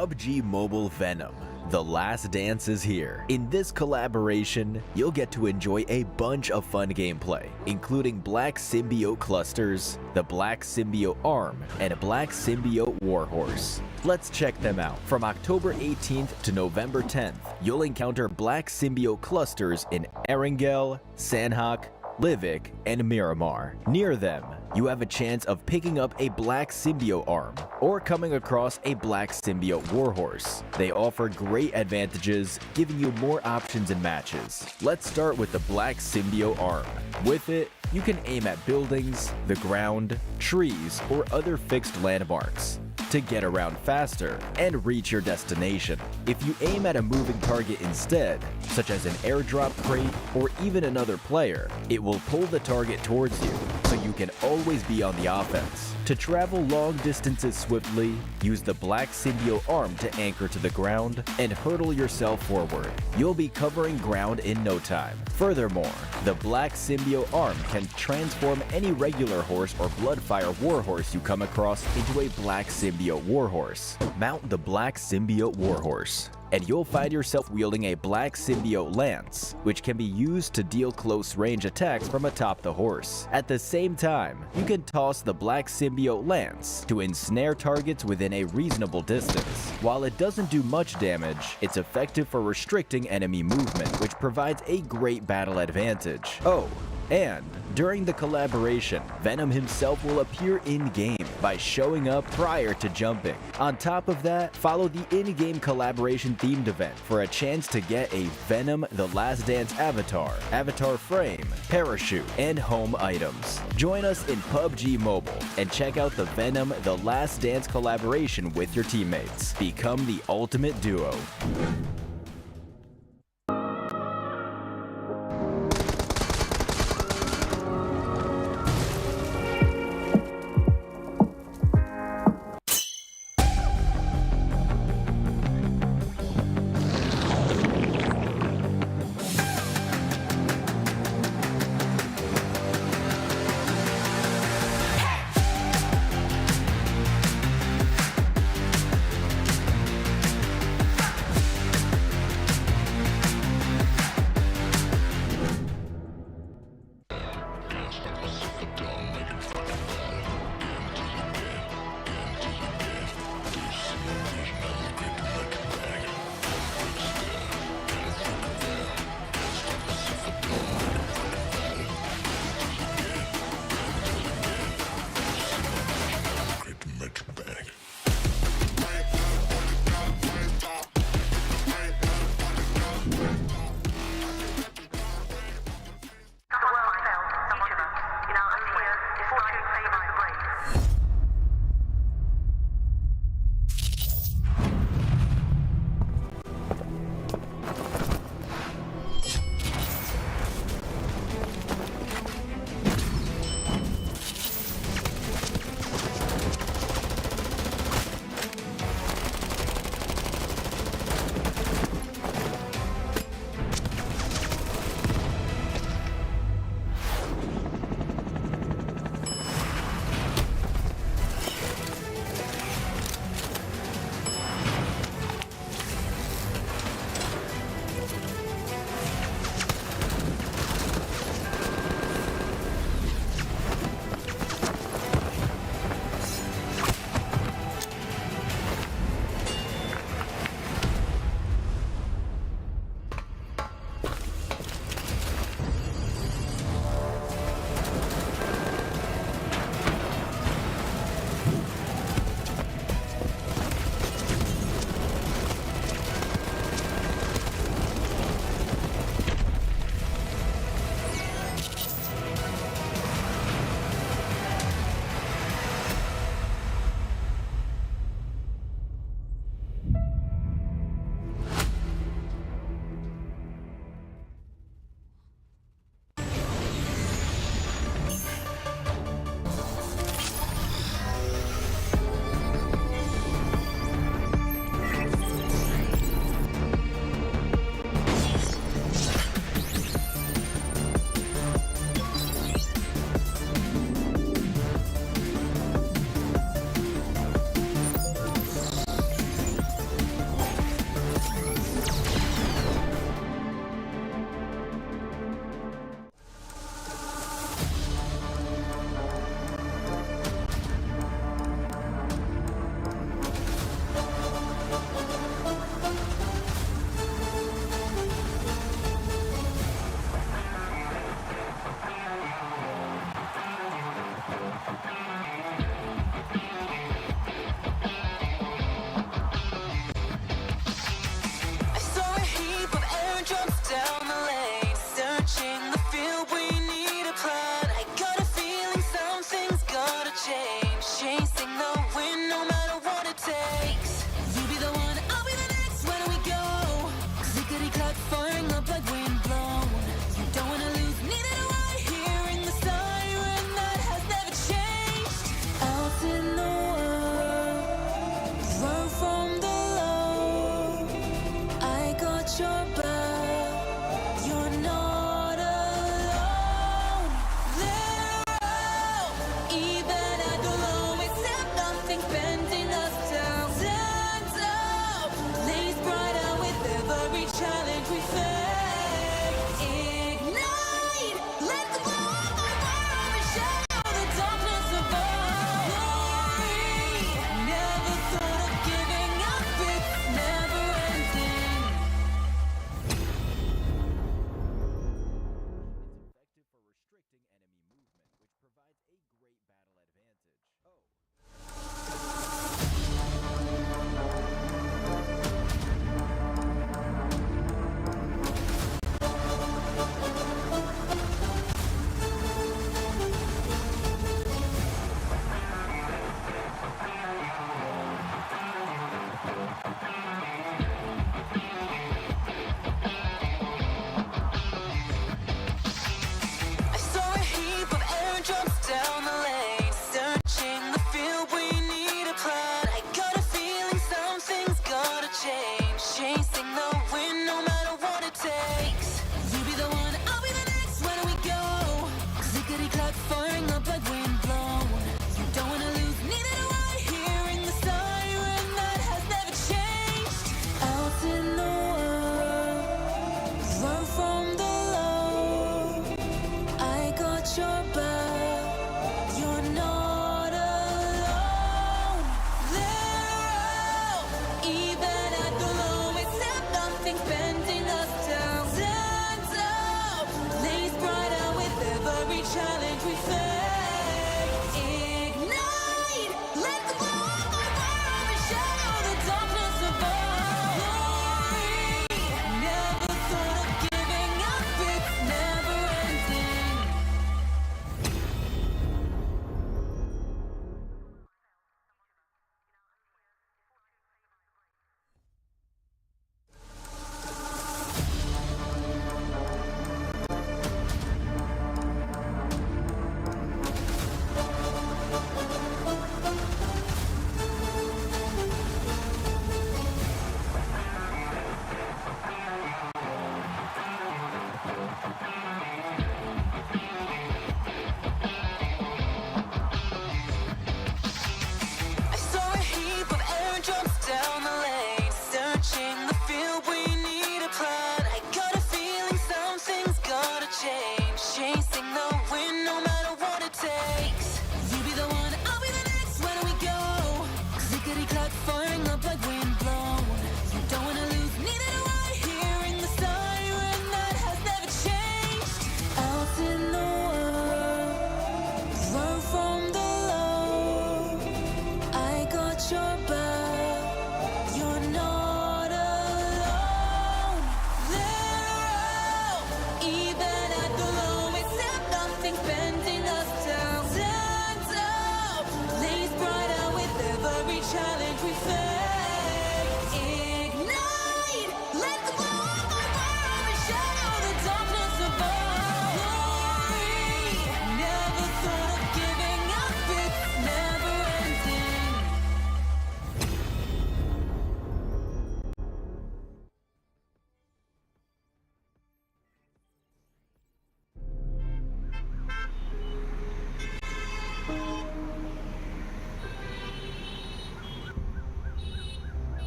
PUBG Mobile Venom. The last dance is here. In this collaboration, you'll get to enjoy a bunch of fun gameplay, including Black Symbiote Clusters, the Black Symbiote Arm, and a Black Symbiote Warhorse. Let's check them out. From October 18th to November 10th, you'll encounter Black Symbiote Clusters in Erangel, Sanhok, Livik, and Miramar. Near them, you have a chance of picking up a Black Symbiote Arm or coming across a Black Symbiote Warhorse. They offer great advantages, giving you more options in matches. Let's start with the Black Symbiote Arm. With it, you can aim at buildings, the ground, trees, or other fixed landmarks to get around faster and reach your destination. If you aim at a moving target instead, such as an airdrop crate or even another player, it will pull the target towards you, so you can always be on the offense. To travel long distances swiftly, use the Black Symbiote Arm to anchor to the ground and hurtle yourself forward. You'll be covering ground in no time. Furthermore, the Black Symbiote Arm can transform any regular horse or Bloodfire Warhorse you come across into a Black Symbiote Warhorse. Mount the Black Symbiote Warhorse, and you'll find yourself wielding a Black Symbiote Lance, which can be used to deal close-range attacks from atop the horse. At the same time, you can toss the Black Symbiote Lance to ensnare targets within a reasonable distance. While it doesn't do much damage, it's effective for restricting enemy movement, which provides a great battle advantage. Oh, and during the collaboration, Venom himself will appear in-game by showing up prior to jumping. On top of that, follow the in-game collaboration themed event for a chance to get a Venom The Last Dance avatar, avatar frame, parachute, and home items. Join us in PUBG Mobile and check out the Venom The Last Dance collaboration with your teammates. Become the ultimate duo.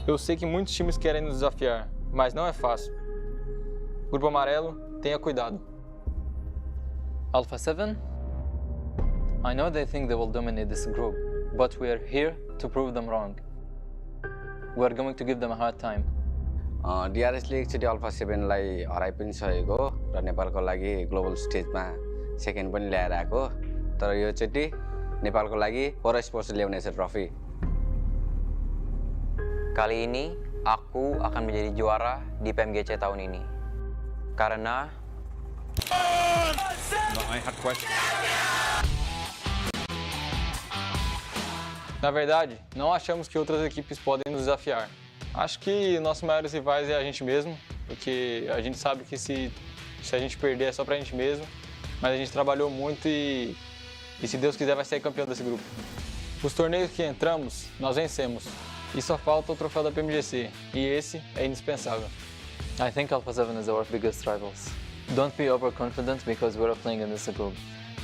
Eu sei que muitos times querem nos desafiar, mas não é fácil. Grupo Amarelo, tenha cuidado. Alpha 7? I know they think they will dominate this group, but we are here to prove them wrong. We are going to give them a hard time. DRSले एकचोटि alpha 7लाई हराइ पनि सकेको र नेपालको लागि global स्टेजमा second पनि ल्याएर आएको तर योचोटि नेपालको लागि फोर स्पोर्ट्स ल्याउनेछ trophy. Kali ini, aku akan menjadi juara di PMGC tahun ini. Karena... I had questions. Na verdade, não achamos que outras equipes podem nos desafiar. Acho que nossos maiores rivais é a gente mesmo, porque a gente sabe que se a gente perder é só pra gente mesmo, mas a gente trabalhou muito e se Deus quiser vai ser campeão desse grupo. Os torneios que entramos, nós vencemos. E só falta o troféu da PMGC, e esse é indispensável. I think Alpha 7 is our biggest rivals. Don't be overconfident because we're playing in this group.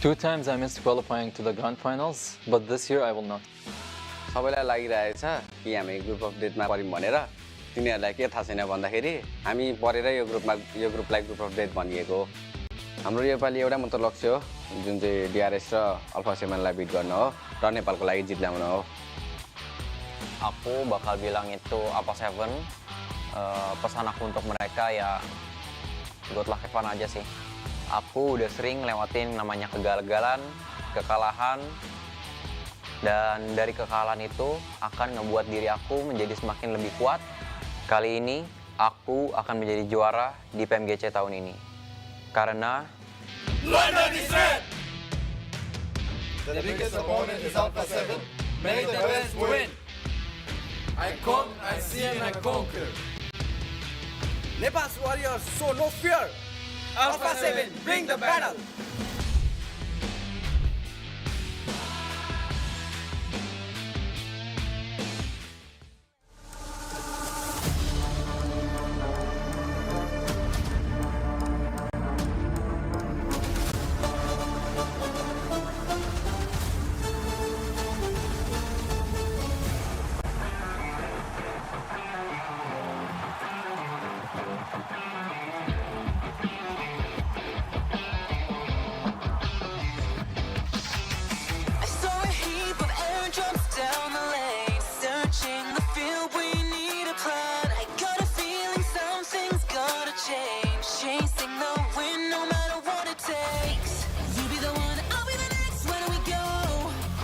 2 times I missed qualifying to the Grand Finals, but this year I will not. सबैलाई लागिरहेछ कि हामी group of डेथमा पऱ्यौँ भनेर. तिनीहरूलाई के थाहा छैन भन्दाखेरि हामी परेर यो ग्रुपलाई ग्रुप अफ डेथ भनिएको हो. हाम्रो योपालि एउटा मात्र लक्ष्य हो जुन चाहिँ DRS र अल्फा 7लाई बिट गर्न हो र नेपालको लागि जित ल्याउन हो. Aku bakal bilang itu Alpha 7. Pesan aku untuk mereka ya good luck, have fun aja sih. Aku udah sering lewatin namanya kegagalan, kekalahan, dan dari kekalahan itu akan ngebuat diri aku menjadi semakin lebih kuat. Kali ini aku akan menjadi juara di PMGC tahun ini. Karena London is red! The biggest opponent is Alpha 7. May the best win! I come, I see and I conquer. Nepal's warriors show no fear. Alpha 7, bring the battle. I saw a heap of airdrops down the lane, searching the field. We need a plan. I got a feeling something's gotta change. Chasing the wind, no matter what it takes. You be the one, I'll be the next. Where do we go?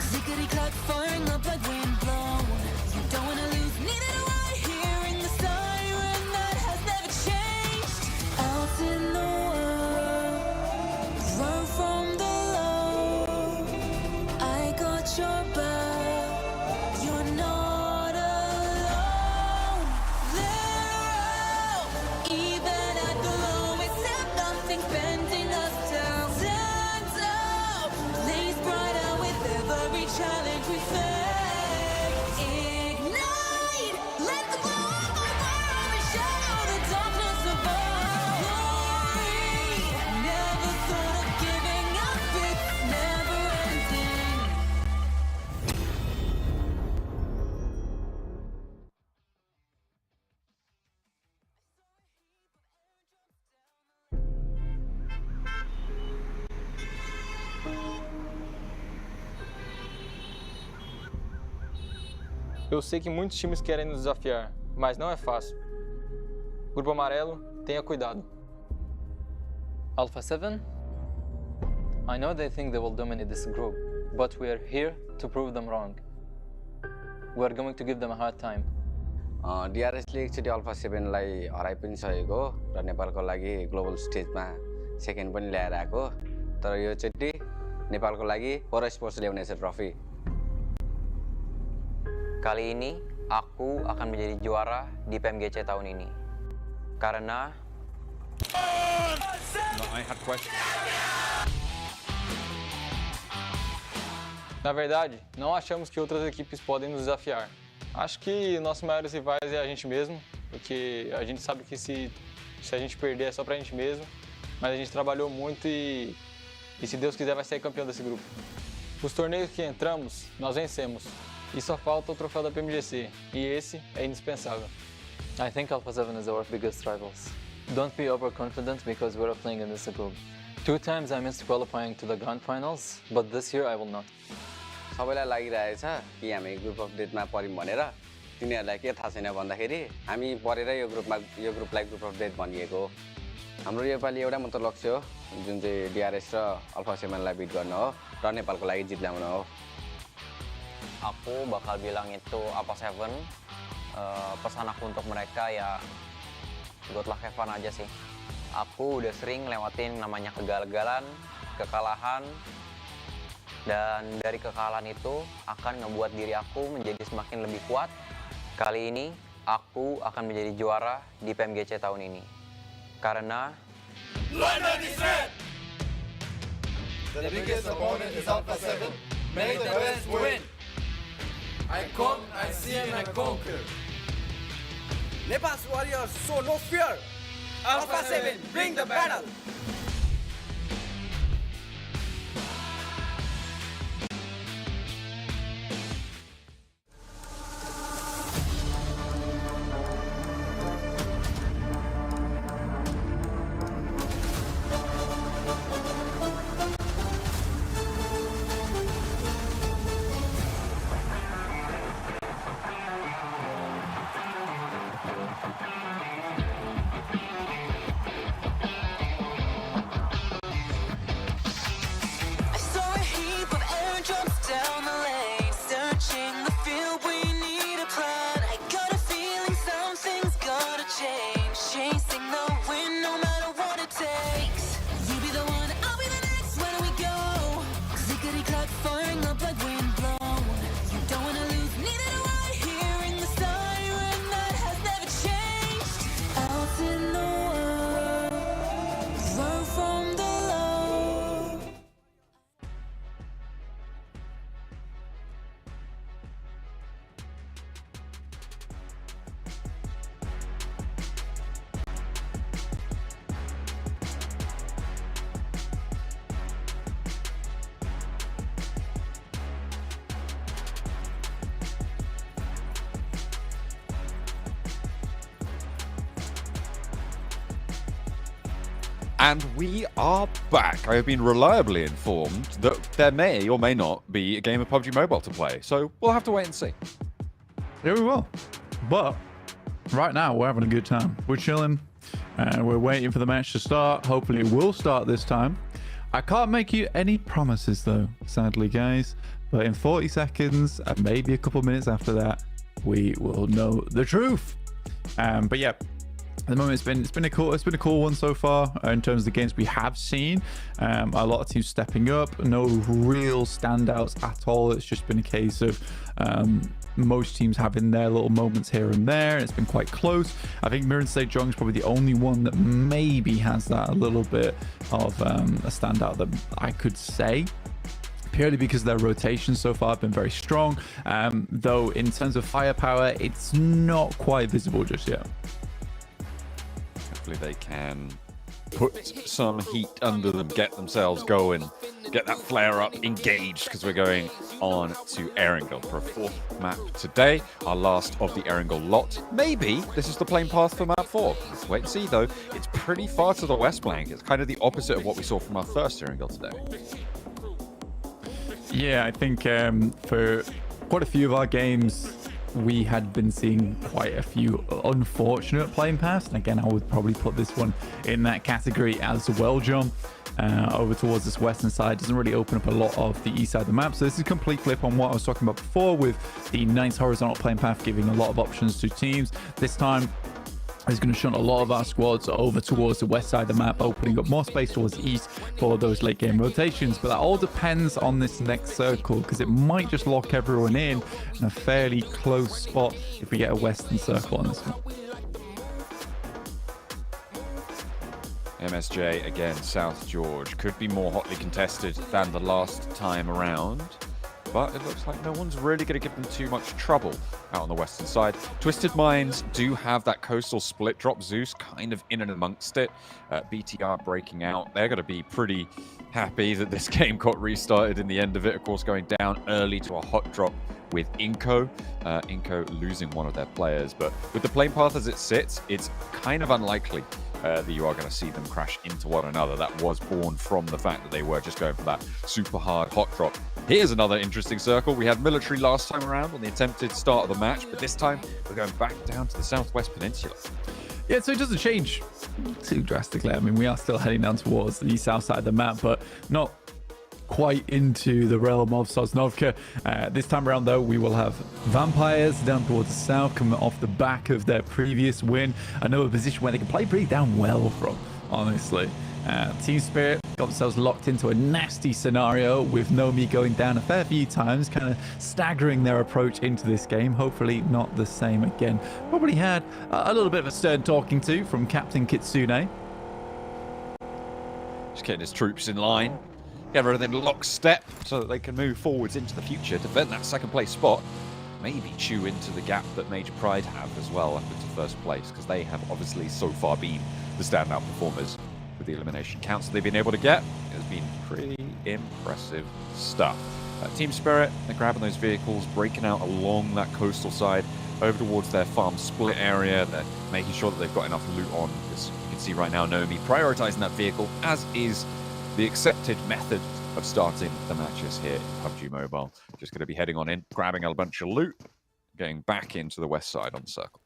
Clickety clack, firing up like wind blown. You don't wanna lose, neither do I. Hearing the siren that has never changed. Out in the world, run from the low. I got your back, you're not alone. There, even at the lowest step, nothing's bending us down. Stand up, blaze brighter with every challenge we face. Ignite, let the glow of our world overshadow the darkness of our glory. Never thought of giving up, it's never ending. Eu sei que muitos times querem nos desafiar, mas não é fácil. Grupo Amarelo, tenha cuidado. Alpha 7? I know they think they will dominate this group, but we are here to prove them wrong. We are going to give them a hard time. DRSले एकचोटि alpha 7लाई हराइ पनि सकेको र नेपालको लागि global स्टेजमा second पनि ल्याएर आएको तर योचोटि नेपालको लागि फोर स्पोर्ट्स ल्याउनेछ trophy. Kali ini, aku akan menjadi juara di PMGC tahun ini. Karena I had questions. Na verdade, não achamos que outras equipes podem nos desafiar. Acho que nossos maiores rivais é a gente mesmo, porque a gente sabe que se a gente perder é só pra gente mesmo, mas a gente trabalhou muito e se Deus quiser vai ser campeão desse grupo. Os torneios que entramos, nós vencemos. E só falta o troféu da PMGC, e esse é indispensável. I think Alpha 7 is our biggest rivals. Don't be overconfident because we're playing in this group. 2 times I missed qualifying to the Grand Finals, but this year I will not. सबैलाई लागिरहेछ कि हामी group of डेथमा पर्यौँ भनेर। तिनीहरूलाई के थाहा छैन भन्दाखेरि हामी परेर यो ग्रुपलाई ग्रुप अफ डेथ भनिएको हो। हाम्रो योपालि एउटा मात्र लक्ष्य हो जुन चाहिँ DRS र अल्फा 7लाई बिट गर्न हो र नेपालको लागि जित ल्याउन हो। Aku bakal bilang itu Alpha 7. Pesan aku untuk mereka ya good luck have fun aja sih. Aku udah sering lewatin namanya kegagalan, kekalahan, dan dari kekalahan itu akan ngebuat diri aku menjadi semakin lebih kuat. Kali ini aku akan menjadi juara di PMGC tahun ini. Karena London is red! The biggest opponent is Alpha 7. May the best win! I come, I see, and I conquer. Nepal's warriors show no fear. Alpha 7, bring the battle. I saw a heap of airdrops down the lane, searching the field. We need a plan. I got a feeling something's gotta change. Chasing the wind, no matter what it takes. You be the one, I'll be the next. Where do we go? Clickety clack, firing up like wind blown. You don't wanna lose, neither do I. Hearing the siren that has never changed. Out in the world, run from the low. And we are back. I have been reliably informed that there may or may not be a game of PUBG Mobile to play, so we'll have to wait and see. Yeah, we will. But right now, we're having a good time. We're chilling, and we're waiting for the match to start. Hopefully, it will start this time. I can't make you any promises, though, sadly, guys. But in 40 seconds, and maybe a couple minutes after that, we will know the truth. But yeah. At the moment, it's been a cool one so far in terms of the games we have seen. A lot of teams stepping up, no real standouts at all. It's just been a case of most teams having their little moments here and there. It's been quite close. I think Miramar Sejong is probably the only one that maybe has that a little bit of a standout that I could say. Purely because their rotations so far have been very strong. Though in terms of firepower, it's not quite visible just yet. Hopefully they can put some heat under them, get themselves going, get that flare up engaged, because we're going on to Erangel for a 4th map today, our last of the Erangel lot. Maybe this is the playing path for map 4. Let's wait and see, though. It's pretty far to the west flank. It's kind of the opposite of what we saw from our first Erangel today. Yeah, I think for quite a few of our games, we had been seeing quite a few unfortunate playing paths. And again, I would probably put this one in that category as well, John. Over towards this western side doesn't really open up a lot of the east side of the map. So this is a complete flip on what I was talking about before, with the nice horizontal playing path giving a lot of options to teams. This time is going to shunt a lot of our squads over towards the west side of the map, opening up more space towards the east for those late game rotations. But that all depends on this next circle, because it might just lock everyone in a fairly close spot if we get a western circle on this one. MSJ again, South George. Could be more hotly contested than the last time around. but it looks like no one's really going to give them too much trouble out on the western side. Twisted Minds do have that coastal split drop. Zeus kind of in and amongst it. BTR breaking out. They're going to be pretty happy that this game got restarted in the end of it. Of course, going down early to a hot drop with Inko. Inko losing one of their players. But with the plane path as it sits, it's kind of unlikely that you are going to see them crash into one another. That was born from the fact that they were just going for that super hard hot drop. Here's another interesting circle. We had military last time around on the attempted start of the match, but this time we're going back down to the southwest peninsula. Yeah, so it doesn't change too drastically. I mean, we are still heading down towards the south side of the map, but not quite into the realm of Sosnovka. This time around, though, we will have Vampires down towards the south, coming off the back of their previous win. Another position where they can play pretty damn well from, honestly. Team Spirit got themselves locked into a nasty scenario with Nomi going down a fair few times, kind of staggering their approach into this game. Hopefully not the same again. Probably had a little bit of a stern talking to from Captain Kitsune. Just getting his troops in line. Get everything lockstep so that they can move forwards into the future, defend that second place spot, maybe chew into the gap that Major Pride have as well up into first place, because they have obviously so far been the standout performers with the elimination counts that they've been able to get. It has been pretty impressive stuff. Team Spirit, they're grabbing those vehicles, breaking out along that coastal side over towards their farm split area. They're making sure that they've got enough loot on, because you can see right now Nomi prioritizing that vehicle, as is the accepted method of starting the matches here in PUBG Mobile. Just going to be heading on in, grabbing a bunch of loot, going back into the west side on the circle.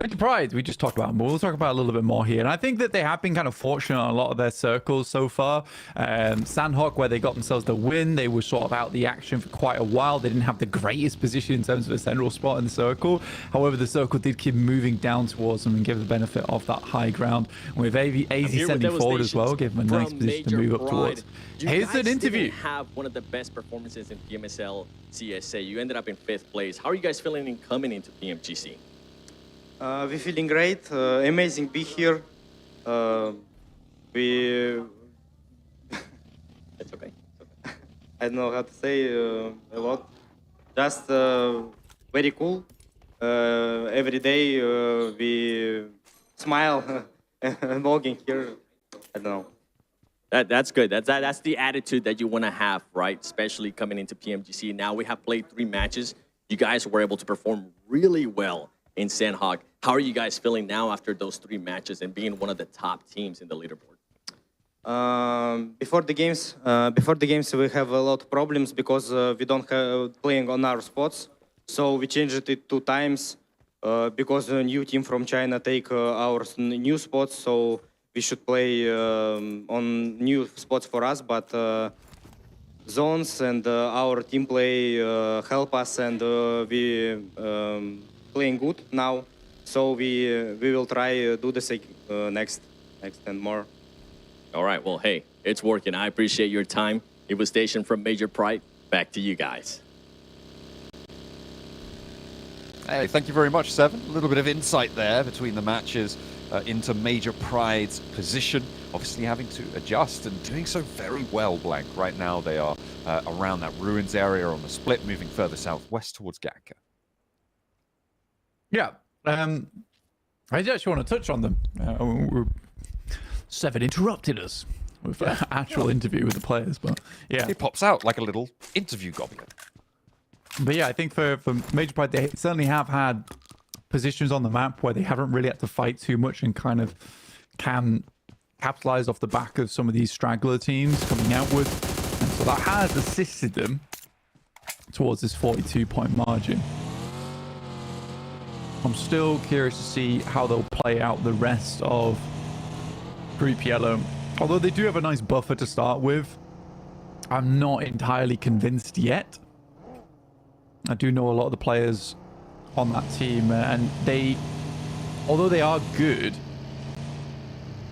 Major Pride, we just talked about them, but we'll talk about a little bit more here. And I think that they have been kind of fortunate on a lot of their circles so far. Sanhok, where they got themselves the win, they were sort of out the action for quite a while. They didn't have the greatest position in terms of a central spot in the circle. However, the circle did keep moving down towards them and give the benefit of that high ground. And with AZ sending forward as well, give them a nice position to move up towards. Here's an interview. You have one of the best performances in PMSL CSA. You ended up in 5th place. How are you guys feeling in coming into PMGC? We're feeling great. Amazing be here. We. It's okay. I don't know how to say a lot. Just very cool. Every day we smile and walking here. I don't know. That's good. That's the attitude that you want to have, right? Especially coming into PMGC. Now we have played 3 matches. You guys were able to perform really well in Sanhok. How are you guys feeling now after those 3 matches and being one of the top teams in the leaderboard? Before the games, we have a lot of problems because we don't have playing on our spots. So we changed it 2 times because a new team from China take our new spots. So we should play on new spots for us, but zones and our team play help us, and we playing good now. So we will try do the same next and more. All right. Well, hey, it's working. I appreciate your time. It was Station from Major Pride. Back to you guys. Hey, thank you very much, Seven. A little bit of insight there between the matches into Major Pride's position. Obviously having to adjust and doing so very well, Blank. Right now they are around that ruins area on the split, moving further southwest towards Gatka. Yeah. I actually want to touch on them. Seven interrupted us with an actual interview with the players, but yeah. It pops out like a little interview goblin. But yeah, I think for Major Pride, they certainly have had positions on the map where they haven't really had to fight too much and kind of can capitalize off the back of some of these straggler teams coming outward. And so that has assisted them towards this 42-point margin. I'm still curious to see how they'll play out the rest of Group Yellow. Although they do have a nice buffer to start with, I'm not entirely convinced yet. I do know a lot of the players on that team, and although they are good,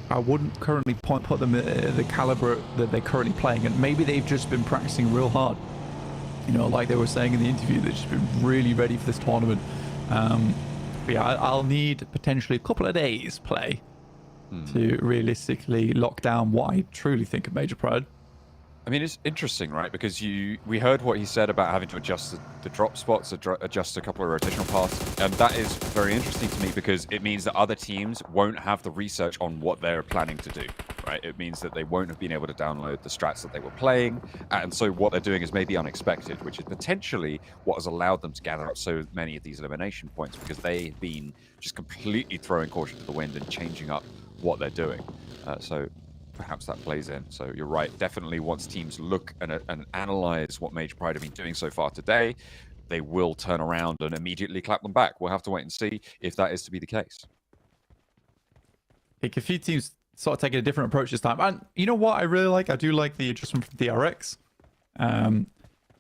I wouldn't currently put them at the caliber that they're currently playing, and maybe they've just been practicing real hard. You know, like they were saying in the interview, they've just been really ready for this tournament. But yeah, I'll need potentially a couple of days play to realistically lock down what I truly think of Major Pride. I mean, it's interesting, right? Because we heard what he said about having to adjust the drop spots, adjust a couple of rotational paths, and that is very interesting to me because it means that other teams won't have the research on what they're planning to do, right? It means that they won't have been able to download the strats that they were playing, and so what they're doing is maybe unexpected, which is potentially what has allowed them to gather up so many of these elimination points because they've been just completely throwing caution to the wind and changing up what they're doing. So perhaps that plays in. So you're right. Definitely once teams look and analyze what Major Pride have been doing so far today, they will turn around and immediately clap them back. We'll have to wait and see if that is to be the case. I think a few teams sort of taking a different approach this time. And you know what I really like? I do like the adjustment from DRX.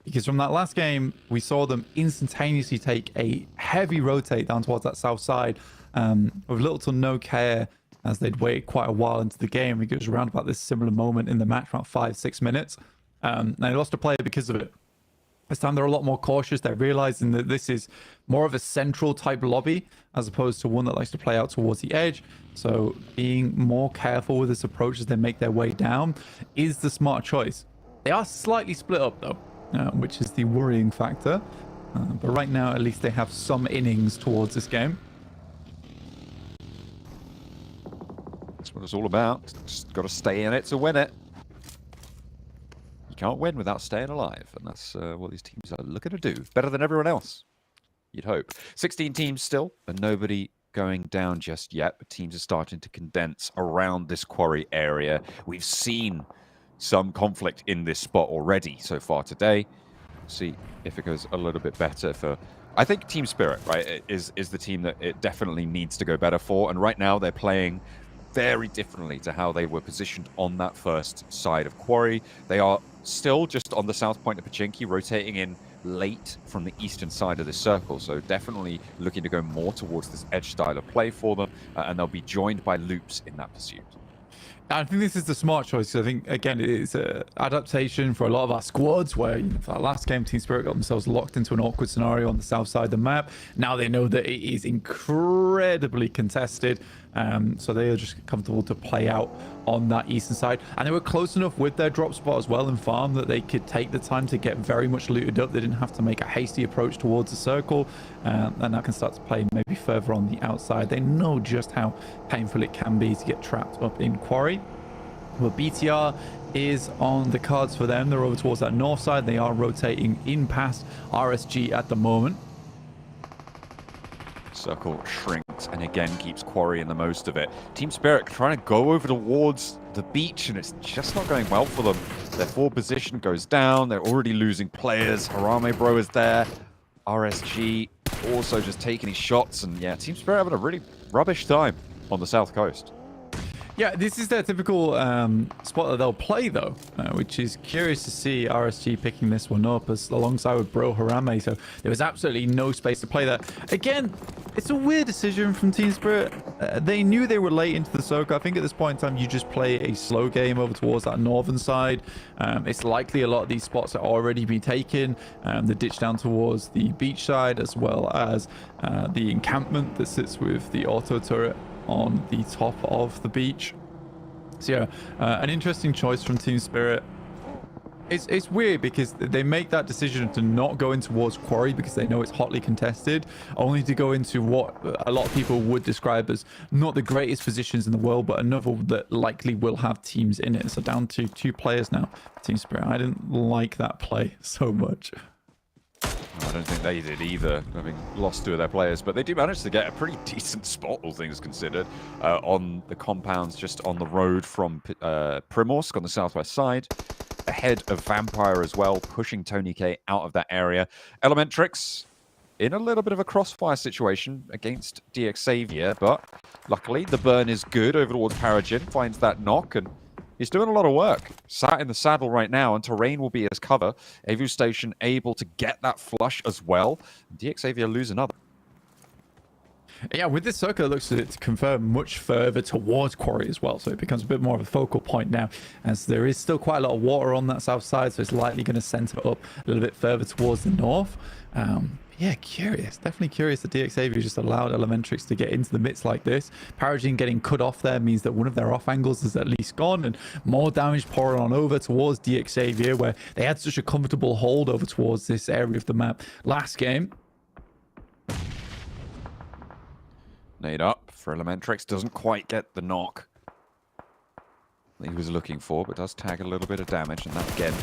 Because from that last game, we saw them instantaneously take a heavy rotate down towards that south side with little to no care as they'd waited quite a while into the game. It was around about this similar moment in the match, about 5-6 minutes. And they lost a player because of it. This time they're a lot more cautious. They're realizing that this is more of a central type lobby as opposed to one that likes to play out towards the edge. So being more careful with this approach as they make their way down is the smart choice. They are slightly split up though, which is the worrying factor. But right now, at least they have some innings towards this game. That's what it's all about. Just got to stay in it to win it. You can't win without staying alive, and that's what these teams are looking to do. Better than everyone else, you'd hope. 16 teams still, and nobody going down just yet, but teams are starting to condense around this quarry area. We've seen some conflict in this spot already so far today. See if it goes a little bit better for... I think Team Spirit, right, is the team that it definitely needs to go better for, and right now they're playing very differently to how they were positioned on that first side of quarry. They are still just on the south point of Pachinki, rotating in late from the eastern side of the circle, so definitely looking to go more towards this edge style of play for them, and they'll be joined by loops in that pursuit. I think this is the smart choice. I think, again, it's an adaptation for a lot of our squads where, for our last game, Team Spirit got themselves locked into an awkward scenario on the south side of the map. Now they know that it is incredibly contested, so they are just comfortable to play out on that eastern side. And they were close enough with their drop spot as well and farm that they could take the time to get very much looted up. They didn't have to make a hasty approach towards the circle, and that can start to play maybe further on the outside. They know just how painful it can be to get trapped up in quarry. Well, BTR is on the cards for them. They're over towards that north side. They are rotating in past RSG at the moment. Circle shrinks and again keeps quarry in the most of it. Team Spirit trying to go over towards the beach, and it's just not going well for them. Their forward position goes down. They're already losing players. Harame Bro is there. RSG also just taking his shots, and yeah, Team Spirit having a really rubbish time on the south coast. Yeah, this is their typical spot that they'll play, though, which is curious to see RSG picking this one up alongside with Bro Harame. So there was absolutely no space to play that. Again, it's a weird decision from Team Spirit. They knew they were late into the circle. I think at this point in time, you just play a slow game over towards that northern side. It's likely a lot of these spots are already been taken. The ditch down towards the beach side, as well as the encampment that sits with the auto turret on the top of the beach. So yeah, an interesting choice from Team Spirit. It's weird because they make that decision to not go in towards quarry because they know it's hotly contested, only to go into what a lot of people would describe as not the greatest positions in the world, but another that likely will have teams in it. So down to 2 players now, Team Spirit. I didn't like that play so much. I don't think they did either, having lost 2 of their players, but they do manage to get a pretty decent spot, all things considered, on the compounds just on the road from Primorsk on the southwest side, ahead of Vampire as well, pushing Tony K out of that area. Elementrix in a little bit of a crossfire situation against DX Xavier, but luckily the burn is good over towards Paragin, finds that knock, and he's doing a lot of work. Sat in the saddle right now, and terrain will be his cover. Avu Station able to get that flush as well. DX Xavier lose another. Yeah, with this circle, it looks to confirm much further towards quarry as well, so it becomes a bit more of a focal point now, as there is still quite a lot of water on that south side, so it's likely going to center up a little bit further towards the north. Yeah, curious. Definitely curious that DXAV just allowed Elementrix to get into the midst like this. Paragene getting cut off there means that one of their off angles is at least gone, and more damage pouring on over towards DXAV, where they had such a comfortable hold over towards this area of the map last game. Nade up for Elementrix. Doesn't quite get the knock that he was looking for, but does tag a little bit of damage, and that again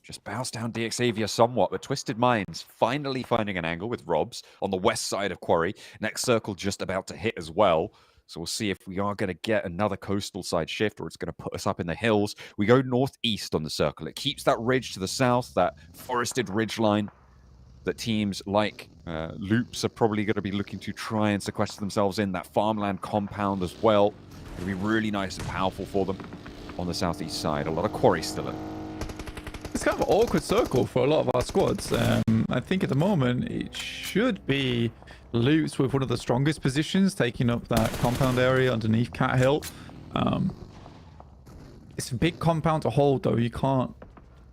just bows down DXAvia somewhat, but Twisted Minds finally finding an angle with Robs on the west side of Quarry. Next circle just about to hit as well. So we'll see if we are going to get another coastal side shift, or it's going to put us up in the hills. We go northeast on the circle. It keeps that ridge to the south, that forested ridge line that teams like Loops are probably going to be looking to try and sequester themselves in. That farmland compound as well. It'll be really nice and powerful for them on the southeast side. A lot of Quarry still in. It's kind of an awkward circle for a lot of our squads. I think at the moment it should be Loops with one of the strongest positions, taking up that compound area underneath Cat Hill. It's a big compound to hold, though. You can't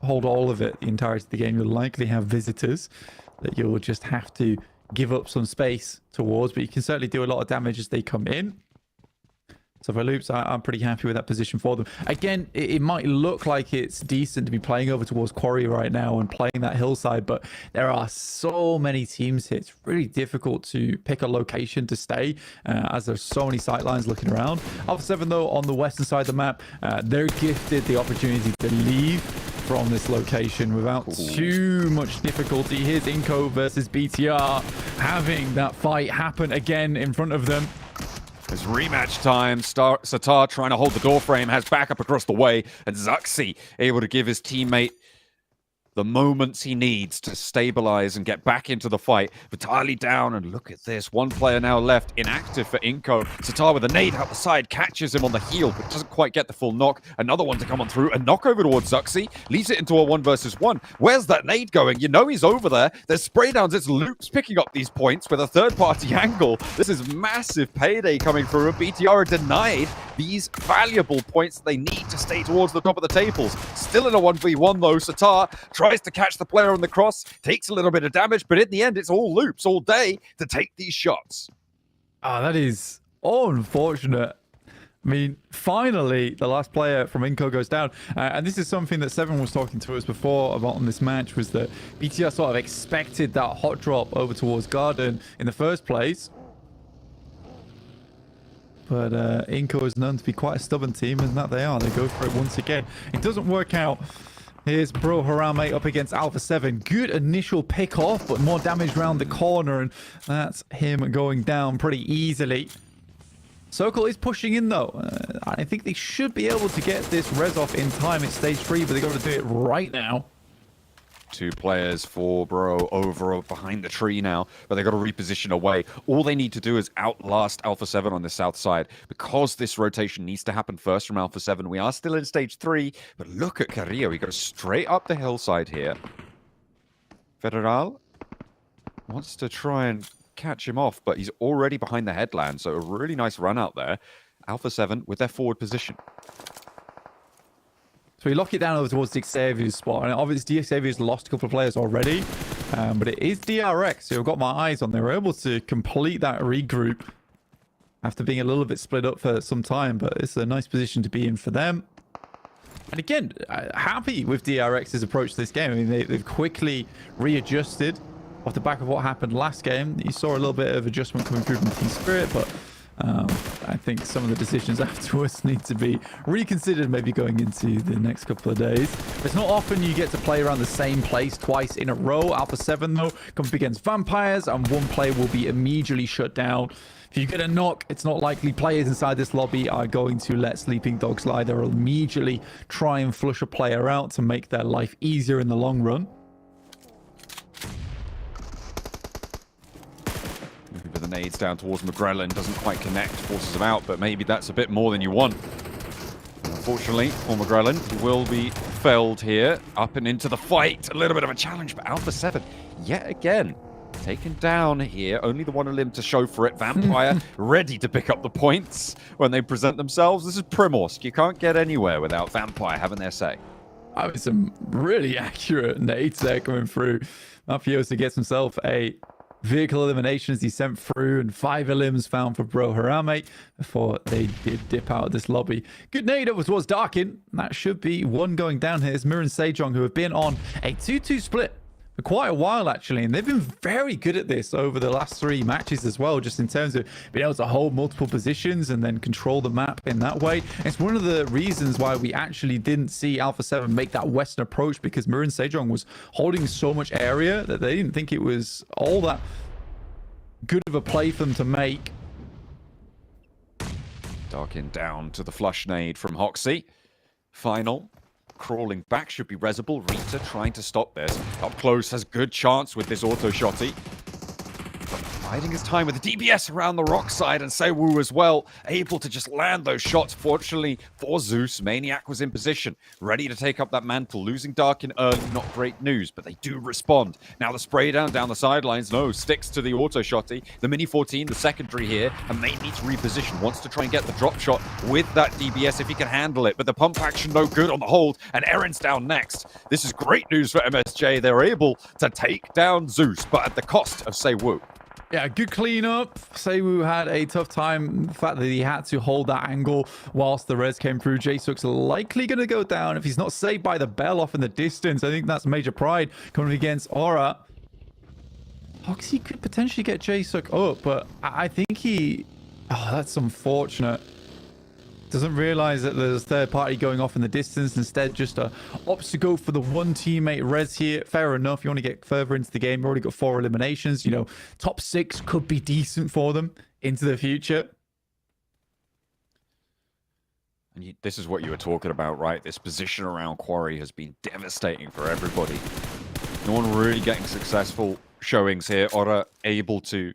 hold all of it the entirety of the game. You'll likely have visitors that you'll just have to give up some space towards, but you can certainly do a lot of damage as they come in. So for Loops, I'm pretty happy with that position for them. Again, it might look like it's decent to be playing over towards Quarry right now and playing that hillside, but there are so many teams here. It's really difficult to pick a location to stay as there's so many sightlines looking around. Alpha 7, though, on the western side of the map, they're gifted the opportunity to leave from this location without too much difficulty. Here's Inco versus BTR, having that fight happen again in front of them. It's rematch time. Satar trying to hold the door frame, has backup across the way, and Zuxi able to give his teammate the moments he needs to stabilize and get back into the fight. Vitali down, and look at this. One player now left, inactive for Inco. Satar with a nade out the side, catches him on the heel, but doesn't quite get the full knock. Another one to come on through. A knock over towards Zuxi, leaves it into a 1 versus 1. Where's that nade going? You know he's over there. There's spray downs. It's Loops picking up these points with a third-party angle. This is massive payday coming through. BTR are denied these valuable points that they need to stay towards the top of the tables. Still in a 1v1, though. Satar tries to catch the player on the cross, takes a little bit of damage, but in the end, it's all Loops all day to take these shots. Oh, that is unfortunate. I mean, finally, the last player from Inco goes down. And this is something that Seven was talking to us before about on this match, was that BTR sort of expected that hot drop over towards Garden in the first place. But Inco is known to be quite a stubborn team, and that they are. They go for it once again. It doesn't work out. Here's Bro Harame up against Alpha 7. Good initial pick off, but more damage around the corner, and that's him going down pretty easily. Circle is pushing in, though. I think they should be able to get this res off in time at stage 3, but they've got to do it right now. 2 players for Bro over behind the tree now, but they've got to reposition away. All they need to do is outlast Alpha 7 on the south side. Because this rotation needs to happen first from Alpha 7, we are still in stage 3, but look at Carrillo. He goes straight up the hillside here. Federal wants to try and catch him off, but he's already behind the headland, so a really nice run out there. Alpha 7 with their forward position. So we lock it down over towards DXAV's spot. And obviously DXAV's lost a couple of players already. But it is DRX who I've got my eyes on. They were able to complete that regroup after being a little bit split up for some time. But it's a nice position to be in for them. And again, happy with DRX's approach to this game. I mean, they've quickly readjusted off the back of what happened last game. You saw a little bit of adjustment coming through from Team Spirit, but I think some of the decisions afterwards need to be reconsidered, maybe going into the next couple of days. It's not often you get to play around the same place twice in a row. Alpha 7, though, comes up against Vampires, and one player will be immediately shut down. If you get a knock, it's not likely players inside this lobby are going to let Sleeping Dogs lie. They'll immediately try and flush a player out to make their life easier in the long run. The nades down towards McGrellin, doesn't quite connect, forces him out, but maybe that's a bit more than you want. Unfortunately for McGrellin, he will be felled here, up and into the fight. A little bit of a challenge, but Alpha 7, yet again, taken down here. Only the one limb to show for it. Vampire ready to pick up the points when they present themselves. This is Primorsk. You can't get anywhere without Vampire having their say. I mean, some really accurate nades there coming through. Mafioso gets himself a vehicle elimination as he sent through, and 5 elims found for Bro Harame before they did dip out of this lobby. Good nade over towards Darkin. That should be one going down here. It's Mir and Sejong, who have been on a 2-2 split for quite a while, actually, and they've been very good at this over the last 3 matches as well, just in terms of being able to hold multiple positions and then control the map in that way. It's one of the reasons why we actually didn't see Alpha 7 make that western approach, because Mir and Sejong was holding so much area that they didn't think it was all that good of a play for them to make. Darkin down to the flush nade from Hoxie. Final. Crawling back should be Rezible. Rita trying to stop this. Up close has good chance with this auto shotty. Biding his time with the DBS around the rock side, and Sewu as well, able to just land those shots. Fortunately for Zeus, Maniac was in position, ready to take up that mantle. Losing Darkin early, not great news, but they do respond. Now the spray down the sidelines, no, sticks to the auto shotty. The Mini 14, the secondary here, and may need to reposition. Wants to try and get the drop shot with that DBS if he can handle it, but the pump action no good on the hold, and Erin's down next. This is great news for MSJ. They're able to take down Zeus, but at the cost of Sewu. Yeah, good cleanup. Sewu had a tough time. The fact that he had to hold that angle whilst the res came through. Jaesuk's likely going to go down if he's not saved by the bell off in the distance. I think that's major pride coming against Aura. Hoxie could potentially get Jaesuk up, but I think he... Oh, that's unfortunate. Doesn't realize that there's third party going off in the distance. Instead, just opts to go for the one teammate res here. Fair enough. You want to get further into the game. You've already got 4 eliminations. You know, top 6 could be decent for them into the future. And this is what you were talking about, right? This position around Quarry has been devastating for everybody. No one really getting successful showings here. Aura able to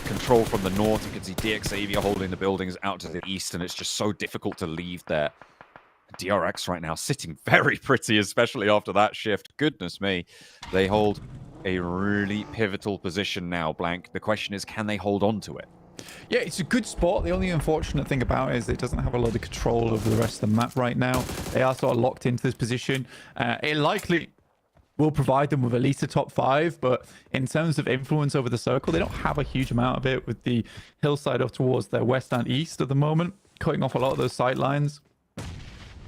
control from the north. You can see DXAV holding the buildings out to the east, and it's just so difficult to leave there. DRX right now sitting very pretty, especially after that shift. Goodness me. They hold a really pivotal position now, Blank. The question is, can they hold on to it? Yeah, it's a good spot. The only unfortunate thing about it is it doesn't have a lot of control over the rest of the map right now. They are sort of locked into this position. It likely will provide them with at least a top 5, but in terms of influence over the circle, they don't have a huge amount of it, with the hillside up towards their west and east at the moment, cutting off a lot of those sight lines.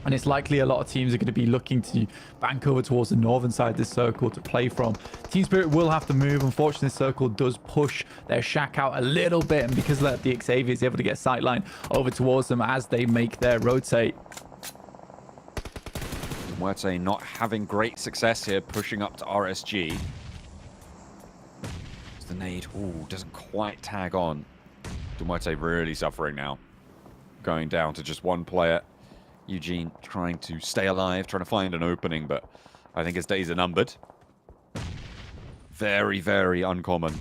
And it's likely a lot of teams are going to be looking to bank over towards the northern side of this circle to play from. Team Spirit will have to move. Unfortunately, this circle does push their shack out a little bit, and because of that, the Xavier is able to get sight line over towards them as they make their rotate. Muerte not having great success here, pushing up to RSG. The nade, ooh, doesn't quite tag on. Muerte really suffering now. Going down to just 1 player. Eugene trying to stay alive, trying to find an opening, but I think his days are numbered. Very, very uncommon.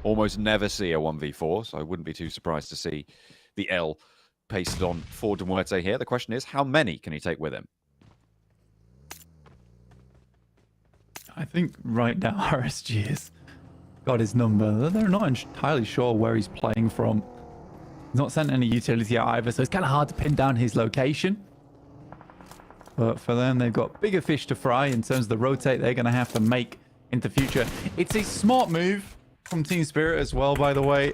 Almost never see a 1v4, so I wouldn't be too surprised to see the L pasted on for Muerte here. The question is, how many can he take with him? I think right now RSG has got his number. They're not entirely sure where he's playing from. He's not sent any utility out either, so it's kind of hard to pin down his location. But for them, they've got bigger fish to fry in terms of the rotate they're going to have to make into future. It's a smart move from Team Spirit as well, by the way.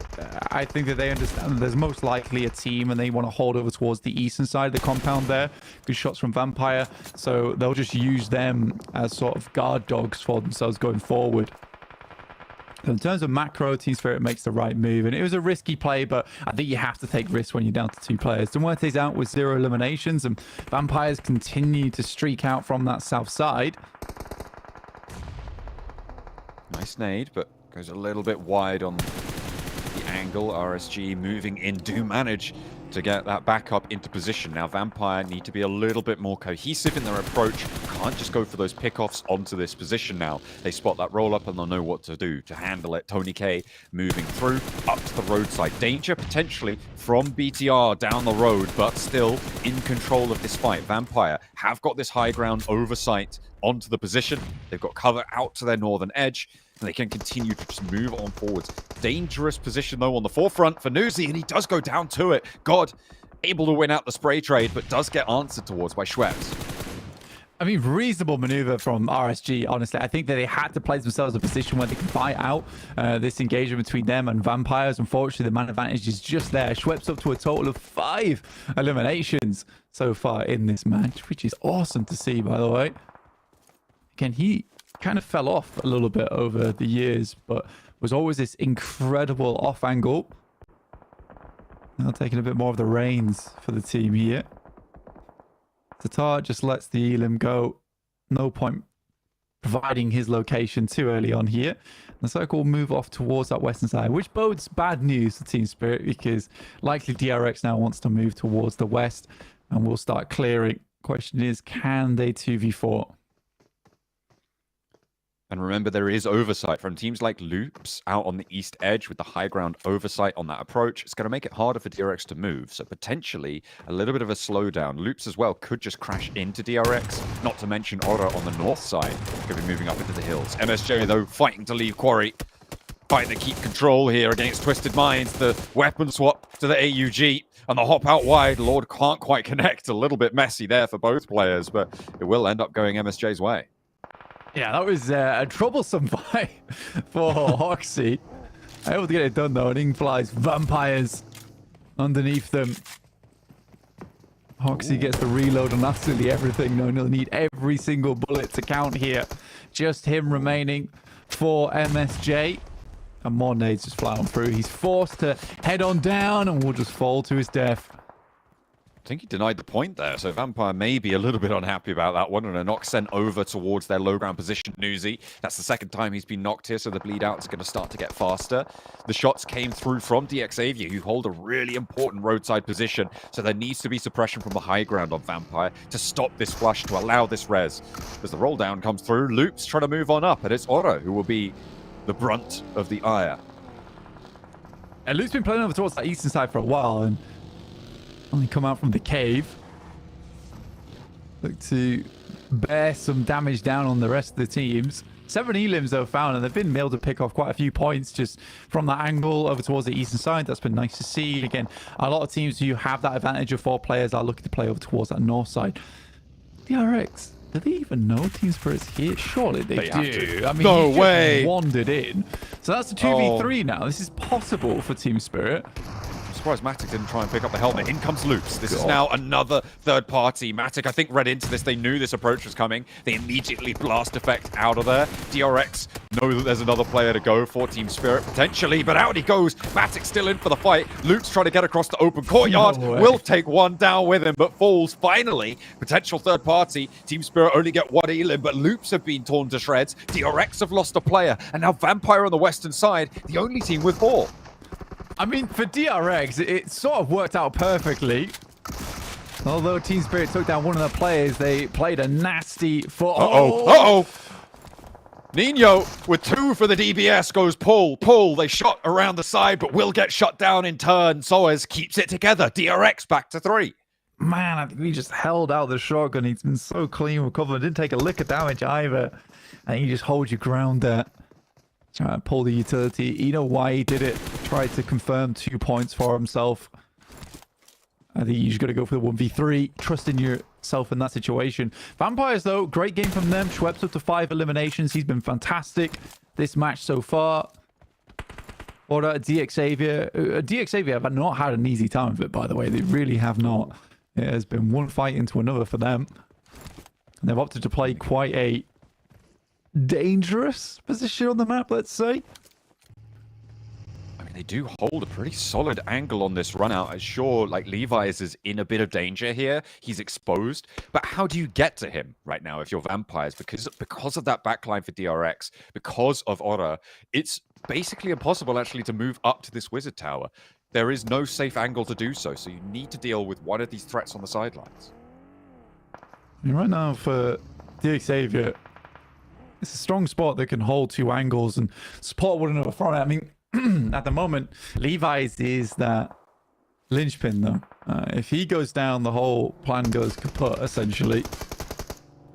I think that they understand that there's most likely a team and they want to hold over towards the eastern side of the compound there. Good shots from Vampire, so they'll just use them as sort of guard dogs for themselves going forward. In terms of macro, Team Spirit makes the right move, and it was a risky play, but I think you have to take risks when you're down to 2 players. Muerte's out with 0 eliminations, and Vampires continue to streak out from that south side. Nice nade, but goes a little bit wide on the angle. RSG moving in, do manage to get that back up into position. Now Vampire need to be a little bit more cohesive in their approach. Can't just go for those pickoffs onto this position now. They spot that roll up and they'll know what to do to handle it. Tony K moving through up to the roadside. Danger potentially from BTR down the road, but still in control of this fight. Vampire have got this high ground oversight onto the position. They've got cover out to their northern edge, and they can continue to just move on forwards. Dangerous position, though, on the forefront for Nuzi, and he does go down to it. God, able to win out the spray trade, but does get answered towards by Schweppes. I mean, reasonable maneuver from RSG, honestly. I think that they had to place themselves in a position where they can fight out this engagement between them and Vampires. Unfortunately, the man advantage is just there. Schweppes up to a total of 5 eliminations so far in this match, which is awesome to see, by the way. Again, he kind of fell off a little bit over the years, but was always this incredible off angle. Now taking a bit more of the reins for the team here. Tatar just lets the Elim go. No point providing his location too early on here. The circle will move off towards that western side, which bodes bad news for Team Spirit because likely DRX now wants to move towards the west and we'll start clearing. Question is, can they 2v4? And remember, there is oversight from teams like Loops out on the east edge with the high ground oversight on that approach. It's going to make it harder for DRX to move. So potentially a little bit of a slowdown. Loops as well could just crash into DRX, not to mention Aura on the north side could be moving up into the hills. MSJ, though, fighting to leave Quarry. Fighting to keep control here against Twisted Minds. The weapon swap to the AUG and the hop out wide. Lord can't quite connect. A little bit messy there for both players, but it will end up going MSJ's way. Yeah, that was a troublesome fight for Hoxie. Able to get it done though, and in flies Vampires underneath them. Hoxie gets the reload on absolutely everything. No, he'll need every single bullet to count here. Just him remaining for MSJ. And more nades just fly on through. He's forced to head on down and will just fall to his death. I think he denied the point there, so Vampire may be a little bit unhappy about that one, and a knock sent over towards their low ground position. Newsy, that's the second time he's been knocked here, so the bleed out is going to start to get faster. The shots came through from DXavier, who hold a really important roadside position, so there needs to be suppression from the high ground on Vampire to stop this flush, to allow this res. As the roll down comes through, Loops trying to move on up, and it's Oro who will be the brunt of the ire. And Luke's been playing over towards that eastern side for a while, and only come out from the cave. Look to bear some damage down on the rest of the teams. 7 elims though found, and they've been able to pick off quite a few points just from that angle over towards the eastern side. That's been nice to see. Again, a lot of teams who have that advantage of 4 players are looking to play over towards that north side. DRX, do they even know Team Spirit's here? Surely they do. I mean, no way. Just wandered in. So that's a 2v3 now. This is possible for Team Spirit. Surprised Matic didn't try and pick up the helmet. In comes Loops. This is now another third party. Matic, I think, read into this. They knew this approach was coming. They immediately blast effect out of there. DRX know that there's another player to go for Team Spirit, potentially, but out he goes. Matic still in for the fight. Loops trying to get across the open courtyard. Will take one down with him, but falls finally. Potential third party. Team Spirit only get 1 elim, but Loops have been torn to shreds. DRX have lost a player, and now Vampire on the western side, the only team with 4. I mean, for DRX, it sort of worked out perfectly. Although Team Spirit took down one of the players, they played a nasty foot. Nino with 2 for the DBS goes pull. They shot around the side, but will get shut down in turn. Soez keeps it together. DRX back to 3. Man, I think he just held out the shotgun. He's been so clean with cover. Didn't take a lick of damage either. And you just hold your ground there. Trying to pull the utility. You know why he did it. Tried to confirm 2 points for himself. I think you just got to go for the 1v3. Trust in yourself in that situation. Vampires, though, great game from them. Schweppes up to 5 eliminations. He's been fantastic this match so far. Or DXavier. DXavier have not had an easy time of it, by the way. They really have not. It has been one fight into another for them. And they've opted to play quite a dangerous position on the map, let's say. I mean, they do hold a pretty solid angle on this run out. Sure, like Levi's is in a bit of danger here. He's exposed. But how do you get to him right now if you're Vampires? Because of that backline for DRX, because of Aura, it's basically impossible actually to move up to this wizard tower. There is no safe angle to do so. So you need to deal with one of these threats on the sidelines. And right now for DXavier, it's a strong spot that can hold 2 angles and support one another from it. I mean, at the moment, Levi's is that linchpin, though. If he goes down, the whole plan goes kaput, essentially.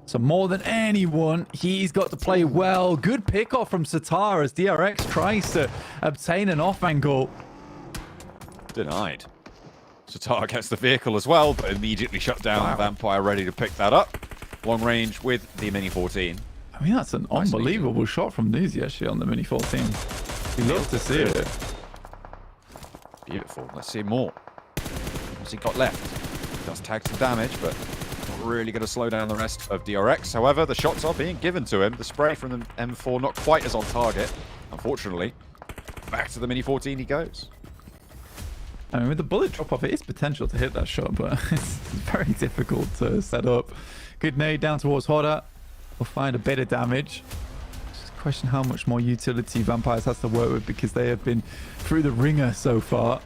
So more than anyone, he's got to play well. Good pick-off from Satar as DRX tries to obtain an off angle. Denied. Satar gets the vehicle as well, but immediately shut down. Vampire ready to pick that up. long range with the Mini 14. I mean, that's an unbelievable shot from Nuzi actually on the Mini 14. We love to see it. Beautiful. Let's see more. What's he got left? Does tag some damage, but not really going to slow down the rest of DRX. However, the shots are being given to him. The spray from the M4 not quite as on target, unfortunately. Back to the Mini 14 he goes. I mean, with the bullet drop off, it is potential to hit that shot, but it's very difficult to set up. Good nade down towards Hoda. We'll find a bit of damage. Just question how much more utility Vampires has to work with, because they have been through the ringer so far.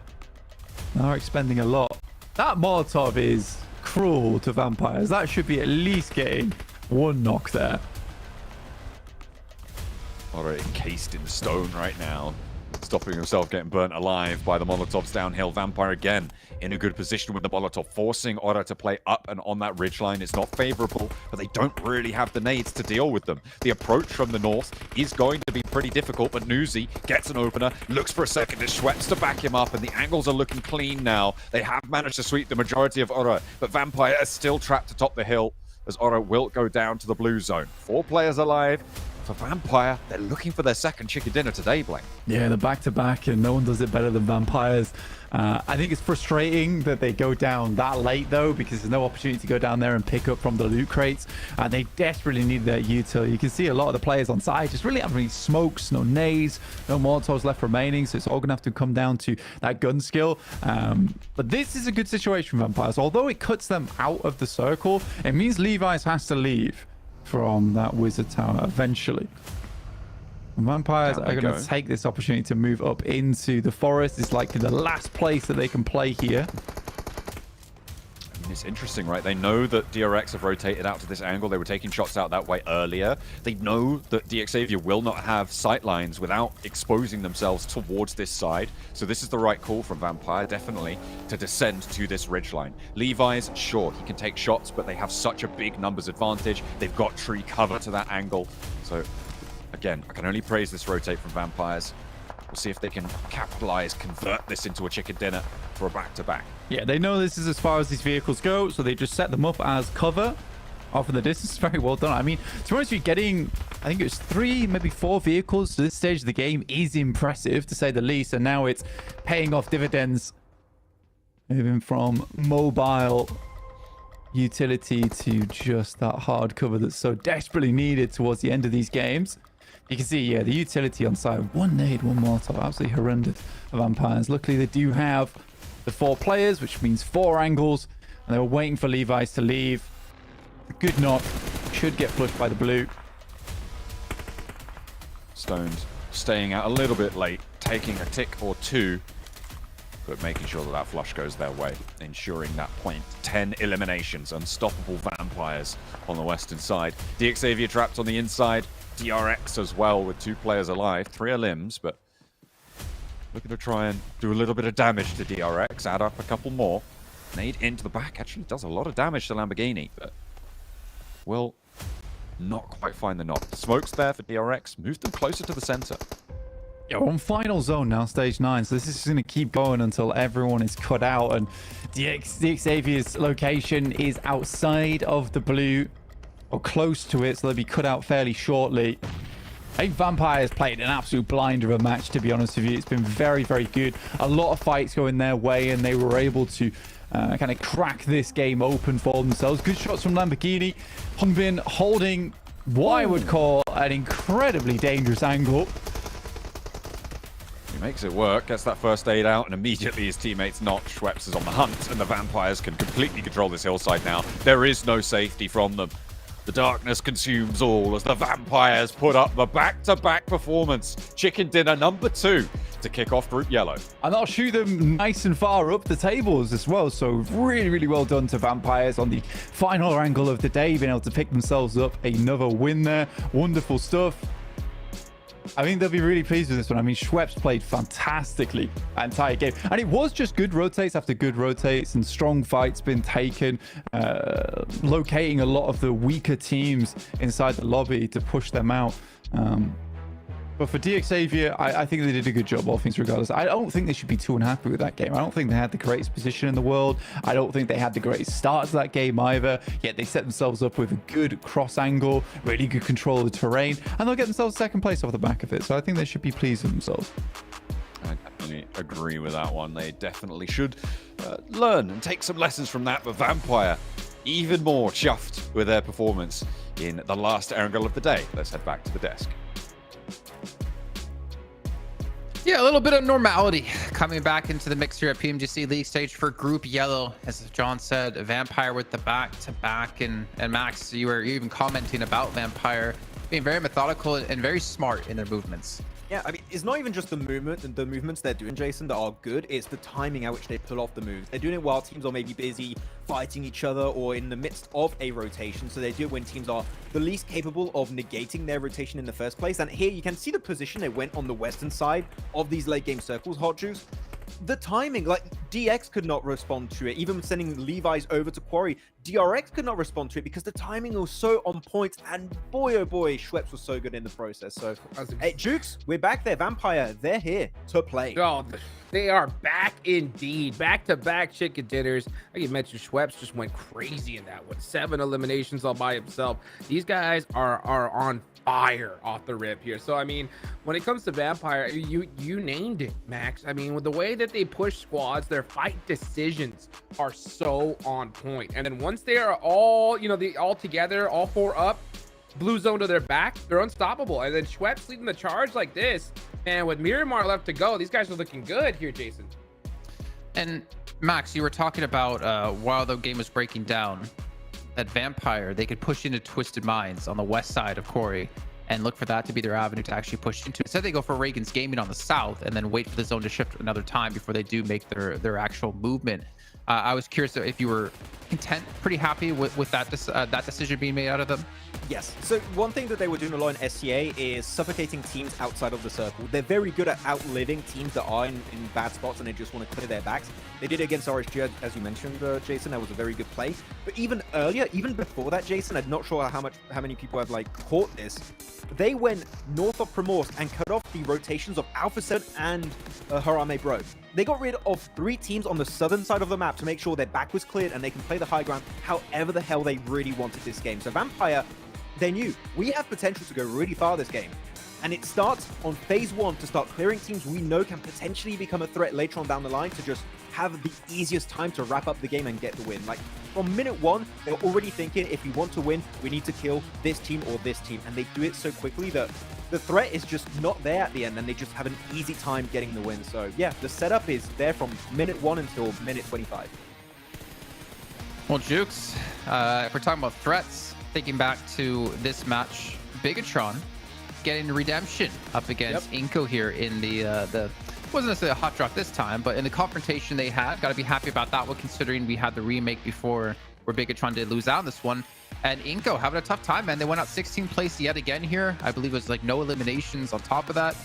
Now are expending a lot. That Molotov is cruel to Vampires. That should be at least getting one knock there. Already encased in the stone right now. Stopping himself getting burnt alive by the Molotovs downhill. Vampire again in a good position with the Molotov, forcing Ora to play up and on that ridgeline. It's not favorable, but they don't really have the nades to deal with them. The approach from the north is going to be pretty difficult, but Nuzi gets an opener, looks for a second to Schweppes to back him up, and the angles are looking clean now. They have managed to sweep the majority of Ora, but Vampire is still trapped atop the hill as Ora will go down to the blue zone. 4 players alive. For Vampire, they're looking for their second chicken dinner today, Blaine. Yeah, the back-to-back, and no one does it better than Vampires. I think it's frustrating that they go down that late, though, because there's no opportunity to go down there and pick up from the loot crates. And they desperately need that util. You can see a lot of the players on side just really having any smokes, no nades, no Molotovs left remaining. So it's all going to have to come down to that gun skill. But this is a good situation for Vampires. Although it cuts them out of the circle, it means Levi's has to leave from that wizard tower eventually. And Vampires are going to take this opportunity to move up into the forest. It's likely the last place that they can play here. I mean, it's interesting, right? They know that DRX have rotated out to this angle. They were taking shots out that way earlier. They know that DXavier will not have sight lines without exposing themselves towards this side. So this is the right call from Vampire, definitely, to descend to this ridgeline. Levi's, sure, he can take shots, but they have such a big numbers advantage. They've got tree cover to that angle. So again, I can only praise this rotate from Vampires. We'll see if they can capitalize, convert this into a chicken dinner for a back-to-back. Yeah, they know this is as far as these vehicles go, so they just set them up as cover off in the distance. Very well done. I mean, to be honest, you're getting, I think it was 3, maybe 4 vehicles to this stage of the game is impressive, to say the least, and now it's paying off dividends. Moving from mobile utility to just that hard cover that's so desperately needed towards the end of these games. You can see, yeah, the utility on side. 1 nade, 1 Molotov. Absolutely horrendous for Vampires. Luckily, they do have the 4 players, which means 4 angles. And they were waiting for Levi's to leave. A good knock. Should get flushed by the blue. Stones staying out a little bit late, taking a tick or 2, but making sure that that flush goes their way, ensuring that point. 10 eliminations, unstoppable Vampires on the western side. DXavier trapped on the inside. DRX as well with 2 players alive. 3 are limbs, but looking to try and do a little bit of damage to DRX, add up a couple more. Nade into the back actually does a lot of damage to Lamborghini, but will not quite find the knock. Smokes there for DRX, move them closer to the center. Yeah, we're on final zone now, stage 9, so this is just going to keep going until everyone is cut out, and DXavier's location is outside of the blue, or close to it, so they'll be cut out fairly shortly. I think Vampires played an absolute blinder of a match, to be honest with you. It's been very, very good. A lot of fights going their way, and they were able to kind of crack this game open for themselves. Good shots from Lamborghini. Hungbin holding what I would call an incredibly dangerous angle. He makes it work, gets that first aid out, and immediately his teammates knock. Schweppes is on the hunt, and the Vampires can completely control this hillside now. There is no safety from them. The darkness consumes all as the Vampires put up the back-to-back performance. Chicken dinner number 2 to kick off Group Yellow. And I'll shoot them nice and far up the tables as well. So really, really well done to Vampires on the final angle of the day, being able to pick themselves up another win there. Wonderful stuff. I think they'll be really pleased with this one. I mean, Schweppes played fantastically that entire game. And it was just good rotates after good rotates and strong fights been taken, locating a lot of the weaker teams inside the lobby to push them out. But for DXavier, I think they did a good job, all things regardless. I don't think they should be too unhappy with that game. I don't think they had the greatest position in the world. I don't think they had the greatest start to that game either. Yet they set themselves up with a good cross angle, really good control of the terrain, and they'll get themselves second place off the back of it. So I think they should be pleased with themselves. I definitely agree with that one. They definitely should learn and take some lessons from that. But Vampire, even more chuffed with their performance in the last Erangel of the day. Let's head back to the desk. Yeah, a little bit of normality coming back into the mix here at PMGC League stage for Group Yellow. As John said, Vampire with the back-to-back. And Max, you were even commenting about Vampire being very methodical and very smart in their movements. Yeah, I mean, it's not even just the movements they're doing, Jason, that are good. It's the timing at which they pull off the moves. They're doing it while teams are maybe busy fighting each other or in the midst of a rotation. So they do it when teams are the least capable of negating their rotation in the first place. And here you can see the position they went on the western side of these late game circles, Hot Juice. The timing, like DX could not respond to it. Even sending Levi's over to Quarry, DRX could not respond to it because the timing was so on point. And boy, oh boy, Schweppes was so good in the process. So, hey, Jukes, we're back there. Vampire, they're here to play. Oh, they are back indeed. Back-to-back chicken dinners. Like you mentioned, Schweppes just went crazy in that one. 7 eliminations all by himself. These guys are on fire off the rip here. So I mean, when it comes to Vampire, you named it, Max. I mean, with the way that they push squads, their fight decisions are so on point. And then once they are all, they all together, all 4 up, blue zone to their back, they're unstoppable. And then Schweppes leading the charge like this, and with Miramar left to go, these guys are looking good here, Jason. And Max, you were talking about while the game was breaking down, that Vampire, they could push into Twisted Minds on the west side of Corey and look for that to be their avenue to actually push into. Instead, they go for Reagan's Gaming on the south and then wait for the zone to shift another time before they do make their actual movement. I was curious if you were content, pretty happy with that decision being made out of them. Yes. So one thing that they were doing a lot in SCA is suffocating teams outside of the circle. They're very good at outliving teams that are in bad spots and they just want to clear their backs. They did it against RSG, as you mentioned, Jason. That was a very good play. But even earlier, even before that, Jason, I'm not sure how many people have caught this. They went north of Primorsk and cut off the rotations of Alpha 7 and Harame Bro. They got rid of 3 teams on the southern side of the map to make sure their back was cleared and they can play the high ground however the hell they really wanted this game. So Vampire, they knew we have potential to go really far this game. And it starts on phase 1 to start clearing teams we know can potentially become a threat later on down the line to just have the easiest time to wrap up the game and get the win. Like from minute 1, they're already thinking if we want to win, we need to kill this team or this team. And they do it so quickly that the threat is just not there at the end and they just have an easy time getting the win. So yeah, the setup is there from minute 1 until minute 25. Well, Jukes, if we're talking about threats, thinking back to this match, Bigatron getting redemption up against Inko here in the wasn't necessarily a hot drop this time, but in the confrontation they had. Got to be happy about that one, considering we had the remake before where Bigatron did lose out on this one. And Inko having a tough time, man. They went out 16th place yet again here. I believe it was no eliminations on top of that.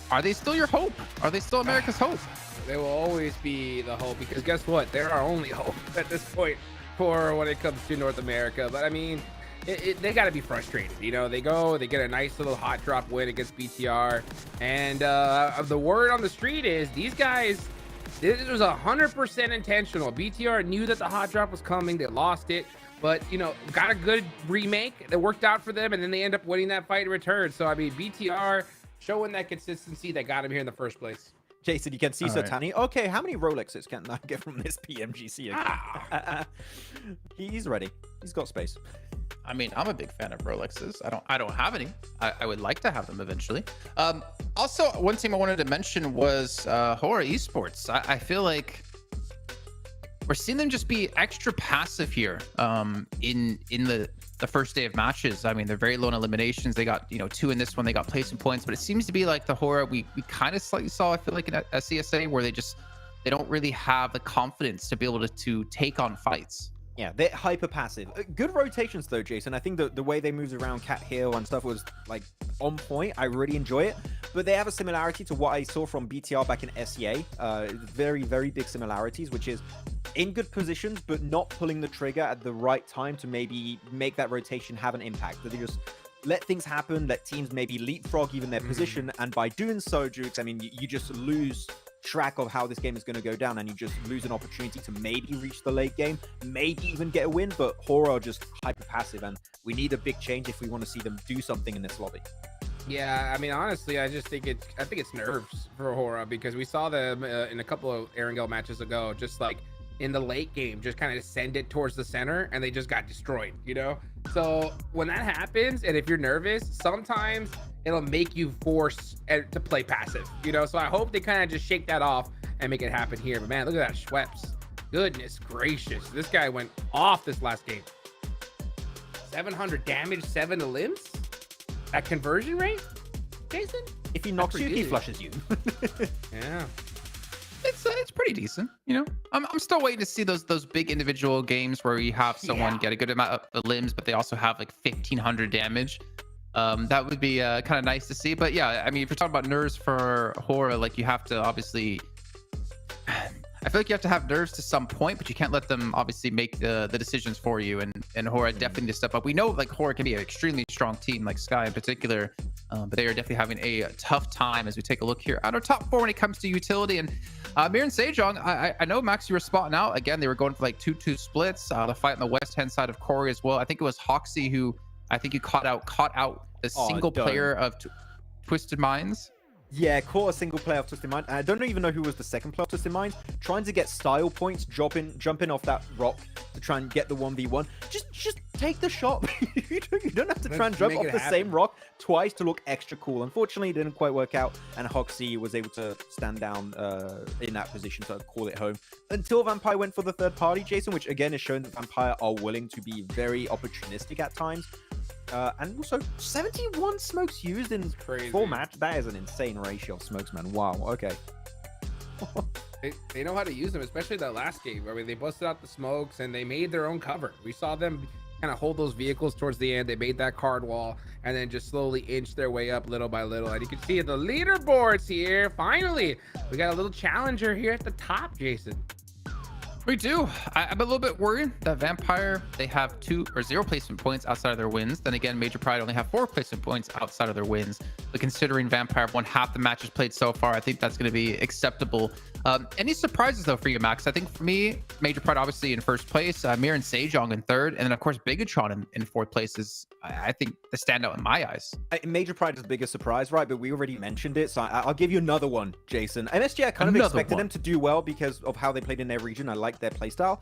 Are they still your hope? Are they still America's hope? They will always be the hope, because guess what? They're our only hope at this point for when it comes to North America. But I mean, they got to be frustrated. They get a nice little hot drop win against BTR. And the word on the street is these guys, this was 100% intentional. BTR knew that the hot drop was coming. They lost it. But, got a good remake that worked out for them. And then they end up winning that fight in return. So, I mean, BTR showing that consistency that got him here in the first place. Jason, you can see Sotani. Right. Okay, how many Rolexes can I get from this PMGC account? He's ready. He's got space. I mean, I'm a big fan of Rolexes. I don't have any. I would like to have them eventually. Also, one thing I wanted to mention was Hora Esports. I feel like we're seeing them just be extra passive here in the first day of matches. I mean, they're very low in eliminations. They got 2 in this one. They got placement points, but it seems to be like the Hora we kind of slightly saw, I feel like, in a CSA, where they don't really have the confidence to be able to take on fights. Yeah, they're hyper passive. Good rotations though, Jason. I think the way they moved around Cat Hill and stuff was on point. I really enjoy it. But they have a similarity to what I saw from BTR back in SEA. Very, very big similarities, which is in good positions, but not pulling the trigger at the right time to maybe make that rotation have an impact. They're just let things happen, let teams maybe leapfrog even their position, and by doing so, Jukes, I mean, you just lose track of how this game is going to go down, and you just lose an opportunity to maybe reach the late game, maybe even get a win. But Horror are just hyper passive, and we need a big change if we want to see them do something in this lobby. Yeah, I mean, honestly, I think it's nerves for Horror, because we saw them in a couple of Erangel matches ago, just like in the late game, just kind of send it towards the center, and they just got destroyed, you know? So when that happens, and if you're nervous, sometimes it'll make you force to play passive, you know? So I hope they kind of just shake that off and make it happen here. But man, look at that Schweppes. Goodness gracious. This guy went off this last game. 700 damage, 7 to limbs? That conversion rate, Jason? If he knocks you, he flushes you. Yeah. It's pretty decent, you know. I'm still waiting to see those big individual games where you have someone get a good amount of limbs, but they also have like 1500 damage. That would be kind of nice to see. But yeah, I mean, if you're talking about nerves for Horror, like you have to obviously, I feel like you have to have nerves to some point, but you can't let them obviously make the decisions for you. And Horror definitely need to step up. We know like Horror can be an extremely strong team, like Sky in particular, but they are definitely having a tough time as we take a look here at our top 4 when it comes to utility. And Mir and Sejong, I know, Max, you were spotting out. Again, they were going for like 2-2 splits. The fight on the west-hand side of Corey as well. I think it was Hoxie who I think you caught out the single player of Twisted Minds. Yeah, caught a single player of Twisted Mind. I don't even know who was the second player of Twisted Mind. Trying to get style points, jumping off that rock to try and get the 1v1. Just take the shot. you don't have to try and jump off the same rock twice to look extra cool. Unfortunately, it didn't quite work out, and Hoxie was able to stand down in that position to call it home. Until Vampire went for the third party, Jason, which again is showing that Vampire are willing to be very opportunistic at times. And also 71 smokes used in 4 matches. That is an insane ratio of smokes, man. Wow. Okay. They know how to use them, especially that last game. I mean, they busted out the smokes and they made their own cover. We saw them kind of hold those vehicles towards the end. They made that card wall and then just slowly inch their way up little by little. And you can see the leaderboards here. Finally, we got a little challenger here at the top, Jason. We do. I'm a little bit worried that Vampire, they have 2 or 0 placement points outside of their wins. Then again, Major Pride only have 4 placement points outside of their wins. But considering Vampire won half the matches played so far, I think that's going to be acceptable. Any surprises though for you, Max? I think for me, Major Pride obviously in first place, Mir and Sejong in third, and then of course Bigatron in fourth place is, I think, the standout in my eyes. Major Pride is the biggest surprise, right? But we already mentioned it, so I'll give you another one, Jason. MSG, I kind of expected them to do well because of how they played in their region. I like their playstyle.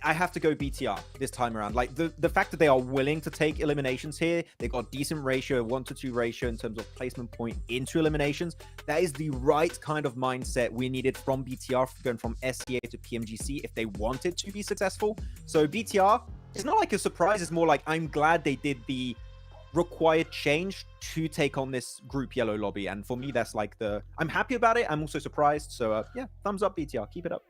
I have to go BTR this time around. Like the fact that they are willing to take eliminations here, they got decent ratio, 1-to-2 ratio in terms of placement point into eliminations. That is the right kind of mindset we needed from BTR, going from SCA to PMGC if they wanted to be successful. So BTR, it's not like a surprise. It's more like I'm glad they did the required change to take on this group yellow lobby. And for me, that's like I'm happy about it. I'm also surprised. So yeah, thumbs up BTR. Keep it up.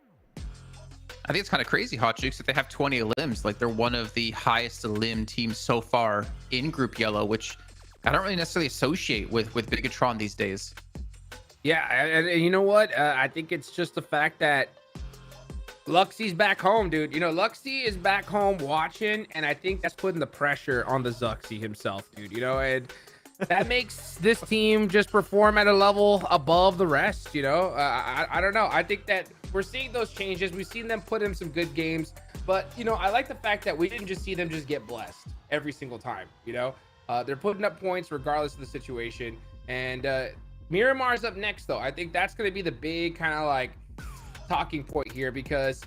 I think it's kind of crazy, Hot Jukes, that they have 20 limbs. Like they're one of the highest limb teams so far in Group Yellow, which I don't really necessarily associate with Bigatron these days. Yeah, and you know what? I think it's just the fact that Luxie's back home, dude. You know, Luxie is back home watching, and I think that's putting the pressure on the Zuxie himself, dude. You know, and that makes this team just perform at a level above the rest, you know? I don't know. I think that we're seeing those changes. We've seen them put in some good games. But, you know, I like the fact that we didn't just see them just get blessed every single time, you know? They're putting up points regardless of the situation. And Miramar's up next, though. I think that's going to be the big kind of, like, talking point here because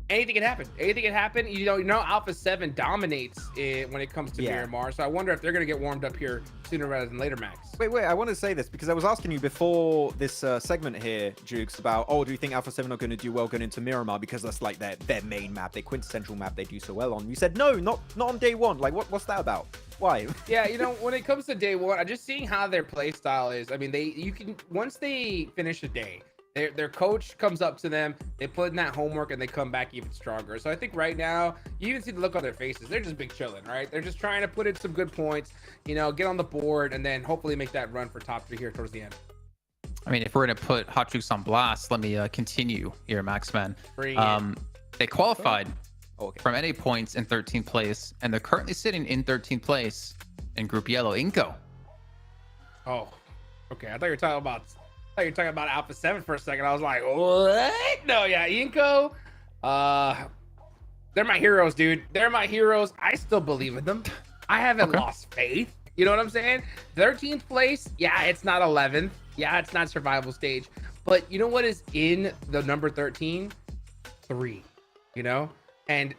anything can happen. Anything can happen. You know, Alpha 7 dominates when it comes to Miramar. So I wonder if they're going to get warmed up here sooner rather than later, Max. Wait. I want to say this because I was asking you before this segment here, Jukes, about, do you think Alpha 7 are going to do well going into Miramar because that's like their main map, their quintessential map they do so well on? You said, no, not on day one. Like, what's that about? Why? Yeah, you know, when it comes to day one, I'm just seeing how their play style is. I mean, once they finish a day, their coach comes up to them, they put in that homework, and they come back even stronger. So I think right now, you even see the look on their faces. They're just big chilling, right? They're just trying to put in some good points, you know, get on the board, and then hopefully make that run for top 3 here towards the end. I mean, if we're going to put Hot Jukes on blast, let me continue here, Maxman. They qualified from NA points in 13th place, and they're currently sitting in 13th place in Group Yellow. Inko. Oh, okay. I thought you were talking about Alpha 7 for a second. I was like, what? No, yeah, Inko. They're my heroes, dude. They're my heroes. I still believe in them. I haven't lost faith. You know what I'm saying? 13th place. Yeah, it's not 11th. Yeah, it's not survival stage. But you know what is in the number 13? 3. You know? And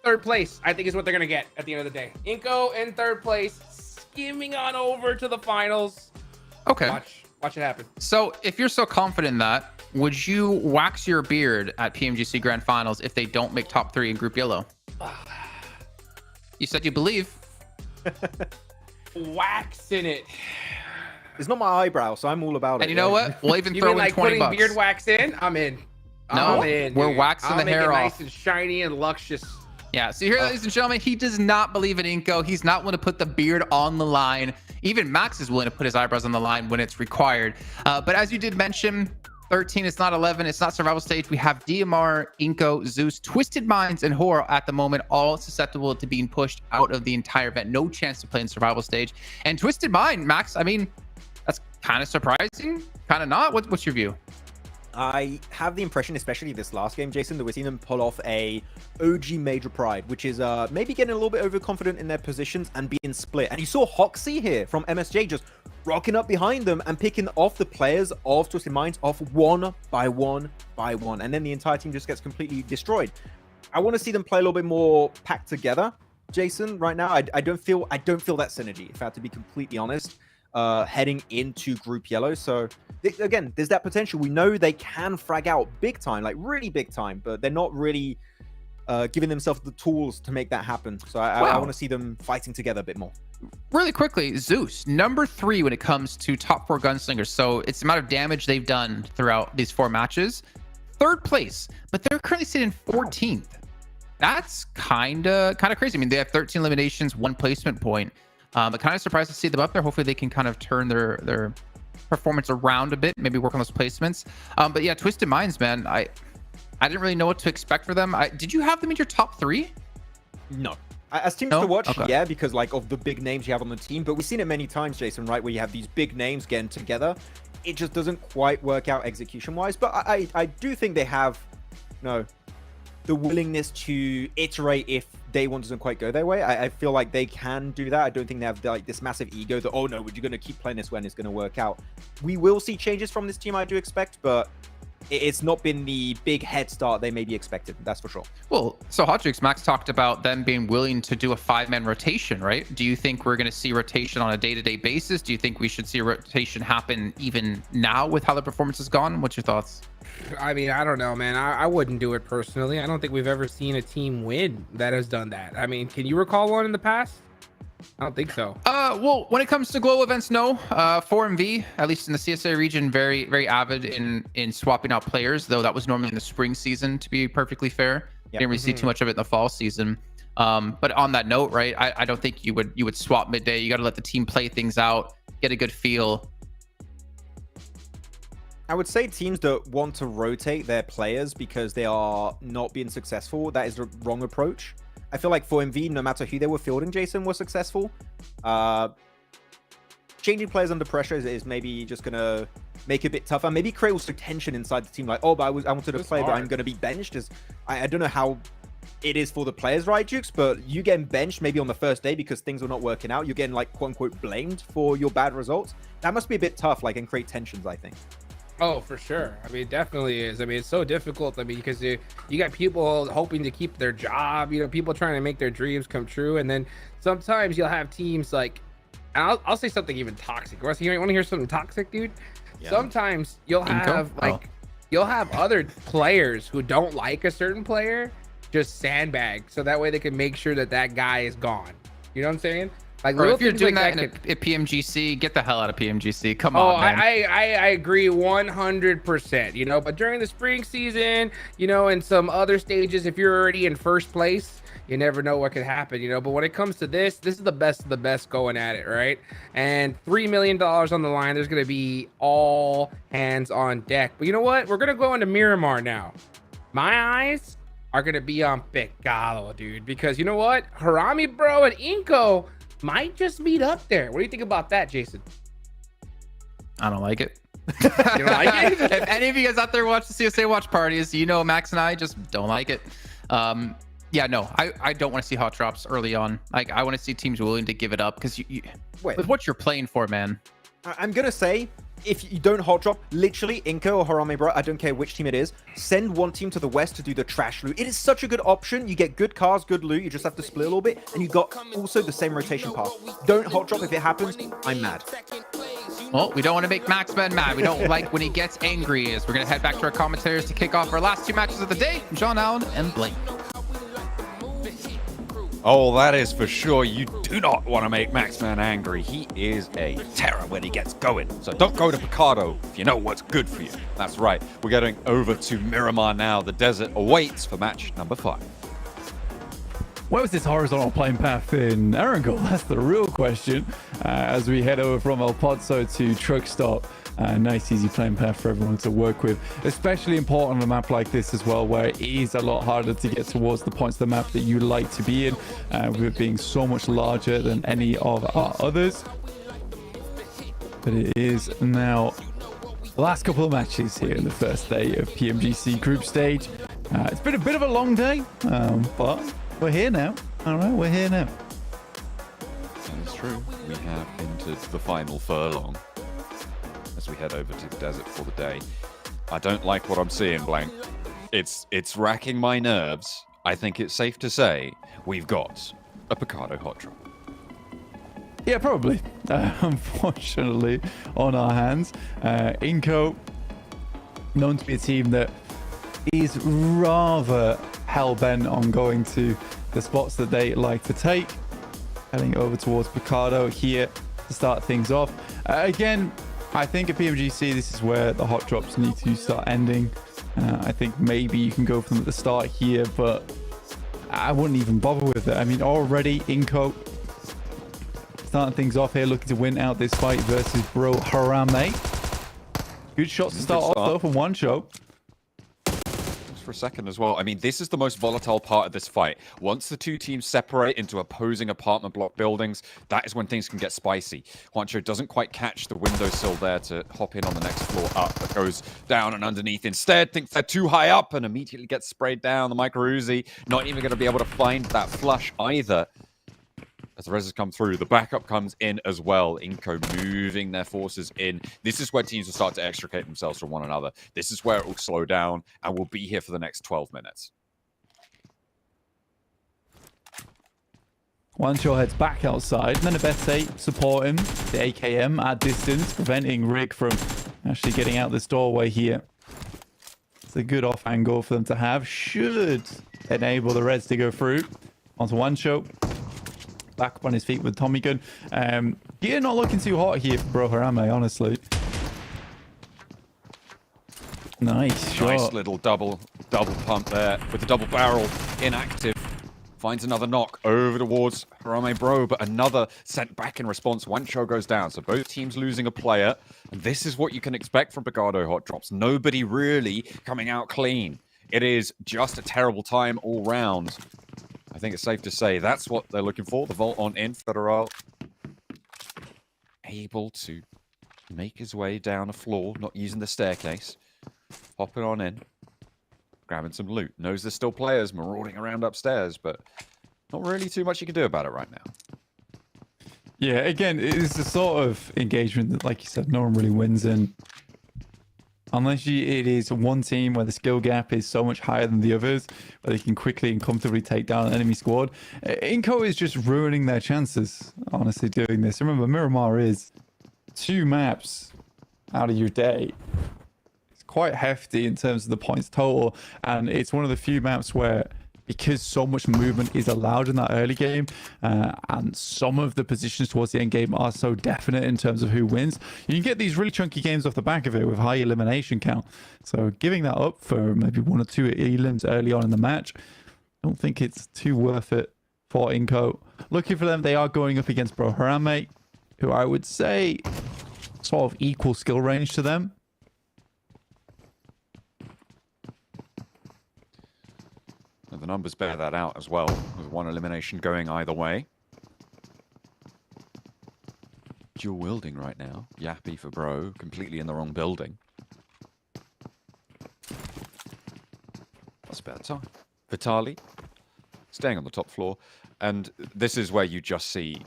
third place, I think, is what they're going to get at the end of the day. Inko in third place, skimming on over to the finals. Okay. Watch it happen. So if you're so confident in that, would you wax your beard at PMGC Grand Finals if they don't make top 3 in Group Yellow? You said you believe. Waxing it. It's not my eyebrow, so I'm all about it. And you know what? We'll even You throw mean in like 20 putting bucks. beard wax in? I'm in. No, I'm in, we're dude. waxing I'll the make hair it off. nice and shiny and luscious. Yeah, so here, ladies and gentlemen, he does not believe in Inko. He's not willing to put the beard on the line. Even Max is willing to put his eyebrows on the line when it's required. But as you did mention, 13, it's not 11, it's not survival stage. We have DMR, Inko, Zeus, Twisted Minds, and Horror at the moment, all susceptible to being pushed out of the entire event. No chance to play in survival stage. And Twisted Mind, Max, I mean, that's kind of surprising, kind of not. What's your view? I have the impression, especially this last game, Jason, that we're seeing them pull off a OG Major Pride, which is maybe getting a little bit overconfident in their positions and being split. And you saw Hoxie here from MSJ just rocking up behind them and picking off the players of Twisted Minds off one by one by one. And then the entire team just gets completely destroyed. I want to see them play a little bit more packed together, Jason, right now. I don't feel that synergy, if I have to be completely honest, heading into Group Yellow. So again, there's that potential. We know they can frag out big time, like really big time, but they're not really giving themselves the tools to make that happen. So I want to see them fighting together a bit more. Really quickly, Zeus, number 3 when it comes to top 4 gunslingers. So it's the amount of damage they've done throughout these 4 matches. 3rd place, but they're currently sitting 14th. That's kind of crazy. I mean, they have 13 eliminations, 1 placement point. But kind of surprised to see them up there. Hopefully they can kind of turn their performance around a bit, maybe work on those placements. But yeah, Twisted Minds, man, I didn't really know what to expect for them. Did you have them in your top 3? No. As teams to watch, yeah, because like of the big names you have on the team, but we've seen it many times, Jason, right, where you have these big names getting together. It just doesn't quite work out execution-wise, but I do think they have, the willingness to iterate if day one doesn't quite go their way. I feel like they can do that. I don't think they have like this massive ego that, oh no, you're going to keep playing this when it's going to work out. We will see changes from this team, I do expect, but it's not been the big head start they maybe expected. That's for sure. Well, so Hotchix, Max talked about them being willing to do a 5-man rotation, right? Do you think we're going to see rotation on a day-to-day basis? Do you think we should see a rotation happen even now with how the performance has gone? What's your thoughts? I mean, I don't know, man. I wouldn't do it personally. I don't think we've ever seen a team win that has done that. I mean, can you recall one in the past? I don't think so. Well, when it comes to global events, no. 4MV, at least in the CSA region, very, very avid in swapping out players, though that was normally in the spring season, to be perfectly fair. Didn't really see too much of it in the fall season. But on that note, right, I don't think you would swap midday. You got to let the team play things out, get a good feel. I would say teams that want to rotate their players because they are not being successful, that is the wrong approach. I feel like for MV, no matter who they were fielding, Jason, was successful. Changing players under pressure is maybe just going to make it a bit tougher. Maybe create also tension inside the team. Like, oh, but I wanted to play, but I'm going to be benched. I don't know how it is for the players, right, Jukes? But you getting benched maybe on the first day because things are not working out. You're getting, like, quote-unquote blamed for your bad results. That must be a bit tough, like, and create tensions, I think. Oh, for sure. I mean, it definitely is. I mean, it's so difficult. I mean, because you got people hoping to keep their job, people trying to make their dreams come true. And then sometimes you'll have teams like, and I'll say something even toxic. You want to hear something toxic, dude? Yeah. Sometimes you'll have you'll have other players who don't like a certain player just sandbag. So that way they can make sure that guy is gone. You know what I'm saying? Like, if you're doing that at PMGC, get the hell out of PMGC. Come on, man. I agree 100%, but during the spring season, and some other stages, if you're already in first place, you never know what could happen, but when it comes to this is the best of the best going at it, right? And $3 million on the line, there's going to be all hands on deck. But you know what? We're going to go into Miramar now. My eyes are going to be on Pecado, dude, because you know what? Harami, bro, and Inko, might just meet up there. What do you think about that, Jason? I don't like it. You don't like it? If any of you guys out there watch the CSA watch parties, you know Max and I just don't like it. Yeah, no, I don't want to see hot drops early on. Like, I want to see teams willing to give it up because with what you're playing for, man. I'm gonna say, if you don't hot drop, literally Inko or Harame, bro, I don't care which team it is, send one team to the west to do the trash loot. It is such a good option. You get good cars, good loot. You just have to split a little bit, and you got also the same rotation path. Don't hot drop. If it happens, I'm mad. Well, we don't want to make Max Man mad. We don't like when he gets angry. As we're gonna head back to our commentators to kick off our last two matches of the day, John Allen and Blake. Oh, that is for sure. You do not want to make Maxman angry. He is a terror when he gets going. So don't go to Picardo if you know what's good for you. That's right. We're getting over to Miramar now. The desert awaits for match number 5. Where was this horizontal plane path in Erangel? That's the real question. As we head over from El Pozo to Truck Stop. Nice easy plane path for everyone to work with. Especially important on a map like this as well, where it is a lot harder to get towards the points of the map that you like to be in, with it being so much larger than any of our others. But it is now the last couple of matches here in the first day of PMGC group stage. It's been a bit of a long day, but we're here now. All right, we're here now. That's true. We have entered the final furlong as we head over to the desert for the day. I don't like what I'm seeing, Blank. It's racking my nerves. I think it's safe to say we've got a Picardo hot drop. Yeah, probably. Unfortunately, on our hands. Inco, known to be a team that is rather hell-bent on going to the spots that they like to take. Heading over towards Picardo here to start things off. Again, I think at PMGC, this is where the hot drops need to start ending. I think maybe you can go for them at the start here, but I wouldn't even bother with it. I mean, already Inco starting things off here, looking to win out this fight versus Bro Harame. Good shots to start off though from one show. For a second as well. I mean, this is the most volatile part of this fight. Once the two teams separate into opposing apartment block buildings, that is when things can get spicy. Juancho doesn't quite catch the windowsill there to hop in on the next floor up, but goes down and underneath instead, thinks they're too high up and immediately gets sprayed down. The micro Uzi not even going to be able to find that flush either. As the reses come through, the backup comes in as well. Inco moving their forces in. This is where teams will start to extricate themselves from one another. This is where it will slow down, and we'll be here for the next 12 minutes. Juancho heads back outside, and then Abete supporting the AKM at distance, preventing Rick from actually getting out this doorway here. It's a good off angle for them to have. Should enable the Reds to go through. Onto Juancho. Back up on his feet with Tommy gun. Yeah, not looking too hot here for Bro Harame, honestly. Nice shot. Nice little double pump there with the double barrel inactive. Finds another knock over towards Harame Bro, but another sent back in response. Juancho goes down, so both teams losing a player. And this is what you can expect from Picardo hot drops. Nobody really coming out clean. It is just a terrible time all round. I think it's safe to say that's what they're looking for. The vault on in. Federal able to make his way down a floor, not using the staircase. Hopping on in. Grabbing some loot. Knows there's still players marauding around upstairs, but not really too much you can do about it right now. Yeah, again, it's the sort of engagement that, like you said, no one really wins in. Unless it is one team where the skill gap is so much higher than the others, where they can quickly and comfortably take down an enemy squad. Inco is just ruining their chances, honestly, doing this. Remember, Miramar is 2 maps out of your day. It's quite hefty in terms of the points total, and it's one of the few maps where, because so much movement is allowed in that early game, and some of the positions towards the end game are so definite in terms of who wins, you can get these really chunky games off the back of it with high elimination count. So giving that up for maybe 1 or 2 elims early on in the match, I don't think it's too worth it for Inco. Looking for them, they are going up against Bro Harame, who I would say sort of equal skill range to them. And the numbers bear that out as well, with 1 elimination going either way. dual wielding right now. Yappy for bro, completely in the wrong building. That's about time. Vitali, staying on the top floor. And this is where you just see,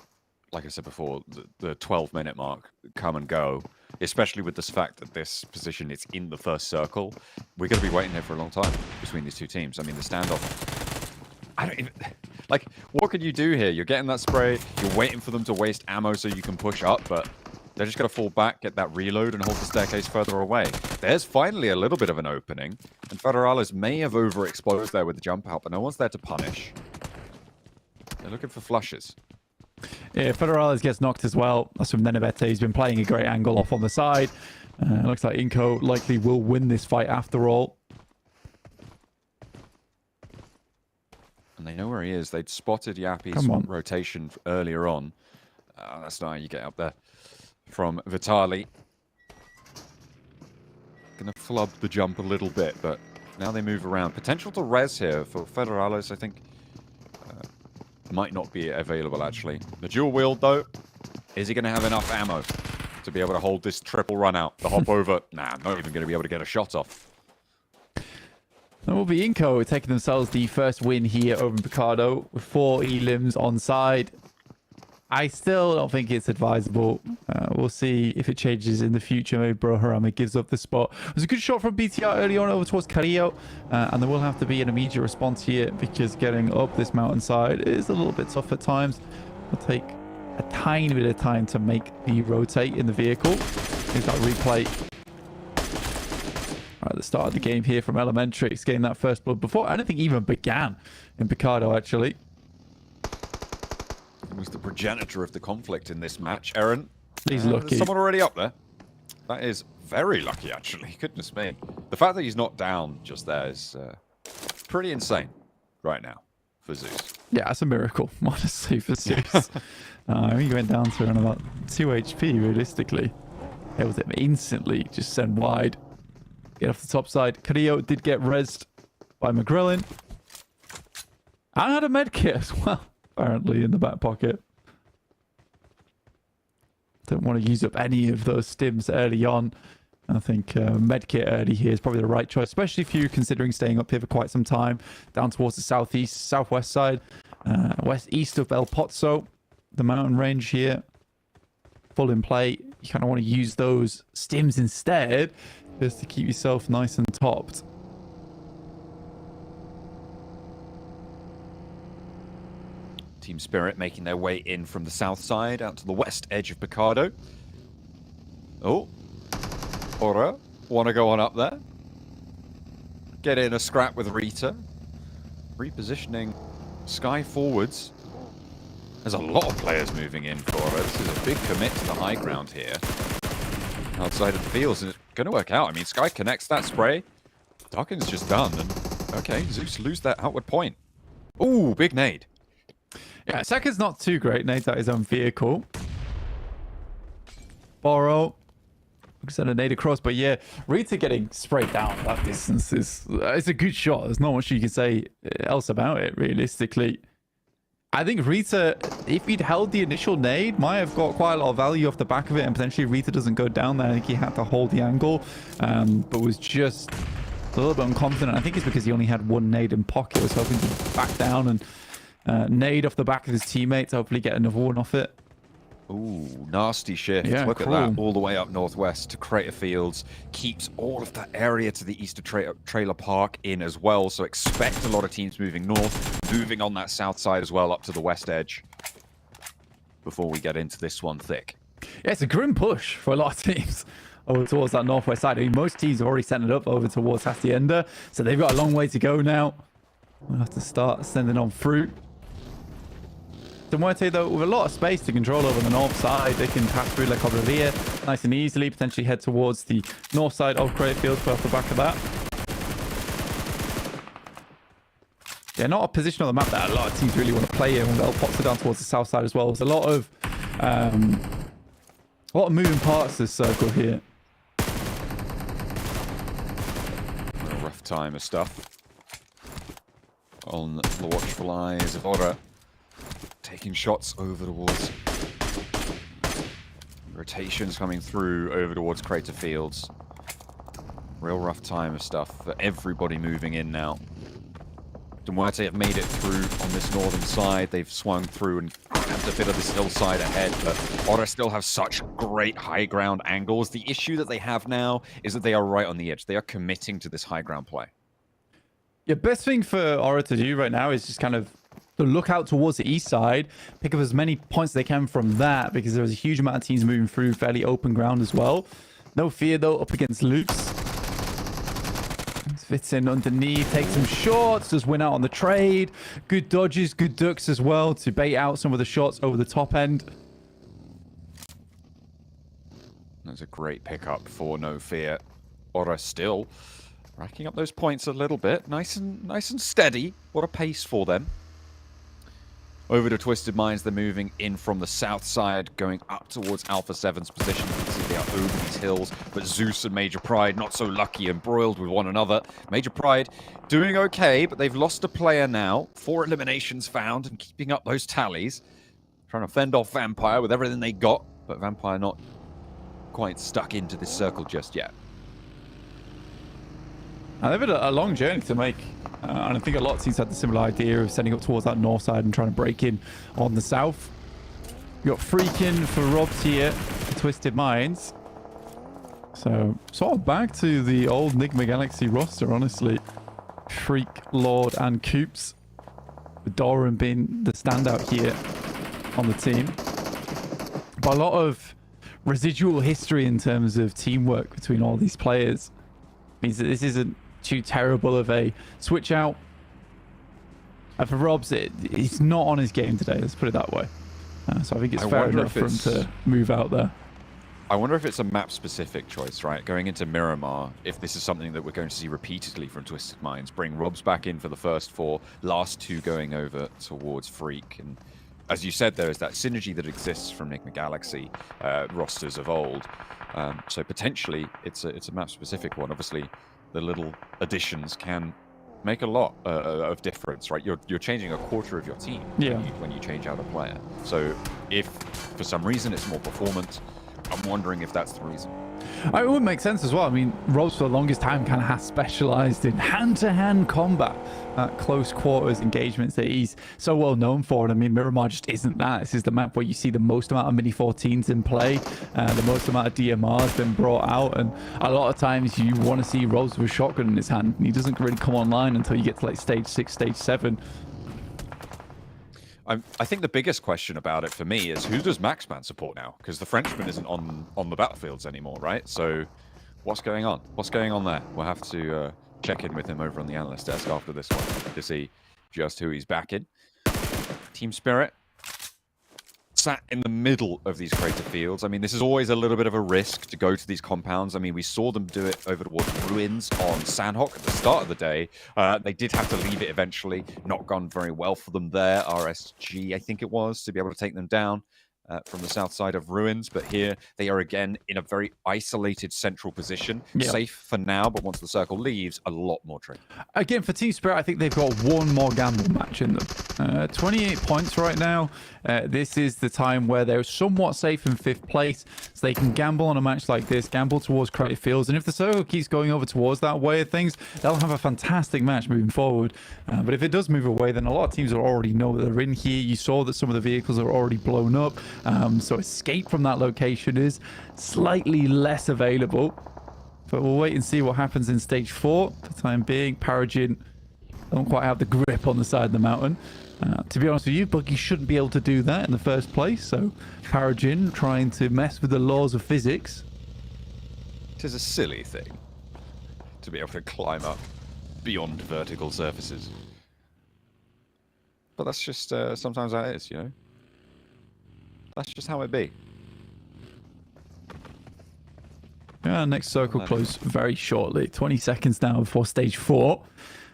like I said before, the 12-minute mark come and go. Especially with this fact that this position is in the first circle. We're going to be waiting here for a long time between these two teams. I mean, the standoff... I don't even... Like, what can you do here? You're getting that spray, you're waiting for them to waste ammo so you can push up, but they're just going to fall back, get that reload, and hold the staircase further away. There's finally a little bit of an opening, and Federales may have overexposed there with the jump out, but no one's there to punish. They're looking for flushes. Yeah, Federales gets knocked as well. That's from Nenevete. He's been playing a great angle off on the side. Looks like Inco likely will win this fight after all. And they know where he is. They'd spotted Yappy's rotation earlier on. That's not how you get up there. From Vitali. Gonna flub the jump a little bit, but now they move around. Potential to res here for Federales, I think. Might not be available, actually. The dual wield, though. Is he going to have enough ammo to be able to hold this triple run out? The hop over? Nah, not even going to be able to get a shot off. That will be Inco taking themselves the first win here over Picardo with 4 elims on side. I still don't think it's advisable. We'll see if it changes in the future. Maybe Bro Harama gives up the spot. It was a good shot from BTR early on over towards Carrillo. And there will have to be an immediate response here because getting up this mountainside is a little bit tough at times. It'll take a tiny bit of time to make the rotate in the vehicle. Here's that replay. At the start of the game here from Elementary. He's getting that first blood before anything even began in Picardo, actually. He was the progenitor of the conflict in this match. Aaron, he's lucky. There's someone already up there. That is very lucky, actually. Goodness me. The fact that he's not down just there is pretty insane right now for Zeus. Yeah, that's a miracle, honestly, for Zeus. He went down to around about 2 HP, realistically. It was instantly just sent wide. Get off the top side. Carrillo did get rezzed by McGrillen. And had a medkit as well. Apparently in the back pocket. Don't want to use up any of those stims early on. I think medkit early here is probably the right choice, especially if you're considering staying up here for quite some time. Down towards the southeast, southwest side, west east of El Pozo, the mountain range here, full in play. You kind of want to use those stims instead, just to keep yourself nice and topped. Team Spirit making their way in from the south side out to the west edge of Picardo. Oh, Ora, want to go on up there? Get in a scrap with Rita. Repositioning Sky forwards. There's a lot of players moving in for Ora. This is a big commit to the high ground here. Outside of the fields, and it's going to work out. I mean, Sky connects that spray. Dawkins just done, and okay, Zeus lose that outward point. Ooh, big nade. Yeah, Seka's not too great. Nade's at his own vehicle. Borrow. Send a nade across, but yeah, Rita getting sprayed down that distance is it's a good shot. There's not much you can say else about it, realistically. I think Rita, if he'd held the initial nade, might have got quite a lot of value off the back of it, and potentially Rita doesn't go down there. I think he had to hold the angle, but was just a little bit unconfident. I think it's because he only had one nade in pocket. Was hoping to back down and nade off the back of his teammates, hopefully get another one off it. Ooh, nasty shift. Yeah, look cool. at that. All the way up northwest to Crater Fields. Keeps all of that area to the east of Trailer Park in as well. So expect a lot of teams moving north, moving on that south side as well, up to the west edge. Before we get into this one thick. Yeah, it's a grim push for a lot of teams over towards that northwest side. I mean, most teams have already sent it up over towards Hacienda. So they've got a long way to go now. We'll have to start sending on fruit. The Muerte, though, with a lot of space to control over the north side, they can pass through La Cobreria nice and easily, potentially head towards the north side of Crater Fields off the back of that. Yeah, not a position on the map that a lot of teams really want to play in. They'll pop it down towards the south side as well. There's a lot of moving parts this circle here. A rough time of stuff. On the watchful eyes of Ora. Taking shots over towards Rotations coming through over towards Crater Fields. Real rough time of stuff for everybody moving in now. Duarte have made it through on this northern side. They've swung through and kept a bit of this hillside ahead, but Ora still have such great high ground angles. The issue that they have now is that they are right on the edge. They are committing to this high ground play. Yeah, best thing for Ora to do right now is just kind of to look out towards the east side, pick up as many points as they can from that, because there's a huge amount of teams moving through fairly open ground as well. No fear, though, up against Loops. Fits in underneath, takes some shots, does win out on the trade. Good dodges, good ducks as well to bait out some of the shots over the top end. That's a great pickup for No Fear. Ora still racking up those points a little bit. Nice and steady. What a pace for them. Over to Twisted Minds, they're moving in from the south side, going up towards Alpha 7's position. You can see they are over these hills, but Zeus and Major Pride not so lucky, embroiled with one another. Major Pride doing okay, but they've lost a player now. 4 eliminations found and keeping up those tallies. Trying to fend off Vampire with everything they got, but Vampire not quite stuck into this circle just yet. Now, they've had a long journey to make. And I think a lot of teams had the similar idea of sending up towards that north side and trying to break in on the south. You got Freakin' for Robs here, for Twisted Minds. So, sort of back to the old Nigma Galaxy roster, honestly. Freak, Lord, and Coops. With Doran being the standout here on the team. But a lot of residual history in terms of teamwork between all these players. Means that this isn't too terrible of a switch out. And for Robs, he's not on his game today, let's put it that way. So I think it's fair enough for him to move out there. I wonder if it's a map-specific choice, right? Going into Miramar, if this is something that we're going to see repeatedly from Twisted Minds, bring Robs back in for the first 4, last 2 going over towards Freak. And as you said, there is that synergy that exists from Nigma Galaxy rosters of old. So potentially, it's a map-specific one. Obviously, the little additions can make a lot of difference, right? You're changing a quarter of your team when you change out a player. So if for some reason it's more performance, I'm wondering if that's the reason. It would make sense as well. I mean, Robs for the longest time kind of has specialized in hand-to-hand combat, close quarters engagements that he's so well known for. And I mean, Miramar just isn't that. This is the map where you see the most amount of Mini 14s in play, the most amount of DMRs been brought out, and a lot of times you want to see Robs with a shotgun in his hand, and he doesn't really come online until you get to like stage 6, stage 7. I think the biggest question about it for me is who does Maxman support now? Because the Frenchman isn't on the battlefields anymore, right? So what's going on? What's going on there? We'll have to check in with him over on the analyst desk after this one to see just who he's backing. Team Spirit sat in the middle of these crater fields. I mean, this is always a little bit of a risk to go to these compounds. I mean, we saw them do it over towards Ruins on Sanhok at the start of the day. They did have to leave it eventually. Not gone very well for them there. RSG, I think it was, to be able to take them down from the south side of Ruins. But here they are again in a very isolated central position. Yeah. Safe for now, but once the circle leaves, a lot more tricky. Again, for Team Spirit, I think they've got one more gamble match in them. 28 points right now. This is the time where they're somewhat safe in 5th place, so they can gamble on a match like this, gamble towards Crater Fields, and if the circle keeps going over towards that way of things, they'll have a fantastic match moving forward. But if it does move away, then a lot of teams will already know that they're in here. You saw that some of the vehicles are already blown up, so escape from that location is slightly less available. But we'll wait and see what happens in stage 4. For the time being, Paragin don't quite have the grip on the side of the mountain. To be honest with you, Buggy shouldn't be able to do that in the first place. So Paragin trying to mess with the laws of physics. It is a silly thing to be able to climb up beyond vertical surfaces. But that's just sometimes how it is, you know? That's just how it be. Yeah, next circle close very shortly. 20 seconds now before stage 4.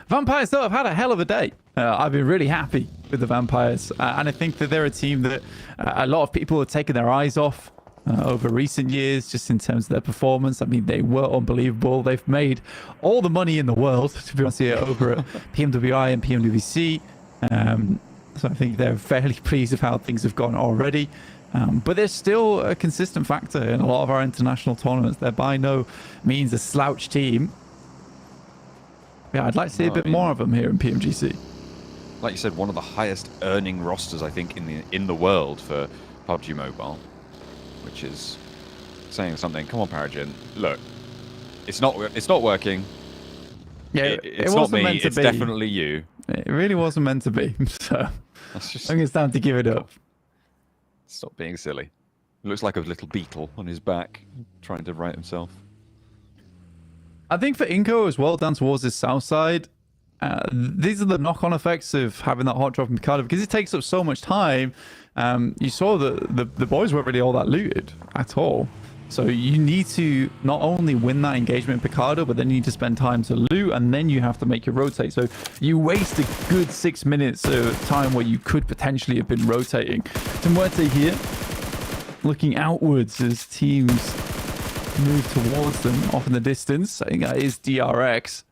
Vampires, though, have had a hell of a day. I've been really happy with the Vampires. And I think that they're a team that a lot of people have taken their eyes off over recent years, just in terms of their performance. I mean, they were unbelievable. They've made all the money in the world, to be honest here, over at PMWI and PMGC. So I think they're fairly pleased with how things have gone already. But they're still a consistent factor in a lot of our international tournaments. They're by no means a slouch team. Yeah, I'd like to see a bit more of them here in PMGC. Like you said, one of the highest earning rosters, I think, in the world for PUBG Mobile, which is saying something. Come on, Paragin. Look, it's not working. Yeah, it's not me. It's definitely you. It really wasn't meant to be. So I think it's time to give it up. Stop being silly. It looks like a little beetle on his back, trying to right himself. I think for Inko as well, down towards his south side, these are the knock-on effects of having that hot drop in Mikado, because it takes up so much time. You saw that the boys weren't really all that looted at all. So you need to not only win that engagement in Picardo, but then you need to spend time to loot, and then you have to make your rotate. So you waste a good 6 minutes of time where you could potentially have been rotating. Muerte here, looking outwards as teams move towards them off in the distance. I think that is DRX.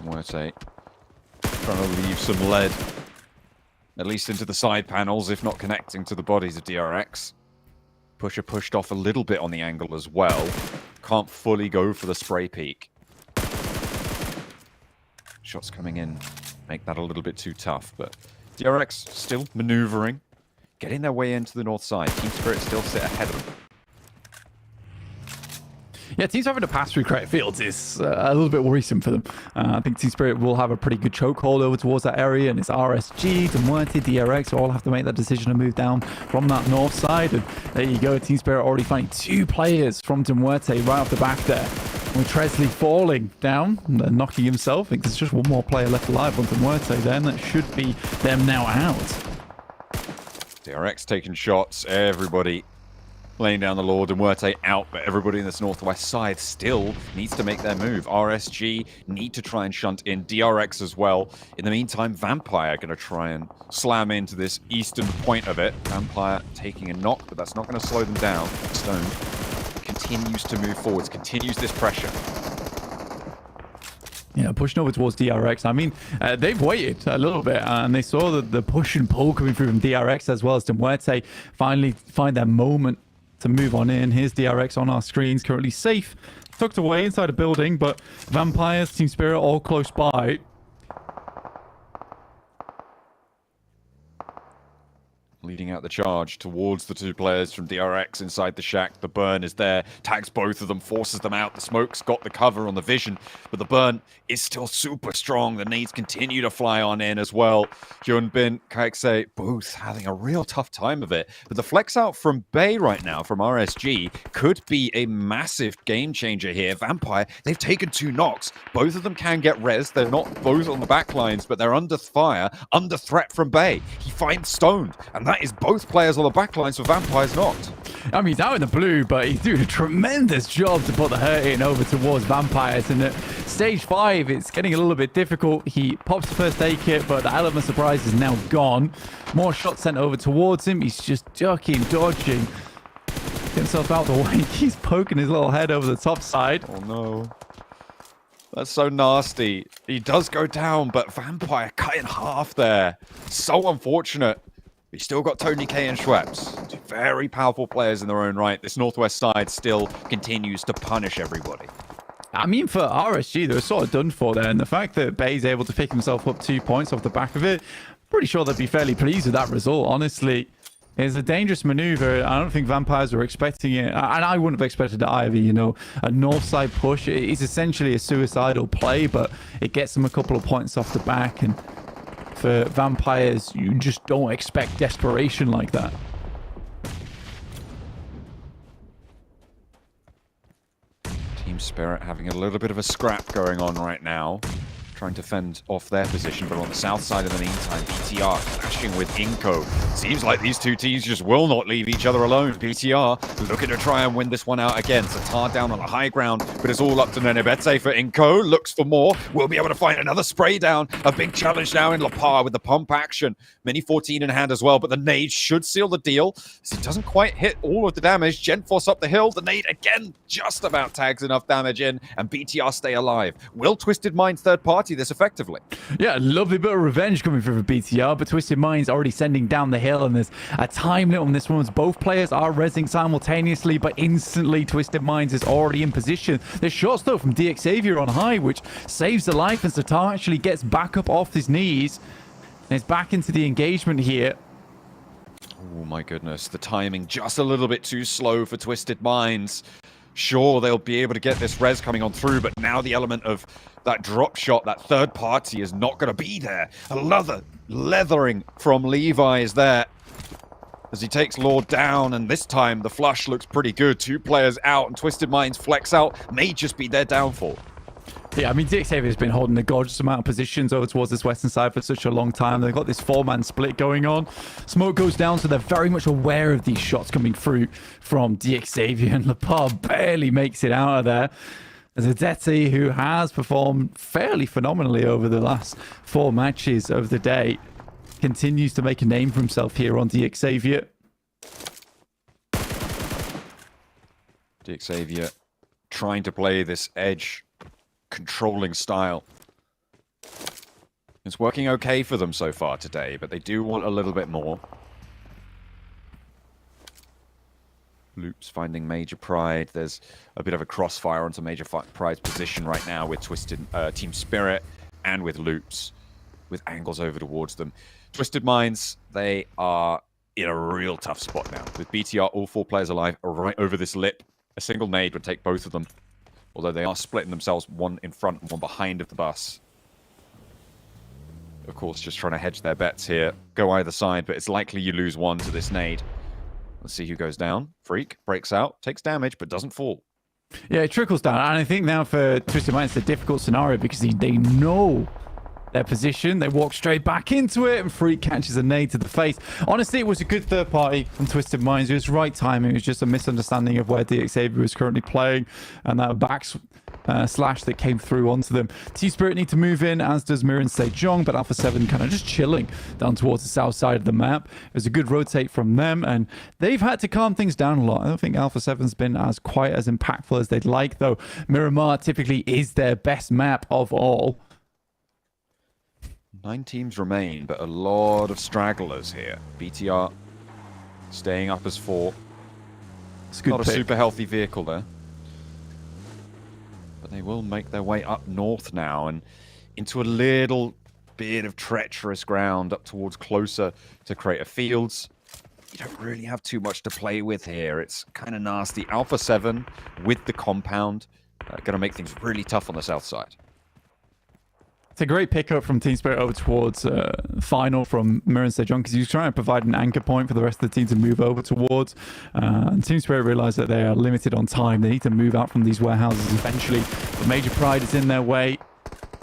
Muerte trying to leave some lead, at least into the side panels, if not connecting to the bodies of DRX. Pusher pushed off a little bit on the angle as well. Can't fully go for the spray peek. Shots coming in make that a little bit too tough, but DRX still maneuvering, getting their way into the north side. Team Spirit still sit ahead of them. Yeah, teams having to pass through credit fields is a little bit worrisome for them. I think Team Spirit will have a pretty good chokehold over towards that area, and it's RSG, Muerte, DRX all have to make that decision to move down from that north side. And there you go, Team Spirit already finding 2 players from Muerte right off the back there. With Tresley falling down and then knocking himself. I think there's just one more player left alive on Muerte then. That should be them now out. DRX taking shots, everybody laying down the Lord, and Muerte out, but everybody in this northwest side still needs to make their move. RSG need to try and shunt in, DRX as well. In the meantime, Vampire going to try and slam into this eastern point of it. Vampire taking a knock, but that's not going to slow them down. Stone continues to move forwards, continues this pressure. Yeah, pushing over towards DRX. I mean, they've waited a little bit, and they saw the push and pull coming through from DRX as well as Muerte finally find their moment to move on in. Here's DRX on our screens, currently safe, tucked away inside a building, but Vampires, Team Spirit all close by. Leading out the charge towards the 2 players from DRX inside the shack. The burn is there, tags both of them, forces them out. The smoke's got the cover on the vision, but the burn is still super strong. The nades continue to fly on in as well. Hyunbin, Kaikse, both having a real tough time of it. But the flex out from Bay right now, from RSG, could be a massive game changer here. Vampire, they've taken 2 knocks. Both of them can get res. They're not both on the back lines, but they're under fire, under threat from Bay. He finds Stoned, and that is both players on the back lines for Vampires knocked. I mean, he's out in the blue, but he's doing a tremendous job to put the hurt in over towards Vampires. And at stage 5, it's getting a little bit difficult. He pops the first aid kit, but the element of surprise is now gone. More shots sent over towards him. He's just ducking, dodging. Get himself out of the way. He's poking his little head over the top side. Oh, no. That's so nasty. He does go down, but Vampire cut in half there. So unfortunate. We've still got Tony K and Schweppes. 2 very powerful players in their own right. This northwest side still continues to punish everybody. I mean, for RSG, they were sort of done for there. And the fact that Bay's able to pick himself up 2 points off the back of it, pretty sure they'd be fairly pleased with that result, honestly. It's a dangerous maneuver. I don't think Vampires were expecting it. And I wouldn't have expected it either, you know. A north side push is essentially a suicidal play, but it gets them a couple of points off the back. And for Vampires, you just don't expect desperation like that. Team Spirit having a little bit of a scrap going on right now. Trying to fend off their position, but on the south side in the meantime, BTR clashing with Inko. Seems like these 2 teams just will not leave each other alone. BTR looking to try and win this one out again. Satar down on the high ground, but it's all up to Nenebete for Inko. Looks for more. We'll be able to find another spray down. A big challenge now in La Par with the pump action. Mini 14 in hand as well, but the nade should seal the deal. So it doesn't quite hit all of the damage. Genforce up the hill. The nade again just about tags enough damage in, and BTR stay alive. Will Twisted Mind's third party multi this effectively. Yeah, lovely bit of revenge coming through for BTR, but Twisted Mind's already sending down the hill, and there's a time limit on this one. Both players are rezzing simultaneously, but instantly Twisted Minds is already in position. There's shots though from DX Xavier on high, which saves the life, and Satar actually gets back up off his knees and is back into the engagement here. Oh my goodness, the timing just a little bit too slow for Twisted Minds. Sure, they'll be able to get this res coming on through, but now the element of that drop shot, that third party, is not going to be there. Another leathering from Levi is there as he takes Lord down, and this time the flush looks pretty good. 2 players out, and Twisted Minds flex out may just be their downfall. Yeah, I mean, DX Xavier has been holding a gorgeous amount of positions over towards this western side for such a long time. They've got this 4-man split going on. Smoke goes down, so they're very much aware of these shots coming through from DX Xavier, and Lepar barely makes it out of there. As Adeti, who has performed fairly phenomenally over the last 4 matches of the day, continues to make a name for himself here on DX Xavier. DX Xavier trying to play this edge controlling style. It's working okay for them so far today, but they do want a little bit more. Loops finding Major Pride. There's a bit of a crossfire onto Major Pride's position right now with Twisted Team Spirit and with Loops, with angles over towards them. Twisted Minds, they are in a real tough spot now. With BTR, all 4 players alive, are right over this lip. A single nade would take both of them. Although they are splitting themselves, one in front and one behind of the bus. Of course, just trying to hedge their bets here. Go either side, but it's likely you lose one to this nade. Let's see who goes down. Freak breaks out, takes damage, but doesn't fall. Yeah, it trickles down. And I think now for Twisted Minds, it's a difficult scenario because they know their position. They walk straight back into it, and Freak catches a nade to the face. Honestly, it was a good third party from Twisted Minds. It was right timing. It was just a misunderstanding of where DX Xavier was currently playing, and that back slash that came through onto them. Team Spirit need to move in, as does Mirror and Sejong, but Alpha 7 kind of just chilling down towards the south side of the map. It was a good rotate from them, and they've had to calm things down a lot. I don't think Alpha 7's been as quite as impactful as they'd like, though. Miramar typically is their best map of all. 9 teams remain, but a lot of stragglers here. BTR staying up as 4. It's a good Not pick. a super healthy vehicle there. But they will make their way up north now and into a little bit of treacherous ground up towards closer to Crater Fields. You don't really have too much to play with here. It's kind of nasty. Alpha 7 with the compound going to make things really tough on the south side. It's a great pickup from Team Spirit over towards Final from Mirror and Sejong, because he's trying to provide an anchor point for the rest of the team to move over towards. And Team Spirit realize that they are limited on time. They need to move out from these warehouses eventually. But Major Pride is in their way,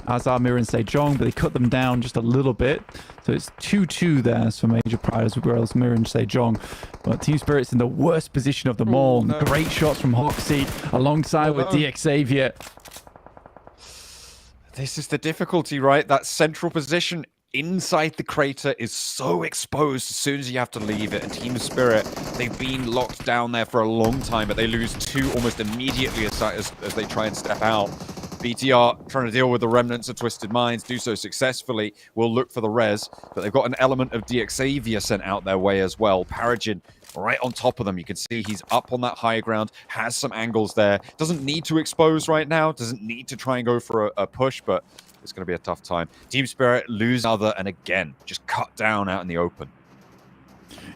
as are Mirror and Sejong, but they cut them down just a little bit. So it's 2-2 there for Major Pride as well as Mirror and Sejong. But Team Spirit's in the worst position of them all. No. Great shots from Hoxie alongside with DX Xavier. This is the difficulty, right? That central position inside the crater is so exposed as soon as you have to leave it. And Team Spirit, they've been locked down there for a long time, but they lose 2 almost immediately as they try and step out. BTR trying to deal with the remnants of Twisted Minds, do so successfully. Will look for the res, but they've got an element of DX Xavier sent out their way as well. Paragin right on top of them. You can see he's up on that high ground, has some angles there. Doesn't need to expose right now, doesn't need to try and go for a push, but it's going to be a tough time. Team Spirit lose other, and again, just cut down out in the open.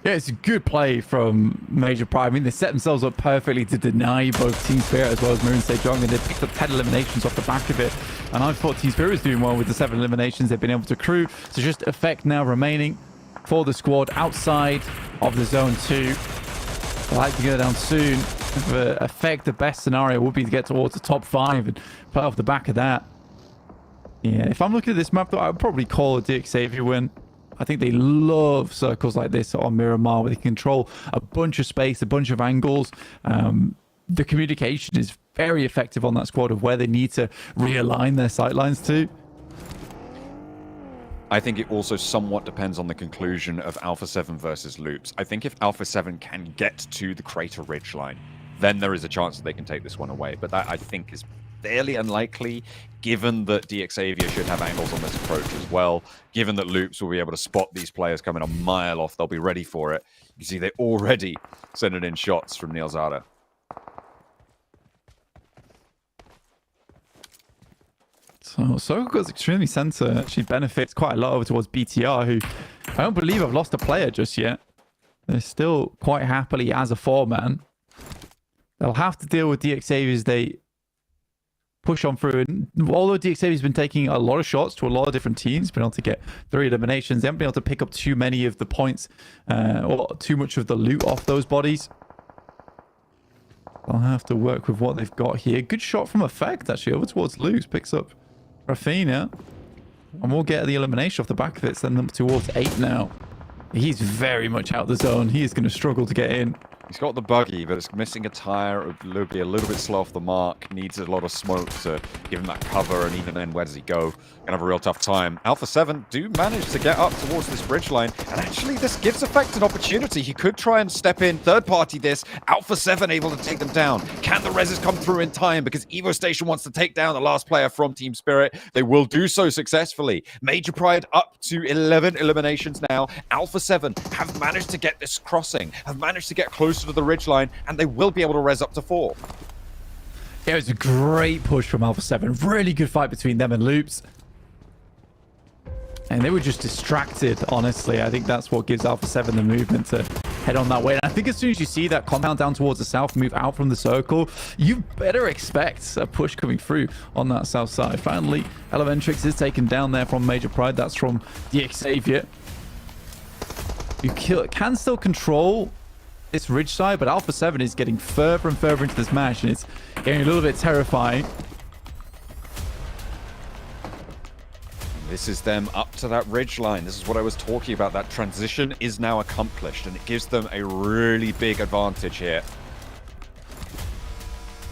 Yeah, it's a good play from Major Pride. I mean, they set themselves up perfectly to deny both Team Spirit as well as Mirror and Sejong, and they picked up 10 eliminations off the back of it. And I thought Team Spirit was doing well with the 7 eliminations they've been able to accrue. So just effect now remaining for the squad outside of the Zone 2. I'd like to go down soon. For effect, the best scenario would be to get towards the top 5 and play off the back of that. Yeah, if I'm looking at this map, though, I would probably call a DX Xavier win. I think they love circles like this on Miramar, where they can control a bunch of space, a bunch of angles. The communication is very effective on that squad of where they need to realign their sightlines to. I think it also somewhat depends on the conclusion of Alpha 7 versus Loops. I think if Alpha 7 can get to the Crater Ridge line, then there is a chance that they can take this one away. But that, I think, is fairly unlikely, given that DXavier should have angles on this approach as well, given that Loops will be able to spot these players coming a mile off, they'll be ready for it. You see they already sending in shots from Neilzada. So Soko's extremely center actually benefits quite a lot over towards BTR, who I don't believe have lost a player just yet. They're still quite happily as a 4-man. They'll have to deal with DXavier as they push on through. And although DXavier's been taking a lot of shots to a lot of different teams, been able to get 3 eliminations, they haven't been able to pick up too many of the points or too much of the loot off those bodies. They'll have to work with what they've got here. Good shot from Effect, actually, over towards Luz. Picks up Rafinha. And we'll get the elimination off the back of it, send them towards 8 now. He's very much out of the zone. He is going to struggle to get in. He's got the buggy, but it's missing a tire. It'll be a little bit slow off the mark. Needs a lot of smoke to give him that cover, and even then, where does he go? Gonna have a real tough time. Alpha 7 do manage to get up towards this bridge line, and actually this gives Effect an opportunity. He could try and step in, third party this. Alpha 7 able to take them down. Can the reses come through in time? Because Evo Station wants to take down the last player from Team Spirit. They will do so successfully. Major Pride up to 11 eliminations now. Alpha 7 have managed to get this crossing, have managed to get close to the ridgeline, and they will be able to res up to 4. Yeah, it was a great push from Alpha 7. Really good fight between them and Loops. And they were just distracted, honestly. I think that's what gives Alpha 7 the movement to head on that way. And I think as soon as you see that compound down towards the south move out from the circle, you better expect a push coming through on that south side. Finally, Elementrix is taken down there from Major Pride. That's from DXavier. You can still control this ridge side, but Alpha 7 is getting further and further into this match, and it's getting a little bit terrifying. This is them up to that ridge line. This is what I was talking about. That transition is now accomplished, and it gives them a really big advantage here.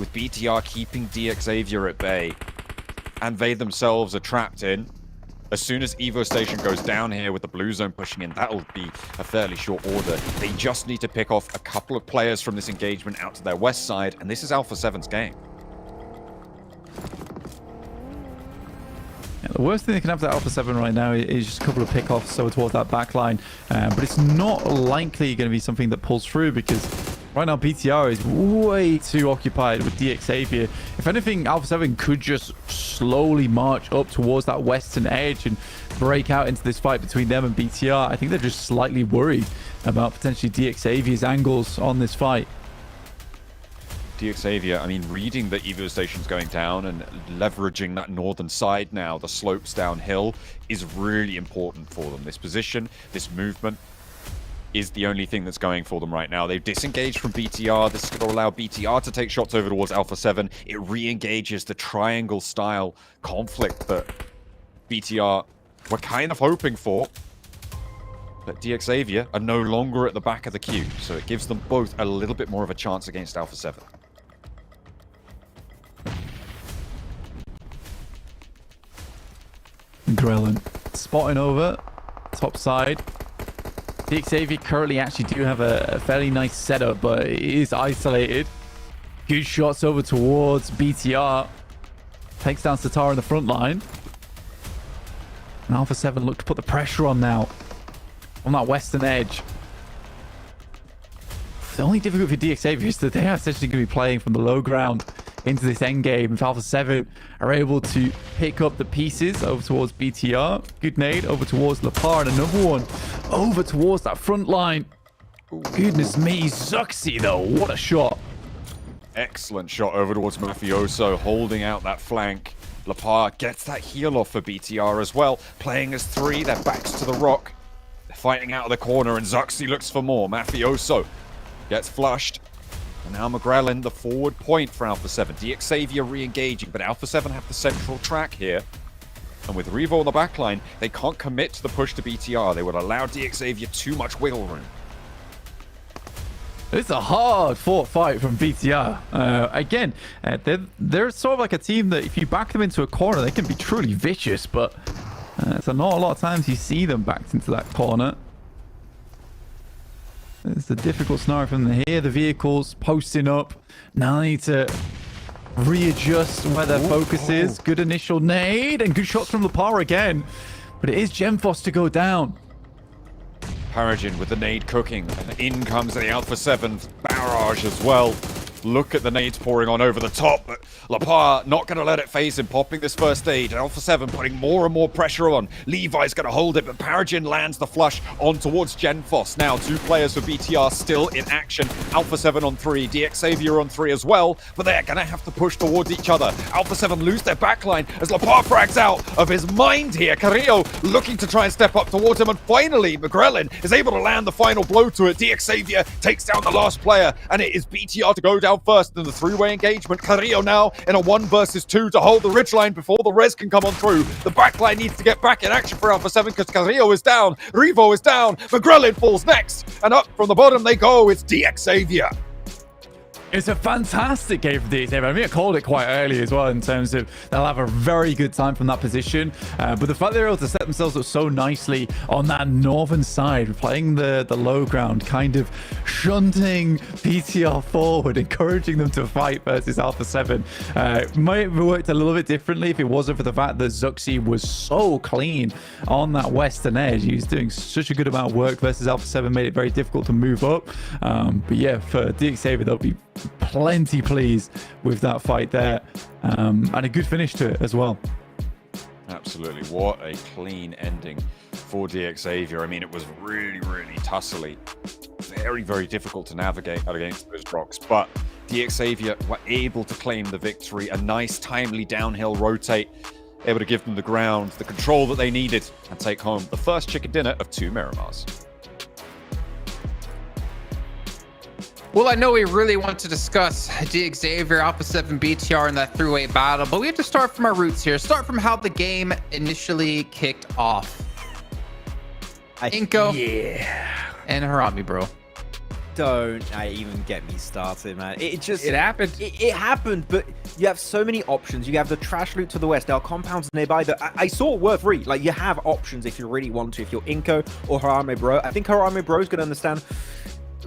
With BTR keeping DXavier at bay, and they themselves are trapped in. As soon as Evo Station goes down here with the blue zone pushing in, that'll be a fairly short order. They just need to pick off a couple of players from this engagement out to their west side, and this is Alpha 7's game. Yeah, the worst thing that can happen to Alpha 7 right now is just a couple of pickoffs over towards that back line. But it's not likely going to be something that pulls through, because right now BTR is way too occupied with DXavier. If anything, Alpha 7 could just slowly march up towards that western edge and break out into this fight between them and BTR. I think they're just slightly worried about potentially DXavier's angles on this fight. DXavier, I mean, reading that Evo Station's going down and leveraging that northern side now, the slopes downhill, is really important for them. This position, this movement, is the only thing that's going for them right now. They've disengaged from BTR. This is going to allow BTR to take shots over towards Alpha 7. It re-engages the triangle-style conflict that BTR were kind of hoping for. But DXavier are no longer at the back of the queue, so it gives them both a little bit more of a chance against Alpha 7. Grellen spotting over top side. DXavier currently actually do have a fairly nice setup, but it is isolated. Good shots over towards BTR. Takes down Satara in the front line. And Alpha 7 look to put the pressure on now on that western edge. The only difficulty for DXavier is that they are essentially going to be playing from the low ground into this end game. If Alpha 7 are able to pick up the pieces over towards BTR, good nade over towards Lapar, and another one over towards that front line. Goodness me, Zuxi though, what a shot. Excellent shot over towards Mafioso, holding out that flank. Lapar gets that heal off for BTR as well, playing as 3, their backs to the rock. They're fighting out of the corner, and Zuxi looks for more. Mafioso gets flushed. And now McGrellin, the forward point for Alpha 7. DXavier re-engaging, but Alpha 7 have the central track here. And with Revo on the backline, they can't commit to the push to BTR. They would allow DXavier too much wiggle room. It's a hard fought fight from BTR. Again, they're sort of like a team that if you back them into a corner, they can be truly vicious, but so not a lot of times you see them backed into that corner. It's a difficult scenario from here. The vehicles posting up. Now they need to readjust where their focus is. Good initial nade and good shots from Lapar again. But it is Gemfos to go down. Paragin with the nade cooking, and in comes the Alpha 7 barrage as well. Look at the nades pouring on over the top, but Lapar not going to let it phase him, popping this first aid. Alpha 7 putting more and more pressure on. Levi's going to hold it, but Paragin lands the flush on towards Genfos. Now, 2 players for BTR still in action. Alpha 7 on 3, DX Xavier on 3 as well, but they're going to have to push towards each other. Alpha 7 lose their backline as Lapar frags out of his mind here. Carrillo looking to try and step up towards him, and finally, McGrellin is able to land the final blow to it. DX Xavier takes down the last player, and it is BTR to go down first in the 3-way engagement. Carrillo now in a 1 versus 2 to hold the ridgeline before the res can come on through. The backline needs to get back in action for Alpha 7 because Carrillo is down, Revo is down, McGrellin falls next, and up from the bottom they go. It's DX Xavier. It's a fantastic game for DX Xavier. I mean, I called it quite early as well in terms of they'll have a very good time from that position. But the fact they're able to set themselves up so nicely on that northern side, playing the low ground, kind of shunting PTR forward, encouraging them to fight versus Alpha 7. Might have worked a little bit differently if it wasn't for the fact that Zuxi was so clean on that western edge. He was doing such a good amount of work versus Alpha 7, made it very difficult to move up. But yeah, for DX Xavier, they'll be plenty pleased with that fight there, and a good finish to it as well. Absolutely, what a clean ending for DX Xavier. I mean, it was really tussly, very difficult to navigate against those rocks, but DX Xavier were able to claim the victory. A nice timely downhill rotate, able to give them the ground, the control that they needed, and take home the first chicken dinner of 2 Miramars. Well, I know we really want to discuss DX Xavier, Alpha 7, BTR in that 3-way battle, but we have to start from our roots here. Start from how the game initially kicked off. Inko. Yeah. And Harami, bro. Don't even get me started, man. It happened. It happened, but you have so many options. You have the trash loot to the west. There are compounds nearby that I saw were free. Like, you have options if you really want to. If you're Inko or Harame Bro, I think Harame Bro is going to understand.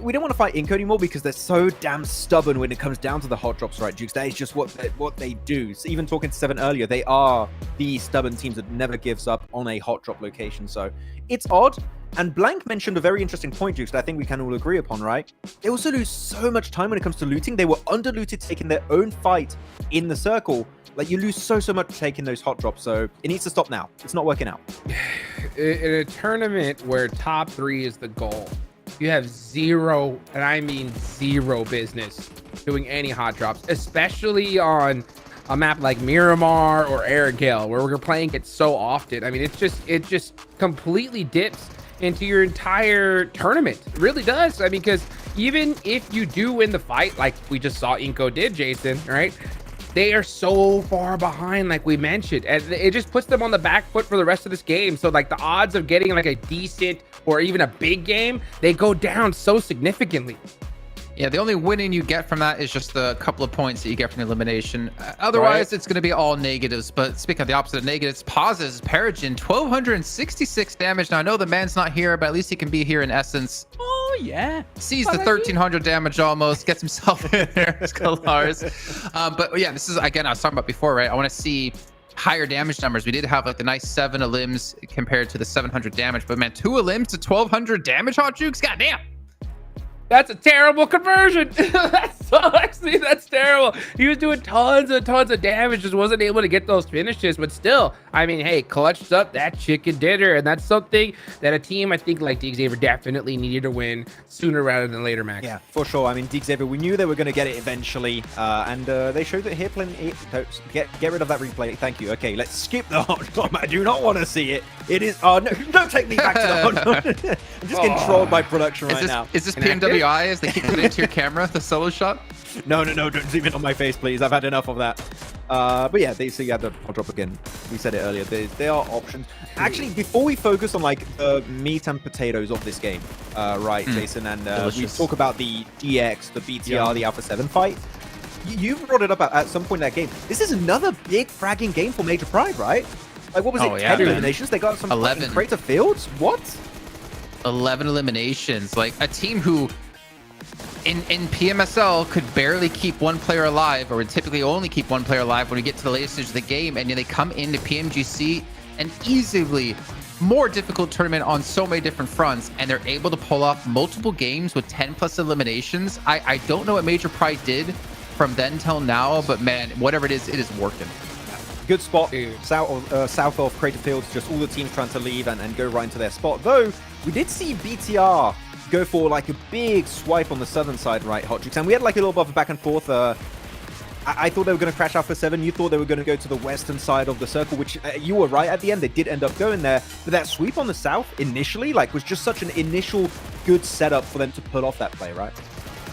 We don't want to fight Inko anymore because they're so damn stubborn when it comes down to the hot drops, right, Jukes? That is just what they do. So even talking to Seven earlier, they are the stubborn teams that never gives up on a hot drop location. So it's odd. And Blank mentioned a very interesting point, Jukes, that I think we can all agree upon, right? They also lose so much time when it comes to looting. They were under-looted, taking their own fight in the circle. Like, you lose so much taking those hot drops. So it needs to stop now. It's not working out. In a tournament where top 3 is the goal, you have zero, and I mean zero, business doing any hot drops, especially on a map like Miramar or Erangel, where we're playing it so often. I mean, it just completely dips into your entire tournament. It really does. I mean, because even if you do win the fight, like we just saw Inko did, Jason, right? They are so far behind, like we mentioned, and it just puts them on the back foot for the rest of this game. So like the odds of getting like a decent or even a big game, they go down so significantly. Yeah, the only winning you get from that is just the couple of points that you get from the elimination. Otherwise, It's going to be all negatives. But speaking of the opposite of negatives, pauses. Paragin, 1,266 damage. Now, I know the man's not here, but at least he can be here in essence. Oh, yeah. Sees the 1,300 damage almost, gets himself in there, Scalars. But yeah, this is, again, I was talking about before, right? I want to see higher damage numbers. We did have like the nice 7 elims compared to the 700 damage. But man, 2 elims to 1,200 damage, Hot Jukes? Goddamn. That's a terrible conversion. That's terrible. He was doing tons of damage, just wasn't able to get those finishes. But still, I mean, hey, clutched up that chicken dinner, and that's something that a team, I think, like DX Xavier definitely needed to win sooner rather than later, Max. Yeah, for sure. I mean, DX Xavier, we knew they were going to get it eventually, and they showed it here. Get rid of that replay. Thank you. Okay, let's skip the hot drop. I do not want to see it. It is. Oh no! Don't take me back to the hot drop. I'm just getting trolled by production right now. Is this PMWI as they keep putting into your camera the solo shot? No, don't zoom in on my face, please. I've had enough of that. But yeah, so you have the hot drop again. We said it earlier. There are options. Actually, before we focus on like the meat and potatoes of this game, right, Jason, and we talk about the DX, the BTR, the Alpha 7 fight. You brought it up at some point in that game. This is another big fragging game for Major Pride, right? Like, what was it? 10 eliminations? They got some 11 crater fields? What? 11 eliminations. Like a team who in PMSL could barely keep one player alive, or would typically only keep one player alive when we get to the latest stage of the game, and they come into PMGC, an easily more difficult tournament on so many different fronts, and they're able to pull off multiple games with 10 plus eliminations. I don't know what Major Pride did from then till now, but man, whatever it is working. Good spot south of Crater Fields, just all the teams trying to leave and go right into their spot. Though, we did see BTR go for like a big swipe on the southern side, right, Hot Jukes? And we had like a little bit of a back and forth. I thought they were going to crash Alpha 7. You thought they were going to go to the western side of the circle, which you were right. At the end, they did end up going there. But that sweep on the south initially, like, was just such an initial good setup for them to pull off that play, right?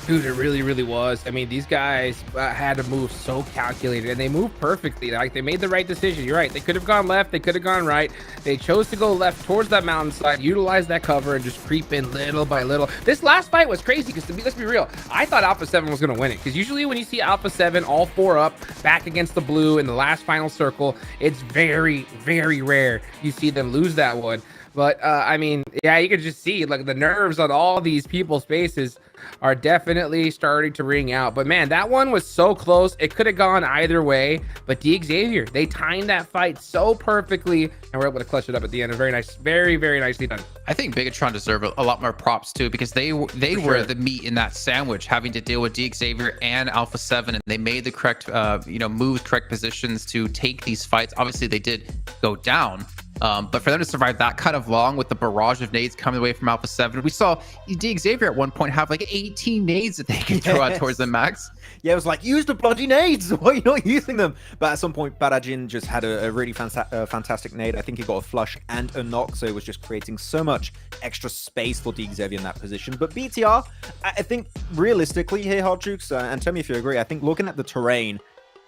Dude, it really, really was. I mean, these guys had to move so calculated, and they moved perfectly. Like, they made the right decision. You're right. They could have gone left. They could have gone right. They chose to go left towards that mountainside, utilize that cover, and just creep in little by little. This last fight was crazy because, let's be real, I thought Alpha 7 was going to win it, because usually when you see Alpha 7 all 4 up back against the blue in the last final circle, it's very, very rare you see them lose that one. But, I mean, yeah, you could just see, like, the nerves on all these people's faces are definitely starting to ring out. But, man, that one was so close. It could have gone either way. But Xavier, they timed that fight so perfectly, and were able to clutch it up at the end. Very nice, very, very nicely done. I think Bigatron deserve a lot more props, too, because they were the meat in that sandwich, having to deal with Xavier and Alpha 7, and they made the correct, moves, correct positions to take these fights. Obviously, they did go down. But for them to survive that kind of long with the barrage of nades coming away from Alpha 7, we saw Xavier at one point have like 18 nades that they could throw out towards the max. Yeah, it was like, use the bloody nades. Why are you not using them? But at some point, Badajin just had a really fantastic nade. I think he got a flush and a knock, so it was just creating so much extra space for Xavier in that position. But BTR, I think realistically here, Hard Jukes, and tell me if you agree, I think looking at the terrain,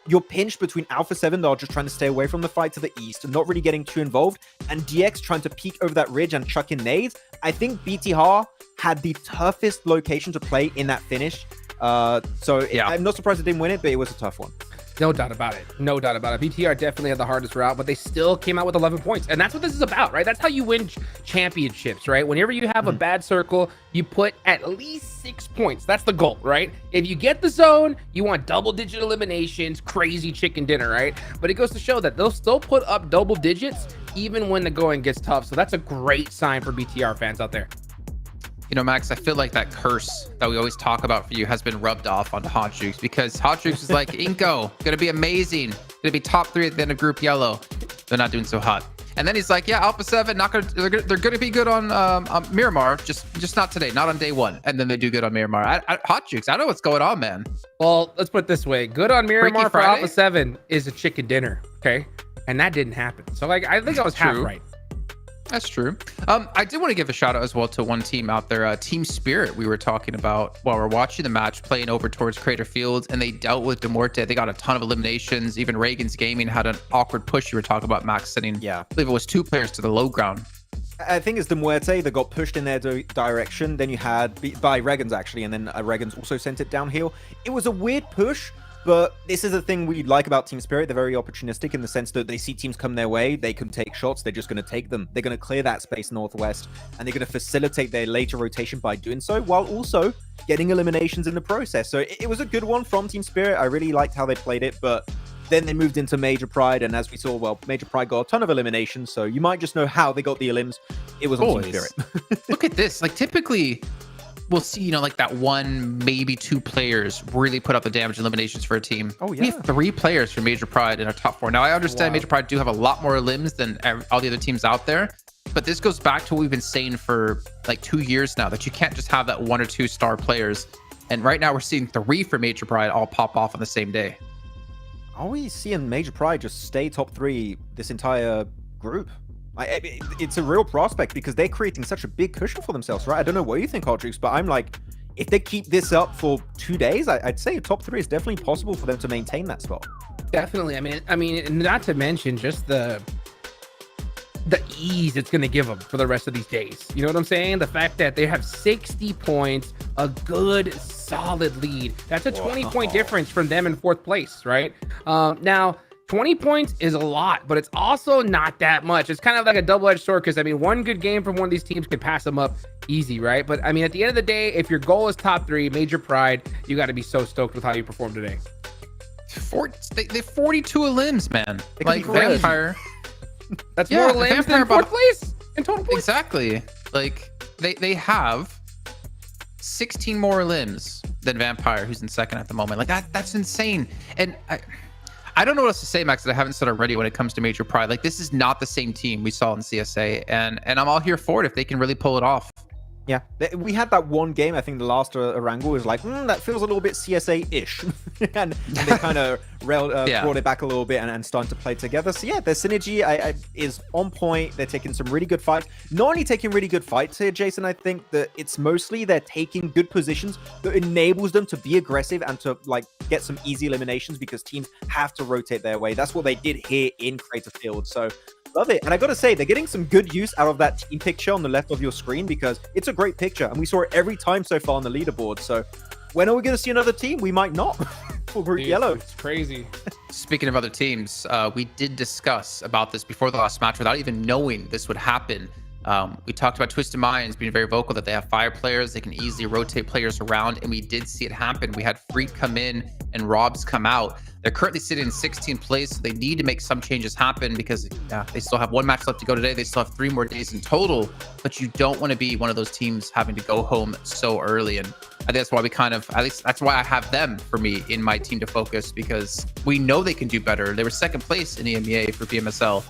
you're pinched between Alpha 7 that are just trying to stay away from the fight to the east and not really getting too involved, and DX trying to peek over that ridge and chuck in nades. I think BTR had the toughest location to play in that finish. Yeah. I'm not surprised they didn't win it, but it was a tough one. No doubt about it. No doubt about it. BTR definitely had the hardest route, but they still came out with 11 points. And that's what this is about, right? That's how you win championships, right? Whenever you have a bad circle, you put at least 6 points. That's the goal, right? If you get the zone, you want double-digit eliminations, crazy chicken dinner, right? But it goes to show that they'll still put up double digits even when the going gets tough. So that's a great sign for BTR fans out there. You know, Max, I feel like that curse that we always talk about for you has been rubbed off onto Hot Jukes, because Hot Jukes is like, Inko, gonna be amazing, gonna be top 3 at the end of Group Yellow. They're not doing so hot. And then he's like, yeah, Alpha 7, they're gonna be good on Miramar, just not today, not on day 1. And then they do good on Miramar. Hot Jukes, I don't know what's going on, man. Well, let's put it this way. Good on Miramar for Alpha 7 is a chicken dinner, okay? And that didn't happen. So, like, I think I was half right. That's true. I did want to give a shout out as well to one team out there, Team Spirit. We were talking about while we're watching the match, playing over towards Crater Fields, and they dealt with Demorte. They got a ton of eliminations. Even Reagan's Gaming had an awkward push. You were talking about Max sending, I believe it was 2 players to the low ground. I think it's Demorte that got pushed in their direction. Then you had by Regan's actually, and then Regan's also sent it downhill. It was a weird push. But this is the thing we like about Team Spirit. They're very opportunistic in the sense that they see teams come their way, they can take shots, they're just going to take them. They're going to clear that space northwest, and they're going to facilitate their later rotation by doing so, while also getting eliminations in the process. So it was a good one from Team Spirit. I really liked how they played it, but then they moved into Major Pride, and as we saw, well, Major Pride got a ton of eliminations, so you might just know how they got the elims. It was on Team Spirit. Look at this. Like, typically, we'll see, you know, like that 1, maybe 2 players really put up the damage eliminations for a team. Oh, yeah. We have 3 players from Major Pride in our top 4. Now, I understand Major Pride do have a lot more limbs than all the other teams out there, but this goes back to what we've been saying for like 2 years now, that you can't just have that 1 or 2 star players. And right now we're seeing 3 for Major Pride all pop off on the same day. Are we seeing Major Pride just stay top 3 this entire group? It's a real prospect because they're creating such a big cushion for themselves, right? I don't know what you think, Hardrix, but I'm like, if they keep this up for 2 days, I'd say top 3 is definitely possible for them to maintain that spot. Definitely. I mean, not to mention just the ease it's going to give them for the rest of these days. You know what I'm saying? The fact that they have 60 points, a good solid lead. That's a 20-point difference from them in 4th place, right? Now, 20 points is a lot, but it's also not that much. It's kind of like a double-edged sword because, I mean, one good game from one of these teams could pass them up easy, right? But, I mean, at the end of the day, if your goal is top 3, Major Pride, you got to be so stoked with how you performed today. They 42 limbs, man. Like Vampire. That's more limbs than 4th place in total points. Exactly. Like, they have 16 more limbs than Vampire, who's in 2nd at the moment. Like, that's insane. And I don't know what else to say, Max, that I haven't said already when it comes to Major Pride. Like, this is not the same team we saw in CSA, and I'm all here for it if they can really pull it off. Yeah, we had that one game, I think the last Erangel was like, that feels a little bit CSA-ish. and they kind of brought it back a little bit and starting to play together. So yeah, their synergy is on point. They're taking some really good fights. Not only taking really good fights here, Jason, I think that it's mostly they're taking good positions that enables them to be aggressive and to like get some easy eliminations because teams have to rotate their way. That's what they did here in Crater Field. So love it. And I gotta say, they're getting some good use out of that team picture on the left of your screen because it's a great picture and we saw it every time so far on the leaderboard. So when are we gonna see another team? We might not for Group Yellow. It's crazy. Speaking of other teams, we did discuss about this before the last match without even knowing this would happen. We talked about Twisted Minds being very vocal that they have fire players, they can easily rotate players around, and we did see it happen. We had Freak come in and Robs come out. They're currently sitting in 16th place, so they need to make some changes happen because they still have 1 match left to go today. They still have 3 more days in total, but you don't want to be one of those teams having to go home so early. And I think that's why we at least that's why I have them for me in my team to focus because we know they can do better. They were 2nd place in EMEA for PMSL.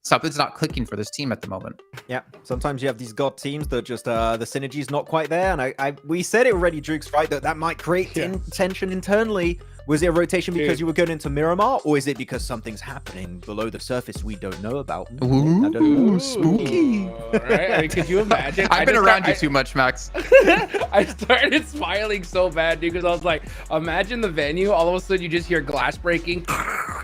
Something's not clicking for this team at the moment. Yeah, sometimes you have these god teams that just the synergy's not quite there, and we said it already, Drukes, right? That might create tension internally. Was it a rotation because you were going into Miramar, or is it because something's happening below the surface we don't know about? Ooh, spooky. Right? I mean, could you imagine? I've been around you too much, Max. I started smiling so bad, dude, because I was like, imagine the venue. All of a sudden, you just hear glass breaking,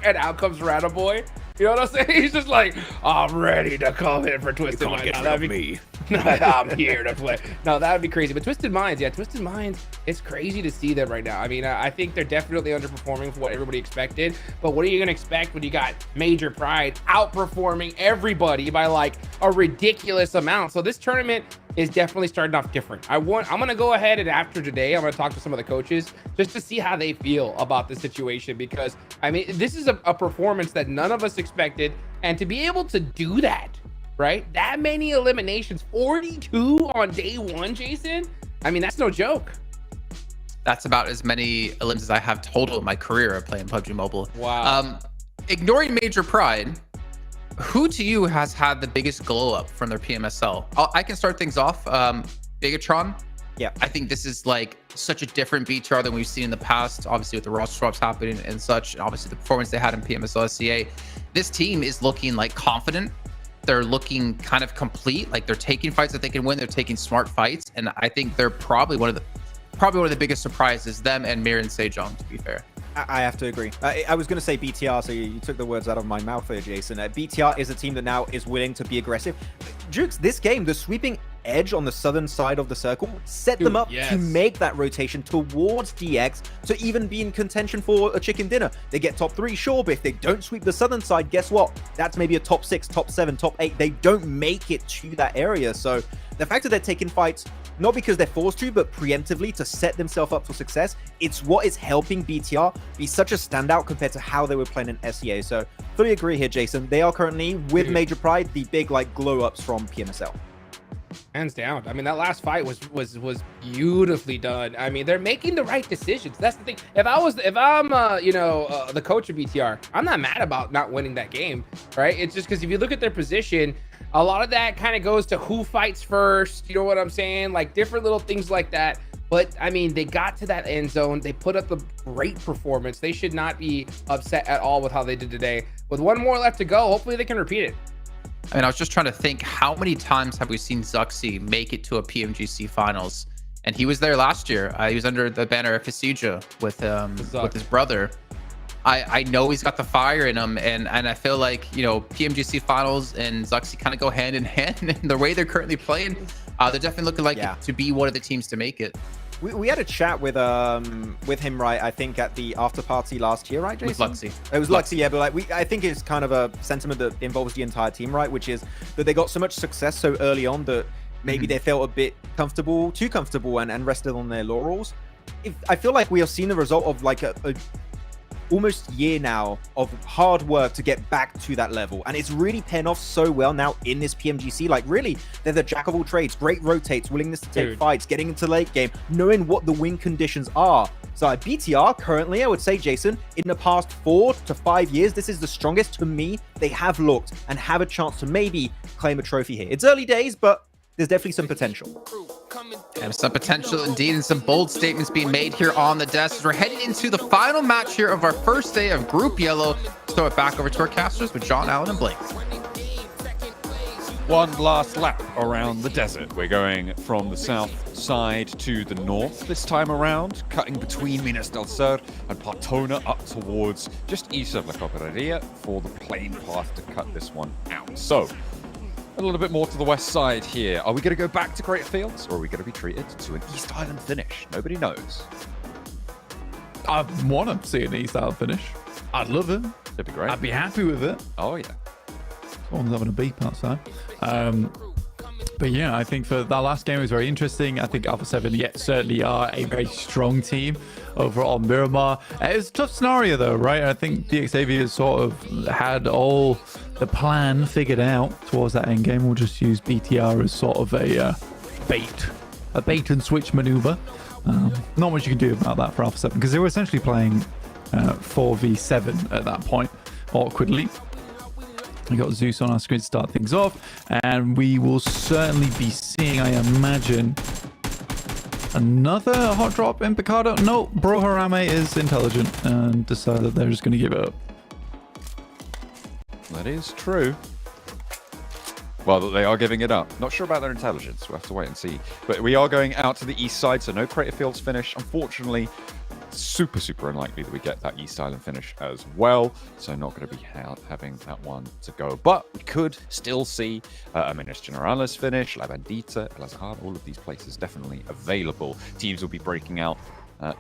and out comes Rata Boy. You know what I'm saying? He's just like, I'm ready to come in for Twisted Minds. I'm here to play. No, that would be crazy. But Twisted Minds, yeah, Twisted Minds, it's crazy to see them right now. I mean, I think they're definitely underperforming for what everybody expected. But what are you going to expect when you got Major Pride outperforming everybody by like a ridiculous amount? So this tournament is definitely starting off different. I'm going to go ahead and after today, I'm going to talk to some of the coaches just to see how they feel about the situation because, I mean, this is a performance that none of us expected. And to be able to do that, right? That many eliminations, 42 on day 1, Jason. I mean, that's no joke. That's about as many elims as I have total in my career of playing PUBG Mobile. Wow. Ignoring Major Pride, who to you has had the biggest glow up from their PMSL? I can start things off. Bigatron. Yeah. I think this is like such a different BTR than we've seen in the past, obviously with the roster swaps happening and such, and obviously the performance they had in PMSL SCA. This team is looking like confident. They're looking kind of complete. Like they're taking fights that they can win. They're taking smart fights. And I think they're probably one of the biggest surprises, them and Mir and Sejong, to be fair. I have to agree. I was going to say BTR, so you took the words out of my mouth there, Jason. BTR is a team that now is willing to be aggressive. Jukes, this game, the sweeping edge on the southern side of the circle set them up to make that rotation towards DX to even be in contention for a chicken dinner. They get top 3, sure, but if they don't sweep the southern side, guess what? That's maybe a top 6, top 7, top 8. They don't make it to that area. So the fact that they're taking fights, not because they're forced to, but preemptively to set themselves up for success, it's what is helping BTR be such a standout compared to how they were playing in SEA. So fully agree here, Jason. They are currently, with Major Pride, the big like glow-ups from PMSL. Hands down. I mean, that last fight was beautifully done. I mean, they're making the right decisions. That's the thing. If I'm the coach of BTR, I'm not mad about not winning that game, right? It's just because if you look at their position, a lot of that kind of goes to who fights first. You know what I'm saying? Like different little things like that. But I mean, they got to that end zone. They put up a great performance. They should not be upset at all with how they did today. With 1 more left to go, hopefully they can repeat it. I mean, I was just trying to think, how many times have we seen Zuxi make it to a PMGC finals? And he was there last year. He was under the banner of Fasija with his brother. I know he's got the fire in him, and I feel like, you know, PMGC finals and Zuxi kind of go hand in hand. And the way they're currently playing, they're definitely looking like to be one of the teams to make it. We had a chat with him, right? I think at the after party last year, right, Jason? With Luxy. It was Luxy, yeah. But like, I think it's kind of a sentiment that involves the entire team, right? Which is that they got so much success so early on that maybe they felt a bit comfortable, too comfortable, and rested on their laurels. I feel like we have seen the result of like a almost year now of hard work to get back to that level, and it's really paying off so well now in this PMGC. Like, really, they're the jack of all trades, great rotates, willingness to take fights, getting into late game, knowing what the win conditions are. So at BTR currently, I would say, Jason, in the past 4 to 5 years, this is the strongest to me they have looked and have a chance to maybe claim a trophy here. It's early days, but there's definitely some potential. And some potential indeed, and some bold statements being made here on the desk as we're headed into the final match here of our first day of Group Yellow. Let's throw it back over to our casters with John, Allen, and Blake. One last lap around the desert. We're going from the south side to the north this time around, cutting between Minas del Sur and Partona up towards just east of La Copereria for the plain path to cut this one out. So, a little bit more to the west side here. Are we going to go back to Great Fields, or are we going to be treated to an East Island finish? Nobody knows. I want to see an East Island finish. I'd love it. That'd be great. I'd be happy with it. Oh, yeah. Someone's having a beep outside. But yeah, I think for that last game was very interesting. I think Alpha 7, certainly are a very strong team over on Miramar. It was a tough scenario though, right? I think DXAV has sort of had all the plan figured out towards that end game. We'll just use BTR as sort of a bait and switch maneuver. Not much you can do about that for Alpha 7 because they were essentially playing 4v7 at that point, awkwardly. We got Zeus on our screen to start things off, and we will certainly be seeing, I imagine, another hot drop in Picado. No, Bro Harame is intelligent and decided they're just going to give it up. That is true. Well, they are giving it up. Not sure about their intelligence. We'll have to wait and see. But we are going out to the east side, so no Crater Fields finish. Unfortunately, super unlikely that we get that East Island finish as well. So not going to be having that one to go. But we could still see a Minas Generalis finish, La Bandita, El Azhar, all of these places definitely available. Teams will be breaking out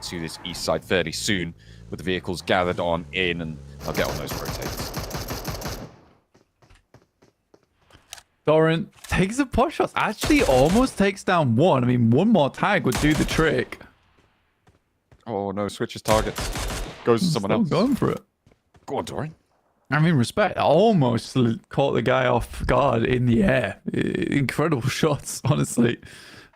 to this east side fairly soon with the vehicles gathered on in, and they'll get on those rotates. Doran takes a pot shot. Actually almost takes down one. I mean, one more tag would do the trick. Oh no, switches targets. Goes to someone else. Going for it. Go on, Dorian. I mean, respect. Almost caught the guy off guard in the air. Incredible shots, honestly.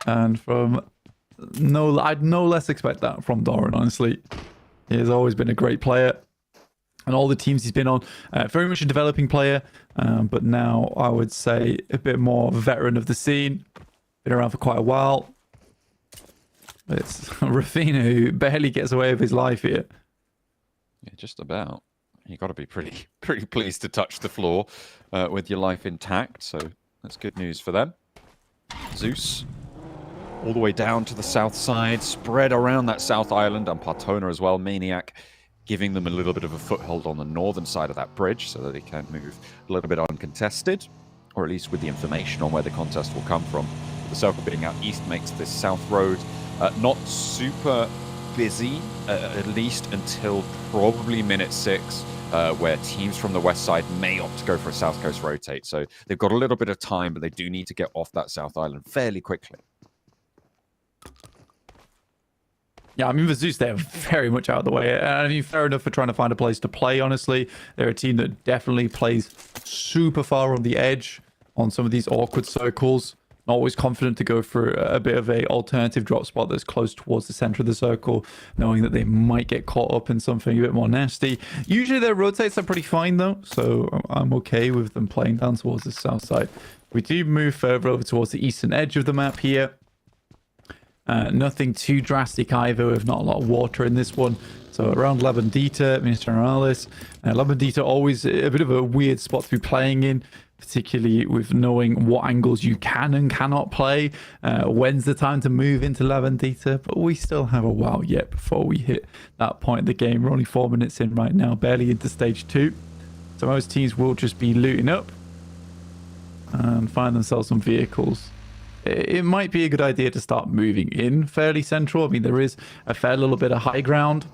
And I'd no less expect that from Doran, honestly. He has always been a great player. And all the teams he's been on, very much a developing player. But now I would say a bit more veteran of the scene. Been around for quite a while. It's Rafina who barely gets away with his life here. Yeah, just about. You got to be pretty pleased to touch the floor with your life intact. So that's good news for them. Zeus, all the way down to the south side, spread around that South Island, and Partona as well. Maniac giving them a little bit of a foothold on the northern side of that bridge so that they can move a little bit uncontested, or at least with the information on where the contest will come from. The circle being out east makes this south road not super busy, at least until probably minute 6, where teams from the west side may opt to go for a south coast rotate. So they've got a little bit of time, but they do need to get off that South Island fairly quickly. Yeah, I mean, the Zeus, they're very much out of the way. I mean, fair enough for trying to find a place to play, honestly. They're a team that definitely plays super far on the edge on some of these awkward circles. Not always confident to go for a bit of a alternative drop spot that's close towards the center of the circle, knowing that they might get caught up in something a bit more nasty. Usually their rotates are pretty fine though, so I'm okay with them playing down towards the south side. We do move further over towards the eastern edge of the map here. Nothing too drastic either, with not a lot of water in this one. So around La Bandita, Minas Generalis. La Bandita always a bit of a weird spot to be playing in, particularly with knowing what angles you can and cannot play. When's the time to move into La Bandita? But we still have a while yet before we hit that point of the game. We're only 4 minutes in right now, barely into stage 2. So most teams will just be looting up and find themselves some vehicles. it might be a good idea to start moving in fairly central. I mean, there is a fair little bit of high ground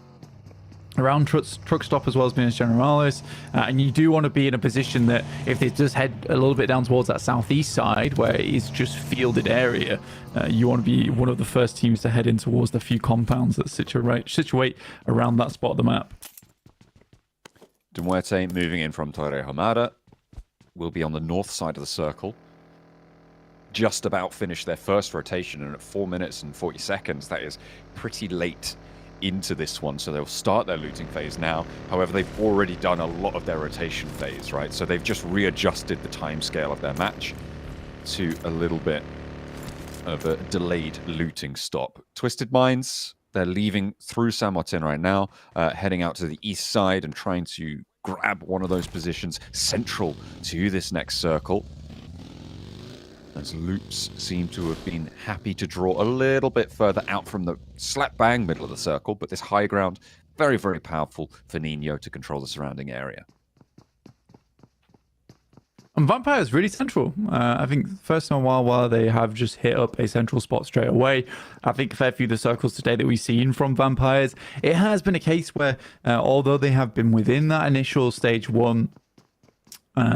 around truck stop as well as Minas Generalis, and you do want to be in a position that if it does head a little bit down towards that southeast side where it is just fielded area, you want to be one of the first teams to head in towards the few compounds that situate around that spot of the map. Duarte moving in from Torre Hamada will be on the north side of the circle. Just about finished their first rotation, and at 4 minutes and 40 seconds, that is pretty late into this one, so they'll start their looting phase now. However, they've already done a lot of their rotation phase, right? So they've just readjusted the time scale of their match to a little bit of a delayed looting stop. Twisted Minds, they're leaving through San Martin right now, heading out to the east side and trying to grab one of those positions central to this next circle. As Loops seem to have been happy to draw a little bit further out from the slap bang middle of the circle, but this high ground, very, very powerful for Nino to control the surrounding area. And Vampire is really central. I think first in a while they have just hit up a central spot straight away. I think a fair few of the circles today that we've seen from Vampires, it has been a case where although they have been within that initial stage 1,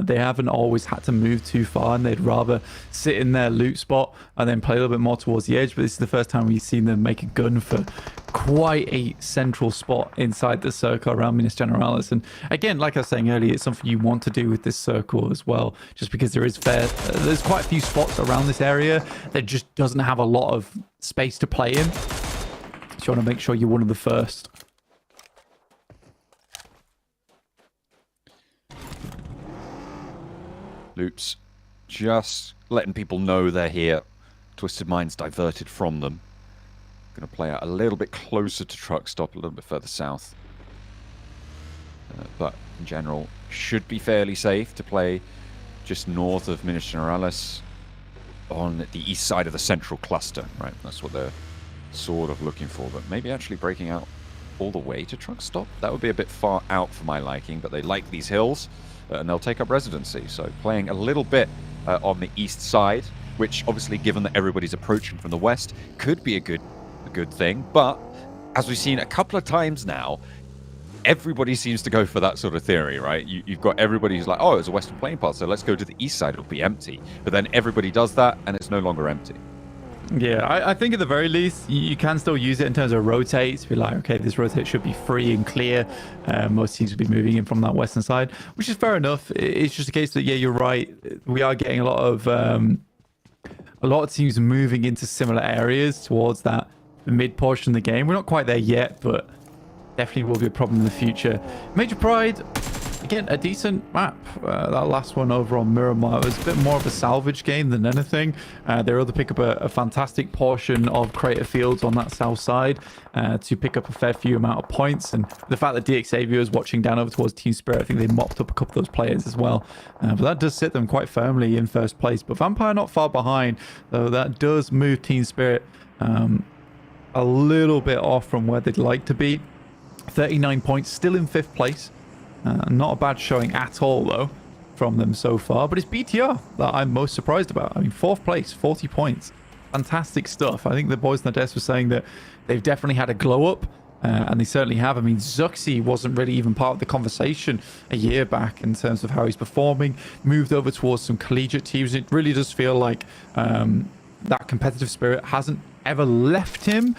they haven't always had to move too far, and they'd rather sit in their loot spot and then play a little bit more towards the edge. But this is the first time we've seen them make a gun for quite a central spot inside the circle around Minas Generalis. And again, like I was saying earlier, it's something you want to do with this circle as well, just because there's quite a few spots around this area that just doesn't have a lot of space to play in. So you want to make sure you're one of the first. Loops just letting people know they're here. Twisted Minds diverted from them. Going to play out a little bit closer to truck stop, a little bit further south. But in general, should be fairly safe to play just north of Minas Generalis on the east side of the central cluster, right? That's what they're sort of looking for, but maybe actually breaking out all the way to truck stop. That would be a bit far out for my liking, but they like these hills. And they'll take up residency. So playing a little bit on the east side, which obviously, given that everybody's approaching from the west, could be a good thing. But as we've seen a couple of times now, everybody seems to go for that sort of theory, right? You've got everybody who's like, oh, it's a western playing path, so let's go to the east side, it'll be empty. But then everybody does that, and it's no longer empty. Yeah, I think at the very least, you can still use it in terms of rotates. Be like, okay, this rotate should be free and clear. Most teams will be moving in from that western side, which is fair enough. It's just a case that, yeah, you're right. We are getting a lot of teams moving into similar areas towards that mid portion of the game. We're not quite there yet, but definitely will be a problem in the future. Major Pride, again, a decent map. That last one over on Miramar was a bit more of a salvage game than anything. They were able to pick up a fantastic portion of crater fields on that south side to pick up a fair few amount of points. And the fact that DX Xavier was watching down over towards Team Spirit, I think they mopped up a couple of those players as well. But that does sit them quite firmly in first place. But Vampire not far behind, though that does move Team Spirit a little bit off from where they'd like to be. 39 points, still in 5th place. Not a bad showing at all, though, from them so far. But it's BTR that I'm most surprised about. I mean, 4th place, 40 points. Fantastic stuff. I think the boys in the desk were saying that they've definitely had a glow up, and they certainly have. I mean, Zuxi wasn't really even part of the conversation a year back in terms of how he's performing. Moved over towards some collegiate teams. It really does feel like that competitive spirit hasn't ever left him.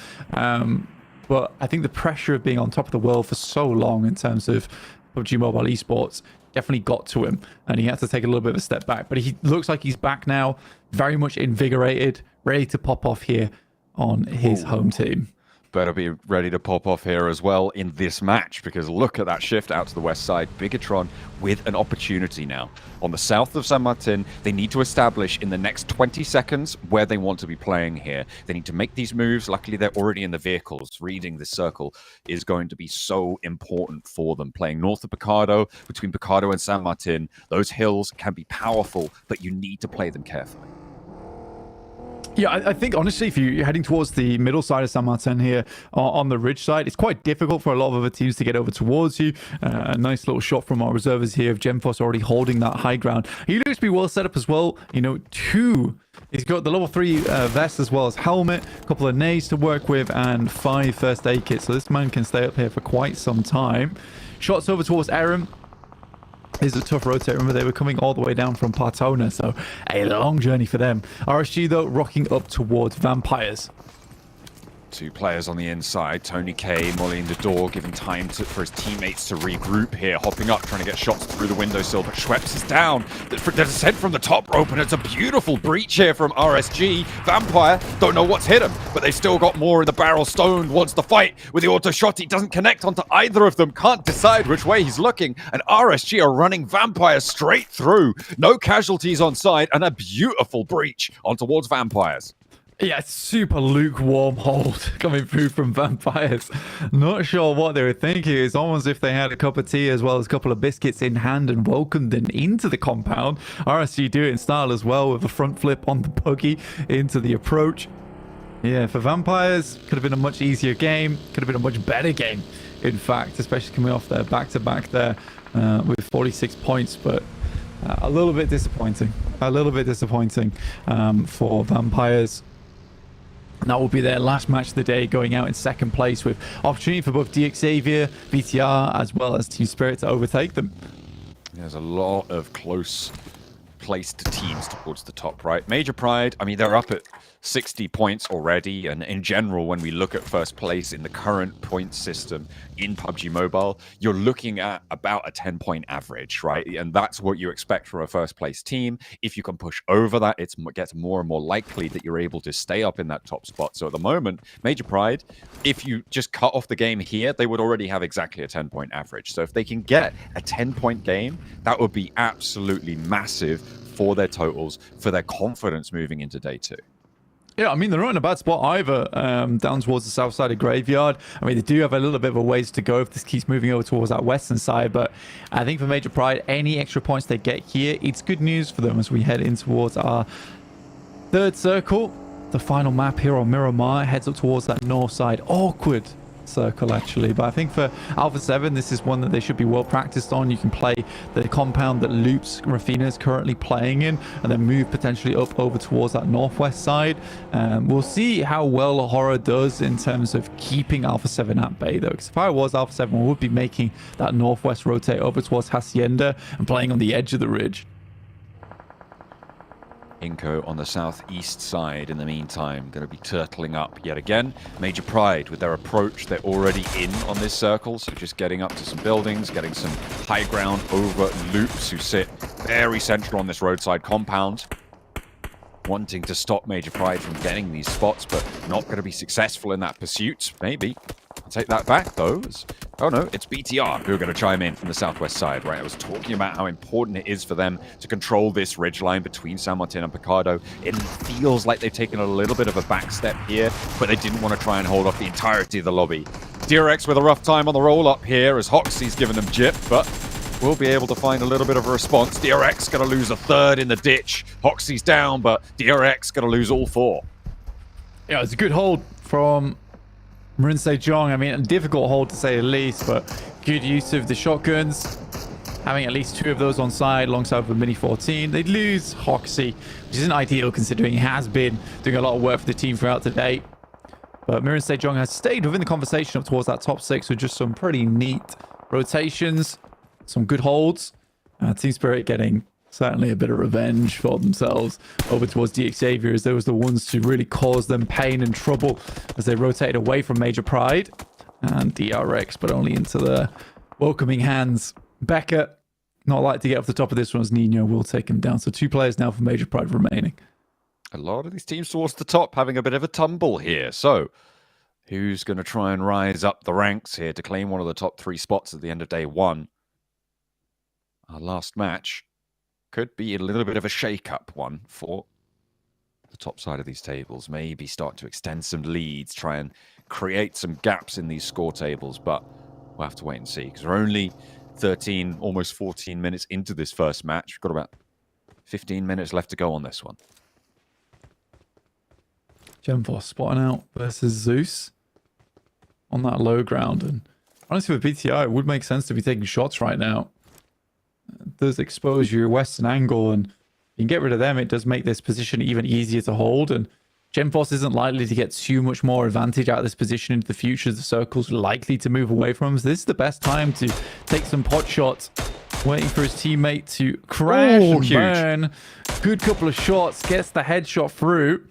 But I think the pressure of being on top of the world for so long in terms of PUBG Mobile Esports definitely got to him, and he had to take a little bit of a step back. But he looks like he's back now, very much invigorated, ready to pop off here on his home team. Better be ready to pop off here as well in this match, because look at that shift out to the west side. Bigatron with an opportunity now. On the south of San Martin, they need to establish in the next 20 seconds where they want to be playing here. They need to make these moves. Luckily, they're already in the vehicles. Reading this circle is going to be so important for them. Playing north of Picado, between Picado and San Martin, those hills can be powerful, but you need to play them carefully. Yeah, I think honestly, if you're heading towards the middle side of San Martin here on the ridge side, it's quite difficult for a lot of other teams to get over towards you. A nice little shot from our reservists here of Gemfos already holding that high ground. He looks to be well set up as well. You know, he's got the level 3 vest as well as helmet, a couple of nades to work with, and 5 first aid kits. So this man can stay up here for quite some time. Shots over towards Aaron. Is a tough rotate. Remember, they were coming all the way down from Partona, so a long journey for them. RSG, though, rocking up towards Vampires. 2 players on the inside. Tony K mulling the door, giving time for his teammates to regroup here. Hopping up, trying to get shots through the windowsill, but Schweppes is down. The descent from the top rope, and it's a beautiful breach here from RSG. Vampire don't know what's hit him, but they've still got more in the barrel. Stoned wants to fight with the auto shot. He doesn't connect onto either of them. Can't decide which way he's looking, and RSG are running Vampire straight through. No casualties on side, and a beautiful breach on towards Vampires. Yeah, super lukewarm hold coming through from Vampires. Not sure what they were thinking. It's almost as if they had a cup of tea as well as a couple of biscuits in hand and welcomed them into the compound. RSG do it in style as well with a front flip on the buggy into the approach. Yeah, for Vampires, could have been a much easier game. Could have been a much better game, in fact, especially coming off their back-to-back there with 46 points. But a little bit disappointing. A little bit disappointing for Vampires. And that will be their last match of the day, going out in second place with opportunity for both DXavier, VTR, as well as Team Spirit to overtake them. There's a lot of close placed teams towards the top, right? Major Pride, I mean, they're up at 60 points already, and in general, when we look at first place in the current point system in PUBG Mobile, you're looking at about a 10-point average, right? And that's what you expect from a first place team. If you can push over that, it gets more and more likely that you're able to stay up in that top spot. So at the moment, Major Pride, if you just cut off the game here, they would already have exactly a 10-point average. So if they can get a 10-point game, that would be absolutely massive for their totals, for their confidence moving into day 2. Yeah, I mean, they're not in a bad spot either, down towards the south side of Graveyard. I mean, they do have a little bit of a ways to go if this keeps moving over towards that western side, but I think for Major Pride, any extra points they get here, it's good news for them as we head in towards our third circle. The final map here on Miramar heads up towards that north side. Awkward circle, actually, but I think for Alpha 7, this is one that they should be well practiced on. You can play the compound that Loops Rafina is currently playing in, and then move potentially up over towards that northwest side. We'll see how well Horror does in terms of keeping Alpha 7 at bay, though, because if I was Alpha 7, we would be making that northwest rotate over towards Hacienda and playing on the edge of the ridge. Inco on the southeast side in the meantime, going to be turtling up yet again. Major Pride with their approach, they're already in on this circle, so just getting up to some buildings, getting some high ground over Loops, who sit very central on this roadside compound, wanting to stop Major Pride from getting these spots, but not going to be successful in that pursuit. Maybe. I'll take that back, though. Oh, no, it's BTR who are going to chime in from the southwest side, right? I was talking about how important it is for them to control this ridgeline between San Martin and Picado. It feels like they've taken a little bit of a back step here, but they didn't want to try and hold off the entirety of the lobby. DRX with a rough time on the roll-up here as Hoxie's given them jip, but we'll be able to find a little bit of a response. DRX going to lose a third in the ditch. Hoxie's down, but DRX going to lose all 4. Yeah, it's a good hold from Marin Sejong. I mean, a difficult hold to say the least, but good use of the shotguns. Having at least 2 of those on side alongside with Mini 14. They'd lose Hoxie, which isn't ideal considering he has been doing a lot of work for the team throughout today. But Marin Sejong has stayed within the conversation up towards that top 6 with just some pretty neat rotations, some good holds. Team Spirit getting certainly a bit of revenge for themselves over towards DXavier, as they was the ones to really cause them pain and trouble as they rotated away from Major Pride. And DRX, but only into the welcoming hands. Becca, not like to get off the top of this one, as Nino will take him down. So 2 players now for Major Pride remaining. A lot of these teams towards the top having a bit of a tumble here. So who's going to try and rise up the ranks here to claim one of the top 3 spots at the end of day 1? Our last match could be a little bit of a shake-up one for the top side of these tables. Maybe start to extend some leads, try and create some gaps in these score tables, but we'll have to wait and see, because we're only 13, almost 14 minutes into this first match. We've got about 15 minutes left to go on this one. Genforce spotting out versus Zeus on that low ground. And honestly, with BTI, it would make sense to be taking shots right now. It does expose your western angle, and you can get rid of them. It does make this position even easier to hold. And Genforce isn't likely to get too much more advantage out of this position into the future. The circle's likely to move away from him. So this is the best time to take some pot shots. Waiting for his teammate to crash and burn. Good couple of shots. Gets the headshot through.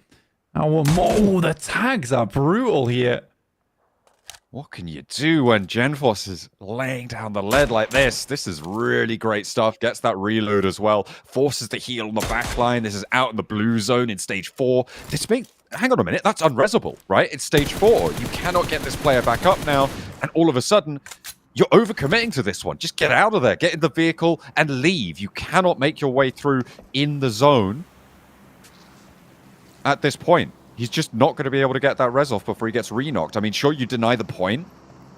And one more. Oh, the tags are brutal here. What can you do when Genforce is laying down the lead like this? This is really great stuff. Gets that reload as well. Forces the heal on the back line. This is out in the blue zone in stage 4. This being... Hang on a minute. That's unresable, right? It's stage 4. You cannot get this player back up now. And all of a sudden, you're overcommitting to this one. Just get out of there. Get in the vehicle and leave. You cannot make your way through in the zone at this point. He's just not going to be able to get that res off before he gets re-knocked. I mean, sure, you deny the point,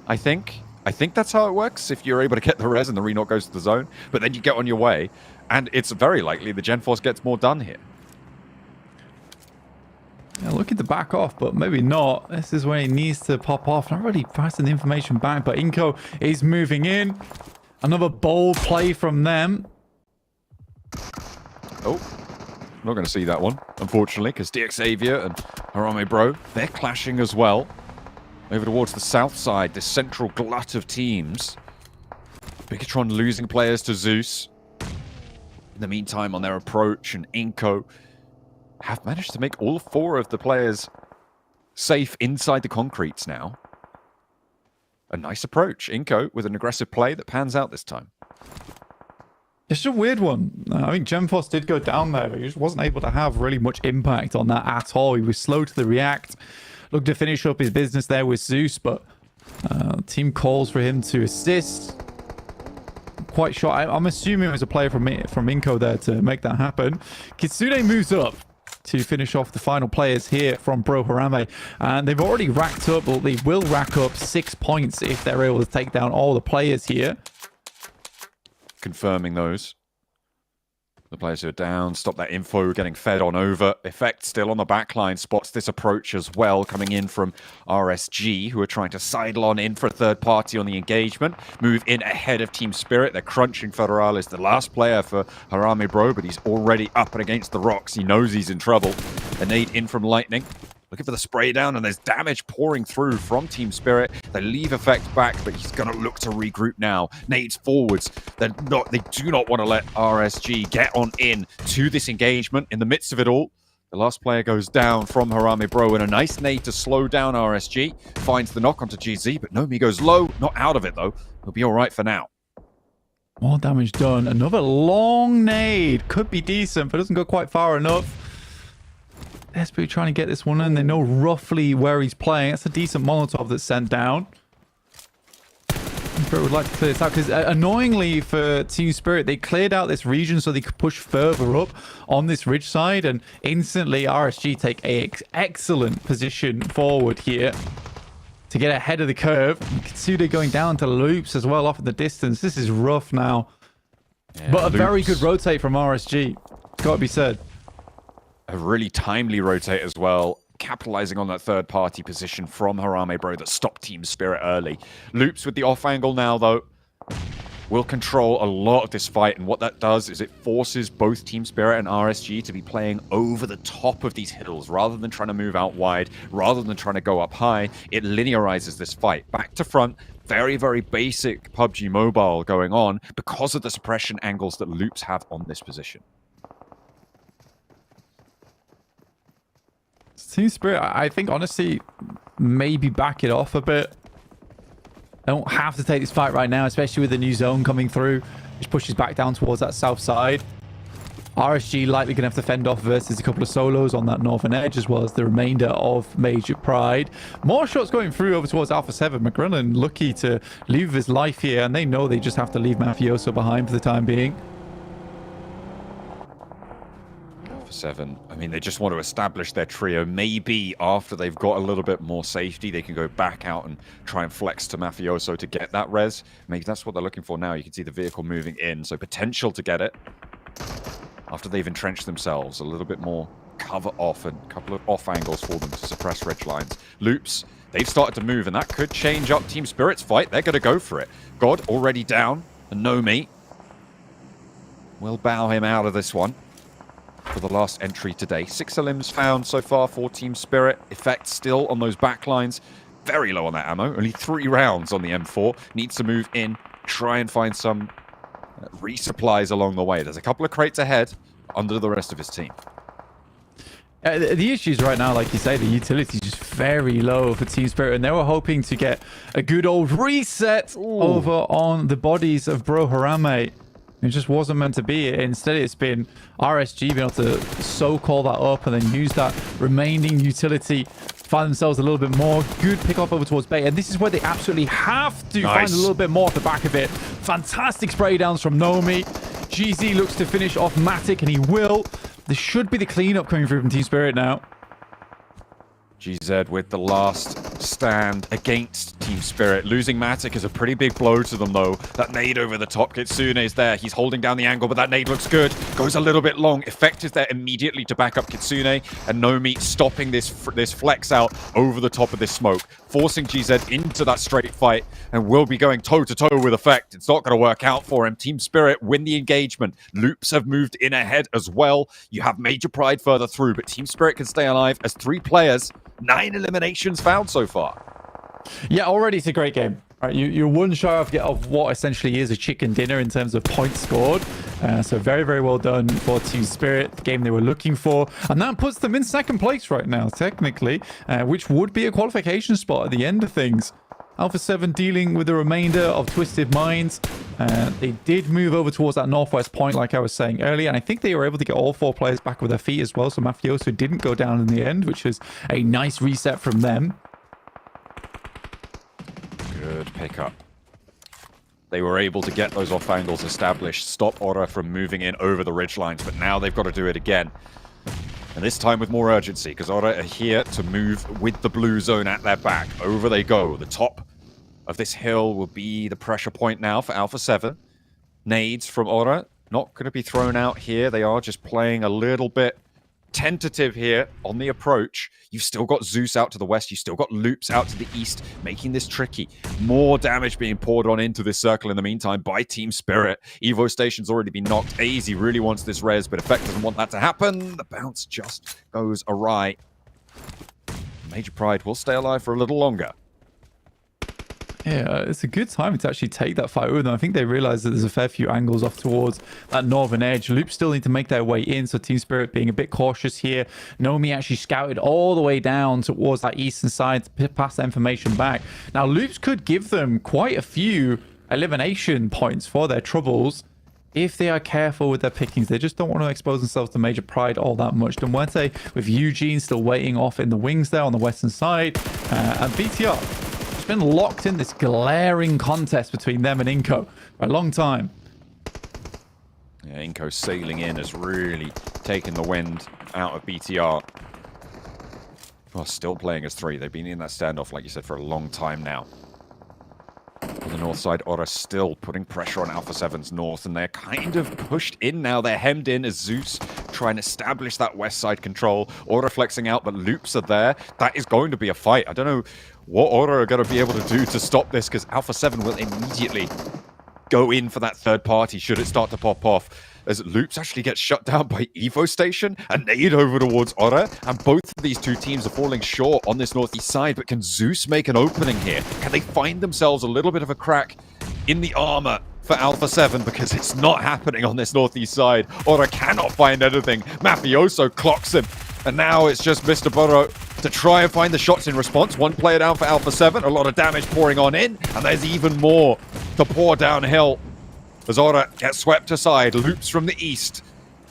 I think. I think that's how it works, if you're able to get the res and the re-knock goes to the zone. But then you get on your way, and it's very likely the Genforce gets more done here. Yeah, looking to back off, but maybe not. This is where he needs to pop off. Not really passing the information back, but Inko is moving in. Another bold play from them. Oh. Not going to see that one, unfortunately, because DXavier and Harame Bro, they're clashing as well. Over towards the south side, this central glut of teams. Bigatron losing players to Zeus. In the meantime, on their approach, and Inko have managed to make all 4 of the players safe inside the concretes now. A nice approach. Inko with an aggressive play that pans out this time. It's a weird one. I think Genforce did go down there, but he just wasn't able to have really much impact on that at all. He was slow to the react. Looked to finish up his business there with Zeus, but team calls for him to assist. Quite sure. I'm assuming it was a player from Inko there to make that happen. Kitsune moves up to finish off the final players here from Bro Harame. And they've already racked up, or they will rack up 6 points if they're able to take down all the players here. Confirming those. The players who are down, stop that info, getting fed on over. Effect still on the backline, spots this approach as well, coming in from RSG, who are trying to sidle on in for a third party on the engagement. Move in ahead of Team Spirit. They're crunching Federal is the last player for Harame Bro, but he's already up and against the rocks. He knows he's in trouble. A nade in from Lightning. Looking for the spray down, and there's damage pouring through from Team Spirit. They leave Effect back, but he's going to look to regroup now. Nades forwards. They do not want to let RSG get on in to this engagement. In the midst of it all, the last player goes down from Harame Bro, and a nice nade to slow down RSG. Finds the knock onto GZ, but Nomi goes low. Not out of it, though. He'll be all right for now. More damage done. Another long nade. Could be decent, but doesn't go quite far enough. Desperately trying to get this one in. They know roughly where he's playing. That's a decent Molotov that's sent down. Spirit would like to clear this out because annoyingly for Team Spirit, they cleared out this region so they could push further up on this ridge side, and instantly RSG take a excellent position forward here to get ahead of the curve. Kitsune going down to loops as well off in the distance. This is rough now. Yeah, but a very good rotate from RSG. Gotta be said. A really timely rotate as well, capitalizing on that third-party position from Harame Bro that stopped Team Spirit early. Loops with the off angle now, though, will control a lot of this fight, and what that does is it forces both Team Spirit and RSG to be playing over the top of these hills, rather than trying to move out wide, rather than trying to go up high. It linearizes this fight. Back to front, very, very basic PUBG Mobile going on because of the suppression angles that Loops have on this position. Team Spirit, I think, honestly, maybe back it off a bit. I don't have to take this fight right now, especially with the new zone coming through. Just pushes back down towards that south side. RSG likely going to have to fend off versus a couple of solos on that northern edge, as well as the remainder of Major Pride. More shots going through over towards Alpha 7. McGrillen lucky to leave his life here, and they know they just have to leave Mafioso behind for the time being. 7. I mean, they just want to establish their trio. Maybe after they've got a little bit more safety, they can go back out and try and flex to Mafioso to get that res. Maybe that's what they're looking for now. You can see the vehicle moving in, so potential to get it after they've entrenched themselves. A little bit more cover off and a couple of off angles for them to suppress ridge lines. Loops, they've started to move, and that could change up Team Spirit's fight. They're going to go for it. God already down, and Nomi will bow him out of this one for the last entry today. 6 elims found so far for Team Spirit. Effect still on those backlines. Very low on that ammo. Only 3 rounds on the M4. Needs to move in, try and find some resupplies along the way. There's a couple of crates ahead under the rest of his team. The issues right now, like you say, the utility is just very low for Team Spirit, and they were hoping to get a good old reset over on the bodies of Bro Harame. It just wasn't meant to be. Instead, it's been RSG being able to soak all that up and then use that remaining utility, find themselves a little bit more. Good pick off over towards Bay, and this is where they absolutely have to find a little bit more at the back of it. Fantastic spray downs from Nomi. GZ looks to finish off Matic, and he will. This should be the cleanup coming through from Team Spirit now. GZ with the last stand against Team Spirit. Losing Matic is a pretty big blow to them, though. That nade over the top. Kitsune is there. He's holding down the angle, but that nade looks good. Goes a little bit long. Effect is there immediately to back up Kitsune, and Nomi stopping this flex out over the top of this smoke, forcing GZ into that straight fight, and will be going toe-to-toe with Effect. It's not going to work out for him. Team Spirit win the engagement. Loops have moved in ahead as well. You have Major Pride further through, but Team Spirit can stay alive as 3 players. 9 eliminations found so far. Yeah, already it's a great game. Right, you're one shy of what essentially is a chicken dinner in terms of points scored. So very, very well done for Team Spirit, the game they were looking for. And that puts them in 2nd place right now, technically, which would be a qualification spot at the end of things. Alpha 7 dealing with the remainder of Twisted Minds. They did move over towards that northwest point, like I was saying earlier, and I think they were able to get all 4 players back with their feet as well. So Mafioso didn't go down in the end, which is a nice reset from them. Good pickup. They were able to get those off angles established, stop Aura from moving in over the ridge lines, but now they've got to do it again. And this time with more urgency, because Aura are here to move with the blue zone at their back. Over they go. The top of this hill will be the pressure point now for Alpha 7. Nades from Aura, not going to be thrown out here. They are just playing a little bit tentative here on the approach. You've still got Zeus out to the west. You've still got Loops out to the east, making this tricky. More damage being poured on into this circle in the meantime by Team Spirit. Evo Station's already been knocked. AZ really wants this res, but Effect doesn't want that to happen. The bounce just goes awry. Major Pride will stay alive for a little longer. Yeah, it's a good time to actually take that fight with them. I think they realize that there's a fair few angles off towards that northern edge. Loops still need to make their way in, so Team Spirit being a bit cautious here. Nomi actually scouted all the way down towards that eastern side to pass the information back. Now, Loops could give them quite a few elimination points for their troubles if they are careful with their pickings. They just don't want to expose themselves to Major Pride all that much. Dumbwete with Eugene still waiting off in the wings there on the western side. And BTR been locked in this glaring contest between them and Inko for a long time. Yeah, Inko sailing in has really taken the wind out of BTR. Well, still playing as 3. They've been in that standoff, like you said, for a long time now. On the north side, Aura still putting pressure on Alpha 7's north, and they're kind of pushed in now. They're hemmed in as Zeus trying to establish that west side control. Aura flexing out, but Loops are there. That is going to be a fight. I don't know what Aura are going to be able to do to stop this, because Alpha 7 will immediately go in for that 3rd party should it start to pop off. As Loops actually gets shut down by Evo Station, a nade over towards Aura, and both of these 2 teams are falling short on this northeast side. But can Zeus make an opening here? Can they find themselves a little bit of a crack in the armor for Alpha 7? Because it's not happening on this northeast side. Aura cannot find anything. Mafioso clocks him. And now it's just Mr. Burrow to try and find the shots in response. 1 player down for Alpha 7. A lot of damage pouring on in. And there's even more to pour downhill as Aura gets swept aside. Loops from the east,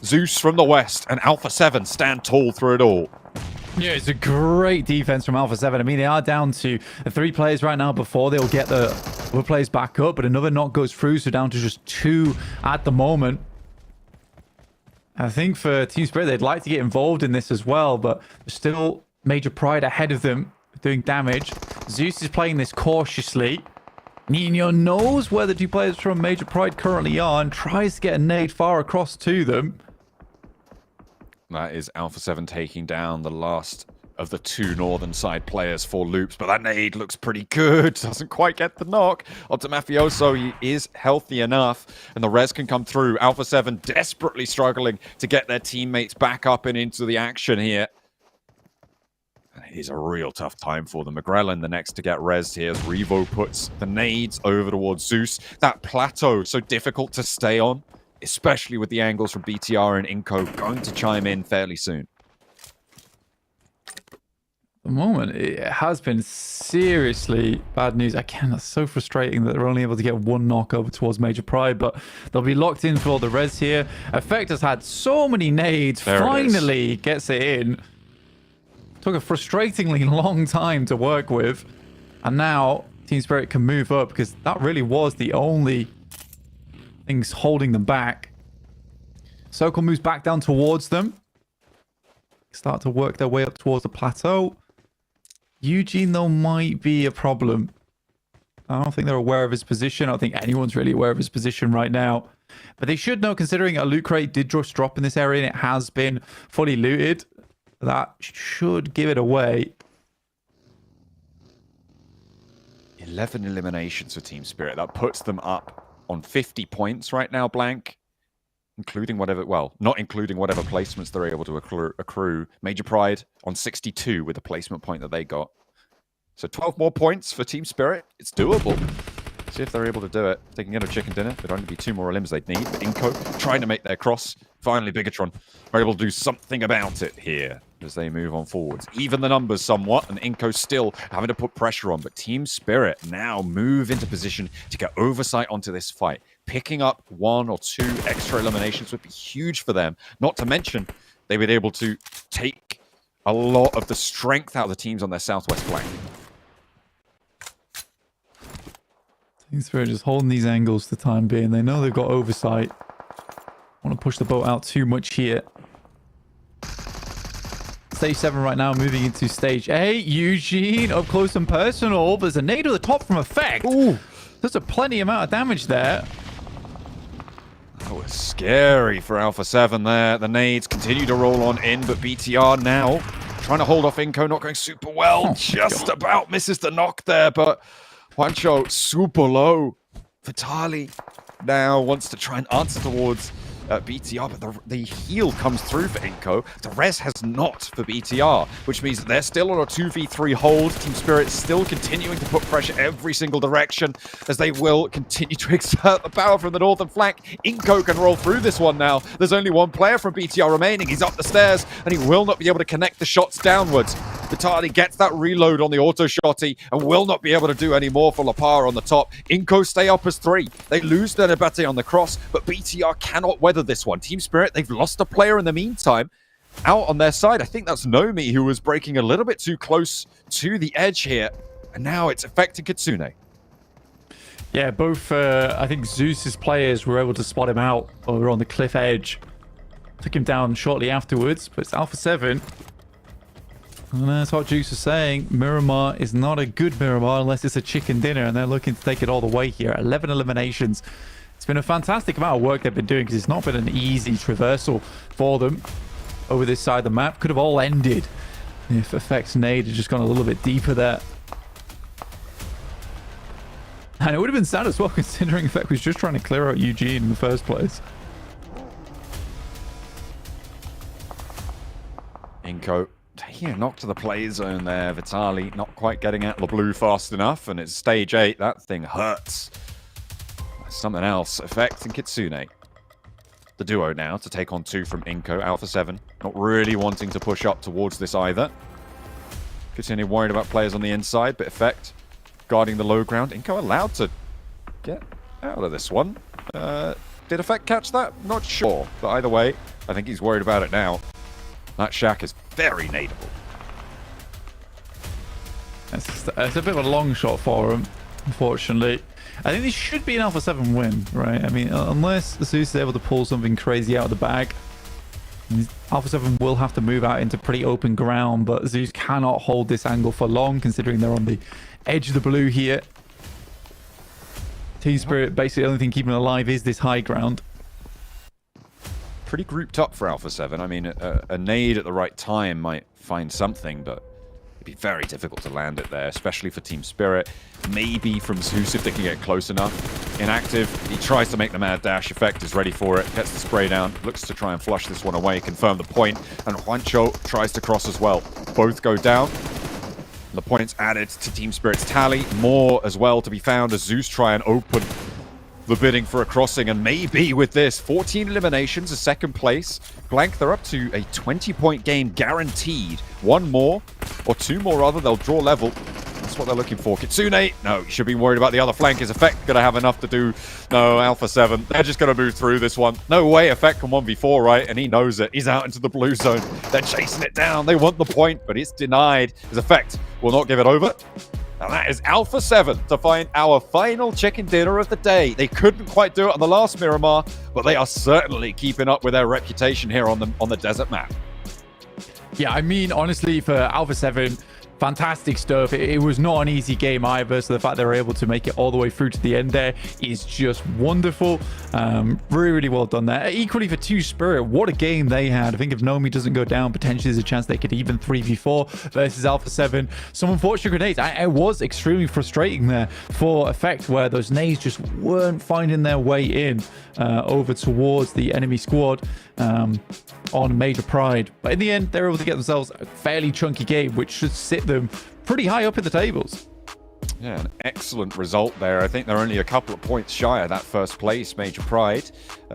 Zeus from the west, and Alpha 7 stand tall through it all. Yeah, it's a great defense from Alpha 7. I mean, they are down to 3 players right now before they'll get the other players back up, but another knock goes through, so down to just 2 at the moment. I think for Team Spirit, they'd like to get involved in this as well, but there's still Major Pride ahead of them doing damage. Zeus is playing this cautiously. Nino knows where the 2 players from Major Pride currently are and tries to get a nade far across to them. That is Alpha 7 taking down the last of the two northern side players for Loops, but that nade looks pretty good. Doesn't quite get the knock. Onto Mafioso, he is healthy enough, and the res can come through. Alpha 7 desperately struggling to get their teammates back up and into the action here. It is a real tough time for them. McGrellin, the next to get rezzed here, as Revo puts the nades over towards Zeus. That plateau, so difficult to stay on, especially with the angles from BTR and Inco going to chime in fairly soon. The moment, it has been seriously bad news. Again, that's so frustrating that they're only able to get one knock over towards Major Pride, but they'll be locked in for all the res here. Effect has had so many nades, finally gets it in. Took a frustratingly long time to work with, and now Team Spirit can move up because that really was the only things holding them back. Circle moves back down towards them. Start to work their way up towards the plateau. Eugene, though, might be a problem. I don't think they're aware of his position. I don't think anyone's really aware of his position right now. But they should know, considering a loot crate did just drop in this area and it has been fully looted. That should give it away. 11 eliminations for Team Spirit. That puts them up on 50 points right now, Blank. Including whatever, well, not including whatever placements they're able to accrue. Major Pride on 62 with the placement point that they got. So 12 more points for Team Spirit. It's doable. See if they're able to do it. They can get a chicken dinner. There'd only be 2 more elims they'd need. But Inco trying to make their cross. Finally, Bigatron are able to do something about it here as they move on forwards. Even the numbers somewhat, and Inco still having to put pressure on. But Team Spirit now move into position to get oversight onto this fight. Picking up 1 or 2 extra eliminations would be huge for them. Not to mention, they would be able to take a lot of the strength out of the teams on their southwest flank. Team Spirit just holding these angles for the time being. They know they've got oversight. Want to push the boat out too much here. Stage 7 right now, moving into stage 8. Eugene up close and personal. There's a nade at the top from Effect. Ooh. There's a plenty amount of damage there. That was scary for Alpha 7 there. The nades continue to roll on in, but BTR now trying to hold off Inco, not going super well. Just about misses the knock there, but Juancho super low. Vitali now wants to try and answer towards BTR, but the heal comes through for Inco. The res has not for BTR, which means that they're still on a 2v3 hold. Team Spirit still continuing to put pressure every single direction as they will continue to exert the power from the northern flank. Inco can roll through this one now. There's only one player from BTR remaining. He's up the stairs and he will not be able to connect the shots downwards. Vitali gets that reload on the auto shotty and will not be able to do any more for Lapar on the top. Inco stay up as 3. They lose their Nabate on the cross, but BTR cannot weather this one. Team Spirit, they've lost a player in the meantime. Out on their side, I think that's Nomi who was breaking a little bit too close to the edge here. And now it's affecting Kitsune. Yeah, both, I think Zeus's players were able to spot him out over on the cliff edge. Took him down shortly afterwards, but it's Alpha 7. And that's what Juice was saying. Miramar is not a good Miramar unless it's a chicken dinner, and they're looking to take it all the way here. 11 eliminations. It's been a fantastic amount of work they've been doing because it's not been an easy traversal for them over this side of the map. Could have all ended if Effect's nade had just gone a little bit deeper there. And it would have been sad as well, considering Effect was just trying to clear out Eugene in the first place. Inco taking a knock to the play zone there. Vitali not quite getting out the blue fast enough, and it's stage 8. That thing hurts. Something else. Effect and Kitsune. The duo now to take on 2 from Inco. Alpha 7 not really wanting to push up towards this either. Kitsune worried about players on the inside, but Effect guarding the low ground. Inco allowed to get out of this one. Did Effect catch that? Not sure. But either way, I think he's worried about it now. That shack is very nadeable. It's a bit of a long shot for him, unfortunately. I think this should be an Alpha 7 win, right? I mean, unless Zeus is able to pull something crazy out of the bag, Alpha 7 will have to move out into pretty open ground, but Zeus cannot hold this angle for long, considering they're on the edge of the blue here. Team Spirit, basically the only thing keeping it alive is this high ground. pretty grouped up for Alpha 7. I mean, a nade at the right time might find something, but it'd be very difficult to land it there, especially for Team Spirit. Maybe from Zeus if they can get close enough. Inactive, he tries to make the mad dash. Effect is ready for it, gets the spray down, looks to try and flush this one away, confirm the point, and Juancho tries to cross as well. Both go down. The points added to Team Spirit's tally. More as well to be found as Zeus try and open the bidding for a crossing, and maybe with this 14 eliminations, a second place. Blank, they're up to a 20-point game guaranteed. One more, or two more rather, they'll draw level. That's what they're looking for. Kitsune, no, you should be worried about the other flank. Is Effect going to have enough to do? No, Alpha 7, they're just going to move through this one. No way Effect can 1v4, right? And he knows it. He's out into the blue zone. They're chasing it down. They want the point, but it's denied. His Effect will not give it over. And that is Alpha 7 to find our final chicken dinner of the day. They couldn't quite do it on the last Miramar, but they are certainly keeping up with their reputation here on the desert map. Yeah, I mean, honestly, for Alpha 7, fantastic stuff. It was not an easy game either, so the fact they were able to make it all the way through to the end there is just wonderful. Really, really well done there. Equally for Team Spirit, what a game they had. I think if Nomi doesn't go down, potentially there's a chance they could even 3v4 versus Alpha 7. Some unfortunate grenades. I was extremely frustrating there for Effect, where those nades just weren't finding their way in over towards the enemy squad on Major Pride. But in the end, they were able to get themselves a fairly chunky game, which should sit them pretty high up in the tables. Yeah, an excellent result there. I think they're only a couple of points shy of that first place, Major Pride.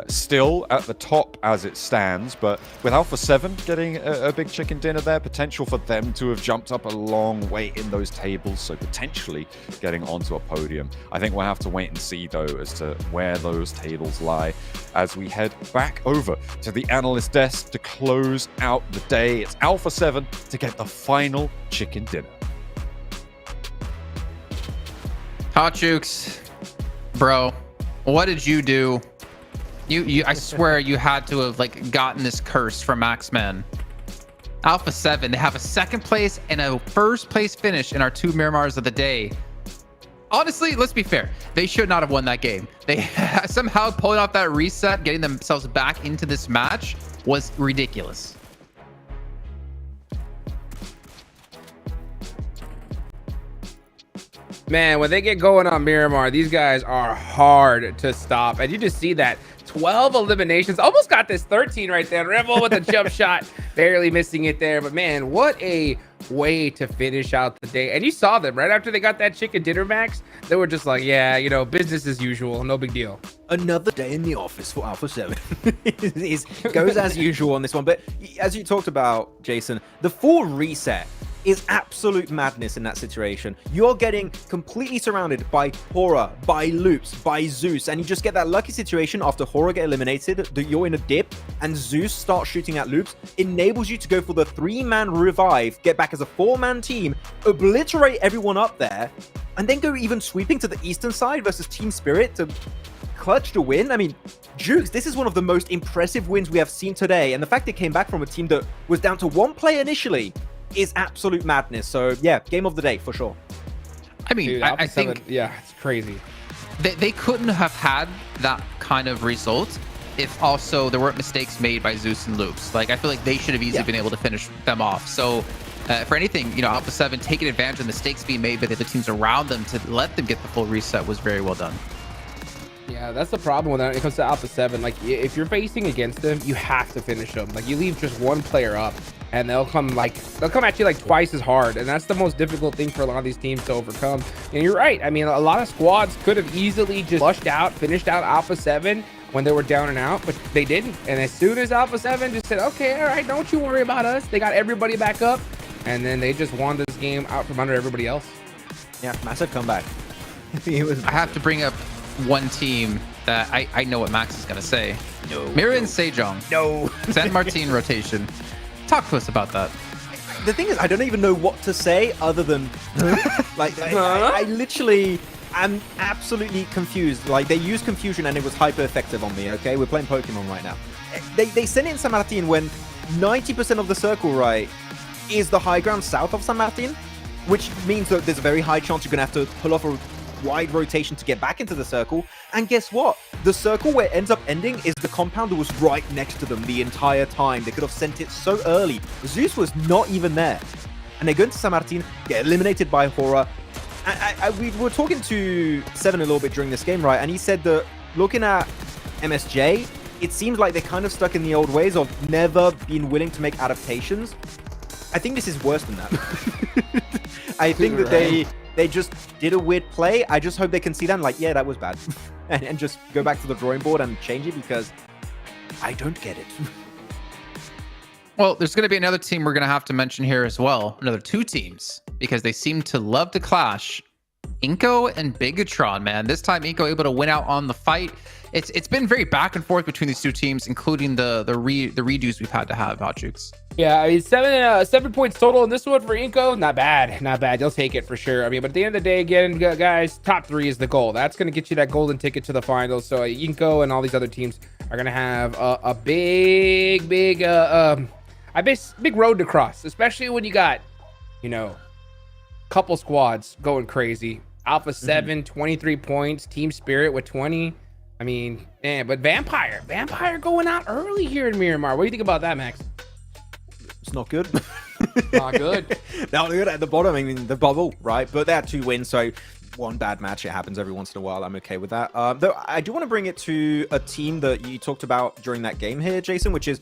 Still at the top as it stands, but with Alpha 7 getting a big chicken dinner there, potential for them to have jumped up a long way in those tables, so potentially getting onto a podium. I think we'll have to wait and see, though, as to where those tables lie as we head back over to the analyst desk to close out the day. It's Alpha 7 to get the final chicken dinner. Hot Jukes, bro, what did you do? You I swear you had to have like gotten this curse from Maxman. Alpha 7, they have a second place and a first place finish in our 2 Miramars of the day. Honestly, let's be fair. They should not have won that game. They somehow pulling off that reset, getting themselves back into this match was ridiculous. Man, when they get going on Miramar, these guys are hard to stop. And you just see that 12 eliminations. Almost got this 13 right there. Rebel with a jump shot, barely missing it there. But man, what a way to finish out the day. And you saw them right after they got that chicken dinner, Max. They were just like, yeah, you know, business as usual. No big deal. Another day in the office for Alpha 7. It goes as usual on this one. But as you talked about, Jason, the full reset is absolute madness in that situation. You're getting completely surrounded by Hora, by Loops, by Zeus, and you just get that lucky situation after Hora get eliminated, that you're in a dip, and Zeus starts shooting at Loops, enables you to go for the 3-man revive, get back as a 4-man team, obliterate everyone up there, and then go even sweeping to the eastern side versus Team Spirit to clutch the win. I mean, Jukes, this is one of the most impressive wins we have seen today, and the fact it came back from a team that was down to 1 player initially is absolute madness. So yeah, game of the day for sure. I mean, Dude, I think yeah, it's crazy. They couldn't have had that kind of result if also there weren't mistakes made by Zeus and Loops. Like, I feel like they should have easily been able to finish them off. So for anything, you know, Alpha 7 taking advantage of mistakes being made by the other teams around them to let them get the full reset was very well done. Yeah, that's the problem when it comes to Alpha 7. Like, if you're facing against them, you have to finish them. Like, you leave just one player up, and they'll come at you like twice as hard, and that's the most difficult thing for a lot of these teams to overcome. And you're right. I mean, a lot of squads could have easily just finished out Alpha 7 when they were down and out, but they didn't. And as soon as Alpha 7 just said, okay, all right, don't you worry about us, they got everybody back up, and then they just won this game out from under everybody else. Yeah, massive comeback. I have to bring up one team that I know what Max is going to say. Mira and Sejong. No. San Martin rotation. Talk to us about that. The thing is, I don't even know what to say other than like I literally am absolutely confused. Like, they used confusion and it was hyper effective on me. Okay, we're playing Pokemon right now. They sent it in San Martin when 90% of the circle right is the high ground south of San Martin, which means that there's a very high chance you're gonna have to pull off a wide rotation to get back into the circle. And guess what? The circle where it ends up ending is the compound that was right next to them the entire time. They could have sent it so early. Zeus was not even there. And they go into San Martin, get eliminated by Hora. We were talking to Seven a little bit during this game, right? And he said that looking at MSJ, it seems like they're kind of stuck in the old ways of never being willing to make adaptations. I think this is worse than that. I think that they just did a weird play. I just hope they can see that and like, yeah, that was bad. and just go back to the drawing board and change it because I don't get it. Well, there's going to be another team we're going to have to mention here as well. Another two teams, because they seem to love to clash. Inko and Bigatron, man. This time, Inko able to win out on the fight. It's been very back and forth between these two teams, including the redos we've had to have, Jukes. Yeah, I mean, 7 points total in this one for Inko. Not bad, not bad. They'll take it for sure. I mean, but at the end of the day, again, guys, top 3 is the goal. That's going to get you that golden ticket to the finals. So Inko and all these other teams are going to have a big road to cross, especially when you got, couple squads going crazy. Alpha 7, 23 points. Team Spirit with 20. I mean, man, but Vampire going out early here in Miramar. What do you think about that, Max? It's not good. Not good. Not good at the bottom. I mean, the bubble, right? But they had 2 wins, so one bad match. It happens every once in a while. I'm okay with that. Though I do want to bring it to a team that you talked about during that game here, Jason, which is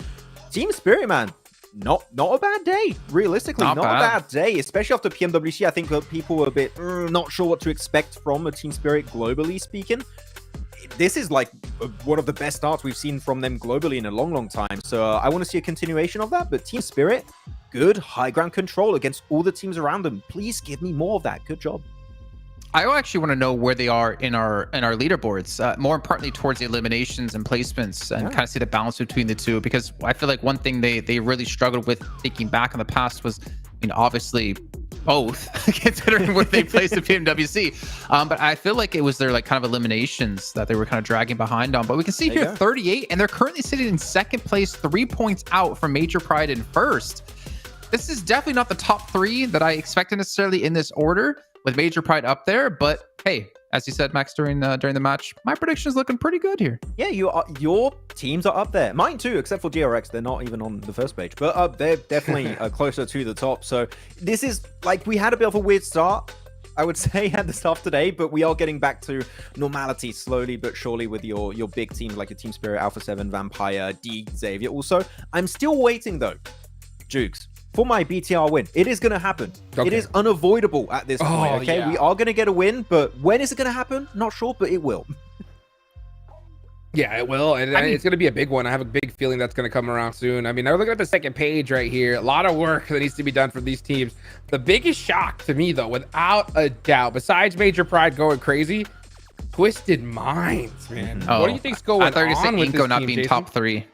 Team Spirit, man. Not a bad day, realistically. Not a bad day, especially after PMWC. I think that people were a bit not sure what to expect from a Team Spirit globally speaking. This is like one of the best starts we've seen from them globally in a long time. So I want to see a continuation of that. But Team Spirit, good high ground control against all the teams around them. Please give me more of that. Good job. I actually want to know where they are in our leaderboards, more importantly towards the eliminations and placements, and kind of see the balance between the two, because I feel like one thing they really struggled with thinking back in the past was, obviously both, considering where they placed at PMWC. But I feel like it was their kind of eliminations that they were kind of dragging behind on. But we can see here 38, and they're currently sitting in second place, 3 points out from Major Pride in first. This is definitely not the top 3 that I expected necessarily in this order, with Major Pride up there. But hey, as you said, Max, during the match, my prediction is looking pretty good here. Yeah, your teams are up there. Mine too, except for GRX. They're not even on the first page, but they're definitely closer to the top. So this is like, we had a bit of a weird start, I would say, at the start today, but we are getting back to normality slowly but surely with your big teams like your Team Spirit, Alpha 7, Vampire, D, Xavier. Also, I'm still waiting though, Jukes, for my BTR win. It is going to happen. Okay. It is unavoidable at this point, okay? Yeah. We are going to get a win, but when is it going to happen? Not sure, but it will. Yeah, it will, and it's going to be a big one. I have a big feeling that's going to come around soon. I mean, I'm looking at the second page right here. A lot of work that needs to be done for these teams. The biggest shock to me, though, without a doubt, besides Major Pride going crazy, Twisted Minds, man. Oh, what do you think's going on? I thought you were saying with Inko not team, being Jason? top 3.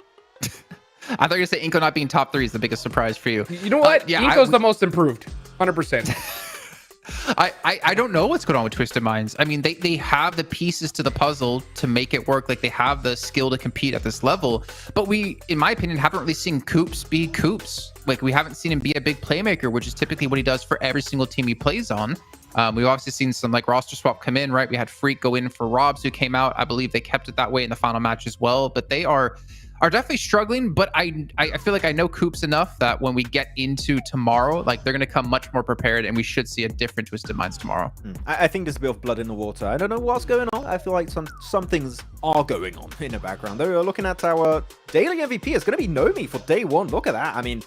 I thought you were saying Inko not being top 3 is the biggest surprise for you. You know what? Yeah, Inko's the most improved, 100%. I don't know what's going on with Twisted Minds. I mean, they have the pieces to the puzzle to make it work. Like, they have the skill to compete at this level. But we, in my opinion, haven't really seen Coops be Coops. Like, we haven't seen him be a big playmaker, which is typically what he does for every single team he plays on. We've obviously seen some roster swap come in, right? We had Freak go in for Robs, who came out. I believe they kept it that way in the final match as well. But they are definitely struggling, but I feel like I know Coops enough that when we get into tomorrow, they're going to come much more prepared, and we should see a different Twisted Minds tomorrow. I think there's a bit of blood in the water. I don't know what's going on. I feel like some things are going on in the background. They're looking at our daily MVP. It's going to be Nomi for day 1. Look at that. I mean,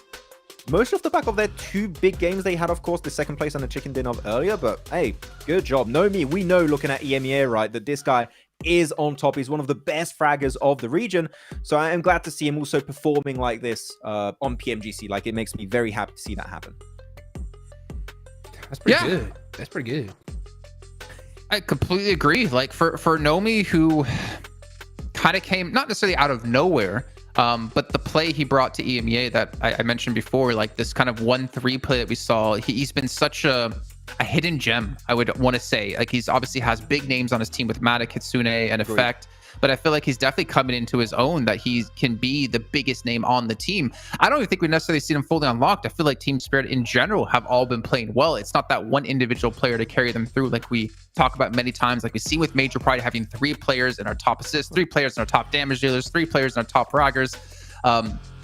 most of the back of their 2 big games they had, of course, the second place and the chicken dinner earlier, but hey, good job. Nomi, we know looking at EMEA, right, that this guy is on top. He's one of the best fraggers of the region. So I am glad to see him also performing like this on PMGC. It makes me very happy to see that happen. That's pretty good. That's pretty good. I completely agree. For Nomi, who kind of came not necessarily out of nowhere, but the play he brought to EMEA that I mentioned before, this kind of 1-3 play that we saw, he's been such a hidden gem, I would want to say. He's obviously has big names on his team with Matic, Kitsune, and Effect. but I feel like he's definitely coming into his own, that he can be the biggest name on the team. I don't even think we necessarily seen him fully unlocked. I feel like Team Spirit in general have all been playing well. It's not that one individual player to carry them through, like we talk about many times, like we see with Major Pride having 3 players in our top assists, 3 players in our top damage dealers, 3 players in our top fraggers.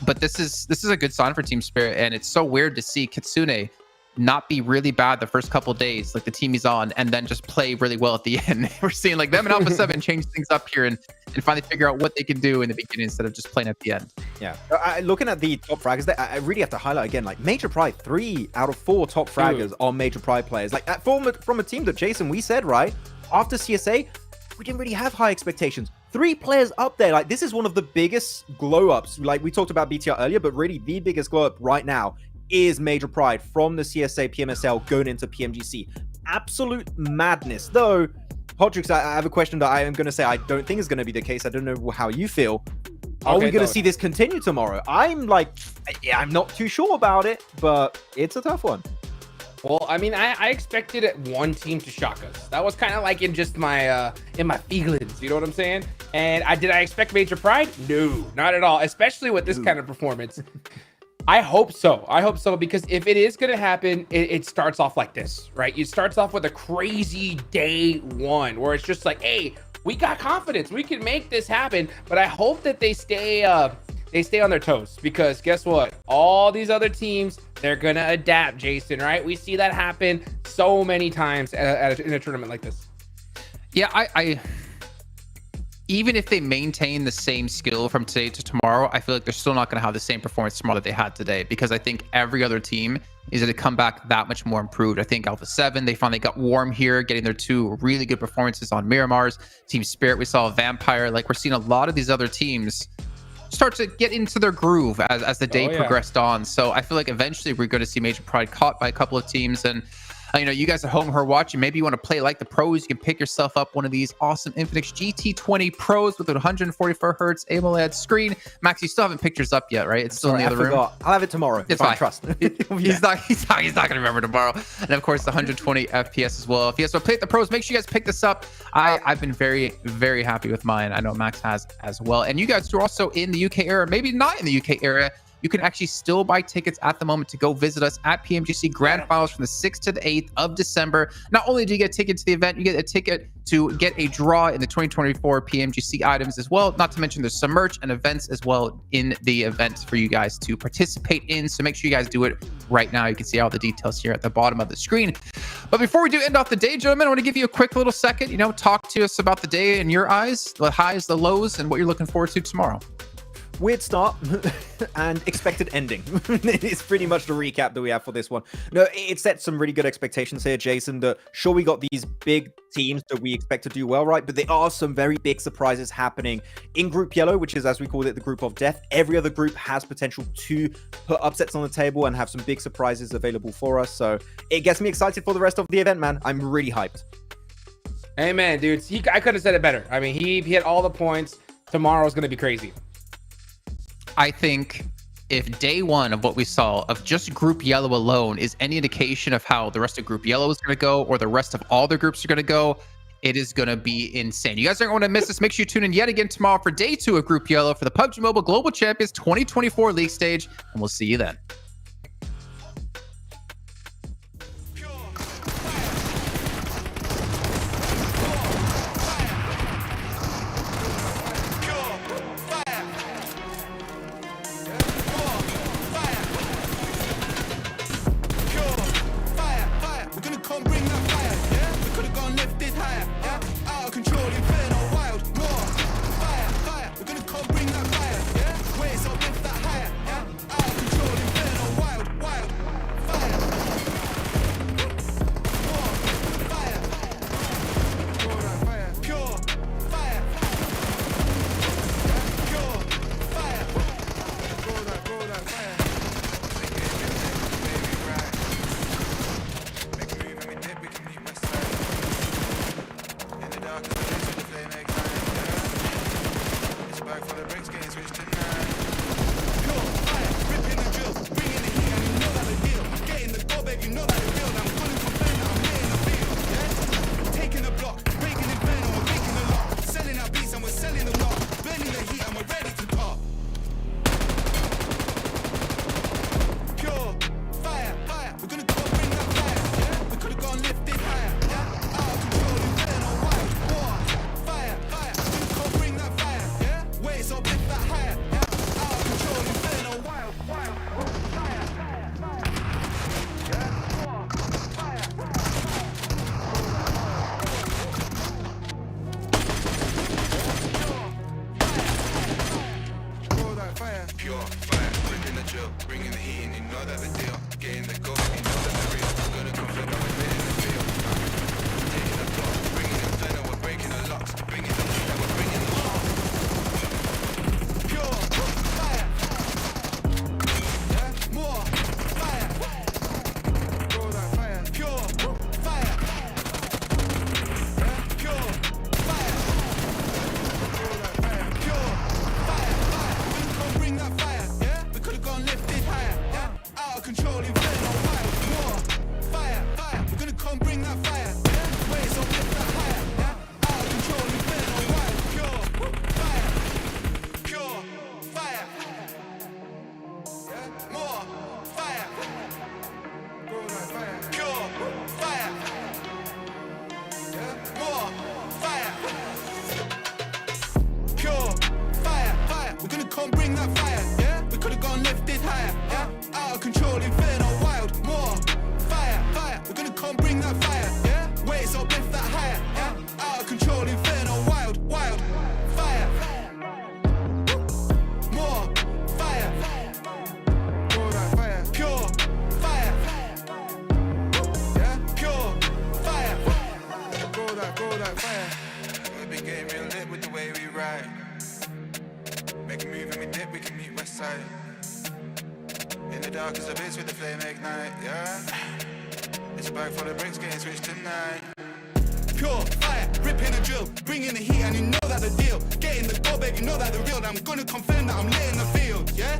But this is a good sign for Team Spirit, and it's so weird to see Kitsune not be really bad the first couple days, like the team he's on, and then just play really well at the end. We're seeing like them and Alpha 7 change things up here and finally figure out what they can do in the beginning instead of just playing at the end. Yeah, looking at the top fraggers, I really have to highlight again, like Major Pride, 3 out of 4 top fraggers are Major Pride players. Like from a team that, Jason, we said, right, after CSA, we didn't really have high expectations. 3 players up there. Like, this is one of the biggest glow ups. Like, we talked about BTR earlier, but really the biggest glow up right now is Major Pride from the CSA PMSL going into PMGC. Absolute madness. Though, Hodrix, I have a question that I am going to say I don't think is going to be the case. I don't know how you feel. Are we going to see this continue tomorrow? I'm like, yeah, I'm not too sure about it, but it's a tough one. Well, I mean, I expected one team to shock us. That was kind of like in just my feelings, you know what I'm saying? And did I expect Major Pride? No, not at all, especially with this kind of performance. I hope so. I hope so, because if it is going to happen, it starts off like this, right? It starts off with a crazy day 1 where it's just like, hey, we got confidence. We can make this happen. But I hope that they stay on their toes, because guess what? All these other teams, they're going to adapt, Jason, right? We see that happen so many times in a tournament like this. Yeah, I even if they maintain the same skill from today to tomorrow, I feel like they're still not going to have the same performance tomorrow that they had today, because I think every other team is going to come back that much more improved. I think Alpha 7, they finally got warm here, getting their 2 really good performances on Miramar's. Team Spirit, we saw a Vampire. Like, we're seeing a lot of these other teams start to get into their groove as the day progressed on. So I feel like eventually we're going to see Major Pride caught by a couple of teams. And you know, you guys at home who are watching, maybe you want to play like the pros. You can pick yourself up one of these awesome Infinix GT20 Pros with a 144 hertz AMOLED screen. Max, you still haven't picked yours up yet, right? It's still in the other room. I'll have it tomorrow. It's fine. Trust. He's not going to remember tomorrow. And of course, the 120 FPS as well. If you guys want to play at the pros, make sure you guys pick this up. I've been very, very happy with mine. I know Max has as well. And you guys who are also in the UK area, maybe not in the UK area, you can actually still buy tickets at the moment to go visit us at PMGC Grand Finals from the 6th to the 8th of December. Not only do you get a ticket to the event, you get a ticket to get a draw in the 2024 PMGC items as well. Not to mention there's some merch and events as well in the event for you guys to participate in. So make sure you guys do it right now. You can see all the details here at the bottom of the screen. But before we do end off the day, gentlemen, I want to give you a quick little second, you know, talk to us about the day in your eyes, the highs, the lows, and what you're looking forward to tomorrow. Weird start and expected ending. It's pretty much the recap that we have for this one. No, it sets some really good expectations here, Jason, that sure, we got these big teams that we expect to do well, right? But there are some very big surprises happening in Group Yellow, which is, as we call it, the group of death. Every other group has potential to put upsets on the table and have some big surprises available for us. So it gets me excited for the rest of the event, man. I'm really hyped. Hey, man, dude, I couldn't have said it better. I mean, he hit all the points. Tomorrow's going to be crazy. I think if day 1 of what we saw of just Group Yellow alone is any indication of how the rest of Group Yellow is going to go, or the rest of all the groups are going to go, it is going to be insane. You guys aren't going to miss this. Make sure you tune in yet again tomorrow for day 2 of Group Yellow for the PUBG Mobile Global Champions 2024 League Stage, and we'll see you then. dark as abyss with the flame ignite, yeah. It's back for the bricks getting switched tonight. Pure fire, ripping the drill, bringing the heat, and you know that the deal. Getting the goal, baby, you know that the real. I'm gonna confirm that I'm lit in the field, yeah.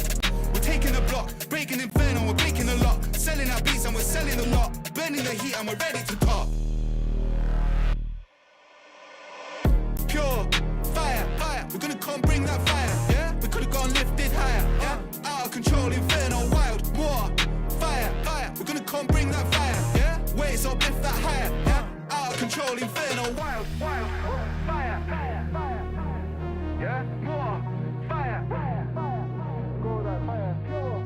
We're taking the block, breaking inferno, we're breaking the lock. Selling our beats and we're selling the lot. Burning the heat and we're ready to top. Pure fire, fire, we're gonna come bring that fire, yeah. We could've gone lifted higher, yeah. Out of control, inferno, wild, more fire, fire, we're gonna come bring that fire, yeah. Waves up, lift that higher, yeah. Out of control, inferno, wild, wild, fire, fire, fire, yeah. More fire, fire, fire, go that fire, pure,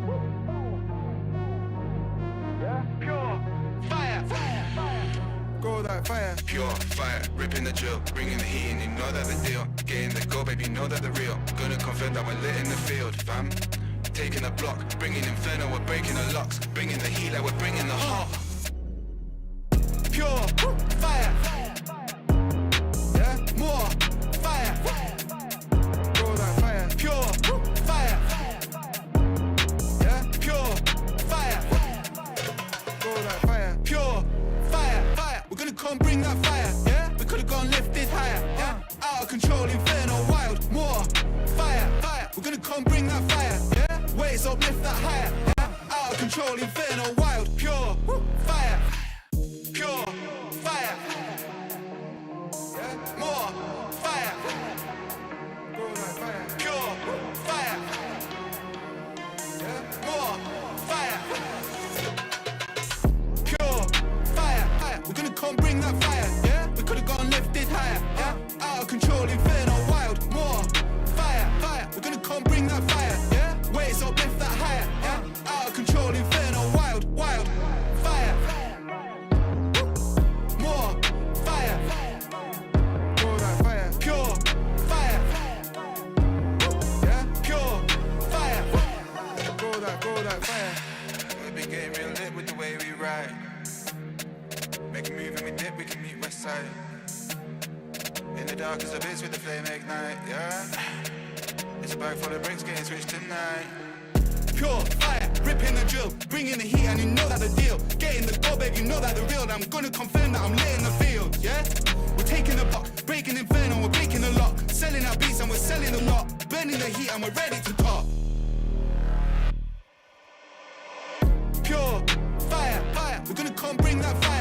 yeah. Pure fire, fire, fire, go that fire. Pure fire, ripping the drill, bringing the heat, and you know that the deal. Getting the goal, baby, you know that the real. Gonna confirm that we're lit in the field, fam. Taking the block, bringing inferno, we're breaking the locks. Bringing the heat like we're bringing the heart. Pure fire, yeah, more fire, go that fire. Pure fire, yeah, pure fire, go that fire. Pure fire, fire, we're gonna come bring that fire, yeah. We could've gone lifted higher, yeah. Out of control, inferno, wild, more fire, fire, we're gonna come bring that fire, yeah. Waves up, lift that higher, yeah. Out of control, inferno, wild, pure fire. Pure fire, yeah, more fire, go like fire. Pure fire, yeah, more fire. Pure fire, fire, we're gonna come bring that fire, yeah. We could've gone lifted higher, yeah. Out of control, inferno, wild, more fire, fire, we're gonna come bring that fire, yeah. Waves up, lift that higher, yeah. Out of control, inferno, wild, wild, fire. We've been getting real lit with the way we ride. Make a move and we dip, we can meet west side. In the dark as abyss with the flame ignite, yeah. It's back for the bricks getting switched tonight. Pure fire, ripping the drill, bringing the heat, and you know that the deal. Getting the goal, baby, you know that the real. I'm gonna confirm that I'm lit in the field, yeah. We're taking the block, breaking inferno, we're breaking the lock. Selling our beats and we're selling the lot. Burning the heat and we're ready to top. Pure fire, fire, we're gonna come bring that fire.